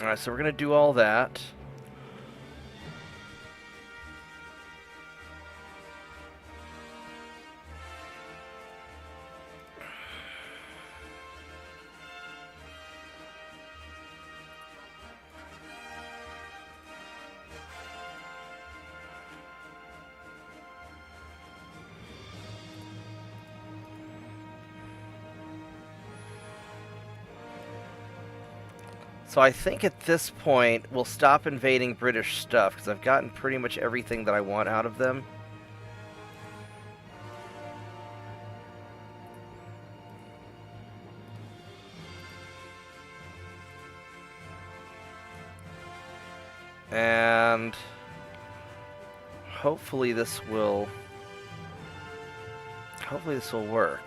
Alright, so we're going to do all that. So I think at this point, we'll stop invading British stuff, because I've gotten pretty much everything that I want out of them. And hopefully this will work.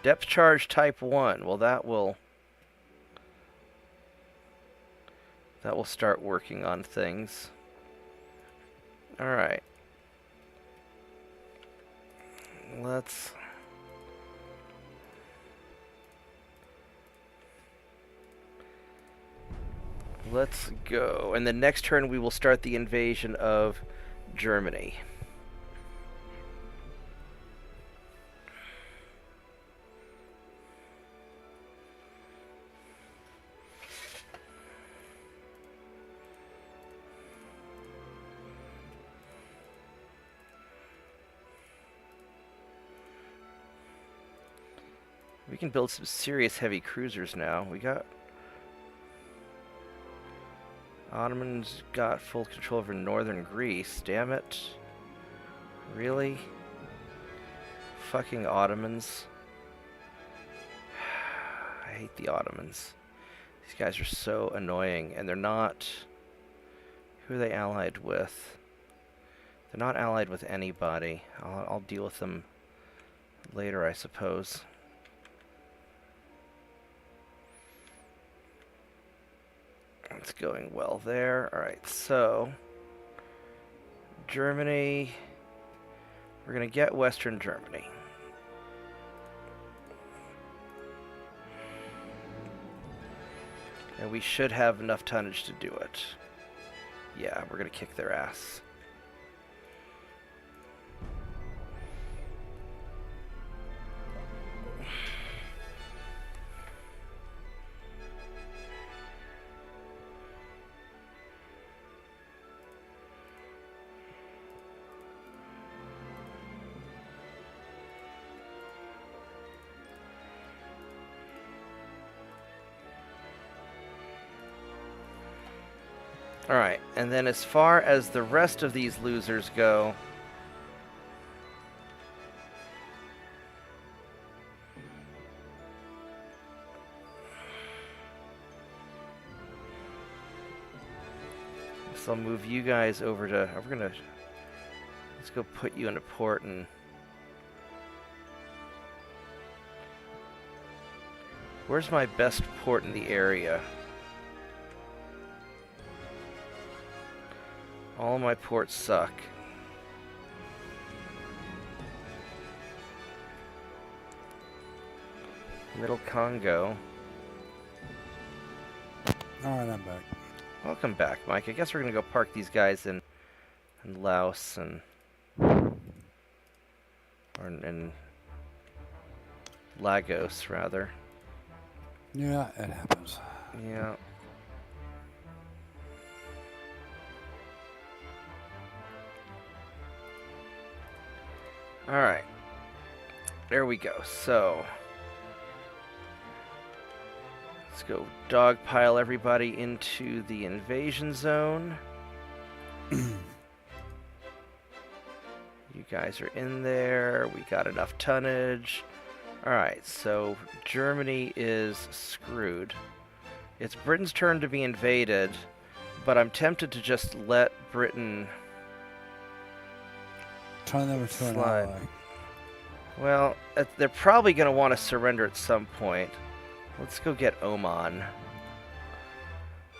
Depth charge type 1. Well, that will start working on things. All right. Let's go. And the next turn we will start the invasion of Germany. We can build some serious heavy cruisers now. We got... Ottomans got full control over northern Greece. Damn it. Really? Fucking Ottomans. I hate the Ottomans. These guys are so annoying, and they're not... Who are they allied with? They're not allied with anybody. I'll deal with them later, I suppose. It's going well there. Alright, so... Germany... We're going to get Western Germany. And we should have enough tonnage to do it. Yeah, we're going to kick their ass. Alright, and then as far as the rest of these losers go... So I'll move you guys over to... We're gonna... Let's go put you in a port and... Where's my best port in the area? All my ports suck. Middle Congo. Alright, I'm back. Welcome back, Mike. I guess we're gonna go park these guys in Laos and... Or in Lagos, rather. Yeah, it happens. Yeah. Alright. There we go. So... Let's go dogpile everybody into the invasion zone. You guys are in there. We got enough tonnage. Alright, so Germany is screwed. It's Britain's turn to be invaded, but I'm tempted to just let Britain... Turn them into an slide. ally. Well, they're probably going to want to surrender at some point. Let's go get Oman.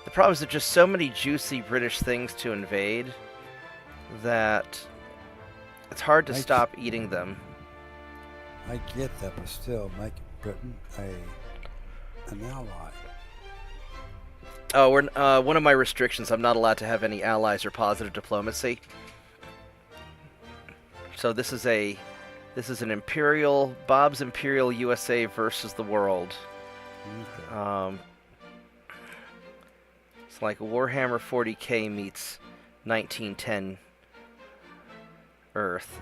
The problem is there's just so many juicy British things to invade that it's hard to stop eating them. I get that, but still, make Britain an ally. Oh, one of my restrictions, I'm not allowed to have any allies or positive diplomacy. So this is an Imperial, Bob's Imperial USA versus the world. Okay. It's like Warhammer 40k meets 1910 Earth.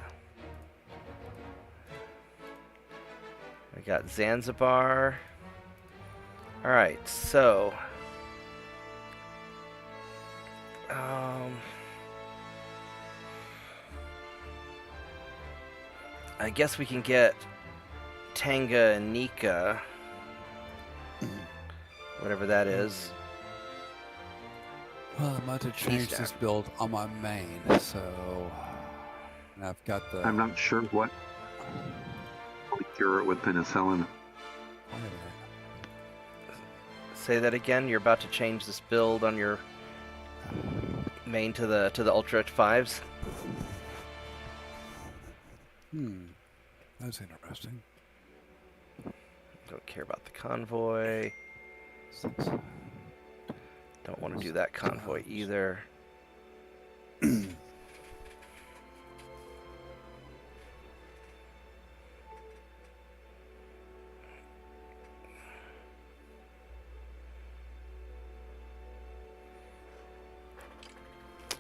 I got Zanzibar. Alright, so... I guess we can get Tanganyika, whatever that is. Well, I'm about to change this build on my main, so... And I've got the... I'm not sure what we cure it with penicillin. Say that again. You're about to change this build on your main to the Ultra 5s. That's interesting. Don't care about the convoy. Don't want to do that convoy either.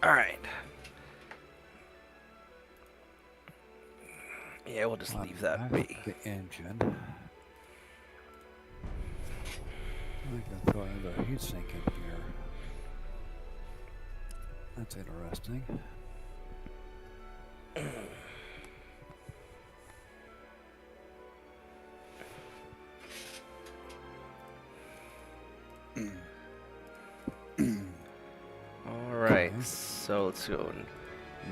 All right. Yeah, we'll just leave that be. The engine. I can throw another heatsink in here. That's interesting. All right, so let's go and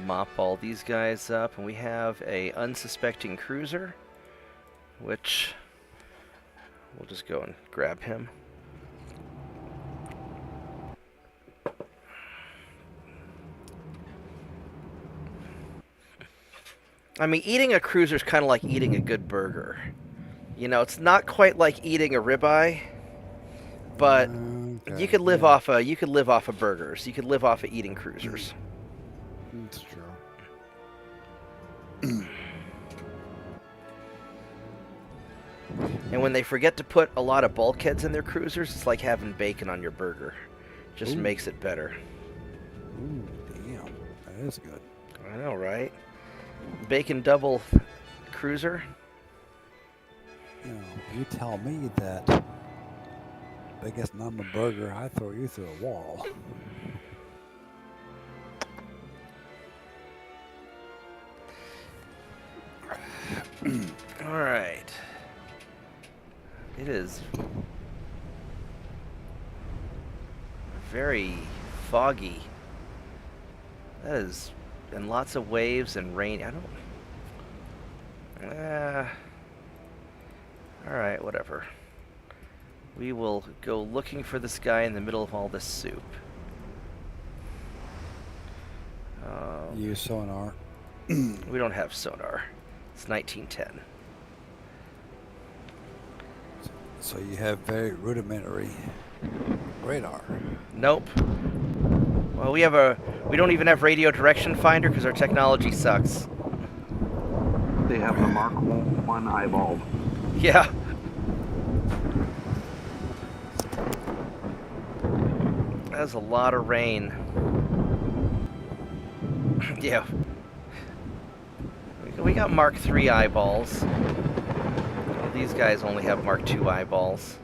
mop all these guys up, and we have a unsuspecting cruiser, which we'll just go and grab him. I mean, eating a cruiser is kind of like eating a good burger. You know, it's not quite like eating a ribeye, but you could live off of burgers. You could live off of eating cruisers. That's true. And when they forget to put a lot of bulkheads in their cruisers, it's like having bacon on your burger. Just makes it better. Ooh, damn. That is good. I know, right? Bacon double cruiser. You know, you tell me that biggest number burger, I throw you through a wall. All right. It is very foggy. That is, and lots of waves and rain. I don't. All right, whatever. We will go looking for this guy in the middle of all this soup. Use sonar. We don't have sonar. It's 1910. So you have very rudimentary radar. Nope. Well, we don't even have radio direction finder because our technology sucks. They have the Mark 1 eyeball. Yeah. That's a lot of rain. Yeah. We got Mark 3 eyeballs. Well, these guys only have Mark 2 eyeballs.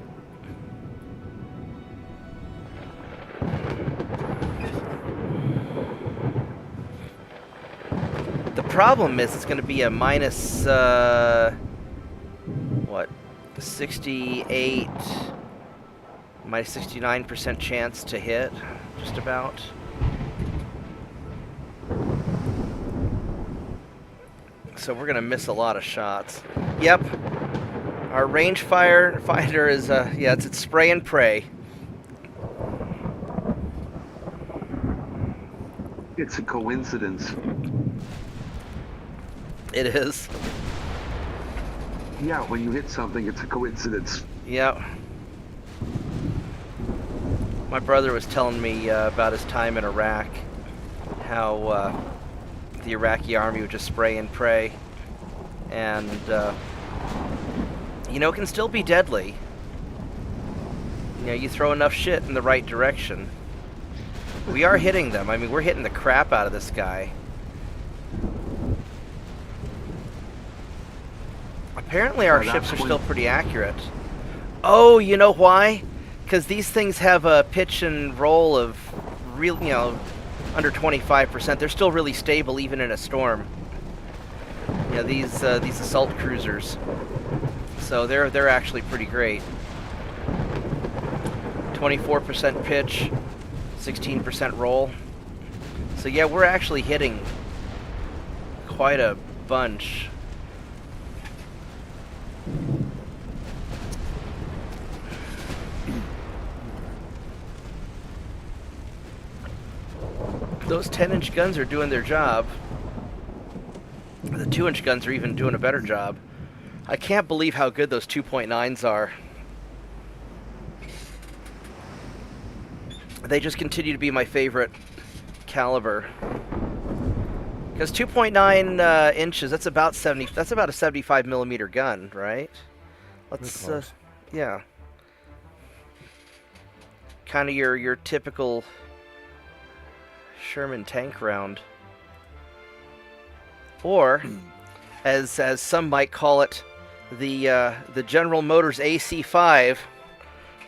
The problem is it's going to be a minus, what, 68, minus 69% chance to hit, just about. So we're going to miss a lot of shots. Yep. Our range finder is, yeah, it's spray and pray. It's a coincidence. It is. Yeah, when you hit something, it's a coincidence. Yep. My brother was telling me about his time in Iraq, how the Iraqi army would just spray and pray, and you know, it can still be deadly. You know, you throw enough shit in the right direction. We are hitting them. I mean, we're hitting the crap out of this guy. Apparently our ships are still pretty accurate. Oh, you know why? Because these things have a pitch and roll of real, you know, under 25%. They're still really stable even in a storm. You know, these assault cruisers. So they're actually pretty great. 24% pitch, 16% roll. So yeah, we're actually hitting quite a bunch. those 10-inch guns are doing their job. The 2-inch guns are even doing a better job. I can't believe how good those 2.9s are. They just continue to be my favorite caliber. Because 2.9 inches, that's about 70. That's about a 75 millimeter gun, right? Let's, yeah. Kind of your typical Sherman tank round, or as some might call it, the General Motors AC5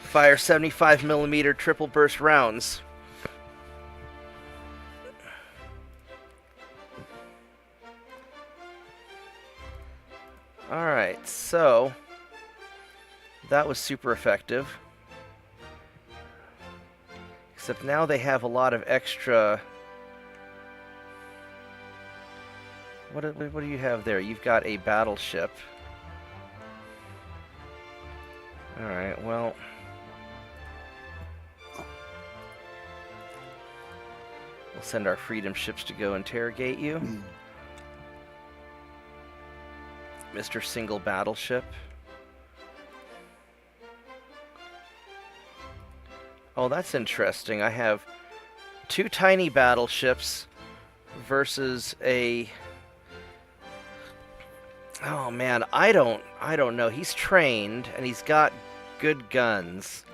fire 75 millimeter triple burst rounds. All right, so that was super effective. Except now they have a lot of extra. What do you have there? You've got a battleship. All right, well. We'll send our freedom ships to go interrogate you. Mr. Single Battleship. Oh, that's interesting. I have 2 tiny battleships versus a... Oh man, I don't know. He's trained and he's got good guns.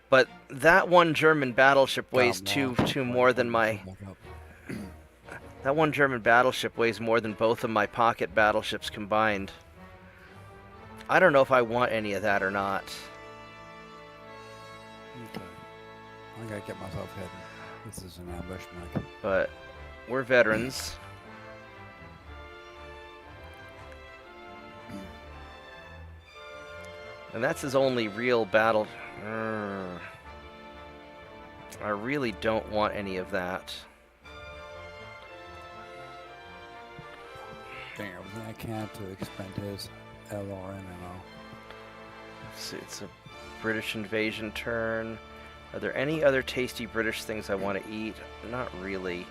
But that one German battleship weighs two more than my... That one German battleship weighs more than both of my pocket battleships combined. I don't know if I want any of that or not. Okay. I gotta get myself hidden. This is an ambush, Mike. But we're veterans. And that's his only real battle. I really don't want any of that. Doing everything I can to expend his LRM ammo. It's a British invasion turn. Are there any other tasty British things I want to eat? Not really.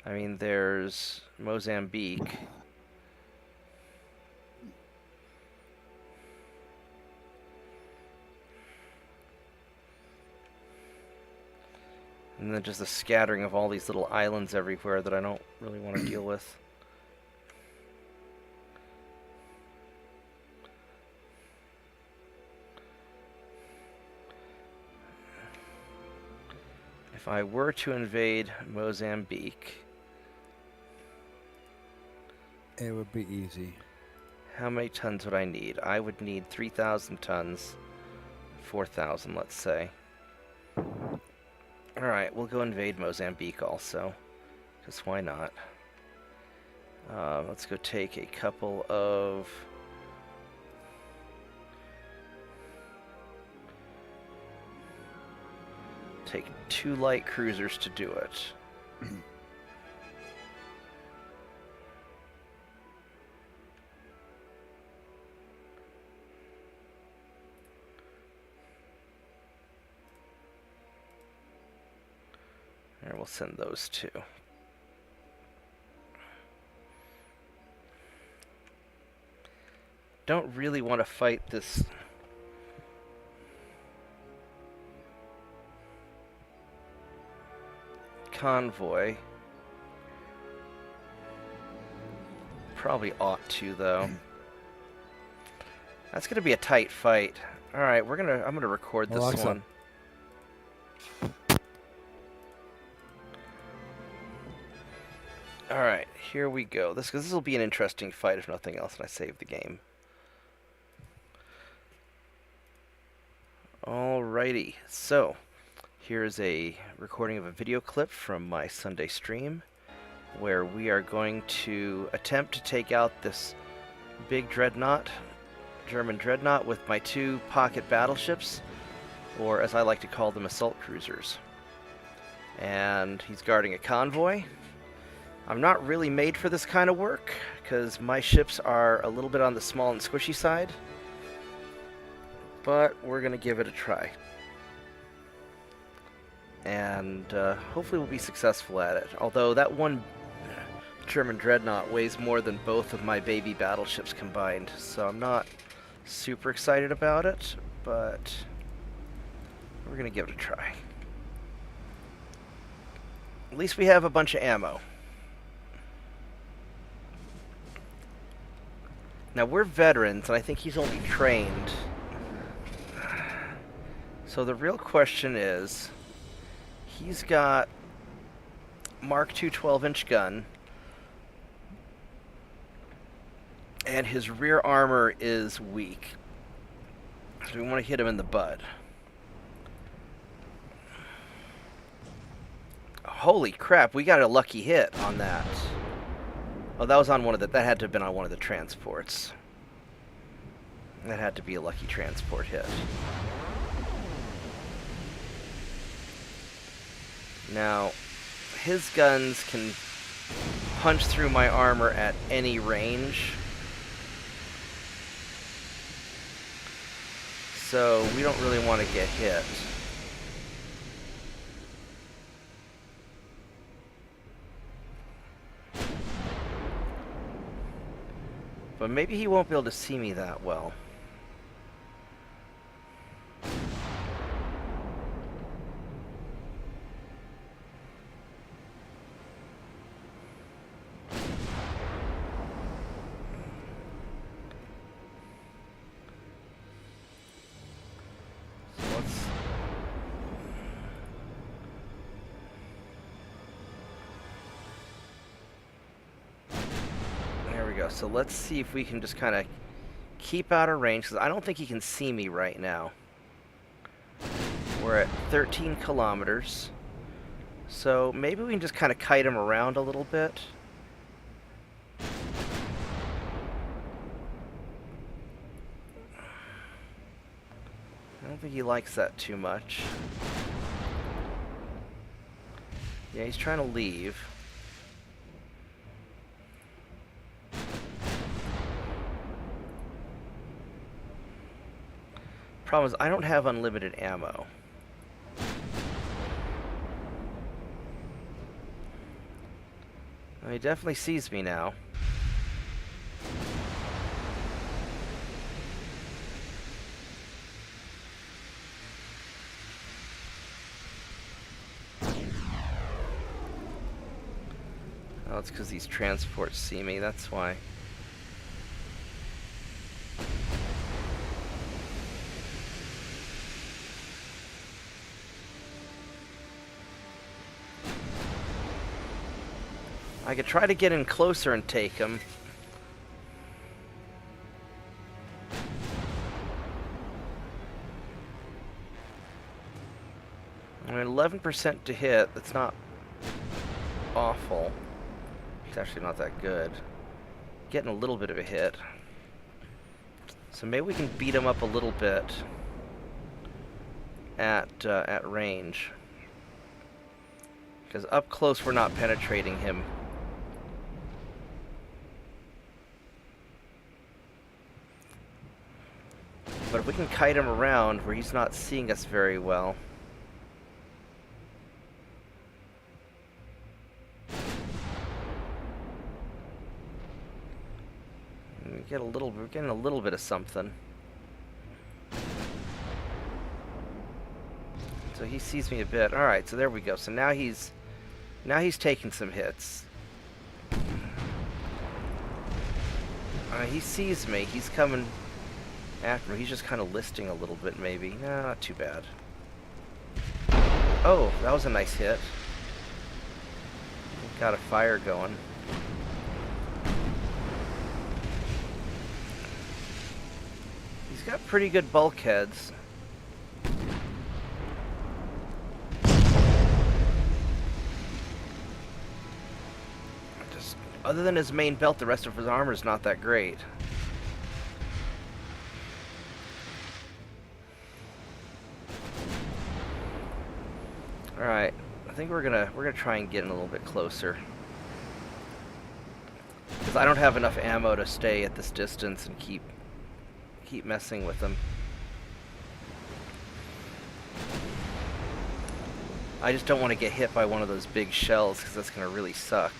I mean, there's Mozambique. And then just a scattering of all these little islands everywhere that I don't really want to deal with. If I were to invade Mozambique, it would be easy. How many tons would I need? I would need 3,000 tons. 4,000, let's say. Alright, we'll go invade Mozambique also. Because why not? Let's go take a couple of... Take 2 light cruisers to do it. And we'll send those 2. Don't really want to fight this convoy. Probably ought to, though. That's gonna be a tight fight. All right, I'm gonna record this one. All right, here we go. This will be an interesting fight if nothing else, and I save the game. Alrighty, so here's a recording of a video clip from my Sunday stream where we are going to attempt to take out this big dreadnought, German dreadnought, with my 2 pocket battleships, or as I like to call them, assault cruisers. And he's guarding a convoy. I'm not really made for this kind of work because my ships are a little bit on the small and squishy side, but we're going to give it a try. and hopefully we'll be successful at it. Although that one German dreadnought weighs more than both of my baby battleships combined, so I'm not super excited about it, but we're gonna give it a try. At least we have a bunch of ammo. Now we're veterans, and I think he's only trained. So the real question is, he's got Mark II 12-inch gun, and his rear armor is weak. So we want to hit him in the butt. Holy crap, we got a lucky hit on that. Oh, that was on one of the... That had to have been on one of the transports. That had to be a lucky transport hit. Now, his guns can punch through my armor at any range. So, we don't really want to get hit. But maybe he won't be able to see me that well. So let's see if we can just kind of keep out of range, because I don't think he can see me right now. We're at 13 kilometers. So maybe we can just kind of kite him around a little bit. I don't think he likes that too much. Yeah, he's trying to leave. Problem is, I don't have unlimited ammo. Well, he definitely sees me now. Oh, it's because these transports see me, that's why. I could try to get in closer and take him. I mean, 11% to hit, that's not awful. It's actually not that good. Getting a little bit of a hit. So maybe we can beat him up a little bit at range. Because up close we're not penetrating him. But if we can kite him around where he's not seeing us very well. We get we're getting a little bit of something. So he sees me a bit. Alright, so there we go. So now he's taking some hits. He sees me. He's coming after me. He's just kind of listing a little bit, maybe. No, not too bad. Oh, that was a nice hit. Got a fire going. He's got pretty good bulkheads. Just other than his main belt, the rest of his armor is not that great. Alright, I think we're gonna try and get in a little bit closer. Because I don't have enough ammo to stay at this distance and keep messing with them. I just don't want to get hit by one of those big shells because that's going to really suck.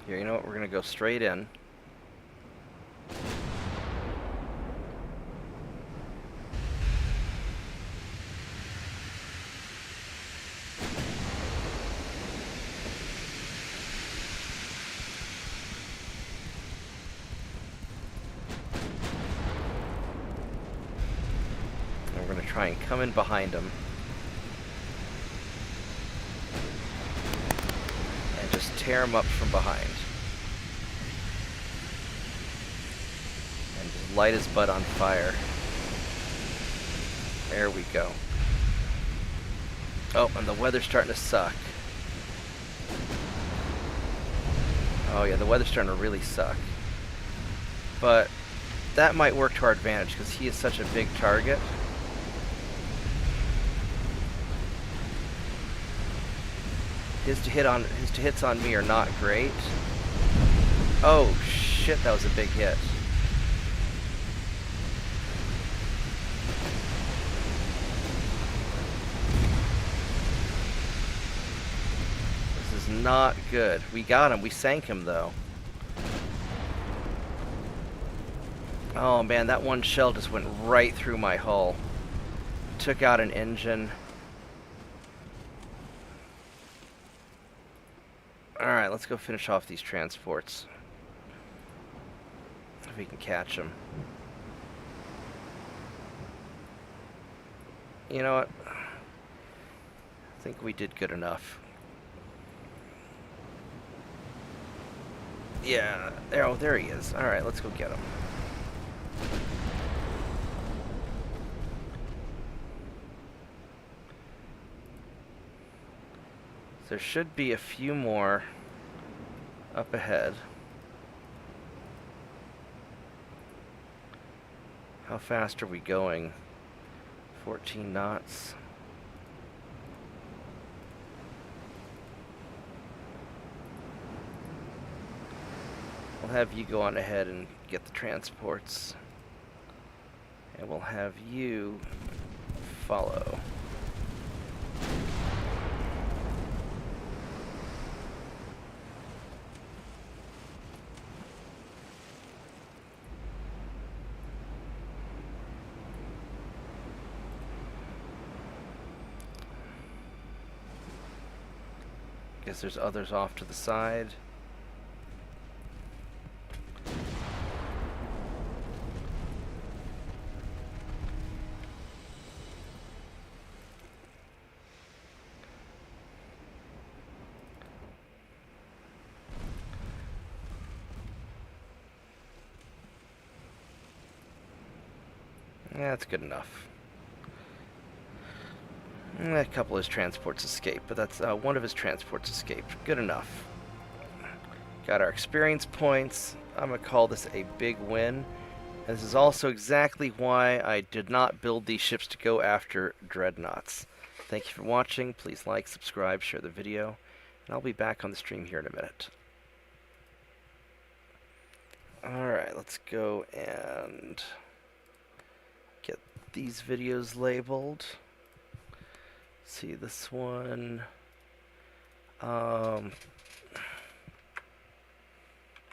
Here, you know what? We're going to go straight in. And we're going to try and come in behind them. And just tear them up from behind. And just light his butt on fire. There we go. Oh, and the weather's starting to suck. Oh yeah, the weather's starting to really suck. But that might work to our advantage because he is such a big target. His hits on me are not great. Oh shit, that was a big hit. This is not good. We got him. We sank him though. Oh man, that one shell just went right through my hull. Took out an engine. Alright, let's go finish off these transports. If we can catch them. You know what? I think we did good enough. Yeah, there he is. Alright, let's go get him. There should be a few more up ahead. How fast are we going? 14 knots. We'll have you go on ahead and get the transports. And we'll have you follow. Guess there's others off to the side. Yeah, that's good enough. A couple of his transports escaped, but that's one of his transports escaped. Good enough. Got our experience points. I'm going to call this a big win. And this is also exactly why I did not build these ships to go after Dreadnoughts. Thank you for watching. Please like, subscribe, share the video. And I'll be back on the stream here in a minute. Alright, let's go and get these videos labeled. See this one. All right.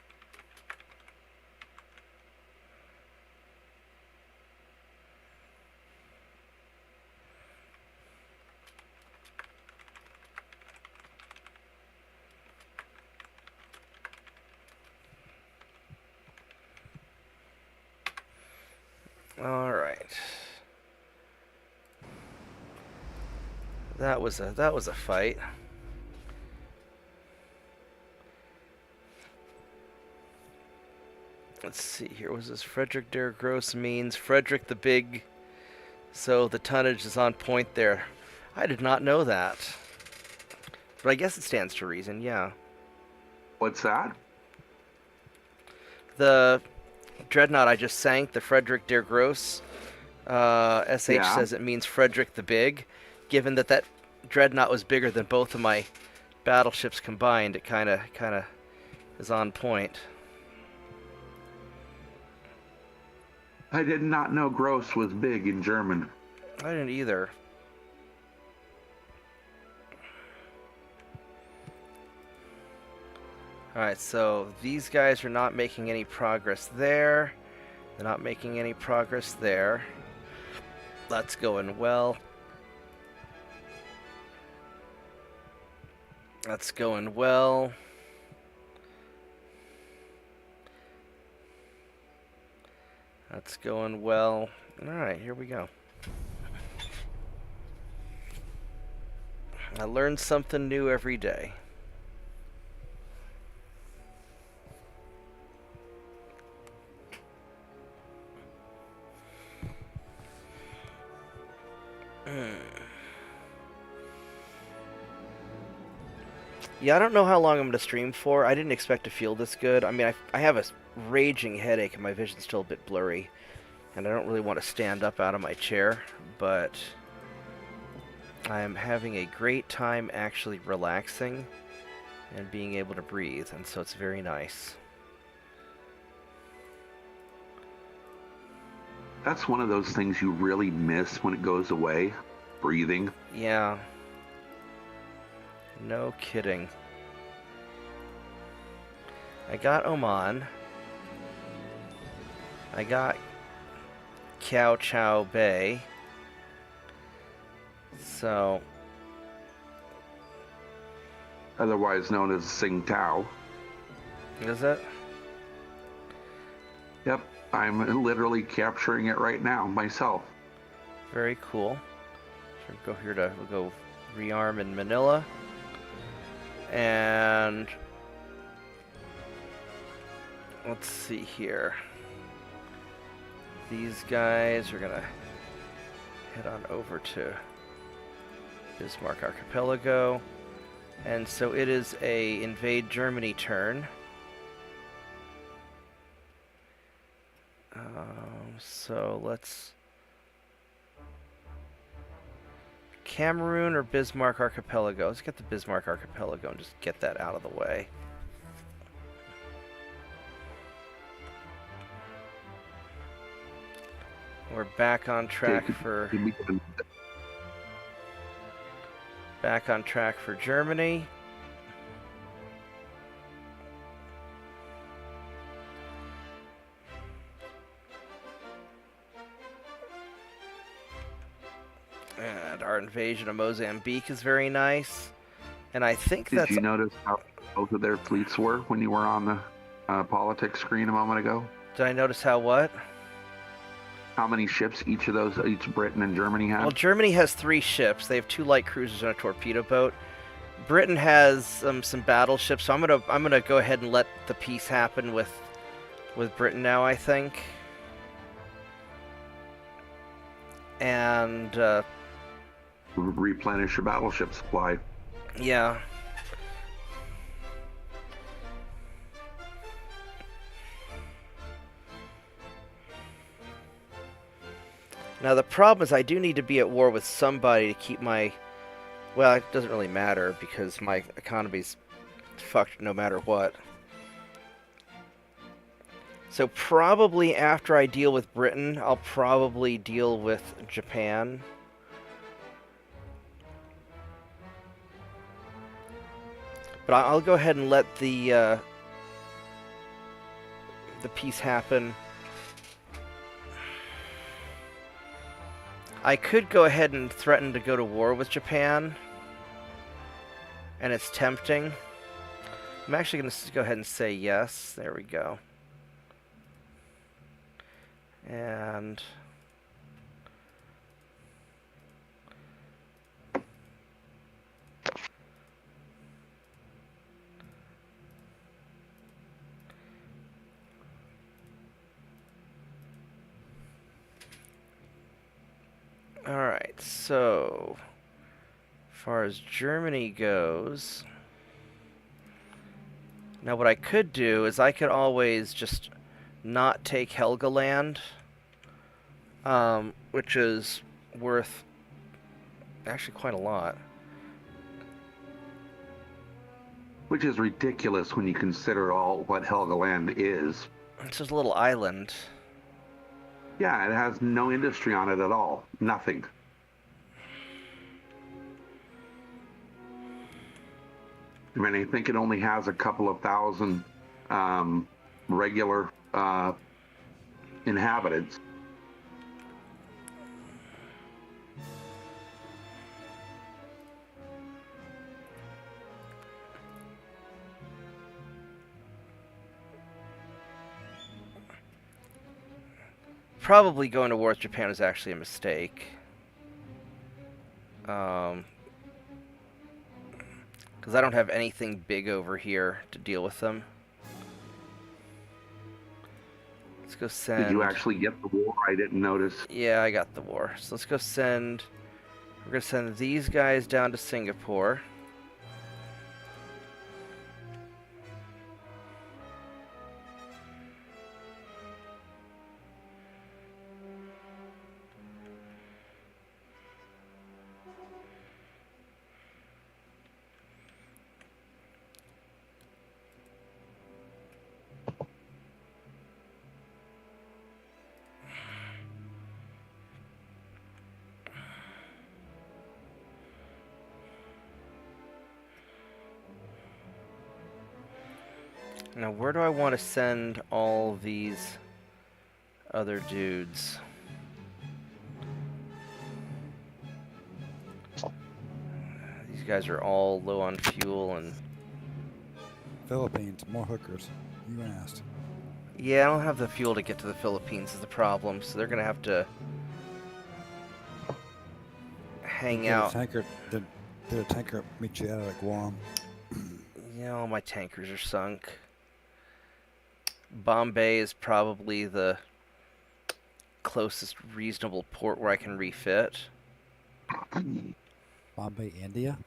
That was a fight. Let's see here. Was this Frederick der Gross means Frederick the Big? So the tonnage is on point there. I did not know that. But I guess it stands to reason, yeah. What's that? The Dreadnought I just sank, the Frederick der Gross, SH says it means Frederick the Big. Given that that Dreadnought was bigger than both of my battleships combined, it kind of is on point. I did not know gross was big in German. I didn't either. Alright, so these guys are not making any progress there. They're not making any progress there. That's going well. That's going well. That's going well. Alright, here we go. I learn something new every day. Yeah, I don't know how long I'm going to stream for. I didn't expect to feel this good. I mean, I have a raging headache and my vision's still a bit blurry. And I don't really want to stand up out of my chair, but I am having a great time actually relaxing and being able to breathe, and so it's very nice. That's one of those things you really miss when it goes away. Breathing. Yeah. No kidding. I got Oman. I got Kiao Chao Bay. So, Otherwise known as Tsingtao. is it? Yep, I'm literally capturing it right now myself. Very cool. So we'll go here to, we'll go rearm in Manila. And let's see here. These guys are gonna head on over to Bismarck Archipelago. And so it is a invade Germany turn. So let's... Cameroon or Bismarck Archipelago? Let's get the Bismarck Archipelago and just get that out of the way. We're back on track for... Back on track for Germany. And our invasion of Mozambique is very nice. And I think that's... Did you notice how both of their fleets were when you were on the politics screen a moment ago? Did I notice how what? How many ships each Britain and Germany have? Well, Germany has 3 ships. They have 2 light cruisers and a torpedo boat. Britain has some battleships, so I'm gonna go ahead and let the peace happen with Britain now, I think. And replenish your battleship supply. yeah. Now the problem is I do need to be at war with somebody to keep my... Well, it doesn't really matter because my economy's fucked no matter what. So probably after I deal with Britain, I'll probably deal with Japan. But I'll go ahead and let the peace happen. I could go ahead and threaten to go to war with Japan. And it's tempting. I'm actually going to go ahead and say yes. There we go. And... Alright, so... As far as Germany goes... Now what I could do is I could always just not take Helgoland, which is worth actually quite a lot. which is ridiculous when you consider all what Helgoland is. It's just a little island. Yeah, it has no industry on it at all. Nothing. I mean, I think it only has a couple of thousand regular inhabitants. Probably going to war with Japan is actually a mistake. Because I don't have anything big over here to deal with them. Let's go send... Did you actually get the war? I didn't notice. Yeah, I got the war. So let's go send... We're going to send these guys down to Singapore. Now, where do I want to send all these other dudes? These guys are all low on fuel and... Philippines, more hookers. You asked. Yeah, I don't have the fuel to get to the Philippines is the problem, so they're going to have to hang out. Did a tanker meet you out at Guam? Yeah, all my tankers are sunk. Bombay is probably the closest reasonable port where I can refit. Bombay, India?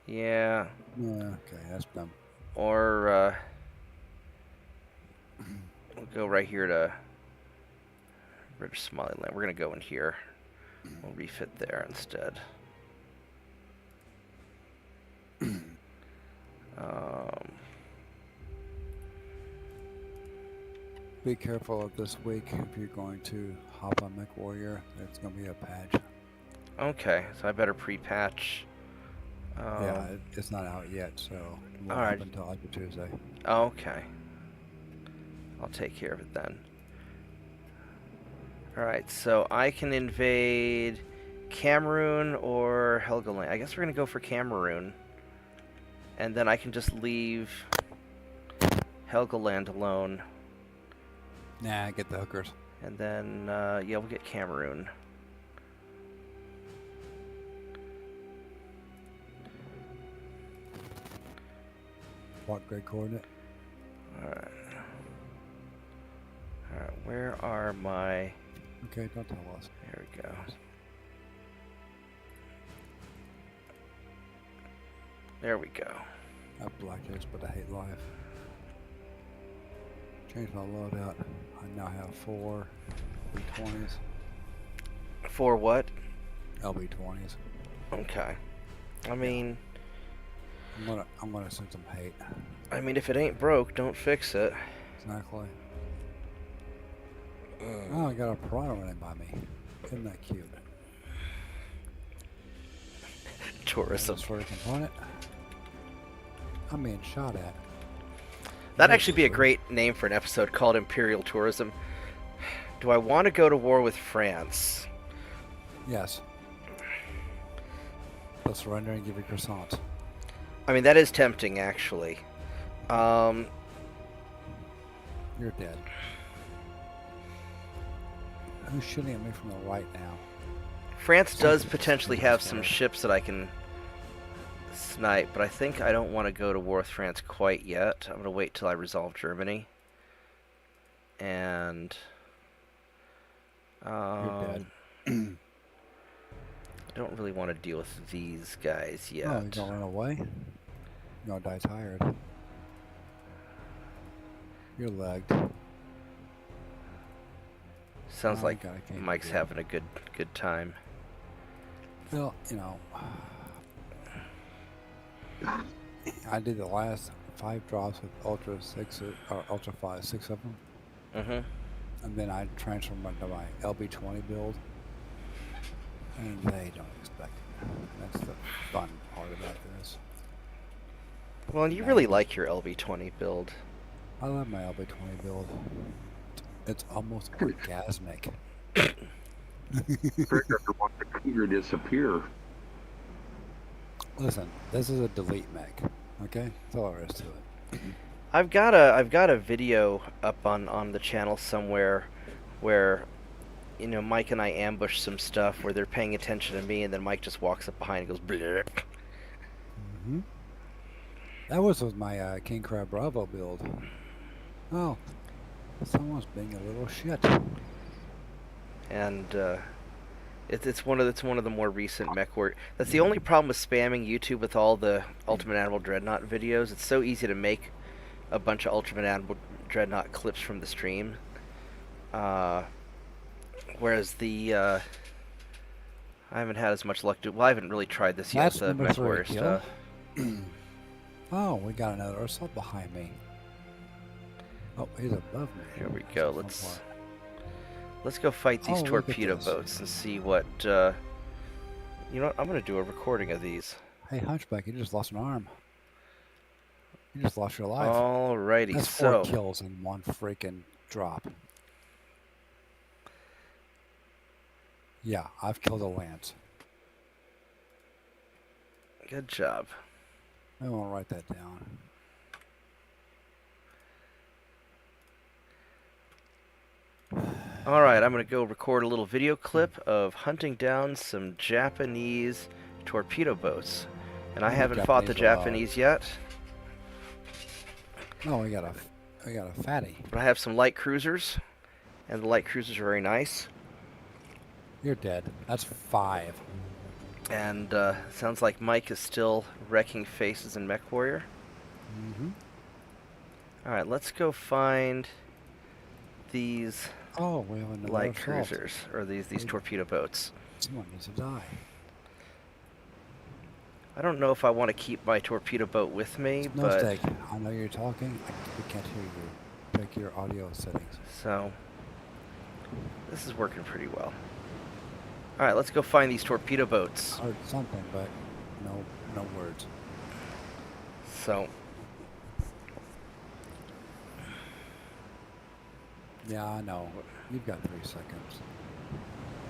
Yeah. Yeah, okay, that's dumb. Or, we'll go right here to British Somaliland. We're going to go in here. We'll refit there instead. Be careful of this week if you're going to hop on MechWarrior. There's going to be a patch. Okay, so I better pre-patch. Yeah, it's not out yet, so it won't Alright. happen until after Tuesday. Okay. I'll take care of it then. Alright, so I can invade Cameroon or Helgoland. I guess we're going to go for Cameroon. And then I can just leave Helgoland alone. Nah, get the hookers. And then, yeah, we'll get Cameroon. What grade coordinate? Alright. Alright, where are my... Okay, don't tell us. There we go. There we go. I blackouts, but I hate life. Changed my loadout. I now have 4 LB-20s. For what? LB-20s. Okay. I mean... I'm gonna send some hate. I mean, if it ain't broke, don't fix it. Exactly. Oh, I got a piranha running by me. Isn't that cute? Tourism. For a component. I'm being shot at. That'd actually be a great name for an episode called Imperial Tourism. Do I want to go to war with France? Yes. They'll surrender and give you croissants. I mean, that is tempting, actually. You're dead. Who's shooting at me from the right now? France does potentially have some ships that I can snipe, but I think I don't want to go to war with France quite yet. I'm going to wait till I resolve Germany. And... You're dead. I don't really want to deal with these guys yet. Oh, you gonna run away? You're gonna die tired. You're lagged. Sounds Oh, like God, I can't Mike's do it. having a good time. Well, you know, I did the last 5 drops with Ultra 6 or Ultra 5, 6 of them, Mm-hmm. and then I transferred them into my LB20 build, and they don't expect it. That's the fun part about this. Well, and you really like your LB20 build. I love my LB20 build. It's almost orgasmic. Crick doesn't want the cougar to disappear. Listen, this is a delete mech. Okay, that's all there is to it. I've got a video up on the channel somewhere where, you know, Mike and I ambush some stuff where they're paying attention to me, and then Mike just walks up behind and goes blurp. Mm-hmm. That was with my King Crab Bravo build. Oh, someone's being a little shit. And it's one of the more recent mech work. That's the only problem with spamming YouTube with all the Ultimate Admiral Dreadnought videos. It's so easy to make a bunch of Ultimate Admiral Dreadnought clips from the stream. Whereas the I haven't had as much luck. Well, I haven't really tried this yet. That's The number mech 3 warrior kill. stuff. Oh, we got another assault behind me. Oh, he's above me. Here we go. Let's go fight these Oh, look at torpedo this. boats and see what. You know what? I'm gonna do a recording of these. Hey, Hunchback, you just lost an arm. You just lost your life. Alrighty, That's 4 so kills in one freaking drop. Yeah, I've killed a Lance. good job. I want to write that down. Alright, I'm gonna go record a little video clip of hunting down some Japanese torpedo boats. And I haven't fought the Japanese yet, No, we got a fatty. but I have some light cruisers, and the light cruisers are very nice. You're dead. That's 5. And sounds like Mike is still wrecking faces in Mech Warrior. Mm-hmm. Alright, let's go find these Oh, we have another light assault. cruisers, or these torpedo boats. Someone needs to die. I don't know if I want to keep my torpedo boat with me, No but mistake. I know you're talking. We can't hear you. Check your audio settings. so this is working pretty well. All right, let's go find these torpedo boats. Heard something, but no words. So Yeah, I know. You've got 3 seconds.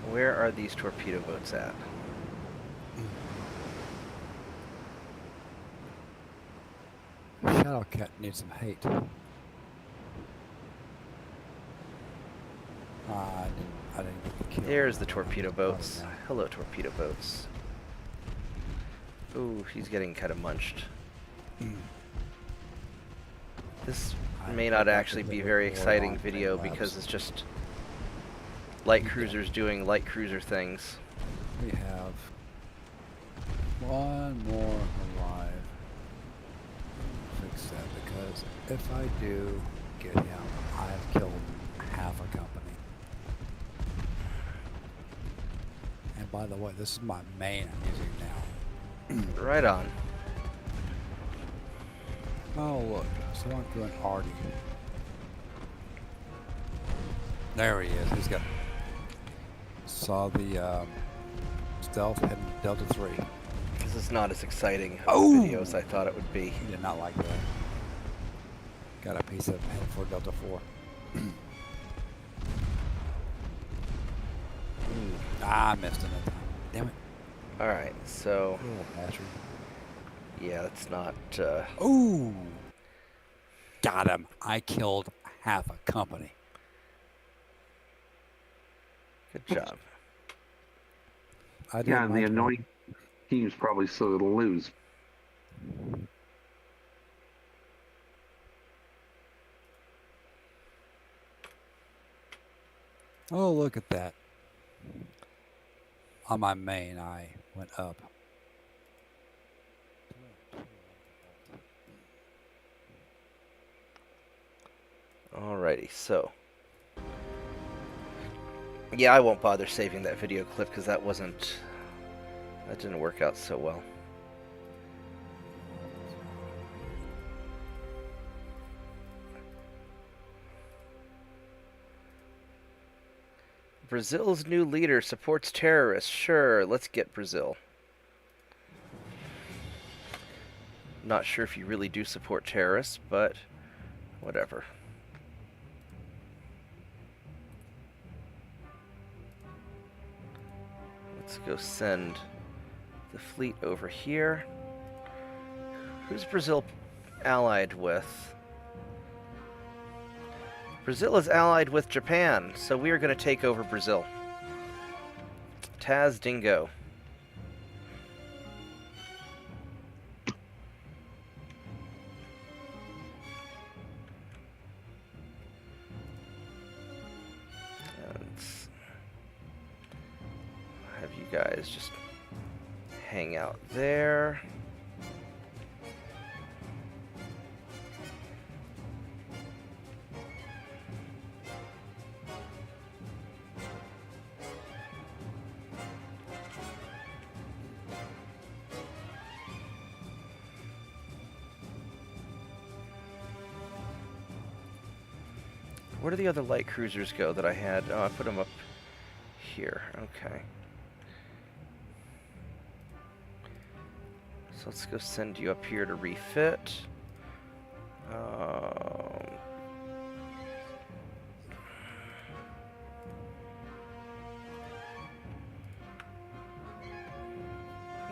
where are these torpedo boats at? Shadowcat needs some hate. I didn't get the kill. There's the torpedo Oh, boats. yeah. Hello, torpedo boats. Ooh, he's getting kind of munched. This may not actually be a very exciting video because it's just light cruisers doing light cruiser things. We have one more alive. Fix that, because if I do get him, I've killed half a company. And by the way, this is my main I'm using now. Right on. Oh look, someone threw an Artie. There he is. He's got. Saw the stealth heading to Delta 3. This is not as exciting a Oh! video as I thought it would be. He did not like that. Got a piece of head for Delta 4. I missed him that time. Damn it. Alright, so Little bastard. yeah, that's not Ooh! Got him. I killed half a company. good job. I did Yeah, and my the job. annoying team's probably slow to lose. Oh, look at that. On my main, I went up. Alrighty, so yeah, I won't bother saving that video clip because that didn't work out so well. Brazil's new leader supports terrorists. Sure, let's get Brazil. Not sure if you really do support terrorists, but whatever. Let's go send the fleet over here. Who's Brazil allied with? Brazil is allied with Japan, so we are going to take over Brazil. Taz Dingo. Let's have you guys just hang out there. Where do the other light cruisers go that I had? Oh, I put them up here. Okay. So let's go send you up here to refit.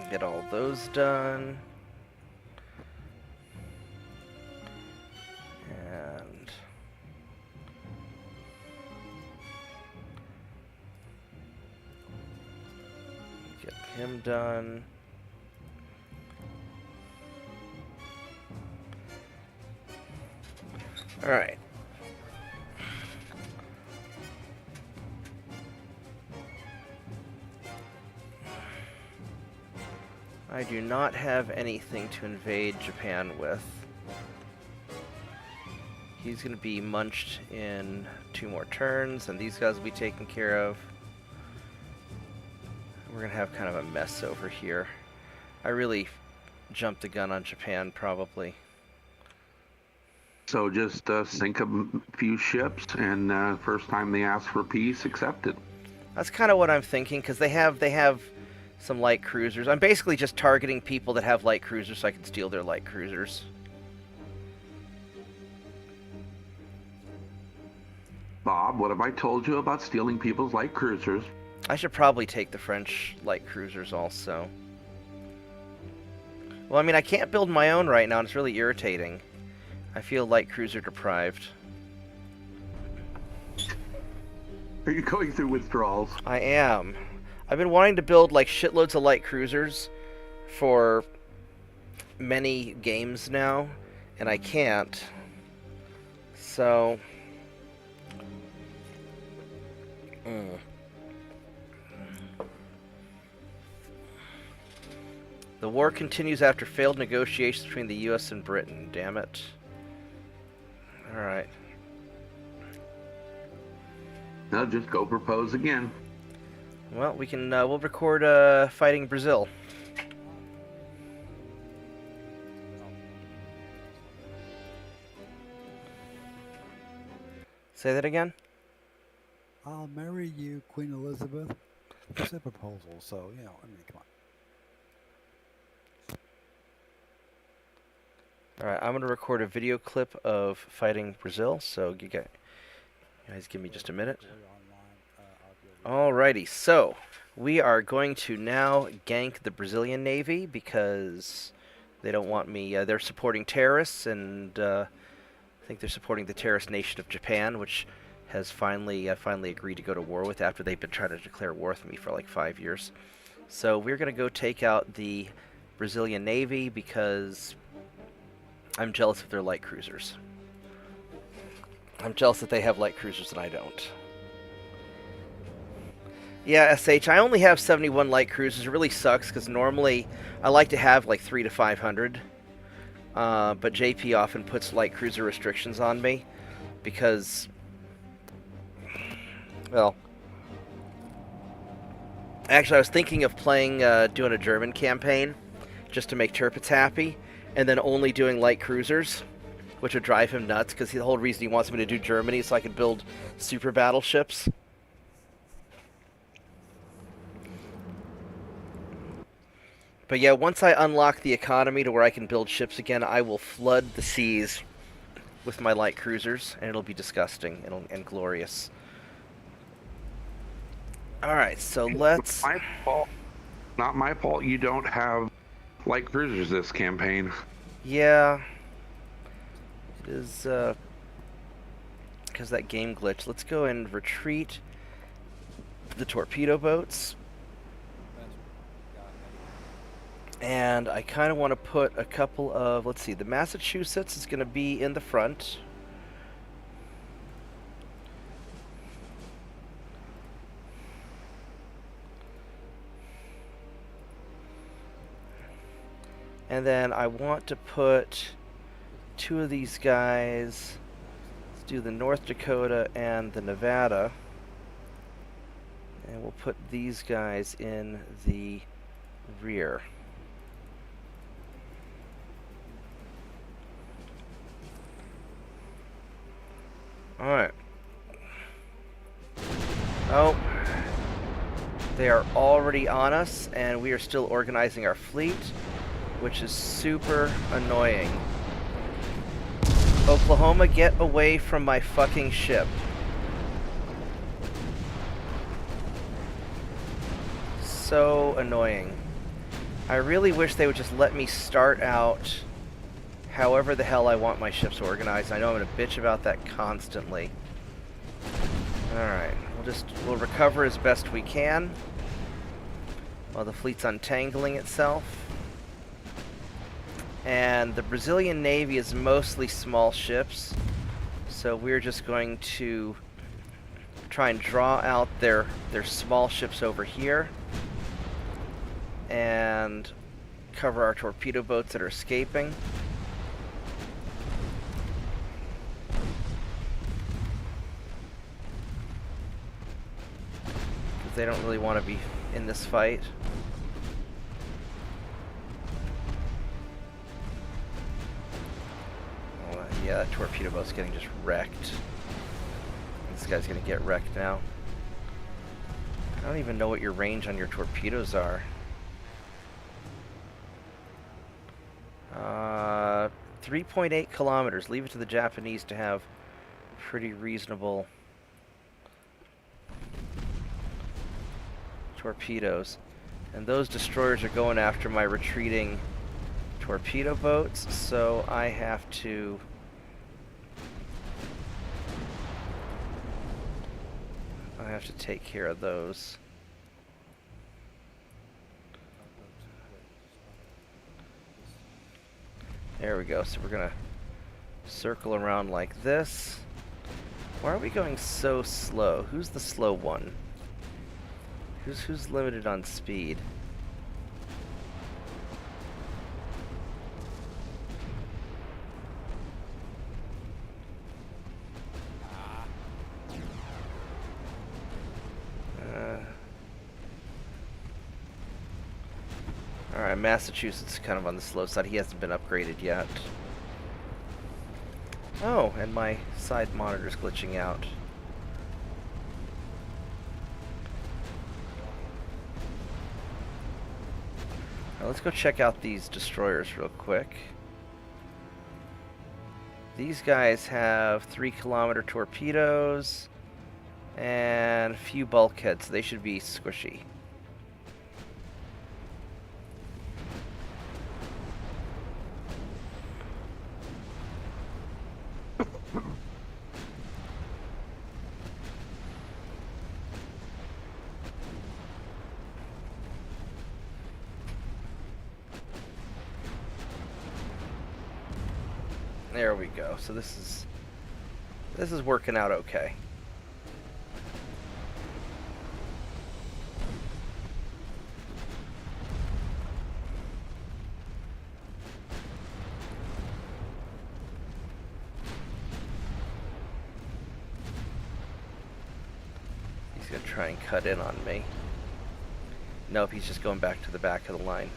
Get all those done. And get him done. All right. I do not have anything to invade Japan with. He's going to be munched in 2 more turns, and these guys will be taken care of. We're going to have kind of a mess over here. I really jumped the gun on Japan, probably. So just sink a few ships, and first time they ask for peace, accept it. That's kind of what I'm thinking, because they have some light cruisers. I'm basically just targeting people that have light cruisers so I can steal their light cruisers. Bob, what have I told you about stealing people's light cruisers? I should probably take the French light cruisers also. Well, I mean, I can't build my own right now, and it's really irritating. I feel light cruiser deprived. Are you going through withdrawals? I am. I've been wanting to build like shitloads of light cruisers for many games now, and I can't. So... The war continues after failed negotiations between the U.S. and Britain. Damn it. Alright. No, just go propose again. Well, we can, we'll record, fighting Brazil. Say that again? I'll marry you, Queen Elizabeth. It's a proposal, so, you know, I mean, come on. Alright, I'm going to record a video clip of fighting Brazil, so you guys give me just a minute. Alrighty, so we are going to now gank the Brazilian Navy because they don't want me, they're supporting terrorists, and I think they're supporting the terrorist nation of Japan, which has finally agreed to go to war with after they've been trying to declare war with me for like 5 years. So we're going to go take out the Brazilian Navy because I'm jealous of their light cruisers. I'm jealous that they have light cruisers and I don't. Yeah, SH, I only have 71 light cruisers. It really sucks because normally I like to have like 300 to 500. But JP often puts light cruiser restrictions on me because, well, actually I was thinking of playing, doing a German campaign just to make Tirpitz happy, and then only doing light cruisers, which would drive him nuts because the whole reason he wants me to do Germany is so I could build super battleships. But yeah, once I unlock the economy to where I can build ships again, I will flood the seas with my light cruisers, and it'll be disgusting and glorious. Alright, so let's... My fault. Not my fault you don't have light cruisers this campaign. Yeah. It is, because that game glitch. Let's go and retreat the torpedo boats. And I kind of want to put a couple of... Let's see, the Massachusetts is going to be in the front. And then I want to put 2 of these guys. Let's do the North Dakota and the Nevada. And we'll put these guys in the rear. Alright. Oh. They are already on us, and we are still organizing our fleet, which is super annoying. Oklahoma, get away from my fucking ship. So annoying. I really wish they would just let me start out however the hell I want my ships organized. I know I'm gonna bitch about that constantly. Alright, we'll recover as best we can while the fleet's untangling itself. And the Brazilian Navy is mostly small ships, so we're just going to try and draw out their small ships over here and cover our torpedo boats that are escaping. Because they don't really want to be in this fight. Yeah, that torpedo boat's getting just wrecked. This guy's gonna get wrecked now. I don't even know what your range on your torpedoes are. 3.8 kilometers. Leave it to the Japanese to have pretty reasonable torpedoes. And those destroyers are going after my retreating torpedo boats, so I have to... take care of those. There we go. So we're gonna circle around like this. Why are we going so slow? Who's the slow one? Who's limited on speed? Alright, Massachusetts is kind of on the slow side. He hasn't been upgraded yet. Oh, and my side monitor's glitching out. Now let's go check out these destroyers real quick. These guys have 3-kilometer torpedoes and a few bulkheads, so they should be squishy. There we go. So this is working out okay. He's gonna try and cut in on me. Nope, he's just going back to the back of the line.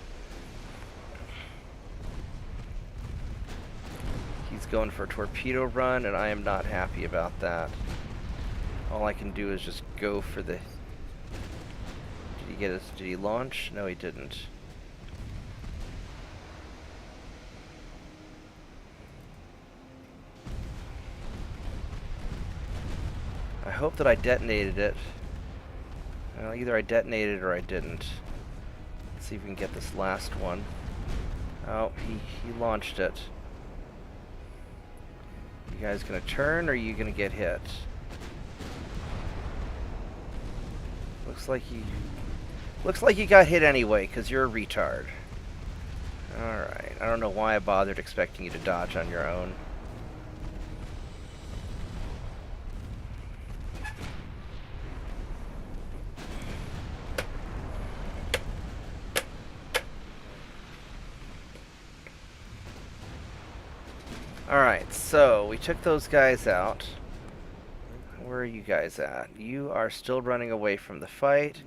He's going for a torpedo run, and I am not happy about that. All I can do is just go for the... Did he launch? No, he didn't. hope that I detonated it. Well, either I detonated it or I didn't. Let's see if we can get this last one. Oh, he launched it. You guys gonna turn, or are you gonna get hit? Looks like you got hit anyway, because you're a retard. Alright, I don't know why I bothered expecting you to dodge on your own. Alright, so we took those guys out. Where are you guys at? You are still running away from the fight.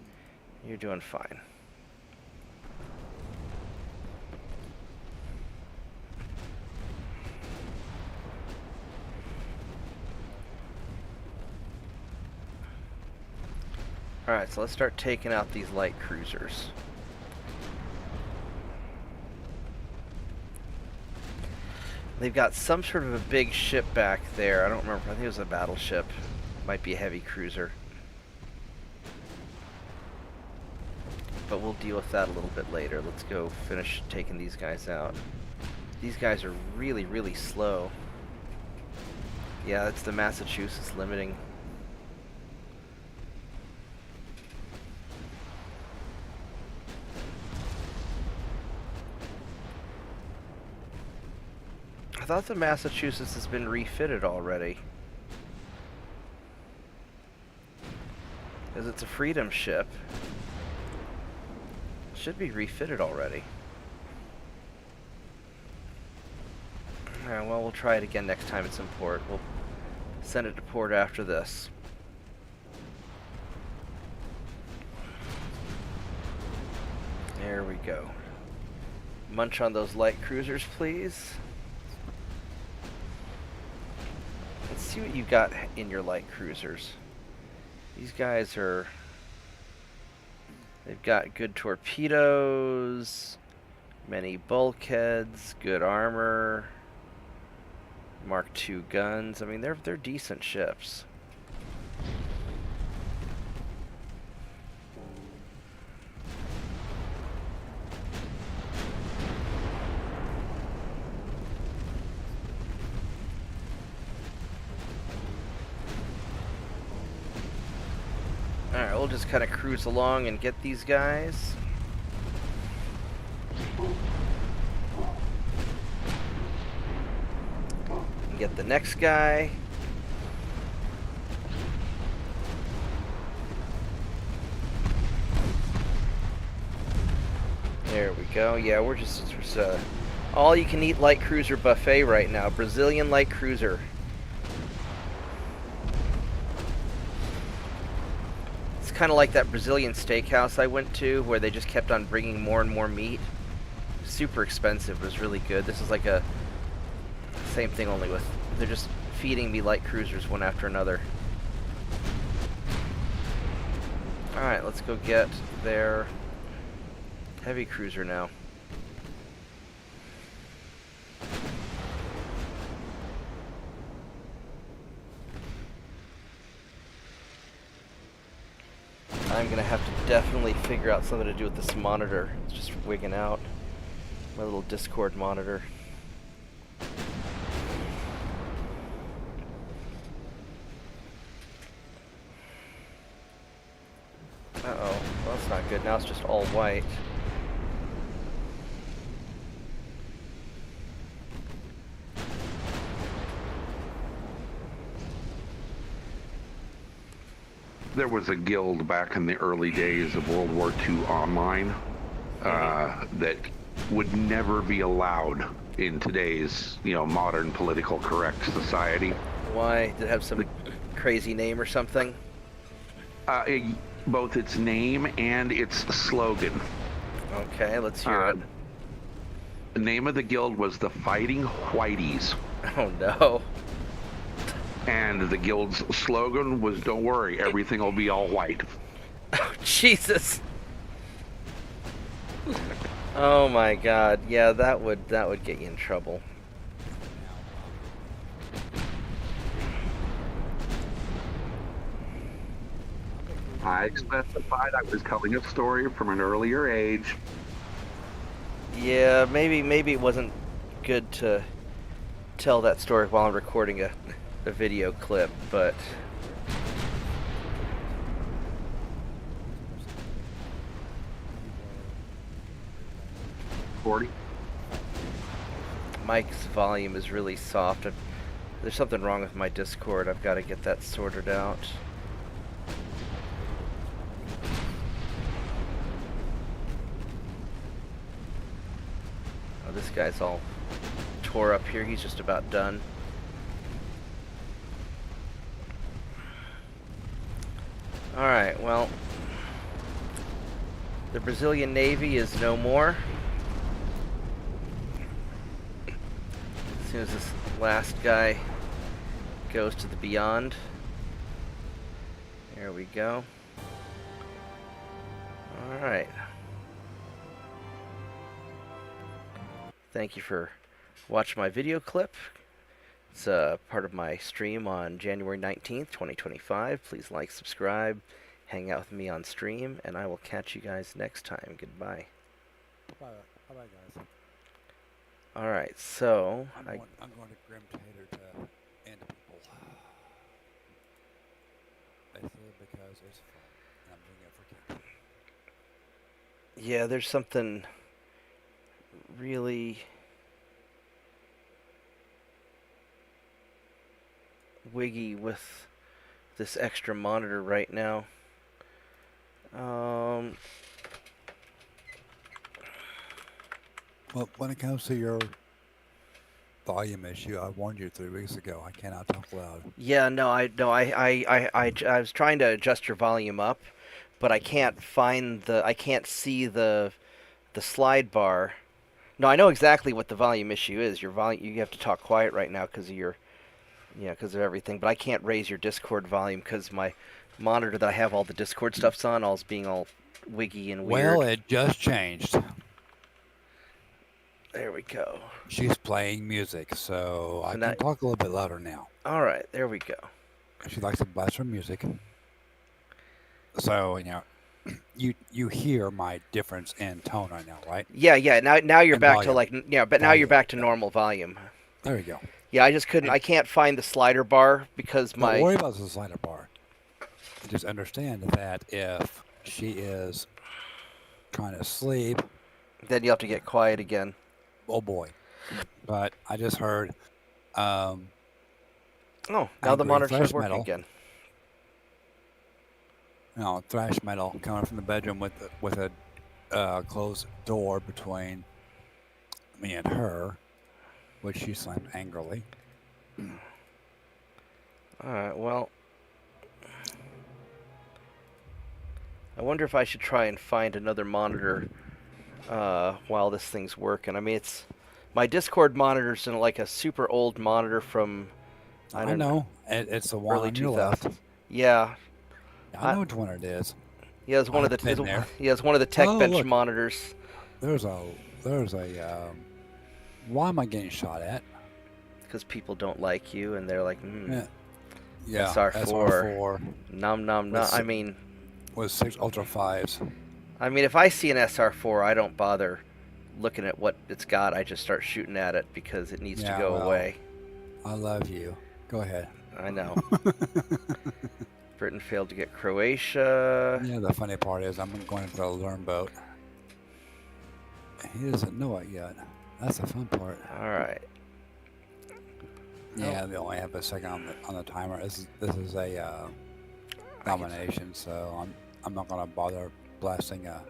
You're doing fine. Alright, so let's start taking out these light cruisers. They've got some sort of a big ship back there. I don't remember. I think it was a battleship. Might be a heavy cruiser. But we'll deal with that a little bit later. Let's go finish taking these guys out. These guys are really, really slow. Yeah, that's the Massachusetts limiting. I thought the Massachusetts has been refitted already. Because it's a freedom ship. It should be refitted already. Alright, well, we'll try it again next time it's in port. We'll send it to port after this. There we go. Munch on those light cruisers, please. Let's see what you got in your light cruisers. These guys are... They've got good torpedoes, many bulkheads, good armor, Mark II guns. I mean, they're decent ships. Alright, we'll just kind of cruise along and get these guys. And get the next guy. There we go. Yeah, we're just all-you-can-eat light cruiser buffet right now. Brazilian light cruiser. Kind of like that Brazilian steakhouse I went to, where they just kept on bringing more and more meat. Super expensive, but it was really good. This is like a same thing, only with they're just feeding me light cruisers one after another. Alright, let's go get their heavy cruiser now. I'm gonna have to definitely figure out something to do with this monitor. It's just wigging out. My little Discord monitor. Uh-oh. Well, that's not good. Now it's just all white. There was a guild back in the early days of World War II online that would never be allowed in today's, modern political correct society. Why? Did it have some crazy name or something? Both its name and its slogan. Okay, let's hear it. The name of the guild was the Fighting Whiteys. Oh no. And the guild's slogan was, "Don't worry, everything will be all white." Oh, Jesus. Oh my God. Yeah, that would get you in trouble. I specified I was telling a story from an earlier age. Yeah, maybe it wasn't good to tell that story while I'm recording a video clip, but 40. Mike's volume is really soft. There's something wrong with my Discord. I've got to get that sorted out. Oh, this guy's all tore up here. He's just about done. Alright, well, the Brazilian Navy is no more. As soon as this last guy goes to the beyond. There we go. Alright. Thank you for watching my video clip. It's part of my stream on January 19th, 2025. Please like, subscribe, hang out with me on stream, and I will catch you guys next time. Goodbye. Bye, guys. Alright, so... I'm going to Grim Tater to end people. Basically because it's fun. And I'm doing it for kids. Yeah, there's something really wiggy with this extra monitor right now. Well, when it comes to your volume issue, I warned you 3 weeks ago. I cannot talk loud. Yeah, I was trying to adjust your volume up, but I can't see the slide bar. No, I know exactly what the volume issue is. You have to talk quiet right now because of because of everything. But I can't raise your Discord volume because my monitor that I have all the Discord stuff's on, all's being all wiggy and weird. Well, it just changed. There we go. She's playing music, so I can talk a little bit louder now. All right, there we go. She likes to blast her music. So, you hear my difference in tone right now, right? Yeah. Now you're And back volume. to now you're back to normal volume. There you go. Yeah, I just couldn't. I can't find the slider bar because Don't worry about the slider bar. Just understand that if she is trying to sleep, then you have to get quiet again. Oh boy! But I just heard. Oh, now the monitor should work again. No, thrash metal coming from the bedroom with a closed door between me and her, which she slammed angrily. All right. Well, I wonder if I should try and find another monitor while this thing's working. I mean, my Discord monitor's in like a super old monitor from I know. It's the one early on your left. 2000s. Yeah. I know which one it is. Yeah, it's one of the tech bench look. monitors. There's a why am I getting shot at? Because people don't like you and they're like, Yeah, SR4. Nom nom nom. I mean, with 6 Ultra 5s. I mean, if I see an SR4, I don't bother looking at what it's got. I just start shooting at it because it needs to go away. I love you. Go ahead. I know. Britain failed to get Croatia. Yeah, the funny part is I'm going to the learn boat. He doesn't know it yet. That's the fun part. All right. Yeah, they only have a second on the timer. This is a nomination, so I'm not going to bother blasting a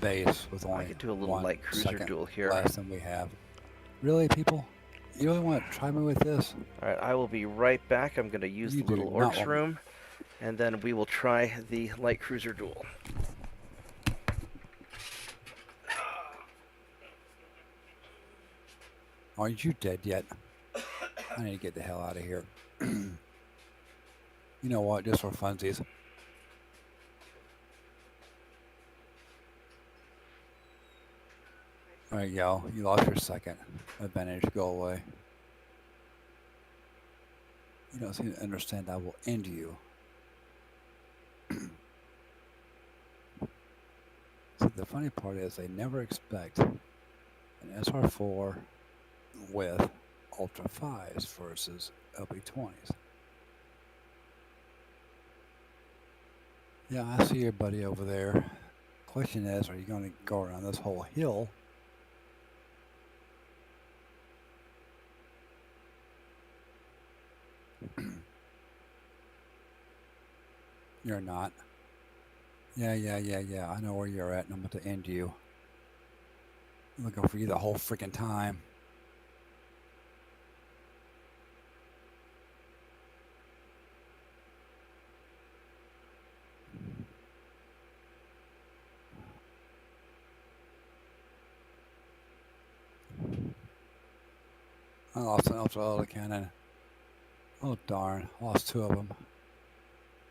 base with only I could do a little light cruiser duel here. Less than we have. Really, people? You really want to try me with this? All right, I will be right back. I'm going to use the little orcs room, and then we will try the light cruiser duel. Aren't you dead yet? I need to get the hell out of here. You know what? Just for funsies. There you go. You lost your second advantage. Go away. You don't seem to understand I will end you See, the funny part is they never expect an SR4 with Ultra 5s versus LB20s. Yeah, I see your buddy over there. Question is, are you going to go around this whole hill? You're not. Yeah. I know where you're at, and I'm about to end you. I'm looking for you the whole freaking time. I lost an ultra autocannon. Oh darn, lost 2 of them.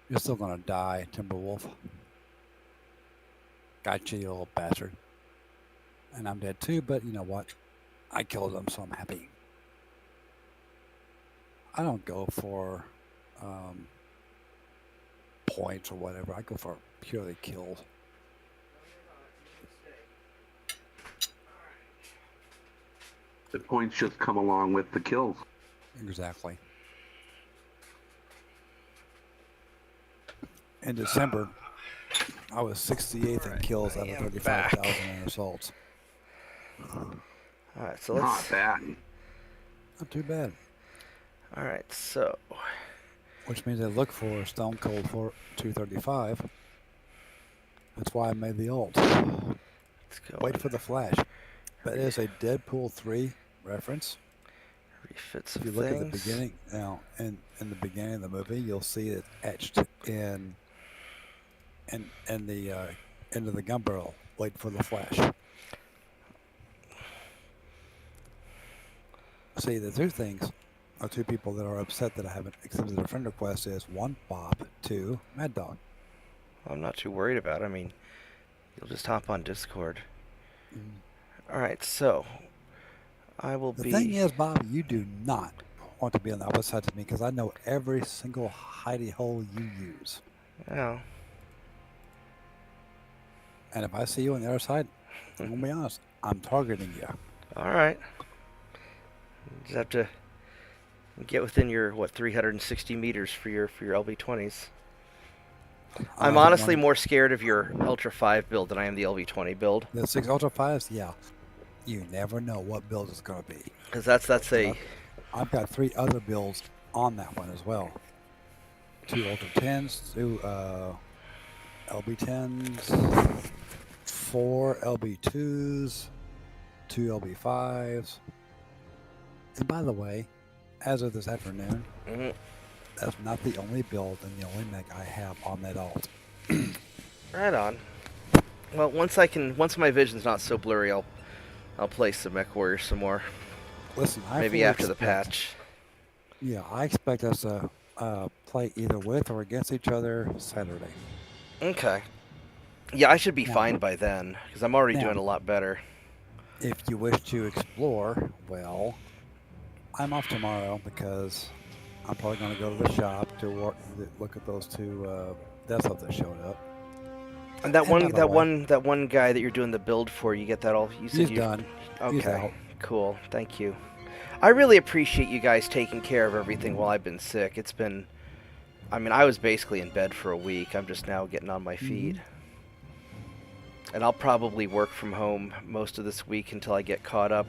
You're still gonna die, Timberwolf. Gotcha, you little bastard. And I'm dead too, but you know what? I killed them, so I'm happy. I don't go for points or whatever. I go for purely kills. The points just come along with the kills. Exactly. In December, I was 68th in kills out of 35,000 in assaults. Alright, so Not let's... bad. Not too bad. Alright, so... Which means I look for Stone Cold for 235. That's why I made the ult. Let's go. Wait for the flash. That is a Deadpool 3 reference. Refit some If you look things. at the beginning, now in the beginning of the movie, you'll see it etched in the end of the gun barrel. Wait for the flash. See, the 2 things are 2 people that are upset that I haven't accepted a friend request is 1, Bob, 2, Mad Dog. I'm not too worried about it. I mean, you'll just hop on Discord. Alright, so... I will The be... thing is, Bob, you do not want to be on the opposite side of me because I know every single hidey hole you use. Oh. And if I see you on the other side, I'm going to be honest, I'm targeting you. Alright. Just have to get within your, what, 360 meters for your LB20s. I'm honestly more scared of your Ultra 5 build than I am the LB20 build. The 6 Ultra 5s, yeah. You never know what build it's going to be. Because that's a... I've got 3 other builds on that one as well. 2 Ultra 10s, 2 LB 10s, 4 LB 2s, 2 LB 5s. And by the way, as of this afternoon, that's not the only build and the only mech I have on that alt. Right on. Well, once my vision's not so blurry, I'll play some Mech Warrior some more. Listen, maybe after the patch. Yeah, I expect us to play either with or against each other Saturday. Okay. Yeah, I should be fine by then, because I'm already doing a lot better. If you wish to explore, well, I'm off tomorrow because I'm probably going to go to the shop to look at those 2 death ups that showed up. And that one guy that you're doing the build for, you get that all? You said He's done. Okay, He's out. Cool. Thank you. I really appreciate you guys taking care of everything while I've been sick. It's been, I mean, I was basically in bed for a week. I'm just now getting on my feet. And I'll probably work from home most of this week until I get caught up,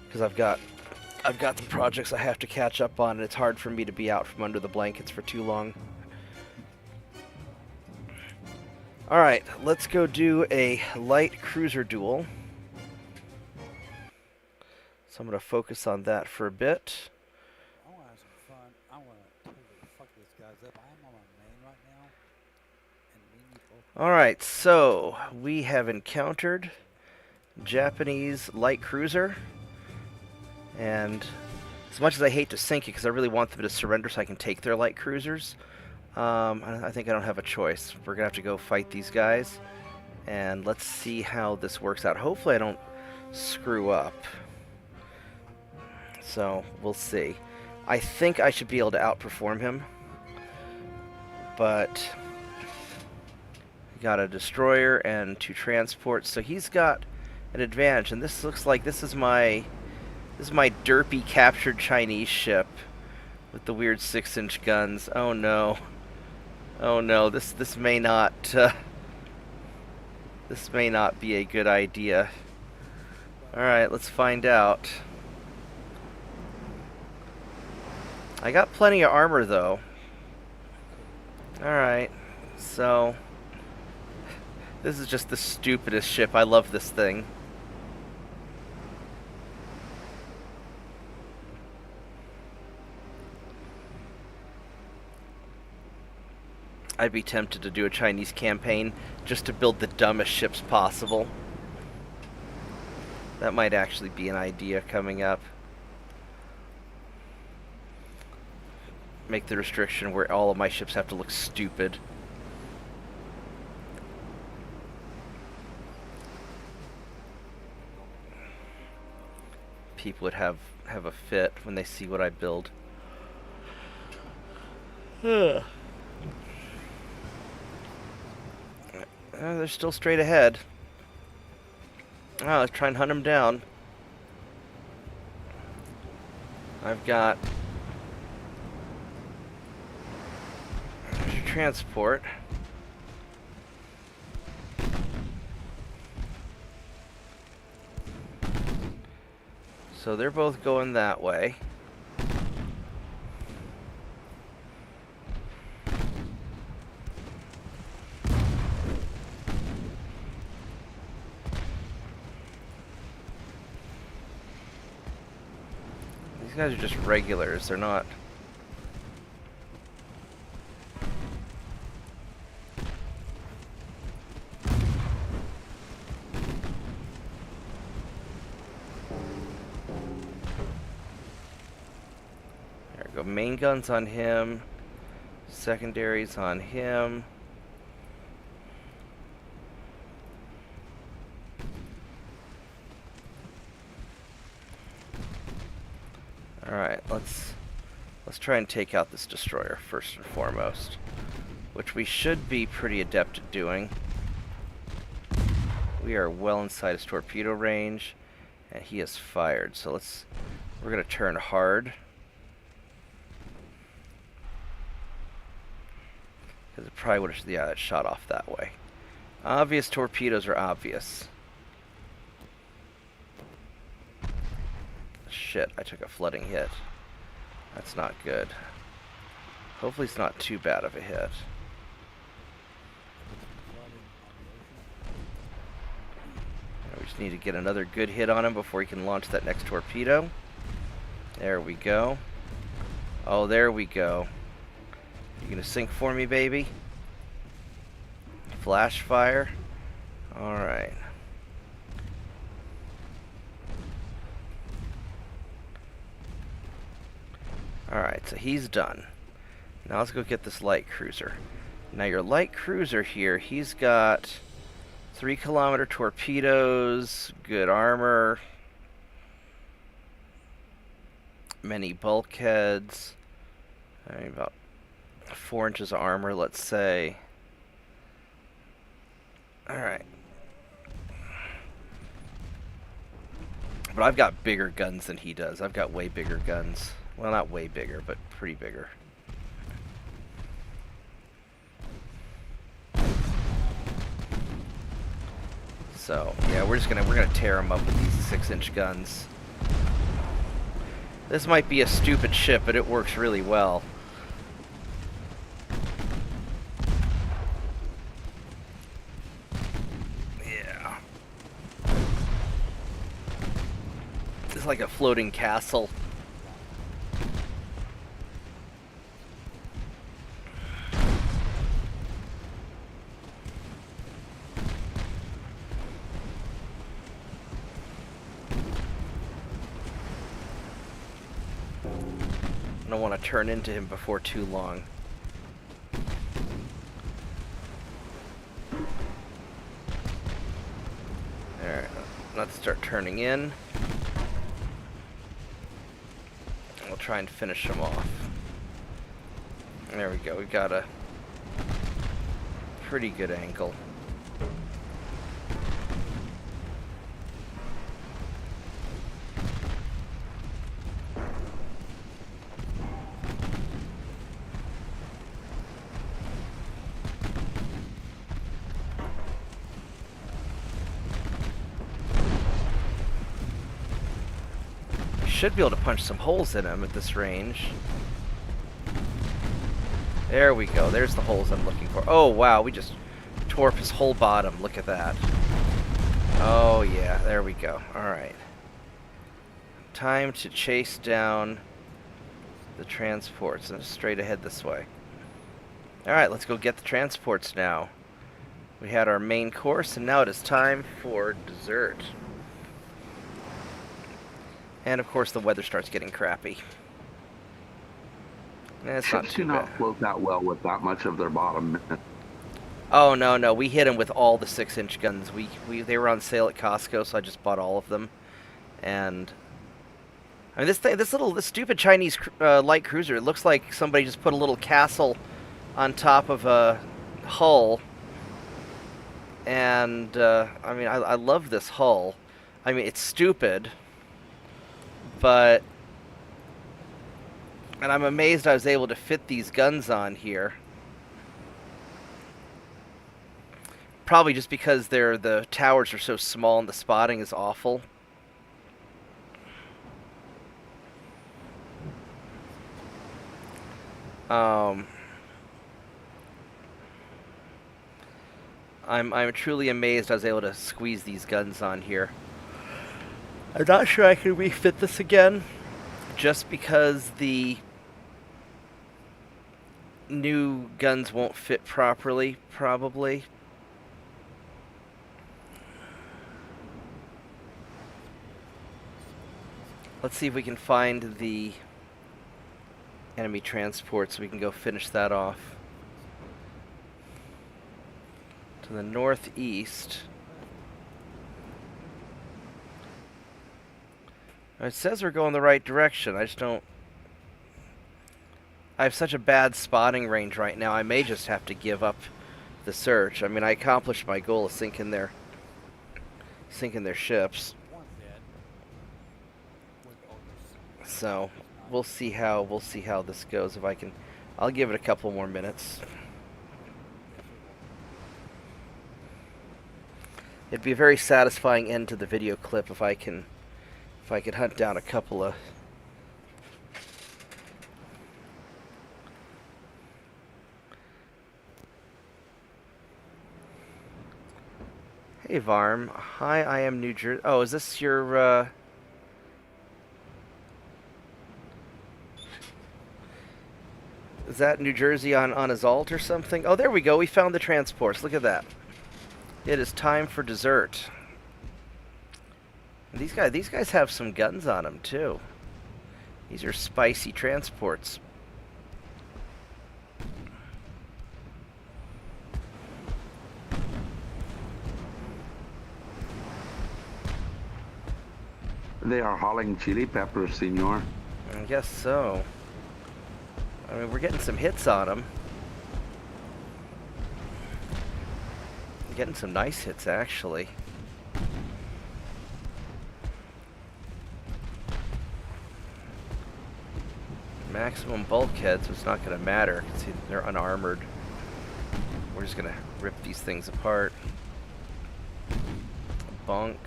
because I've got some projects I have to catch up on, and it's hard for me to be out from under the blankets for too long. Alright, let's go do a light cruiser duel. So I'm going to focus on that for a bit. I want to have some fun. I want to totally fuck these guys up. I'm on my main right now. And Alright, so we have encountered Japanese light cruiser. And as much as I hate to sink it, because I really want them to surrender so I can take their light cruisers, I think I don't have a choice. We're going to have to go fight these guys. And let's see how this works out. Hopefully I don't screw up. So, we'll see. I think I should be able to outperform him. But Got a destroyer and 2 transports, so he's got an advantage. And this looks like this is my derpy captured Chinese ship with the weird 6-inch guns. Oh no! Oh no! This may not this may not be a good idea. All right, let's find out. I got plenty of armor though. All right, so. This is just the stupidest ship. I love this thing. I'd be tempted to do a Chinese campaign just to build the dumbest ships possible. That might actually be an idea coming up. Make the restriction where all of my ships have to look stupid. People would have a fit when they see what I build. They're still straight ahead. Oh, let's try and hunt them down. I've got transport. So they're both going that way. These guys are just regulars, they're not... Main guns on him, secondaries on him. All right, let's try and take out this destroyer first and foremost, which we should be pretty adept at doing. We are well inside his torpedo range, and he has fired. So we're gonna turn hard. Because it probably would have, yeah, that shot off that way. Obvious torpedoes are obvious. Shit, I took a flooding hit. That's not good. Hopefully it's not too bad of a hit. We just need to get another good hit on him before he can launch that next torpedo. There we go. Oh, there we go. You gonna sink for me, baby? Flash fire. Alright. Alright, so he's done. Now let's go get this light cruiser. Now your light cruiser here, he's got 3-kilometer torpedoes, good armor, many bulkheads, about 4 inches of armor, let's say. Alright. But I've got bigger guns than he does. I've got way bigger guns. Well, not way bigger, but pretty bigger. So, yeah, we're gonna tear him up with these 6-inch guns. This might be a stupid ship, but it works really well. Yeah. It's like a floating castle. I don't want to turn into him before too long. Alright, let's start turning in. We'll try and finish him off. There we go, we got a pretty good angle. should be able to punch some holes in him at this range. There we go. There's the holes I'm looking for. Oh, wow. We just tore up his whole bottom. Look at that. Oh, yeah. There we go. All right. Time to chase down the transports. And straight ahead this way. All right. Let's go get the transports now. We had our main course, and now it is time for dessert. And, of course, the weather starts getting crappy. It's not Ships too do not bad. float that well with that much of their bottom. Oh, no. We hit them with all the 6-inch guns. They were on sale at Costco, so I just bought all of them. And I mean, this stupid Chinese light cruiser, it looks like somebody just put a little castle on top of a hull. And, I mean, I love this hull. I mean, it's stupid, but... And I'm amazed I was able to fit these guns on here. Probably just because the towers are so small and the spotting is awful. I'm truly amazed I was able to squeeze these guns on here. I'm not sure I can refit this again, just because the new guns won't fit properly, probably. Let's see if we can find the enemy transport so we can go finish that off. To the northeast. It says we're going the right direction. I just don't... I have such a bad spotting range right now, I may just have to give up the search. I mean, I accomplished my goal of sinking their ships. So, we'll see how this goes. If I can, I'll give it a couple more minutes. It'd be a very satisfying end to the video clip if I could hunt down a couple of... Hey Varm, hi, I am New Jersey. Oh, is this your, is that New Jersey on Assault or something? Oh, there we go, we found the transports, look at that. It is time for dessert. These guys have some guns on them, too. These are spicy transports. They are hauling chili peppers, senor. I guess so. I mean, we're getting some hits on them. Getting some nice hits, actually. Maximum bulkheads, so it's not going to matter. See, they're unarmored. We're just going to rip these things apart. Bonk.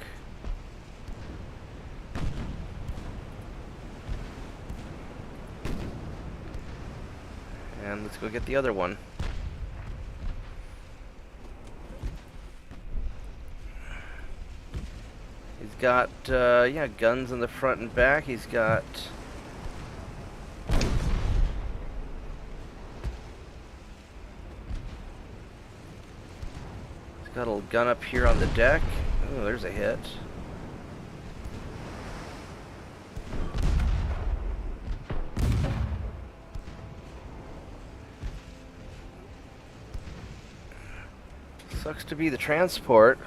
And let's go get the other one. He's got, yeah, guns in the front and back. He's got... He's got a little gun up here on the deck. Oh, there's a hit. Sucks to be the transport.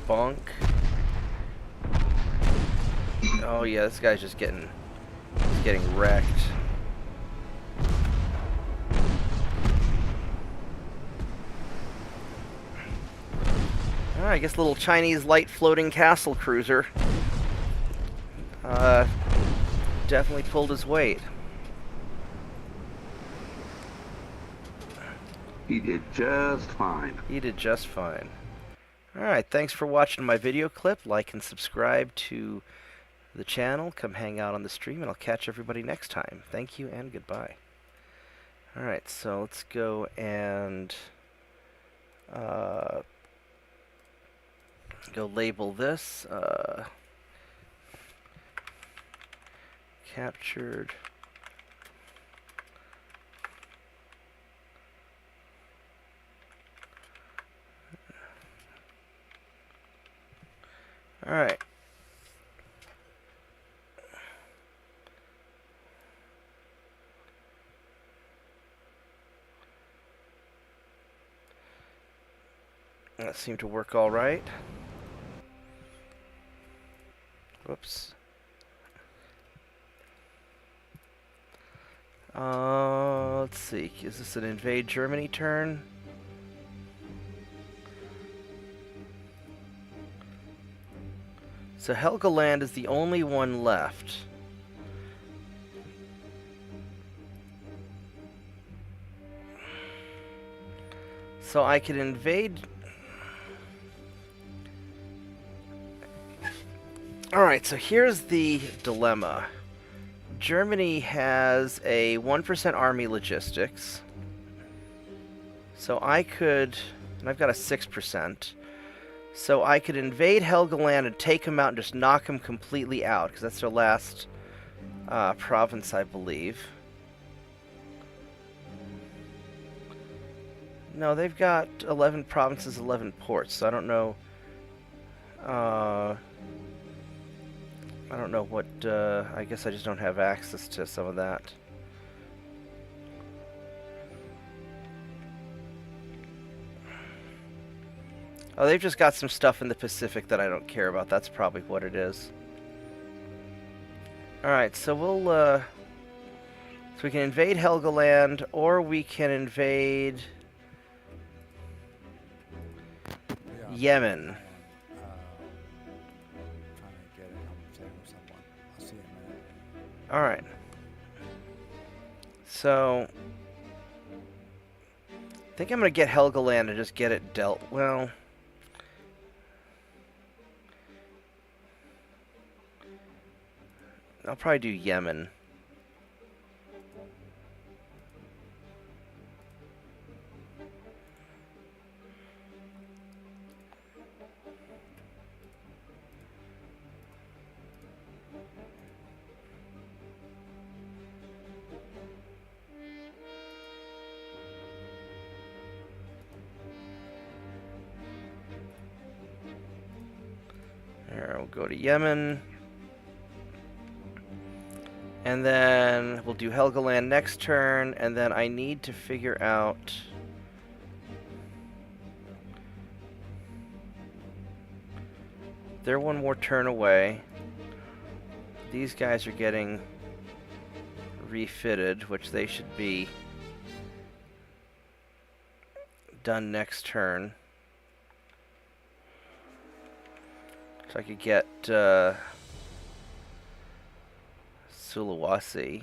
Bonk. Oh yeah, this guy's just getting wrecked. I guess little Chinese light floating castle cruiser definitely pulled his weight. He did just fine. He did just fine. Alright, thanks for watching my video clip. Like and subscribe to the channel. Come hang out on the stream, and I'll catch everybody next time. Thank you and goodbye. Alright, so let's go and go label this. Captured. Alright. That seemed to work all right. Whoops. Let's see. Is this an invade Germany turn? So Helgoland is the only one left. So I could invade. Alright, so here's the dilemma. Germany has a 1% army logistics. So I could, and I've got a 6%. So I could invade Helgoland and take them out and just knock them completely out, because that's their last province, I believe. No, they've got 11 provinces, 11 ports, so I don't know. I don't know what, I guess I just don't have access to some of that. Oh, they've just got some stuff in the Pacific that I don't care about. That's probably what it is. Alright, so we'll, so we can invade Helgoland, or we can invade Yemen. Alright. So I think I'm going to get Helgoland and just get it dealt. Well, I'll probably do Yemen. There, we'll go to Yemen. And then we'll do Helgoland next turn, and then I need to figure out... They're one more turn away. These guys are getting refitted, which they should be done next turn. So I could get Sulawesi.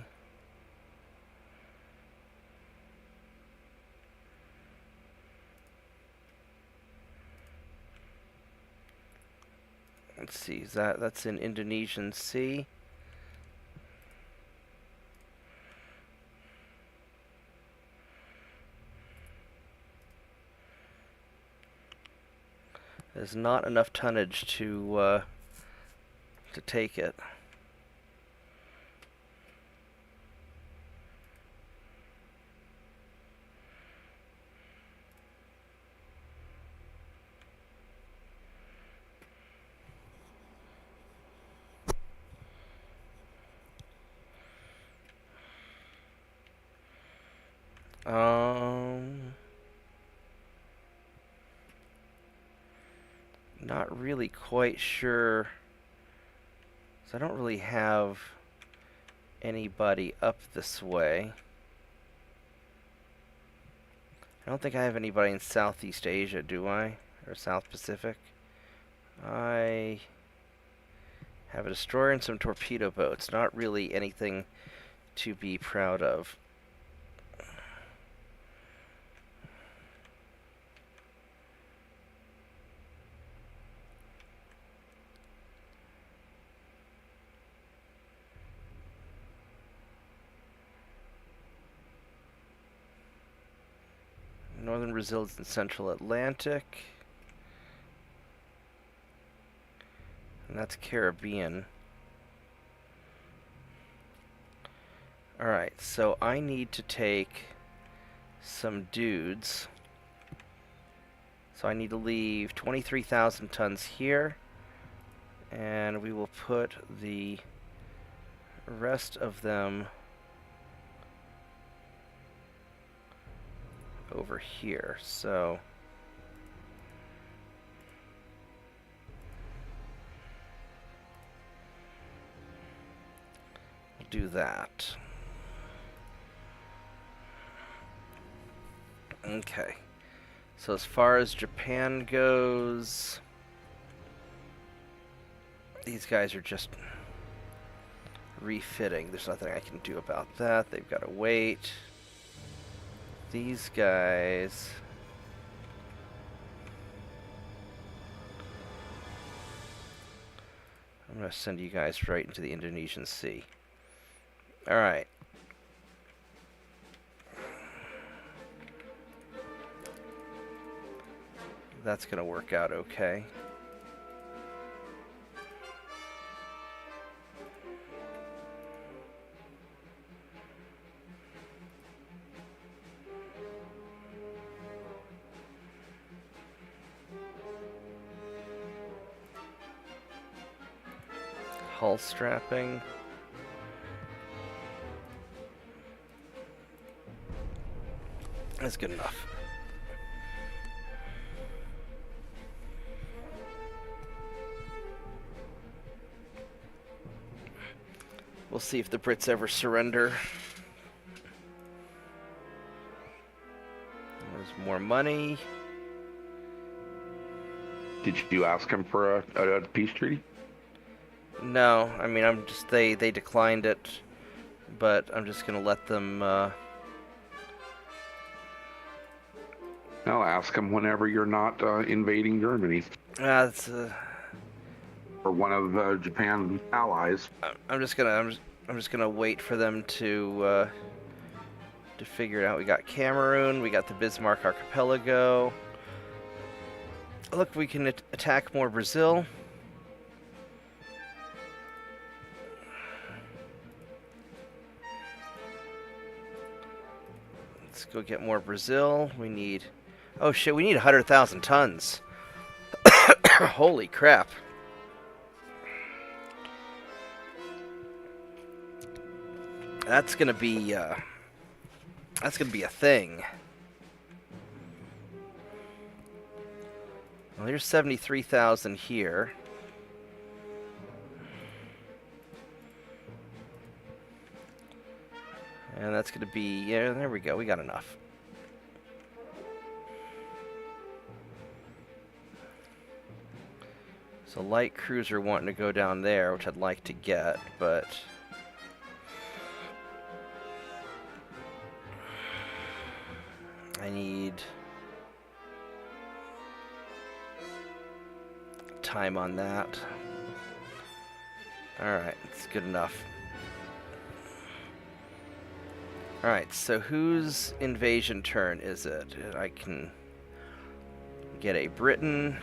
Let's see, is that's in Indonesian Sea. There's not enough tonnage to take it. Not really quite sure. So I don't really have anybody up this way. I don't think I have anybody in Southeast Asia, do I? Or South Pacific? I have a destroyer and some torpedo boats. Not really anything to be proud of. Northern Brazil is in Central Atlantic. And that's Caribbean. Alright, so I need to take some dudes. So I need to leave 23,000 tons here. And we will put the rest of them over here. So we'll do that. Okay. So as far as Japan goes, these guys are just refitting. There's nothing I can do about that. They've got to wait. These guys... I'm going to send you guys right into the Indonesian Sea. Alright. That's going to work out okay. Hull strapping. That's good enough. We'll see if the Brits ever surrender. There's more money. Did you ask him for a peace treaty? No, I mean, I'm just, they declined it, but I'm just gonna let them, No, ask him whenever you're not invading Germany. that's, Or one of Japan's allies. I'm just gonna wait for them to figure it out. We got Cameroon, we got the Bismarck Archipelago. Look, we can attack more Brazil. Let's go get more Brazil. We need... Oh shit, we need 100,000 tons. Holy crap. That's gonna be a thing. Well, here's 73,000 here. And that's gonna be, yeah, there we go, we got enough. So light cruiser wanting to go down there, which I'd like to get, but I need time on that. Alright, it's good enough. Alright, so whose invasion turn is it? I can get a Britain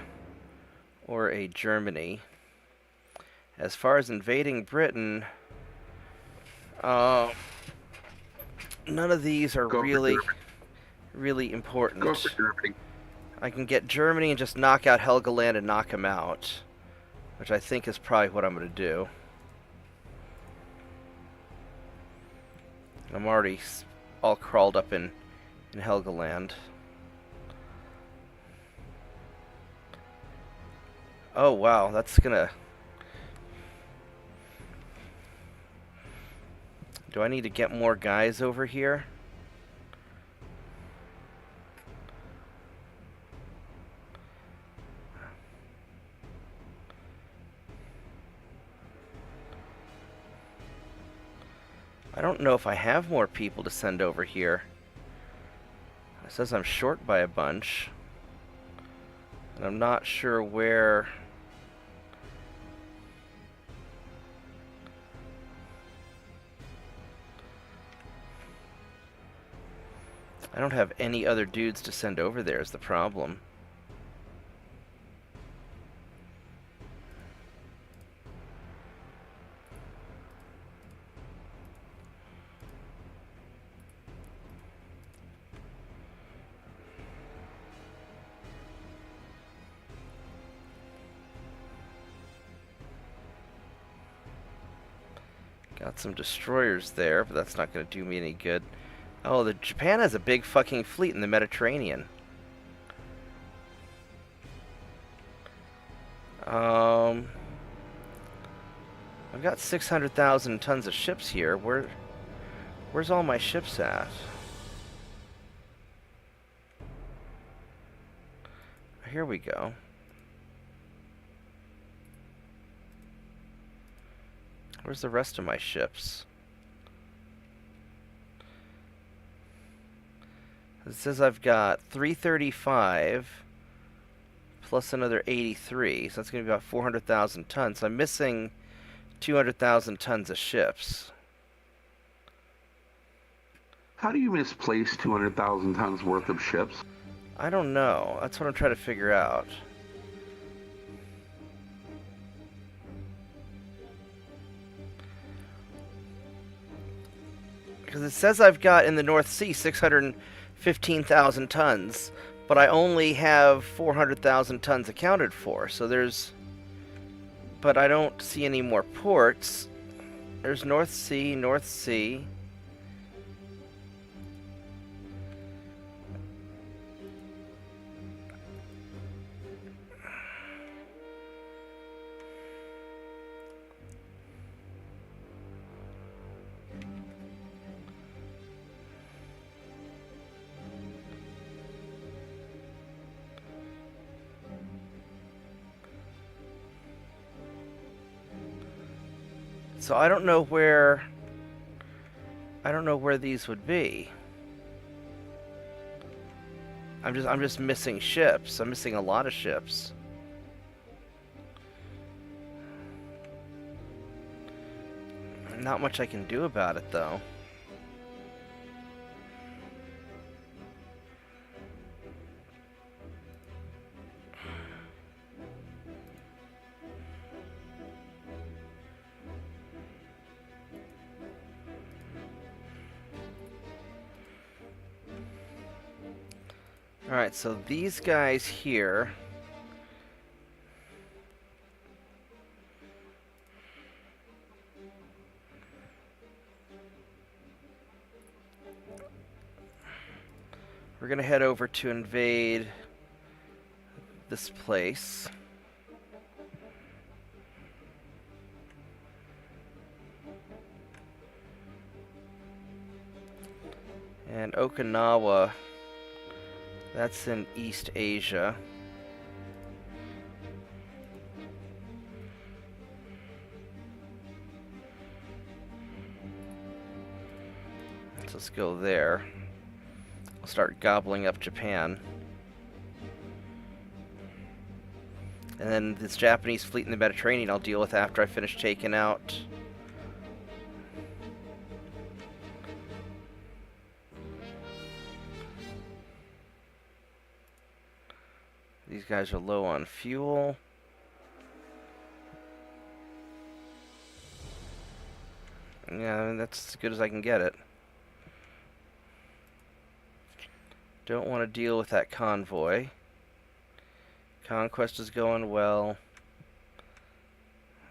or a Germany. As far as invading Britain, none of these are really important. Go for Germany. I can get Germany and just knock out Helgoland and knock him out, which I think is probably what I'm going to do. I'm already all crawled up in Helgoland. Oh wow, that's gonna... Do I need to get more guys over here? I don't know if I have more people to send over here. It says I'm short by a bunch. And I'm not sure where... I don't have any other dudes to send over there is the problem. Got some destroyers there, but that's not going to do me any good. Oh, Japan has a big fucking fleet in the Mediterranean. I've got 600,000 tons of ships here. Where's all my ships at? Here we go. Where's the rest of my ships? It says I've got 335 plus another 83, so that's going to be about 400,000 tons. So I'm missing 200,000 tons of ships. How do you misplace 200,000 tons worth of ships? I don't know. That's what I'm trying to figure out. Because it says I've got in the North Sea 615,000 tons, but I only have 400,000 tons accounted for. So there's... But I don't see any more ports. There's North Sea, North Sea. So I don't know where these would be. I'm just missing ships. I'm missing a lot of ships. Not much I can do about it though. Alright, so these guys here... We're gonna head over to invade this place. And Okinawa... That's in East Asia. So let's go there. We'll start gobbling up Japan. And then this Japanese fleet in the Mediterranean I'll deal with after I finish taking out... These guys are low on fuel. Yeah, I mean, that's as good as I can get it. Don't want to deal with that convoy. Conquest is going well.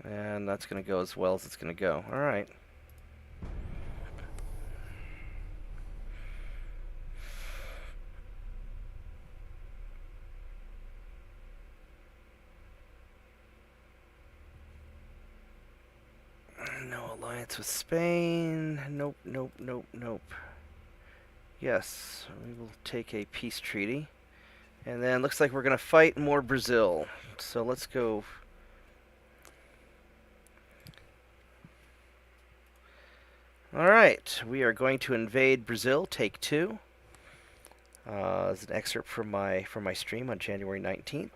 And that's going to go as well as it's going to go. Alright. With Spain. Nope, nope, nope, nope. Yes, we will take a peace treaty. And then looks like we're going to fight more Brazil. So let's go. Alright, we are going to invade Brazil, take 2. As an excerpt from my stream on January 19th.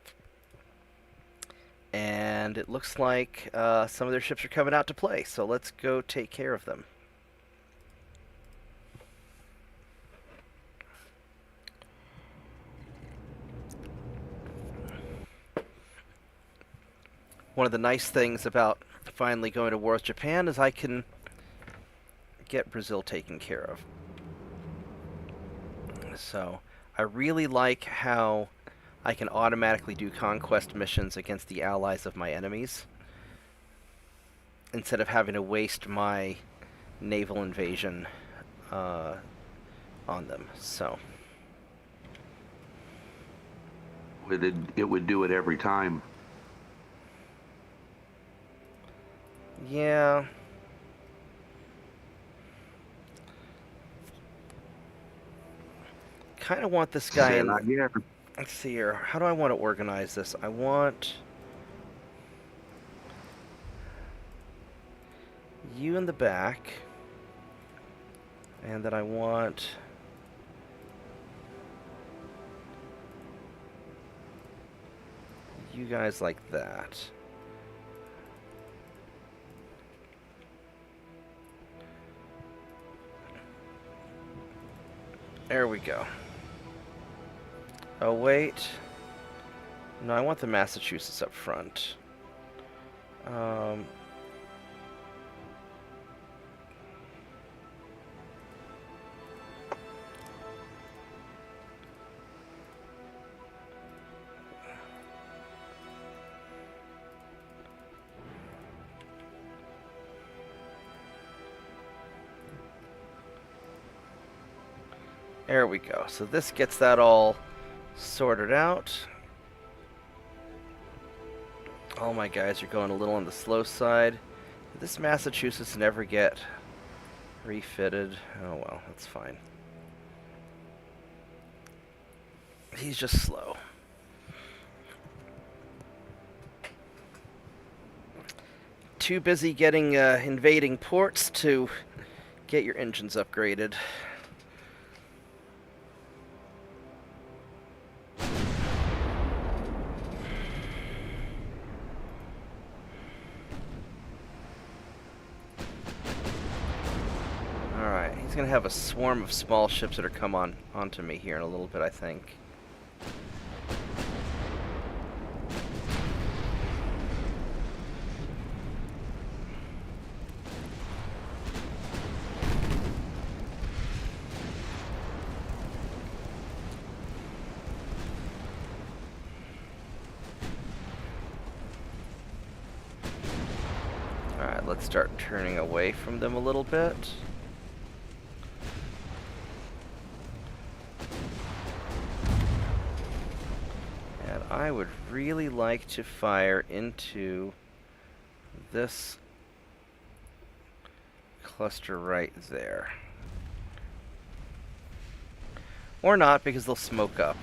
And it looks like some of their ships are coming out to play, so let's go take care of them. one of the nice things about finally going to war with Japan is I can get Brazil taken care of. So I really like how I can automatically do conquest missions against the allies of my enemies instead of having to waste my naval invasion on them. So It would do it every time. yeah. Kind of want this guy Say in. that here. Let's see here. How do I want to organize this? I want you in the back, and then I want you guys like that. There we go. Oh, wait. No, I want the Massachusetts up front. There we go. So this gets that all sorted out. All my guys are going a little on the slow side. Did this Massachusetts never get refitted? Oh well, that's fine. He's just slow. Too busy getting invading ports to get your engines upgraded. He's gonna have a swarm of small ships that are come onto me here in a little bit, I think. Alright, let's start turning away from them a little bit. I would really like to fire into this cluster right there. Or not, because they'll smoke up.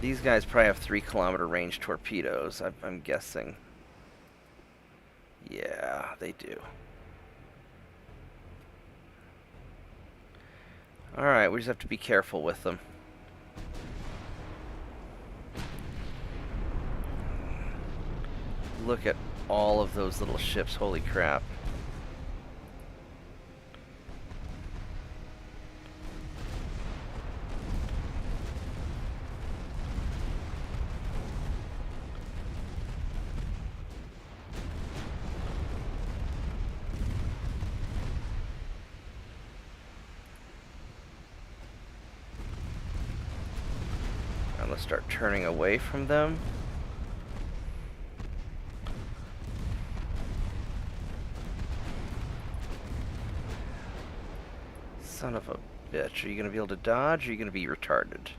These guys probably have 3-kilometer range torpedoes, I'm guessing. Yeah, they do. Alright, we just have to be careful with them. Look at all of those little ships, holy crap. Let's start turning away from them. Son of a bitch. Are you going to be able to dodge, or are you going to be retarded?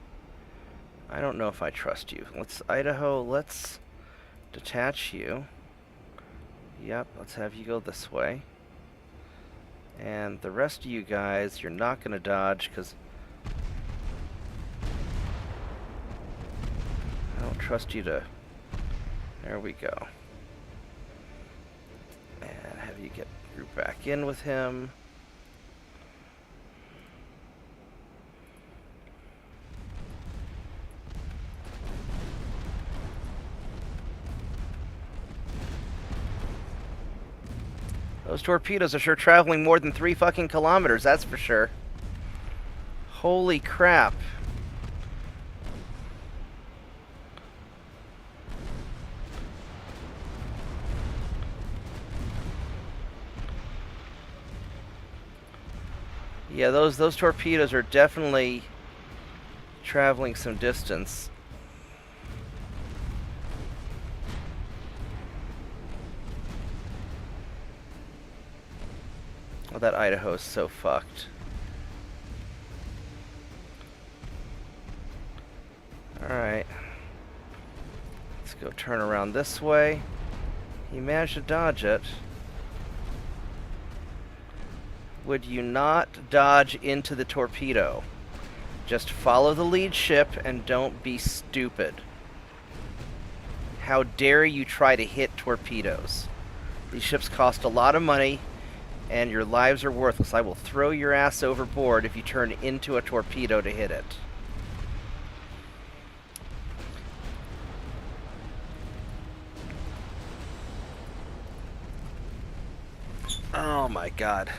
I don't know if I trust you. Idaho, let's detach you. Yep, let's have you go this way. And the rest of you guys, you're not going to dodge, because I don't trust you to... There we go. And have you get grouped back in with him. Those torpedoes are sure traveling more than 3 fucking kilometers, that's for sure. Holy crap. Yeah, those torpedoes are definitely traveling some distance. Oh, that Idaho's so fucked. Alright. Let's go turn around this way. He managed to dodge it. Would you not dodge into the torpedo? Just follow the lead ship and don't be stupid. How dare you try to hit torpedoes? These ships cost a lot of money, and your lives are worthless. I will throw your ass overboard if you turn into a torpedo to hit it. Oh my god.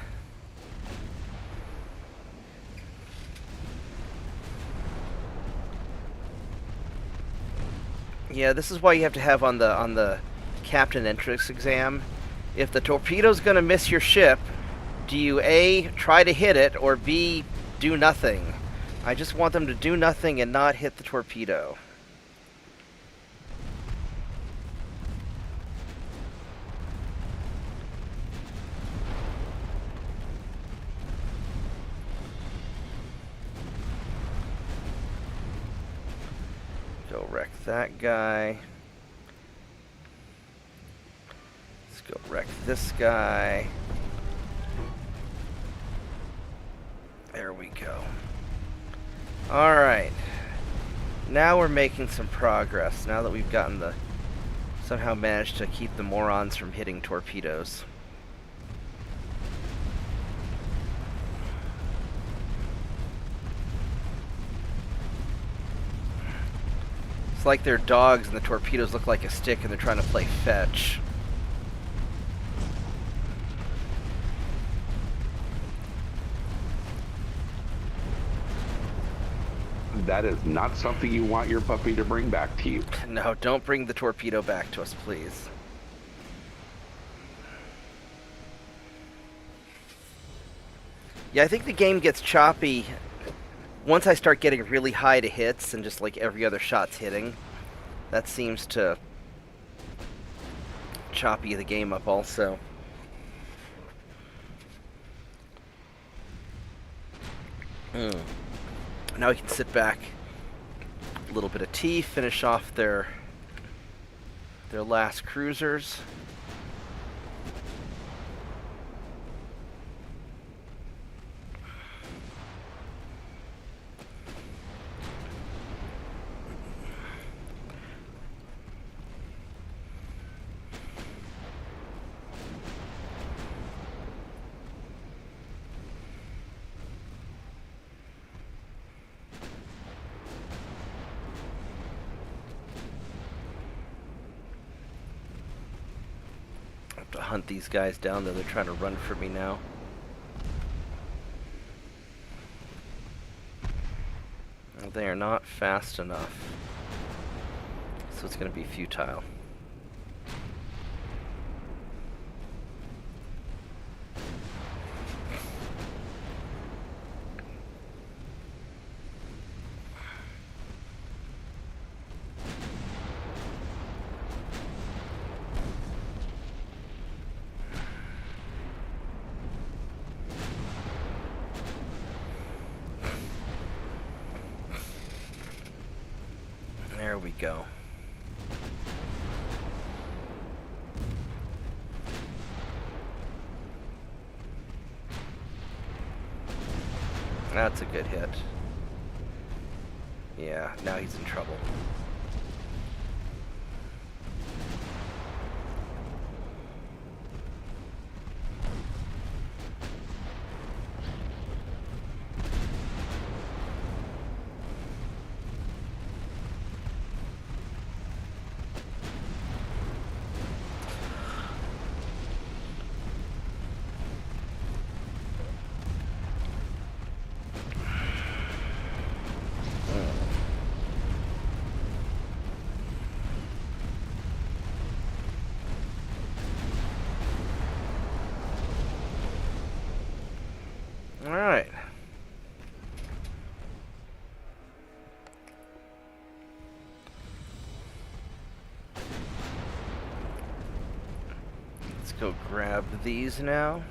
Yeah, this is why you have to have on the captain entrance exam. If the torpedo's gonna miss your ship, do you A, try to hit it, or B, do nothing? I just want them to do nothing and not hit the torpedo. Go wreck that guy. Let's go wreck this guy. There we go. Alright. Now we're making some progress. Now that we've gotten somehow managed to keep the morons from hitting torpedoes. It's like they're dogs and the torpedoes look like a stick and they're trying to play fetch. That is not something you want your puppy to bring back to you. No, don't bring the torpedo back to us, please. Yeah, I think the game gets choppy once I start getting really high to hits and just like every other shot's hitting. That seems to choppy the game up also. Now we can sit back, a little bit of tea, finish off their last cruisers. To hunt these guys down, though they're trying to run for me now. They are not fast enough, so it's going to be futile. There we go. That's a good hit. Yeah, now he's in trouble. go grab these now.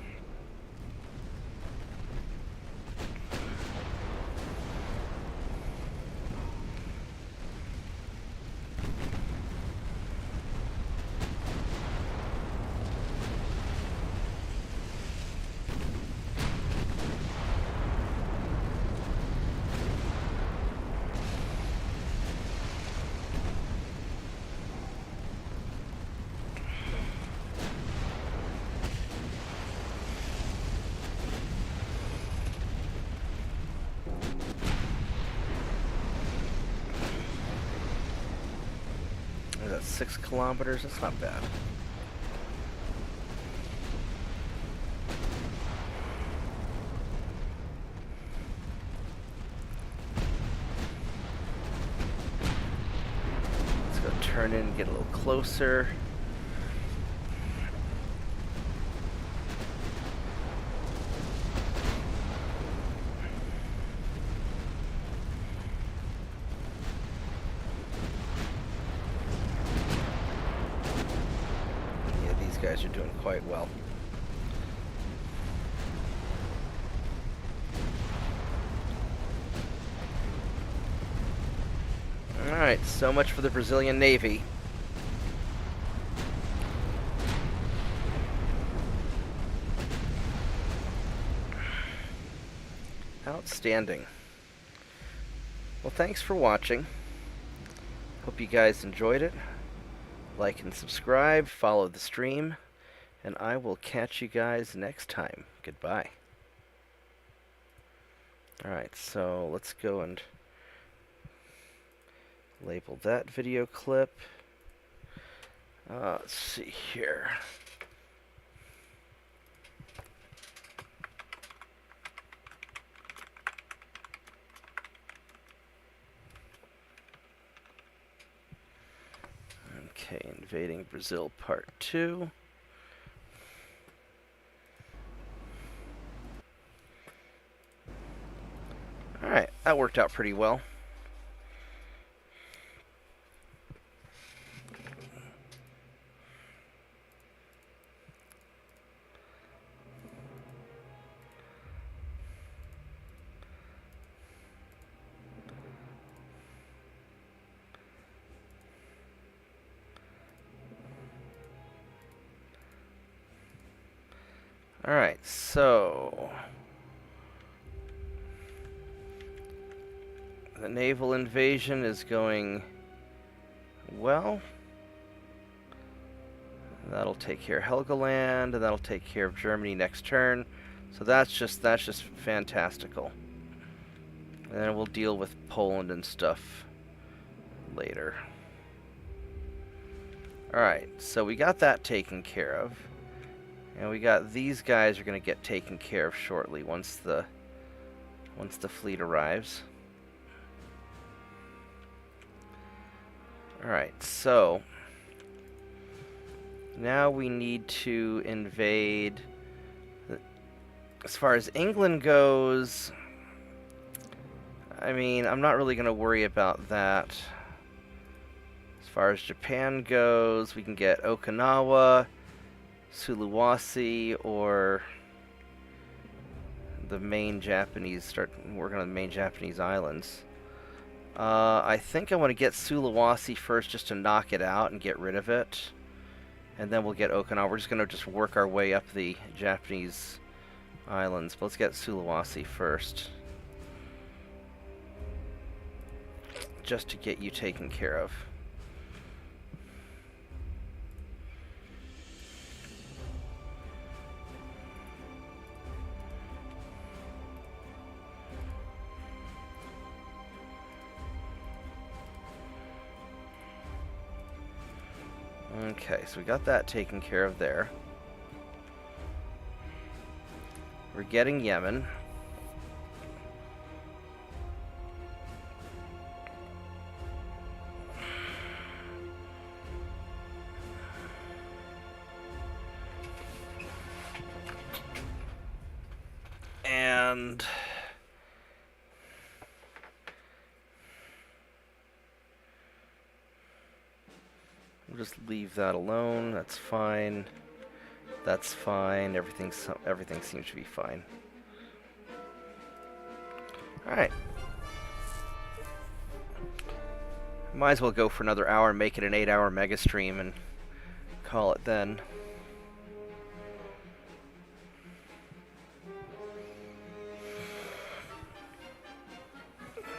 That's 6 kilometers. That's not bad. Let's go turn in and get a little closer. Guys are doing quite well. Alright, so much for the Brazilian Navy. Outstanding. Well, thanks for watching. Hope you guys enjoyed it. Like and subscribe, follow the stream, and I will catch you guys next time. Goodbye. Alright, so let's go and label that video clip. Let's see here. Okay, Invading Brazil Part 2. Alright, that worked out pretty well. Alright, so the naval invasion is going well. That'll take care of Helgoland, and that'll take care of Germany next turn. So that's just fantastical. And then we'll deal with Poland and stuff later. Alright, so we got that taken care of. And we got these guys are going to get taken care of shortly once the fleet arrives. Alright, so now we need to invade. As far as England goes, I mean, I'm not really going to worry about that. As far as Japan goes, we can get Okinawa, Sulawesi, or the main Japanese, start working on the main Japanese islands. I think I want to get Sulawesi first just to knock it out and get rid of it. And then we'll get Okinawa. We're just going to work our way up the Japanese islands. But let's get Sulawesi first. Just to get you taken care of. Okay, so we got that taken care of there. We're getting Yemen. And we'll just leave that alone. That's fine. That's fine. Everything seems to be fine. Alright. Might as well go for another hour and make it an 8-hour mega stream and call it then.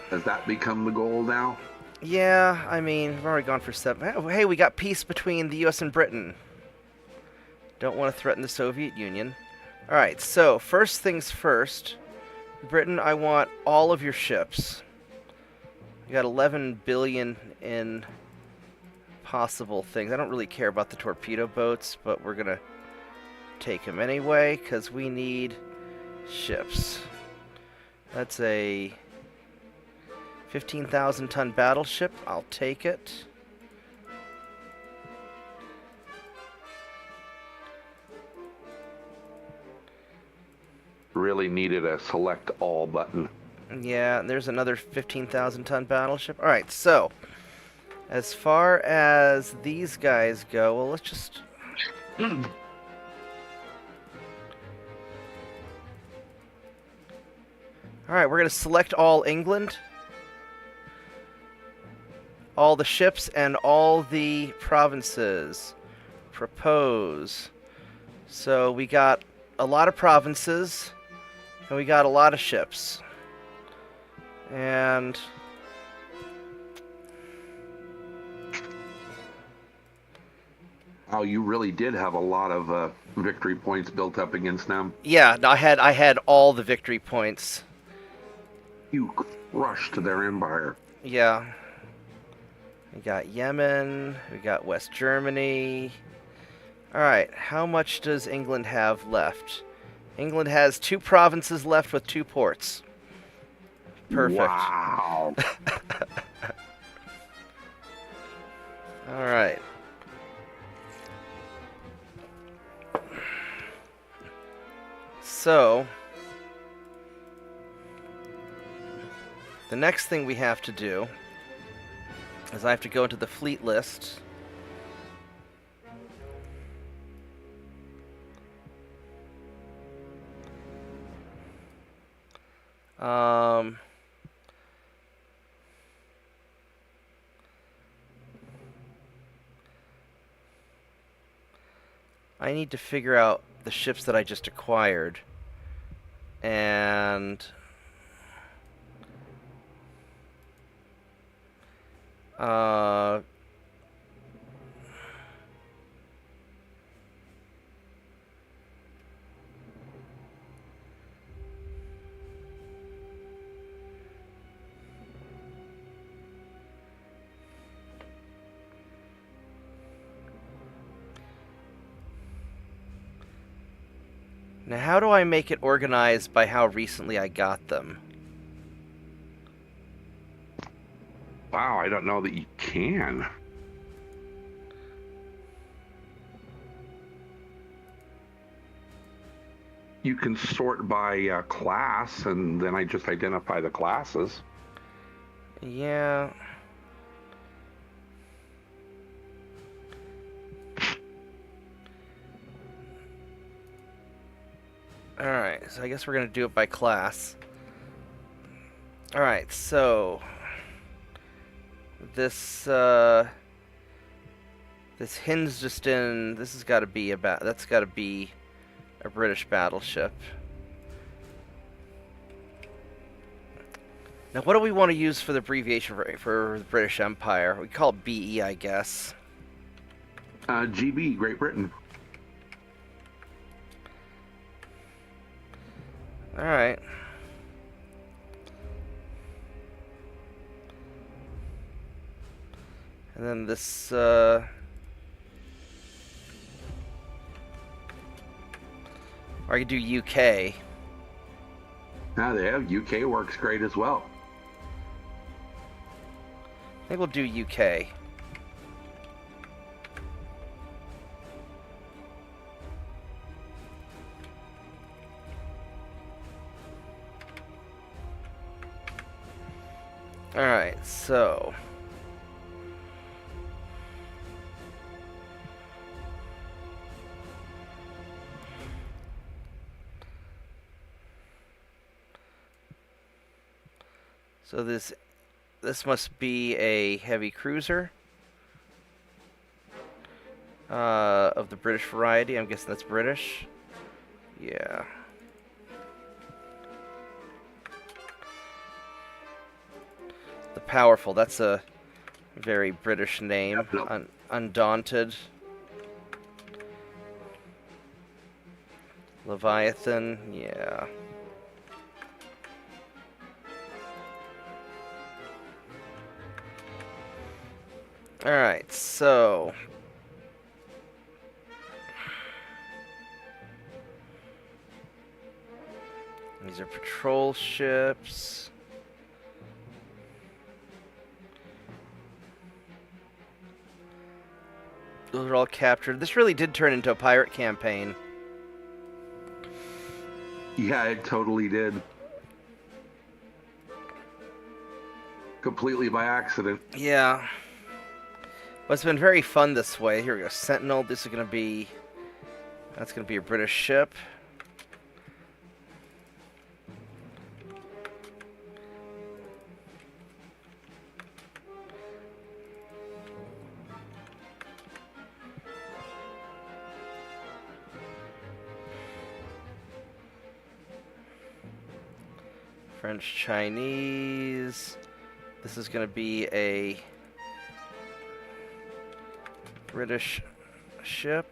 Has that become the goal now? Yeah, I mean, we've already gone for 7. Oh, hey, we got peace between the US and Britain. Don't want to threaten the Soviet Union. Alright, so first things first. Britain, I want all of your ships. We got 11 billion in possible things. I don't really care about the torpedo boats, but we're going to take them anyway, because we need ships. That's a 15,000 ton battleship. I'll take it. Really needed a select all button. Yeah, and there's another 15,000 ton battleship. Alright, so as far as these guys go, well, let's just... Alright, we're going to select all England, all the ships, and all the provinces. Propose. So we got a lot of provinces, and we got a lot of ships. And oh, you really did have a lot of victory points built up against them. yeah, I had all the victory points. You crushed their empire. Yeah. We got Yemen, we got West Germany. Alright, how much does England have left? England has 2 provinces left with 2 ports. Perfect. Wow. Alright. So, the next thing we have to do is I have to go into the fleet list. I need to figure out the ships that I just acquired. And now, how do I make it organized by how recently I got them? Wow, I don't know that you can. You can sort by class, and then I just identify the classes. Yeah. Alright, so I guess we're going to do it by class. Alright, so this this Hindustan, this has got to be that's got to be a British battleship. Now, what do we want to use for the abbreviation for the British Empire? We call it BE, I guess. GB, Great Britain. Alright. And then this, or I could do UK. Now they have UK works great as well. I think we'll do UK. Alright, so So this must be a heavy cruiser of the British variety. I'm guessing that's British. Yeah. The Powerful. That's a very British name. Undaunted. Leviathan. Yeah. Alright, so these are patrol ships. Those are all captured. This really did turn into a pirate campaign. Yeah, it totally did. Completely by accident. Yeah. Well, it's been very fun this way. Here we go. Sentinel. This is going to be... That's going to be a British ship. French, Chinese. This is going to be a British ship.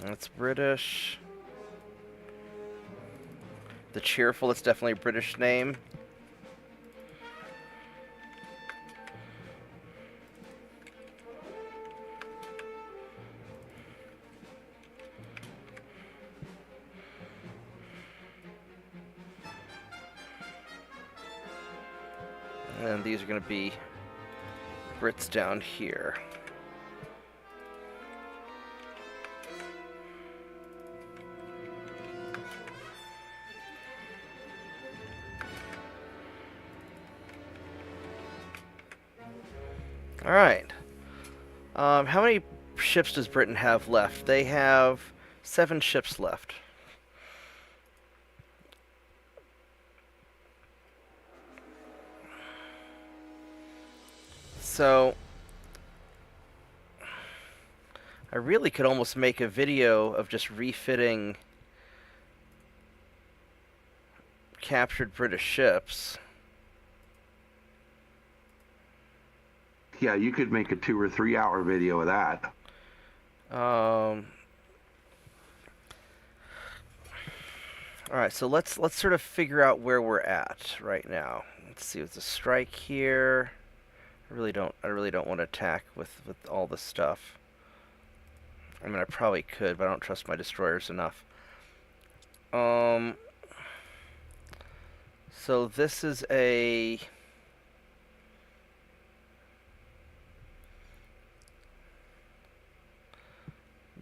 That's British. The Cheerful, it's definitely a British name. And these are going to be Brits down here. All right. How many ships does Britain have left? They have 7 ships left. So, I really could almost make a video of just refitting captured British ships. Yeah, you could make a 2 or 3 hour video of that. All right, so let's sort of figure out where we're at right now. Let's see, it's a strike here. I really don't want to attack with all this stuff. I mean, I probably could, but I don't trust my destroyers enough. So this is a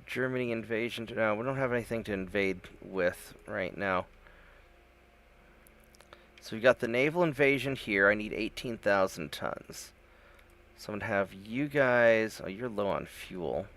Germany invasion. No, we don't have anything to invade with right now. So we got the naval invasion here. I need 18,000 tons. So I'm going to have you guys... Oh, you're low on fuel.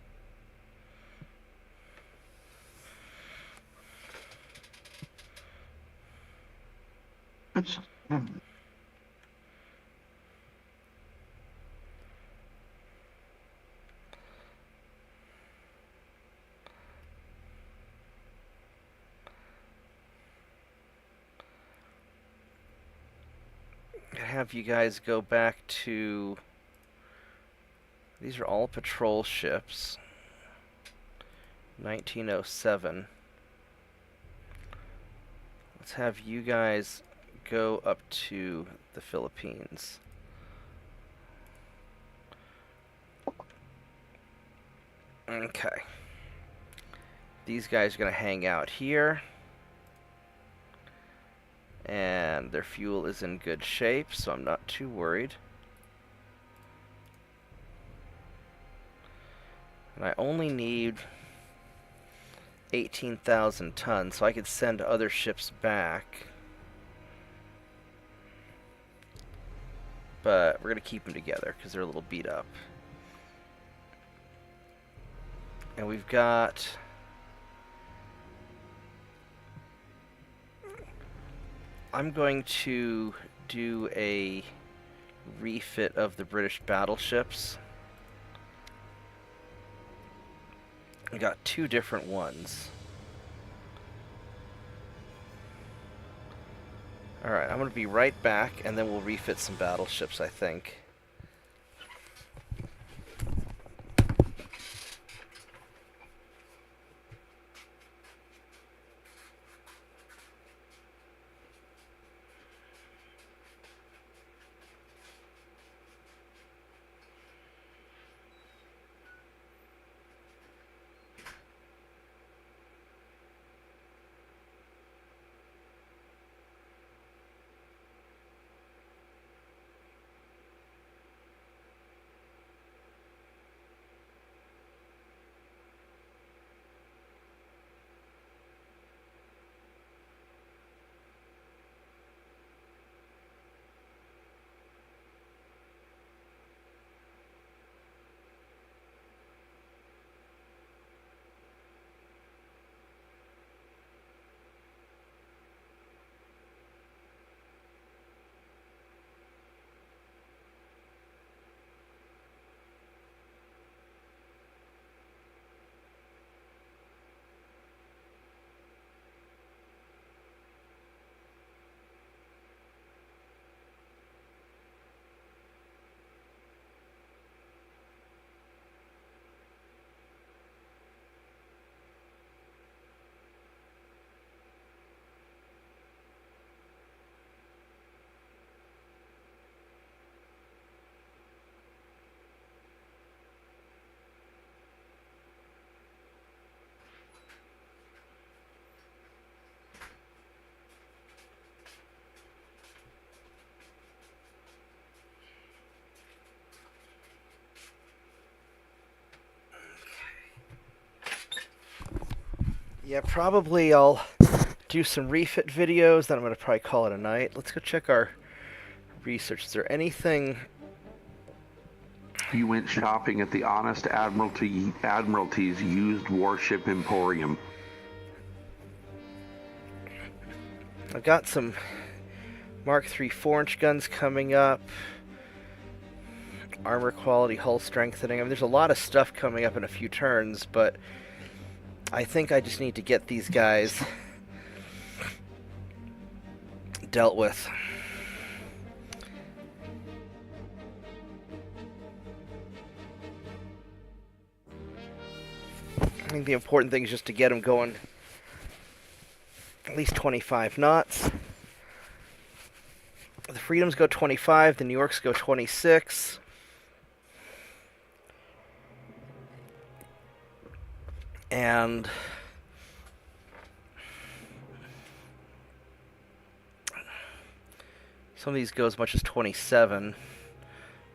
Have you guys go back to... These are all patrol ships. 1907. Let's have you guys go up to the Philippines. Okay. These guys are going to hang out here. And their fuel is in good shape, so I'm not too worried. And I only need 18,000 tons, so I could send other ships back. but we're going to keep them together because they're a little beat up. And we've got... I'm going to do a refit of the British battleships. I got 2 different ones. Alright, I'm going to be right back, and then we'll refit some battleships, I think. Yeah, probably I'll do some refit videos, then I'm going to probably call it a night. Let's go check our research. Is there anything... You went shopping at the Honest Admiralty's used warship emporium. I've got some Mark III 4-inch guns coming up. Armor quality, hull strengthening. I mean, there's a lot of stuff coming up in a few turns, but I think I just need to get these guys dealt with. I think the important thing is just to get them going at least 25 knots. The Freedoms go 25, the New Yorks go 26. And some of these go as much as 27.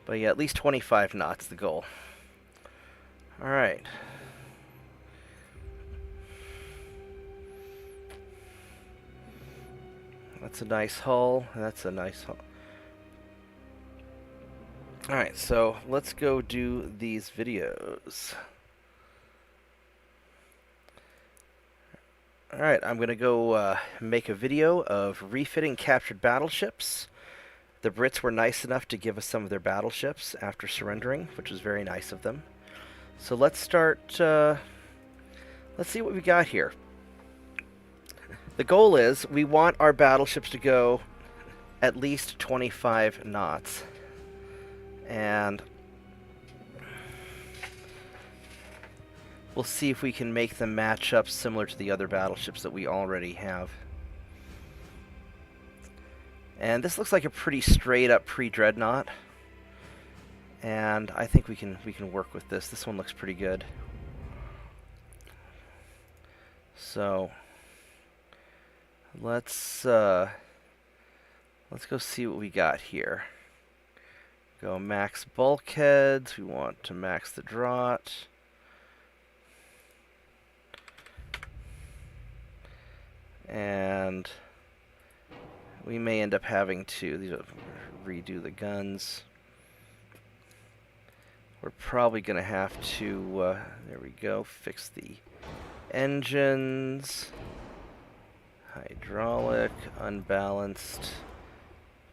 But yeah, at least 25 knots the goal. Alright. That's a nice hull. That's a nice hull. Alright, so let's go do these videos. Alright, I'm going to go make a video of refitting captured battleships. The Brits were nice enough to give us some of their battleships after surrendering, which was very nice of them. So let's start, let's see what we got here. The goal is we want our battleships to go at least 25 knots. And we'll see if we can make them match up similar to the other battleships that we already have. And this looks like a pretty straight up pre-dreadnought. And I think we can work with this. This one looks pretty good. So let's go see what we got here. Go max bulkheads. We want to max the draught. And we may end up having to, these are redo the guns. We're probably going to have to, there we go, fix the engines. Hydraulic, unbalanced.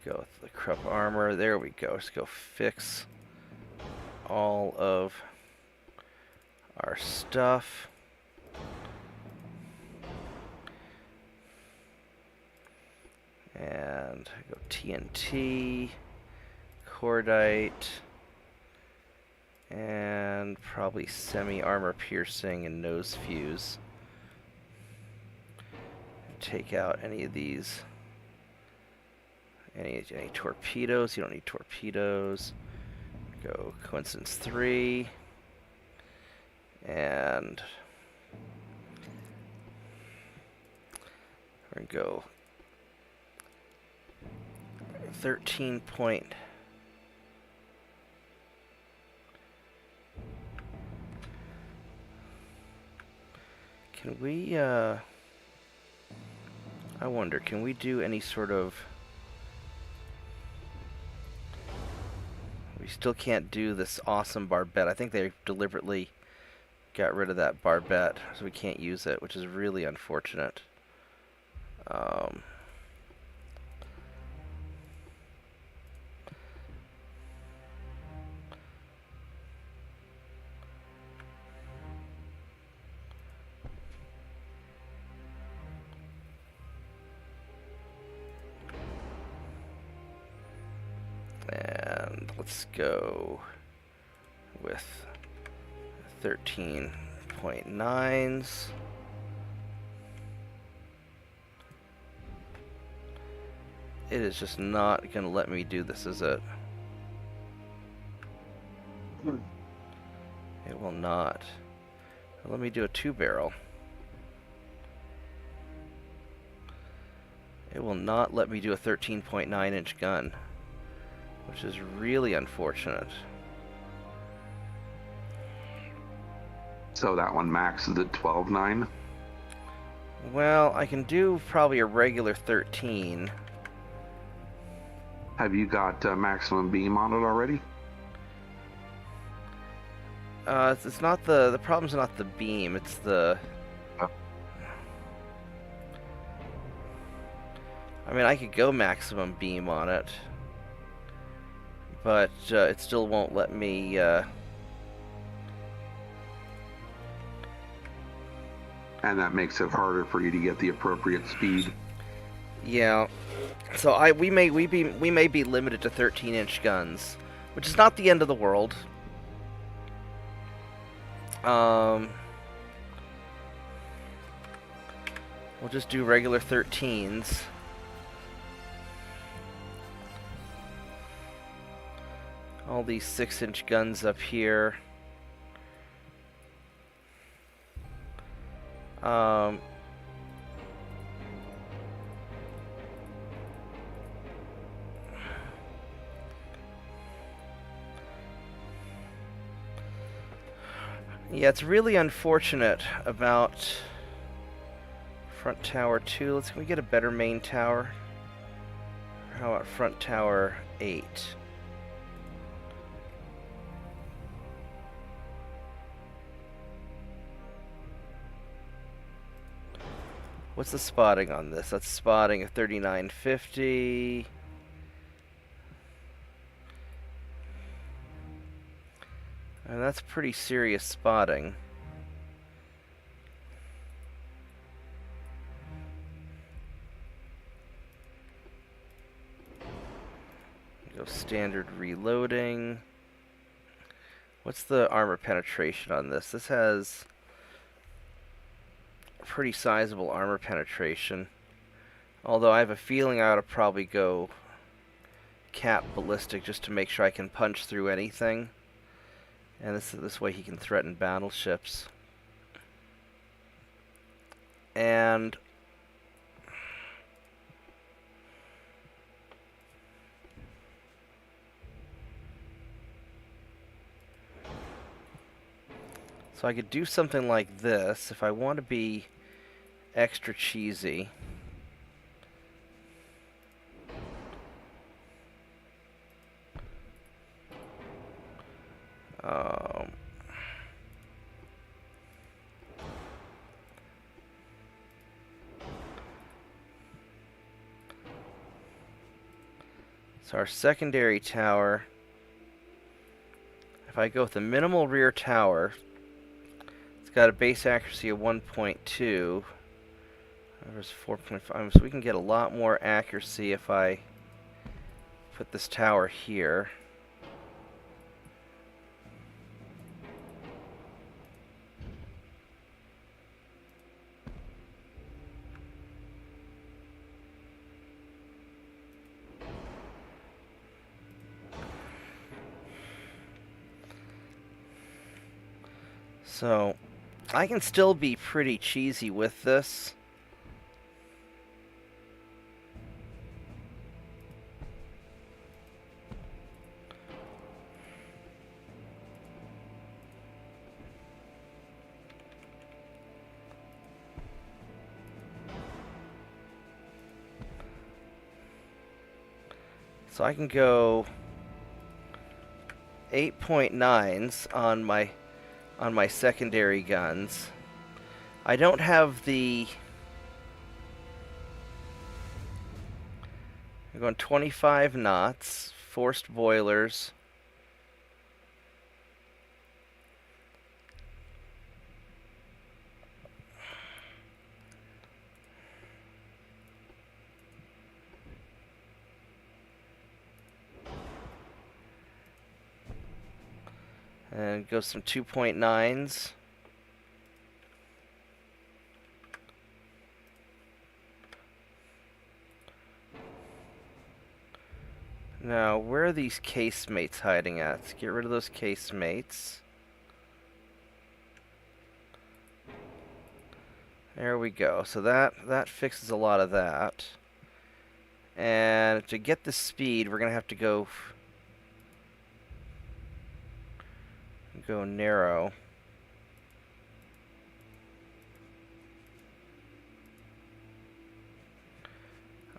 Go with the Krupp armor. There we go. Let's go fix all of our stuff. And go TNT, cordite, and probably semi-armor piercing and nose fuse. Take out any of these. Any torpedoes? You don't need torpedoes. Go coincidence 3. And we're going to go 13 point. Can we, I wonder, can we do any sort of... We still can't do this awesome barbette. I think they deliberately got rid of that barbette, so we can't use it, which is really unfortunate. And let's go with 13.9s. It is just not going to let me do this, is it? It will not. Let me do a 2-barrel. It will not let me do a 13.9-inch gun, which is really unfortunate. So that one maxes at 12.9. Well, I can do probably a regular 13. Have you got maximum beam on it already? It's not the problem's not the beam, it's the... I mean, I could go maximum beam on it, but it still won't let me... And that makes it harder for you to get the appropriate speed. Yeah, so we may be limited to 13-inch guns, which is not the end of the world. We'll just do regular 13s. All these 6-inch guns up here. Yeah, it's really unfortunate about front tower 2. Can we get a better main tower? How about front tower 8? What's the spotting on this? That's spotting at 3950. And that's pretty serious spotting. Go standard reloading. What's the armor penetration on this? This has pretty sizable armor penetration. Although I have a feeling I ought to probably go cap ballistic just to make sure I can punch through anything. And this way he can threaten battleships. And so I could do something like this if I want to be extra cheesy. So our secondary tower, if I go with the minimal rear tower, it's got a base accuracy of 1.2. There's 4.5, so we can get a lot more accuracy if I put this tower here. So, I can still be pretty cheesy with this. So I can go 8.9s on my secondary guns. I don't have the... I'm going 25 knots, forced boilers. And go some 2.9s. Now, where are these casemates hiding at? Let's get rid of those casemates. There we go. So that fixes a lot of that. And to get the speed, we're going to have to go narrow.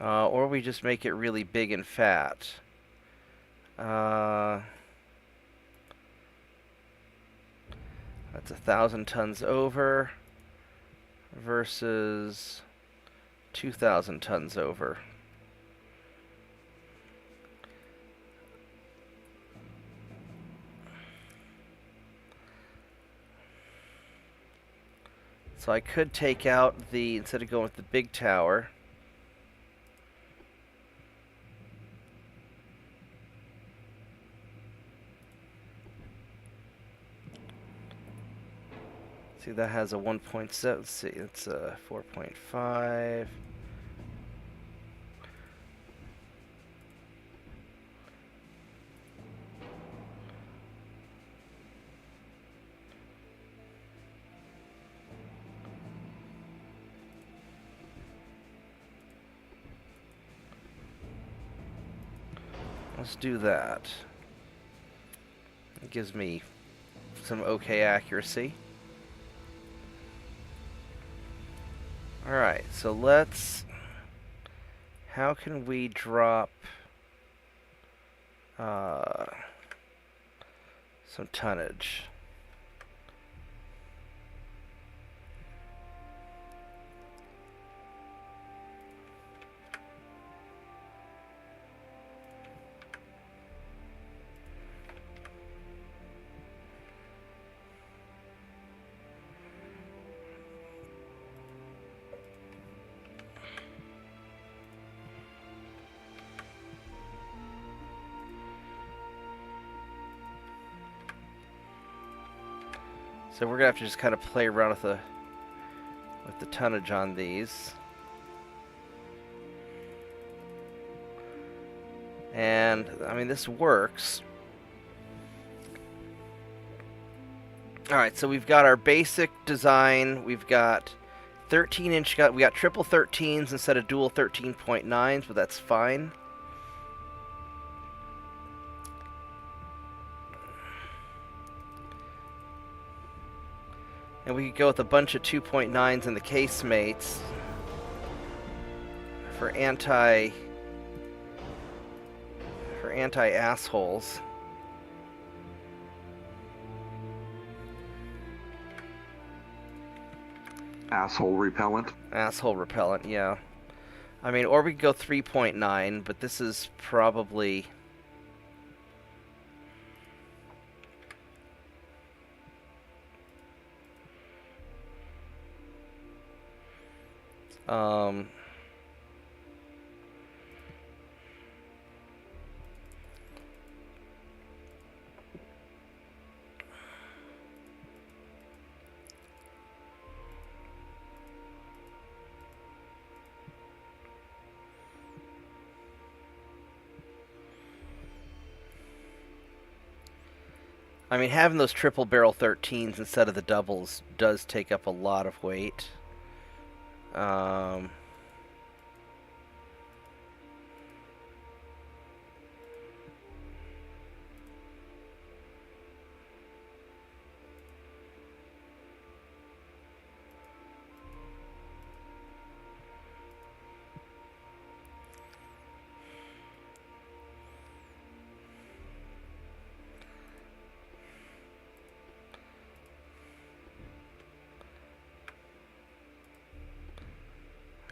Or we just make it really big and fat. That's 1,000 tons over versus 2,000 tons over. So I could take out the, instead of going with the big tower, see that has a 1.7, let's see, it's a 4.5. Let's do that. It gives me some okay accuracy. Alright, so let's... How can we drop some tonnage? So we're gonna have to just kind of play around with the tonnage on these. And I mean, this works. All right, so we've got our basic design. We've got 13-inch gun. We got triple 13s instead of dual 13.9s, but that's fine. And we could go with a bunch of 2.9s in the casemates for anti-assholes. Asshole repellent. Asshole repellent, yeah. I mean, or we could go 3.9, but this is probably... I mean, having those triple barrel 13s instead of the doubles does take up a lot of weight.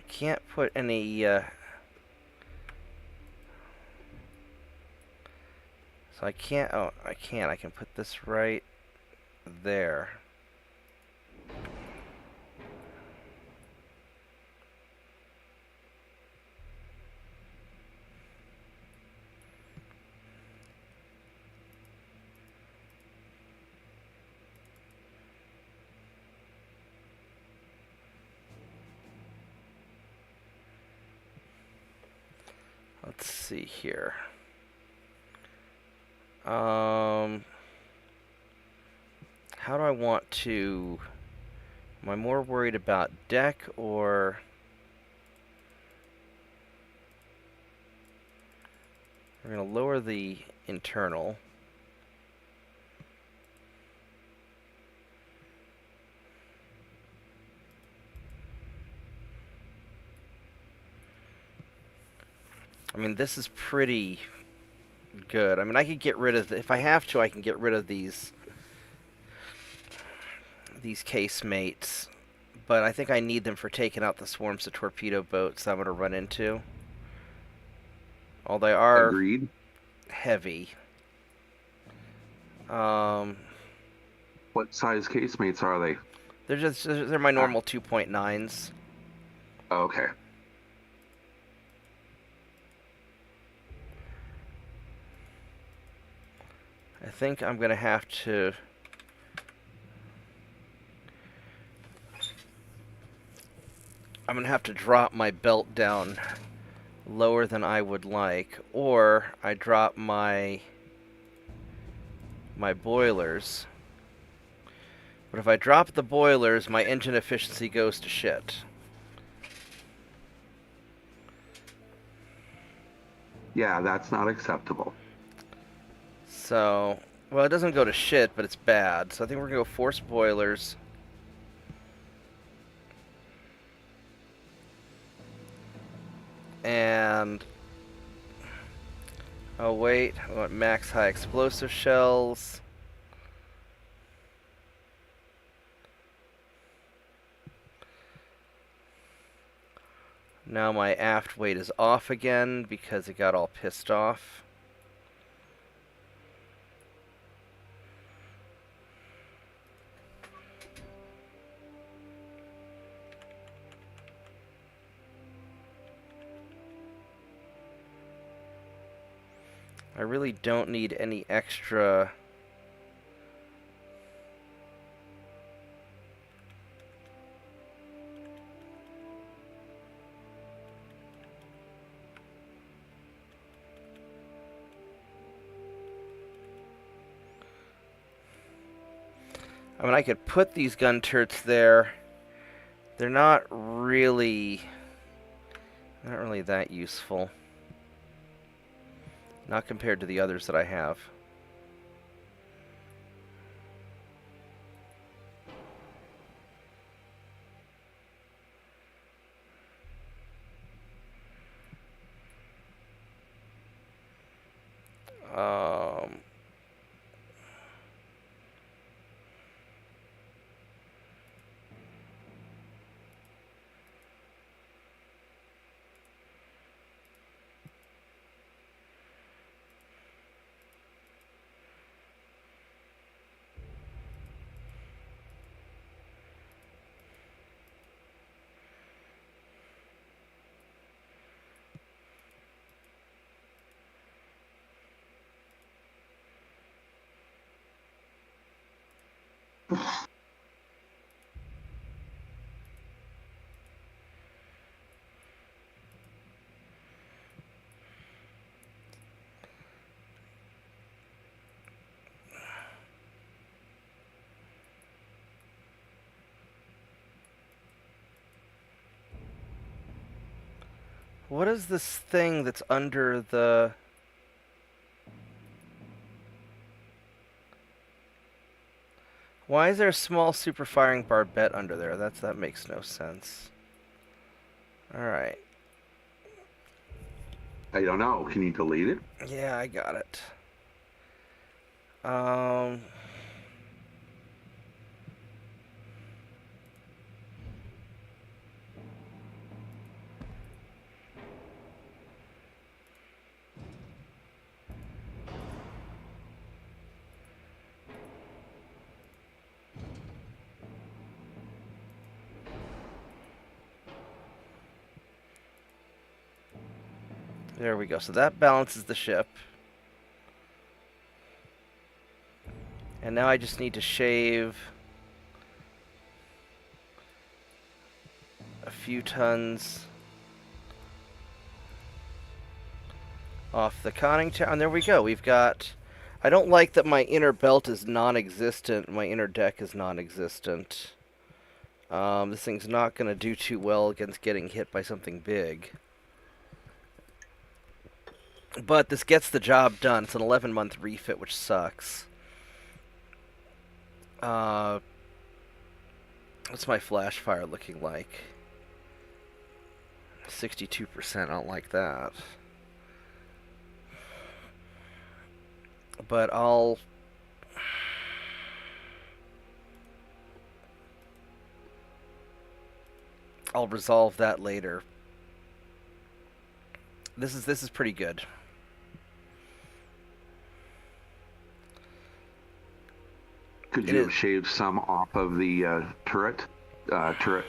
Can't put any, so I can't, oh, I can put this right there. Let's see here. How do I want to... Am I more worried about deck or... We're going to lower the internal. I mean, this is pretty good. I mean, I could get rid of... If I have to, I can get rid of these casemates. But I think I need them for taking out the swarms of torpedo boats I'm going to run into. Although they are... Agreed. Heavy. What size casemates are they? They're my normal 2.9s. Okay. I think I'm gonna have to drop my belt down lower than I would like, or I drop my boilers. But if I drop the boilers, my engine efficiency goes to shit. Yeah, that's not acceptable. So, well, it doesn't go to shit, but it's bad. So I think we're gonna go force boilers. And oh wait, I want max high explosive shells. Now my aft weight is off again because it got all pissed off. I really don't need any extra... I mean, I could put these gun turrets there. They're not really that useful. Not compared to the others that I have. What is this thing that's under the... Why is there a small super firing barbette under there? That makes no sense. Alright. I don't know. Can you delete it? Yeah, I got it. There we go. So that balances the ship. And now I just need to shave a few tons off the conning tower. And there we go. We've got... I don't like that my inner belt is non-existent. My inner deck is non-existent. This thing's not going to do too well against getting hit by something big. But this gets the job done. It's an 11-month refit, which sucks. What's my flash fire looking like? 62%. I don't like that. But I'll resolve that later. This is pretty good. Could you have shaved some off of the turret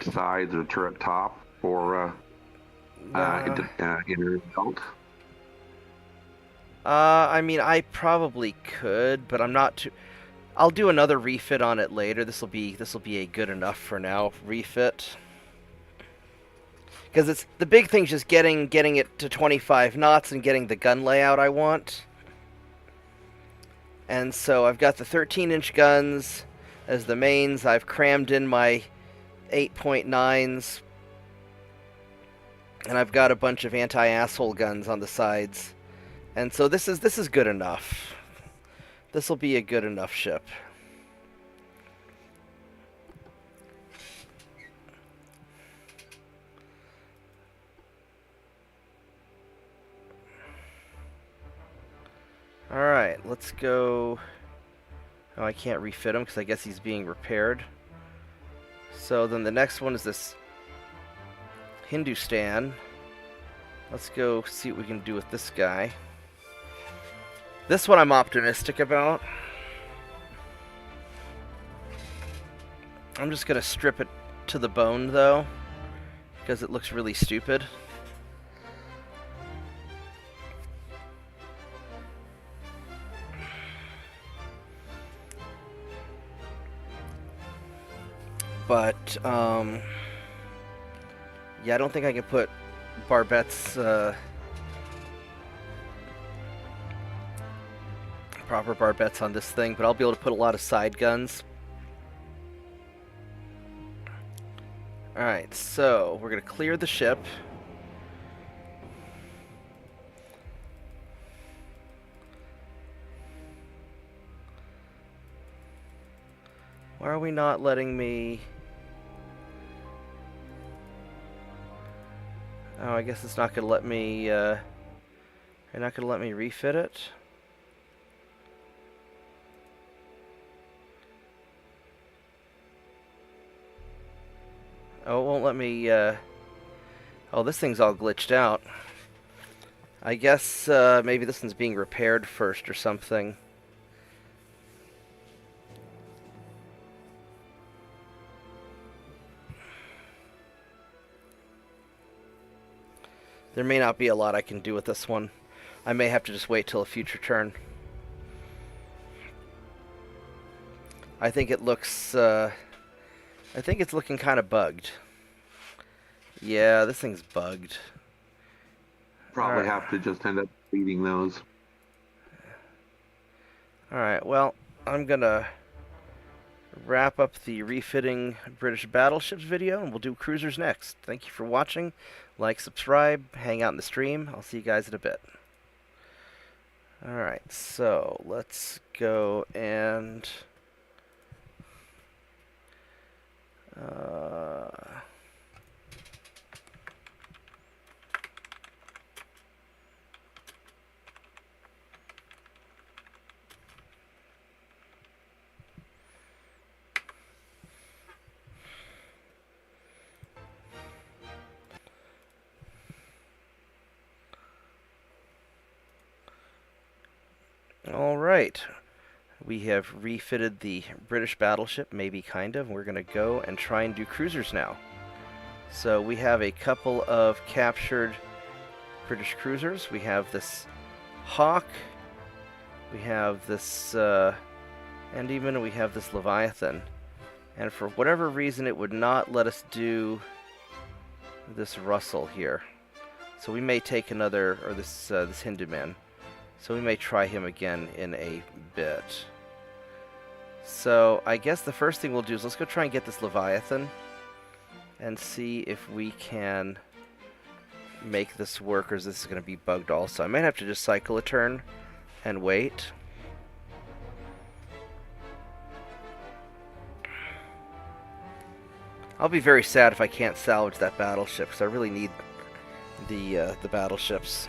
sides or turret top for inner belt? I mean, I probably could, but I'm not too... I'll do another refit on it later. This will be a good enough for now refit. Because it's the big thing's just getting it to 25 knots and getting the gun layout I want. And so I've got the 13-inch guns as the mains. I've crammed in my 8.9s. And I've got a bunch of anti-asshole guns on the sides. And so this is good enough. This will be a good enough ship. Alright, let's go... Oh, I can't refit him because I guess he's being repaired. So then the next one is this Hindustan. Let's go see what we can do with this guy. This one I'm optimistic about. I'm just going to strip it to the bone, though, because it looks really stupid. But, yeah, I don't think I can put barbettes, proper barbettes on this thing, but I'll be able to put a lot of side guns. Alright, so we're going to clear the ship. Why are we not letting me... Oh, I guess it's not going to let me, you're not going to let me refit it? Oh, it won't let me, Oh, this thing's all glitched out. I guess, maybe this one's being repaired first or something. There may not be a lot I can do with this one. I may have to just wait till a future turn. I think it looks, I think it's looking kind of bugged. Yeah, this thing's bugged. Probably Alright. have to just end up deleting those. Alright, well, I'm gonna wrap up the refitting British battleships video, and we'll do cruisers next. Thank you for watching. Like, subscribe, hang out in the stream. I'll see you guys in a bit. Alright, so let's go and... Alright, we have refitted the British battleship, maybe kind of. We're going to go and try and do cruisers now. So we have a couple of captured British cruisers. We have this Hawk, we have this, and even we have this Leviathan. And for whatever reason, it would not let us do this Russell here. So we may take another, or this Hinduman. So we may try him again in a bit. So I guess the first thing we'll do is let's go try and get this Leviathan and see if we can make this work, or is this going to be bugged also. I might have to just cycle a turn and wait. I'll be very sad if I can't salvage that battleship, because I really need the battleships.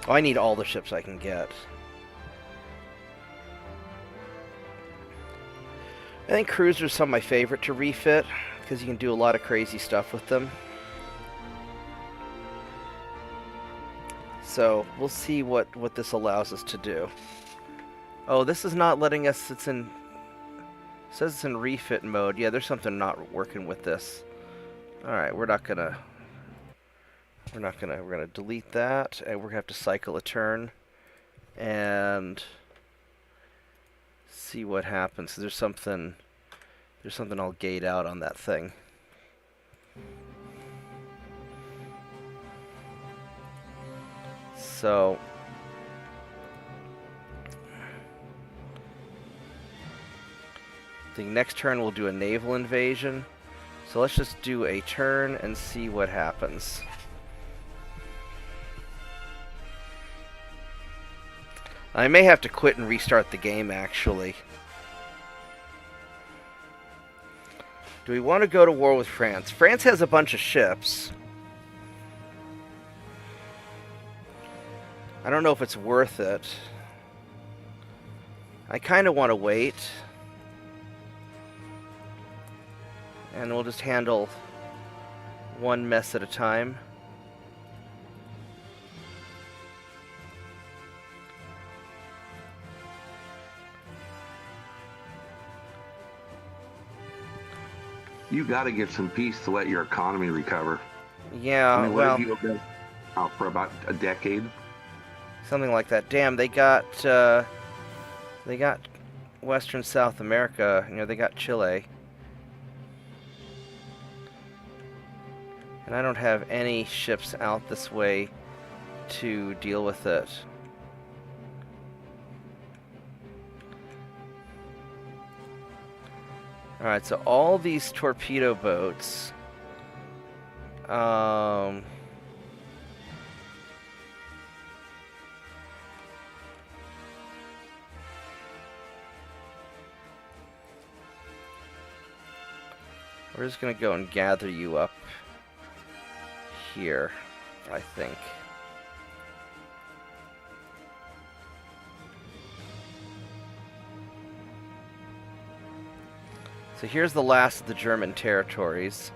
Oh, I need all the ships I can get. I think cruisers are some of my favorite to refit, because you can do a lot of crazy stuff with them. So, we'll see what this allows us to do. Oh, this is not letting us, it says it's in refit mode. Yeah, there's something not working with this. Alright, we're gonna delete that, and we're gonna have to cycle a turn and see what happens. There's something all gate out on that thing. So the next turn we'll do a naval invasion. So let's just do a turn and see what happens. I may have to quit and restart the game, actually. Do we want to go to war with France? France has a bunch of ships. I don't know if it's worth it. I kind of want to wait. And we'll just handle one mess at a time. You got to get some peace to let your economy recover. Yeah, I mean, what well, have you been out for about a decade? something like that. Damn, they got Western South America. You know, they got Chile. And I don't have any ships out this way to deal with it. Alright, so all these torpedo boats... we're just going to go and gather you up here, I think. So here's the last of the German territories.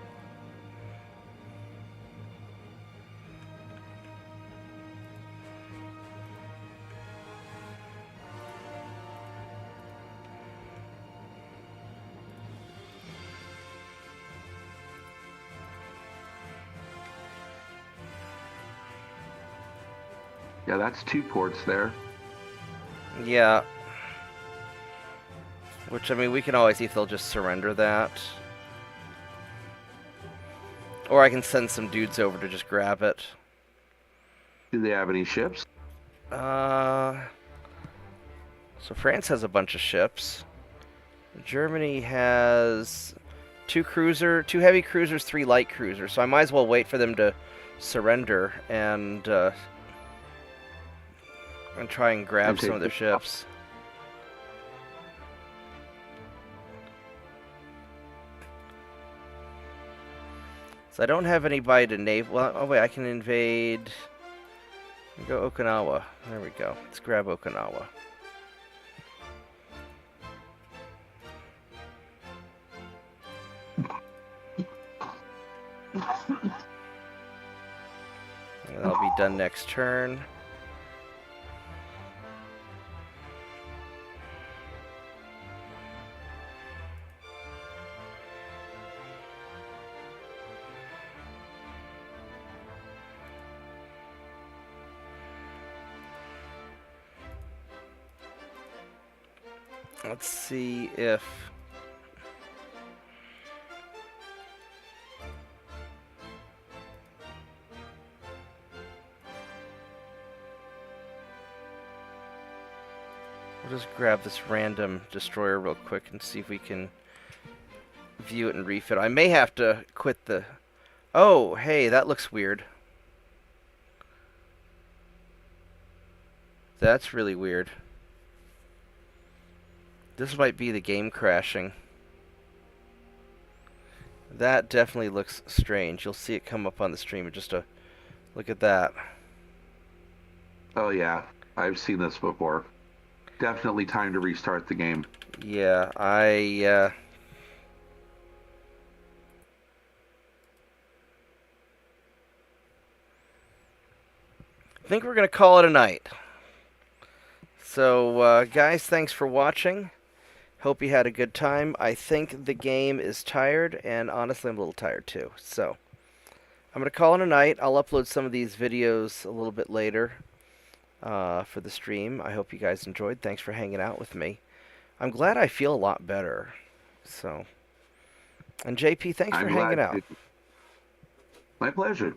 Yeah, that's 2 ports there. Yeah. Which, I mean, we can always see if they'll just surrender that. Or I can send some dudes over to just grab it. Do they have any ships? So France has a bunch of ships. Germany has two heavy cruisers, 3 light cruisers. So I might as well wait for them to surrender and try and grab some of their ships. So I don't have anybody to naval. Well, oh wait, I can invade. Go Okinawa. There we go. Let's grab Okinawa. And that'll be done next turn. Let's see if... We'll just grab this random destroyer real quick and see if we can view it and refit. I may have to quit the... Oh, hey, that looks weird. That's really weird. This might be the game crashing. That definitely looks strange. You'll see it come up on the stream. Just a look at that. Oh yeah, I've seen this before. Definitely time to restart the game. Yeah, I think we're going to call it a night. So, guys, thanks for watching. Hope you had a good time. I think the game is tired, and honestly, I'm a little tired too. So, I'm going to call it a night. I'll upload some of these videos a little bit later for the stream. I hope you guys enjoyed. Thanks for hanging out with me. I'm glad I feel a lot better. So, and JP, thanks for hanging out. My pleasure.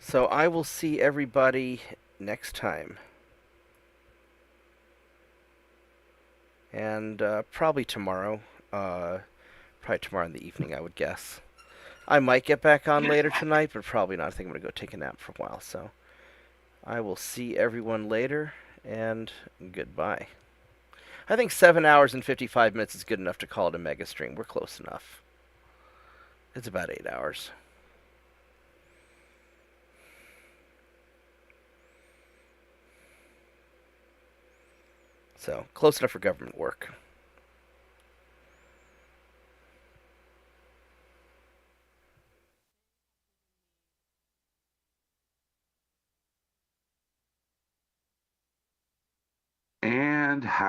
So, I will see everybody next time. And probably tomorrow. Probably tomorrow in the evening, I would guess. I might get back on later tonight, but probably not. I think I'm going to go take a nap for a while. So I will see everyone later, and goodbye. I think 7 hours and 55 minutes is good enough to call it a mega stream. We're close enough. It's about 8 hours. So, close enough for government work. And how